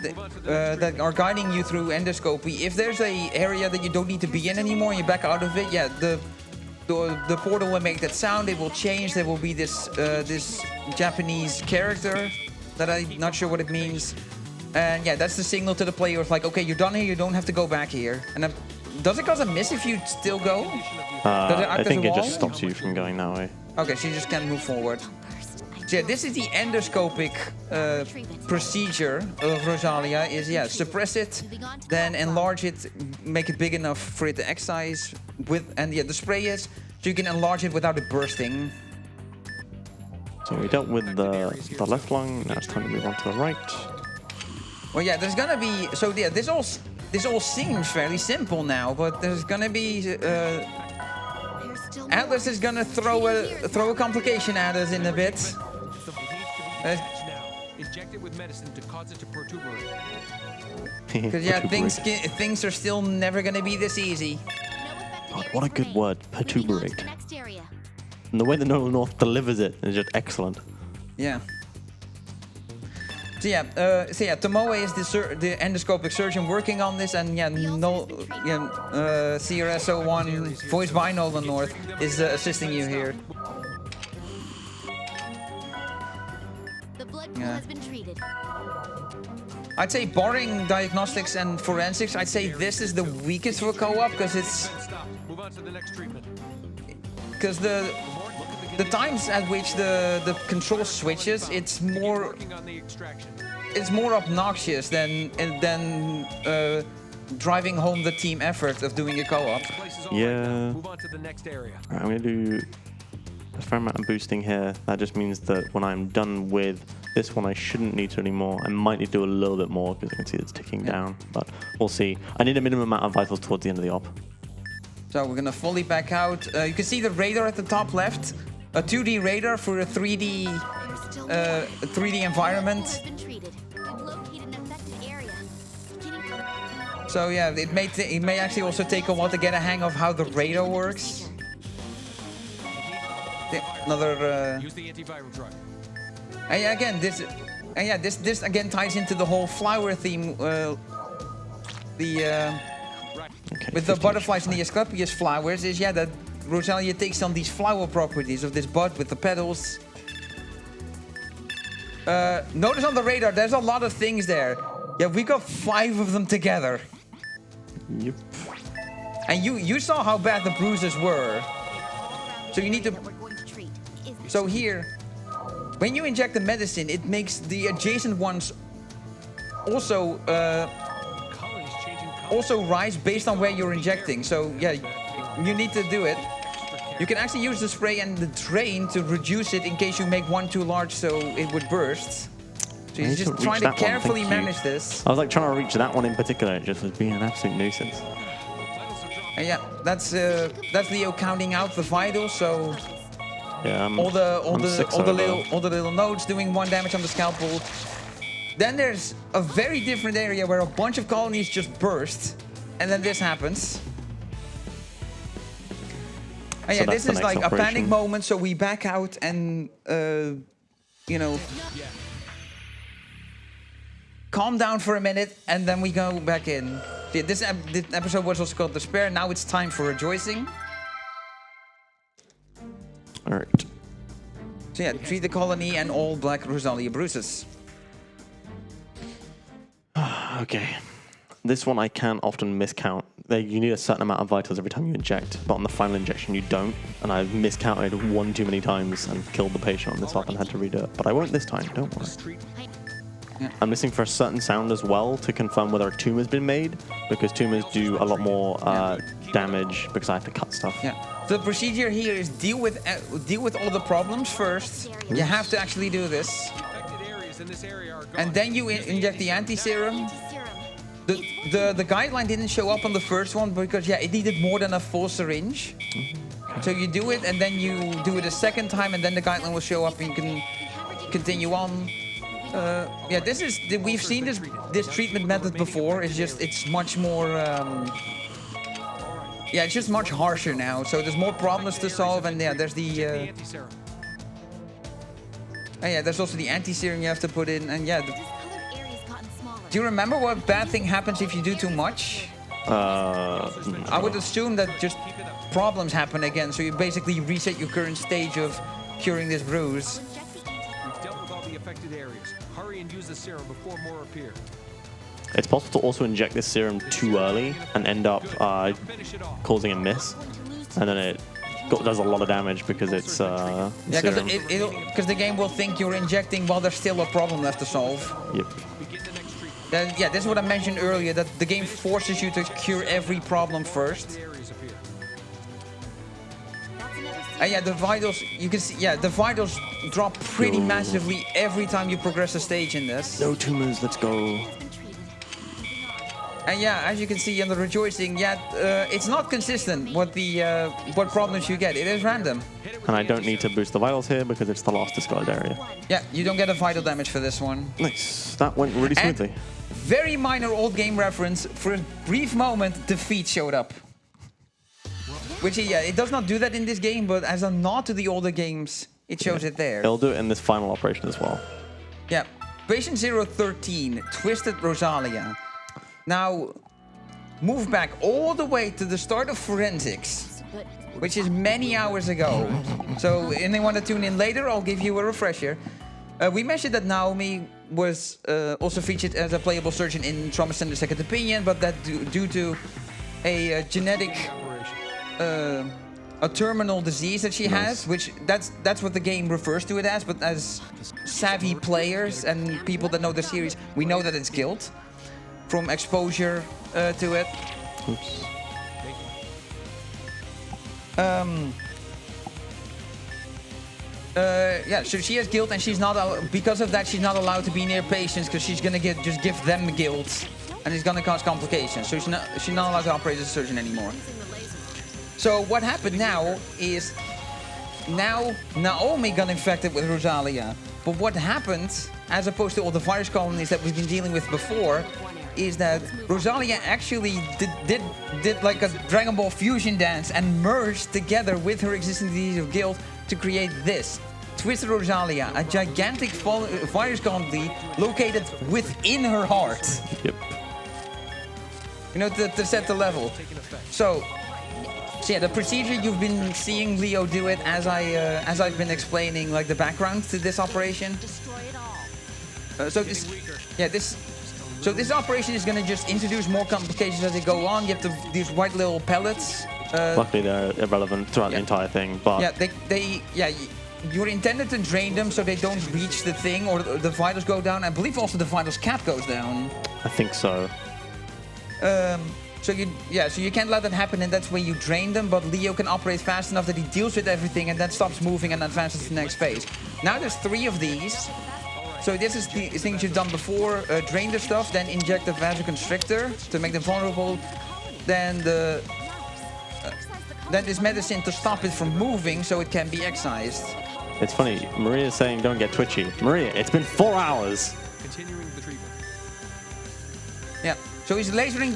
that are guiding you through endoscopy. If there's a area that you don't need to be in anymore and you back out of it, the portal will make that sound. It will change. There will be this this Japanese character that I'm not sure what it means. And yeah, that's the signal to the player. It's like, okay, you're done here. You don't have to go back here. And does it cause a miss if you still go? I think it just stops you from going that way. Okay, so you just can't move forward. So yeah, this is the endoscopic procedure of Rosalia. Is suppress it, then enlarge it, make it big enough for it to excise with, and the spray is so you can enlarge it without it bursting. So we dealt with the left lung. Now it's time to move on to the right. Well, yeah, there's gonna be this all seems fairly simple now, but there's gonna be Atlas is gonna throw a complication at us in a bit. Inject it with medicine to cause it to protuberate. Because things are still never gonna be this easy. God, what a good word, pertuberate. And the way the Noble North delivers it is just excellent. Yeah. So Tomoe is the endoscopic surgeon working on this, and CRS-01, voiced by Nolan North, is assisting you here. The blood pool has been treated. I'd say barring diagnostics and forensics, I'd say this is the weakest for co-op because it's Move on to the next treatment. because the times at which the control switches, it's more obnoxious than driving home the team effort of doing a co-op. Yeah. Move on to the next area. Right, I'm gonna do a fair amount of boosting here. That just means that when I'm done with this one, I shouldn't need to anymore. I might need to do a little bit more because I can see it's ticking down, but we'll see. I need a minimum amount of vitals towards the end of the op. So we're gonna fully back out. You can see the radar at the top left. A 2D radar for a 3D environment. So yeah, it may actually also take a while to get a hang of how the radar works. Another. Use the antiviral drug. And yeah, again, this again ties into the whole flower theme. With the butterflies and the Asclepius flowers is that Rosalia takes on these flower properties of this bud with the petals. Notice on the radar, there's a lot of things there. Yeah, we got 5 of them together. Yep. And you saw how bad the bruises were. So you need to. So here, when you inject the medicine, it makes the adjacent ones also also rise based on where you're injecting. So yeah, you need to do it. You can actually use the spray and the drain to reduce it in case you make one too large so it would burst. So you're just trying to carefully manage this. I was like trying to reach that one in particular. It just was being an absolute nuisance. Yeah, that's Leo counting out the vitals. So yeah, all the little nodes doing 1 damage on the scalpel. Then there's a very different area where a bunch of colonies just burst, and then this happens. And yeah, this is like a panic moment, so we back out and, you know, calm down for a minute, and then we go back in. Yeah, this episode was also called Despair. Now it's time for Rejoicing. All right. So yeah, treat the colony and all Black Rosalia bruises. Okay. This one I can often miscount. You need a certain amount of vitals every time you inject, but on the final injection you don't. And I've miscounted one too many times and killed the patient on this up and had to redo it. But I won't this time, don't worry. Yeah. I'm listening for a certain sound as well to confirm whether a tumor's been made, because tumors do a lot more damage because I have to cut stuff. Yeah. The procedure here is deal with all the problems first. You have to actually do this. And then you inject the anti-serum. The guideline didn't show up on the first one because, yeah, it needed more than a full syringe. So you do it, and then you do it a second time, and then the guideline will show up, and you can continue on. Yeah, we've seen this treatment method before. It's much more. Yeah, it's just much harsher now. So there's more problems to solve, and yeah, there's the. And yeah, there's also the anti-serum you have to put in, and yeah. Do you remember what bad thing happens if you do too much? I would assume that just problems happen again, so you basically reset your current stage of curing this bruise. We've dealt with all the affected areas. Hurry and use the serum before more appear. It's possible to also inject this serum too early and end up causing a miss, and then it does a lot of damage because it's yeah, because the game will think you're injecting while there's still a problem left to solve. Yep. Yeah, this is what I mentioned earlier, that the game forces you to cure every problem first. And yeah, the vitals, you can see, yeah, the vitals drop pretty massively every time you progress a stage in this. No tumors, let's go. And yeah, as you can see in the Rejoicing, yeah, it's not consistent what problems you get. It is random. And I don't need to boost the vitals here because it's the last discard area. Yeah, you don't get a vital damage for this one. Nice. That went really smoothly. Very minor old game reference. For a brief moment, defeat showed up. Which, yeah, it does not do that in this game, but as a nod to the older games, it shows it there. It'll do it in this final operation as well. Yeah. Patient 013, Twisted Rosalia. Now, move back all the way to the start of Forensics, which is many hours ago. So, if they want to tune in later, I'll give you a refresher. We mentioned that Naomi was also featured as a playable surgeon in Trauma Center Second Opinion, but that due to a genetic, a terminal disease that she has, which that's what the game refers to it as, but as savvy players and people that know the series, we know that it's guilt from exposure to it. Oops. Yeah, so she has guilt, and she's not because of that she's not allowed to be near patients because she's gonna just give them guilt, and it's gonna cause complications. So she's not allowed to operate as a surgeon anymore. So what happened now is now Naomi got infected with Rosalia, but what happened, as opposed to all the virus colonies that we've been dealing with before, is that Rosalia actually did like a Dragon Ball fusion dance and merged together with her existing disease of guilt to create this. Twisted Rosalia, a gigantic virus colony located within her heart. Yep. You know, to set the level. So yeah, the procedure you've been seeing Leo do it as I've been explaining, like the background to this operation. So this operation is going to just introduce more complications as they go on. You have these white little pellets. Luckily, they're irrelevant throughout the entire thing, but yeah, you're intended to drain them so they don't reach the thing or the vitals go down. I believe also the vitals cap goes down. I think so. So you can't let that happen, and that's where you drain them. But Leo can operate fast enough that he deals with everything and then stops moving and advances to the next phase. Now there's 3 of these. So this is the things you've done before. Drain the stuff, then inject the vasoconstrictor to make them vulnerable. Then this medicine to stop it from moving so it can be excised. It's funny, Maria's saying don't get twitchy. Maria, it's been 4 hours. Continuing the treatment. Yeah. So he's lasering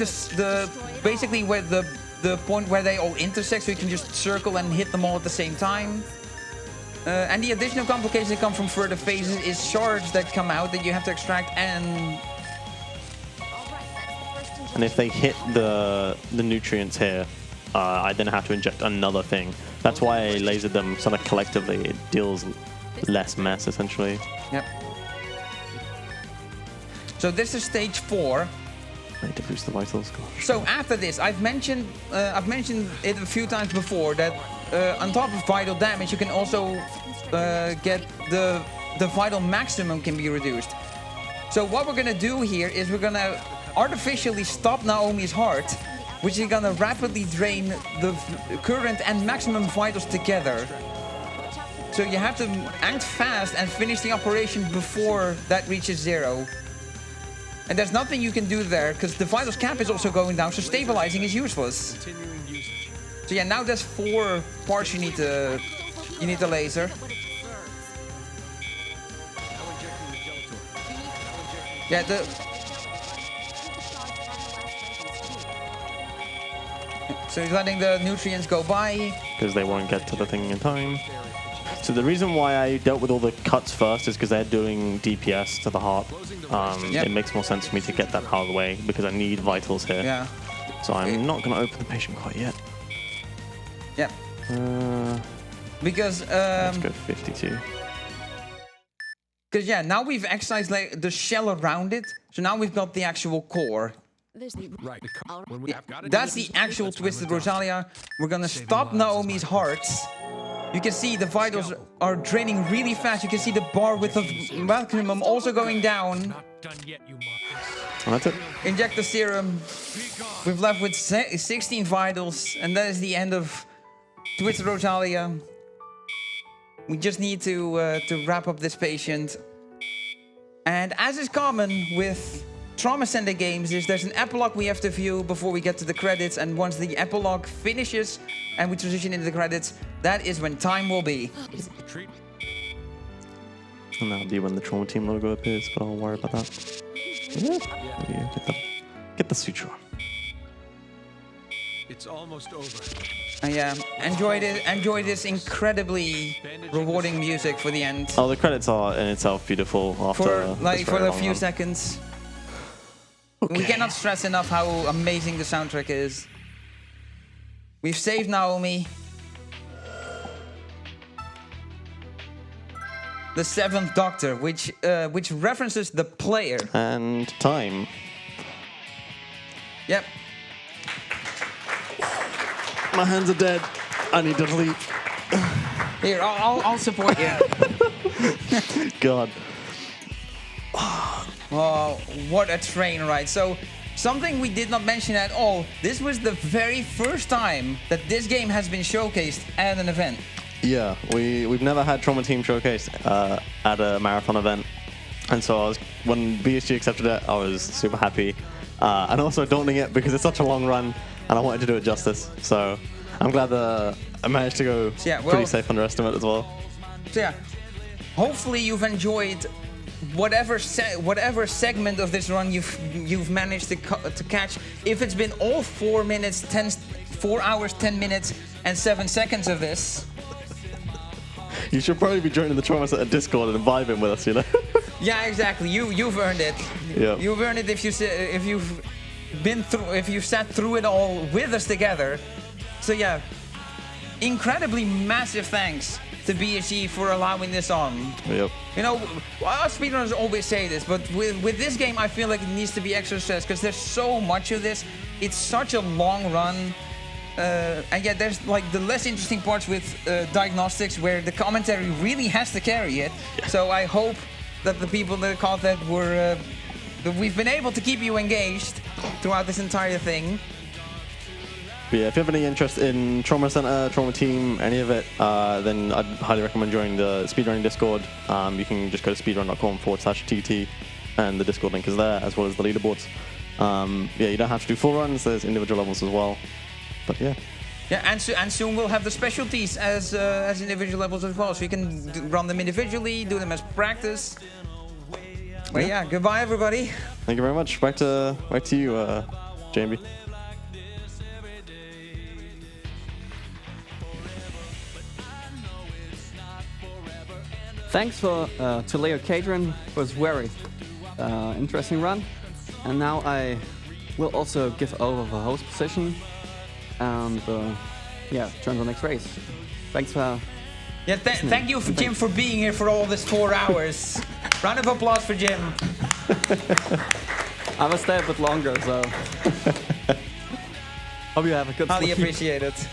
basically where the point where they all intersect, so you can just circle and hit them all at the same time. And the additional complications that come from further phases is shards that come out that you have to extract, and if they hit the nutrients here, I then have to inject another thing. That's why I lasered them so that collectively it deals less mess, essentially. Yep. So this is stage 4. I need to boost the vitals. Gosh. So after this, I've mentioned it a few times before that on top of vital damage, you can also get the vital maximum can be reduced. So what we're gonna do here is we're gonna artificially stop Naomi's heart, which is gonna rapidly drain the current and maximum vitals together. So you have to act fast and finish the operation before that reaches 0. And there's nothing you can do there, because the vitals cap is also going down, so stabilizing is useless. Continuing usage. So yeah, now there's 4 parts you need to laser. Now injecting the gelator. Yeah, so he's letting the nutrients go by. Because they won't get to the thing in time. So the reason why I dealt with all the cuts first is because they're doing DPS to the heart. Yep. It makes more sense for me to get that out of the way because I need vitals here. Yeah. So I'm not going to open the patient quite yet. Yep. Because Let's go 52. Because yeah, now we've excised like the shell around it. So now we've got the actual core. Right. When we have got it. That's the actual Twisted Rosalia. We're gonna stop Naomi's heart. You can see the vitals are draining really fast. You can see the bar with the maximum also going down. Not done yet, you muppets. And that's it. Inject the serum. We've left with 16 vitals, and that is the end of Twisted Rosalia. We just need to wrap up this patient. And as is common with Trauma Center games, is there's an epilogue we have to view before we get to the credits, and once the epilogue finishes and we transition into the credits, that is when time will be. And that'll be when the trauma team logo appears, but I'll worry about that. Yeah. Get the suture on. It's almost over. Yeah, enjoy this incredibly rewarding music for the end. Oh, the credits are in itself beautiful after for a few seconds. Okay. We cannot stress enough how amazing the soundtrack is. We've saved Naomi. The 7th Doctor, which references the player. And time. Yep. My hands are dead. I need to sleep. Here, I'll support you. God. Oh, what a train ride. So, something we did not mention at all. This was the very first time that this game has been showcased at an event. Yeah, we've never had Trauma Team showcased at a marathon event. And so when BSG accepted it, I was super happy. And also don't doing it because it's such a long run and I wanted to do it justice. So I'm glad that I managed to go pretty safe underestimate as well. So yeah, hopefully you've enjoyed whatever segment of this run you've managed to catch. If it's been all 4 hours, 10 minutes, and 7 seconds of this. You should probably be joining the Trauma Center Discord and vibing with us, you know? Yeah, exactly. You've earned it. Yeah. You've earned it if you've sat through it all with us together. So yeah, incredibly massive thanks to BSG for allowing this on. Yep. You know, us speedrunners always say this, but with this game, I feel like it needs to be extra stressed because there's so much of this. It's such a long run. And yet there's like the less interesting parts with diagnostics where the commentary really has to carry it. Yeah. So I hope that the people that caught that were but we've been able to keep you engaged throughout this entire thing. But yeah, if you have any interest in Trauma Center, Trauma Team, any of it, then I'd highly recommend joining the Speedrunning Discord. You can just go to speedrun.com/TT, and the Discord link is there, as well as the leaderboards. Yeah, you don't have to do full runs. There's individual levels as well. But yeah. Yeah, and soon we'll have the specialties as individual levels as well, so you can run them individually, do them as practice. But yeah, goodbye everybody. Thank you very much. Back to you, jimb. Thanks to LeoKeidran for his very interesting run. And now I will also give over the host position and yeah, turn to the next race. Thanks for Yeah, thank you, Jim, for being here for all this 4 hours. Round of applause for Jim. I will stay a bit longer, so hope you have a good Highly sleep. appreciate it.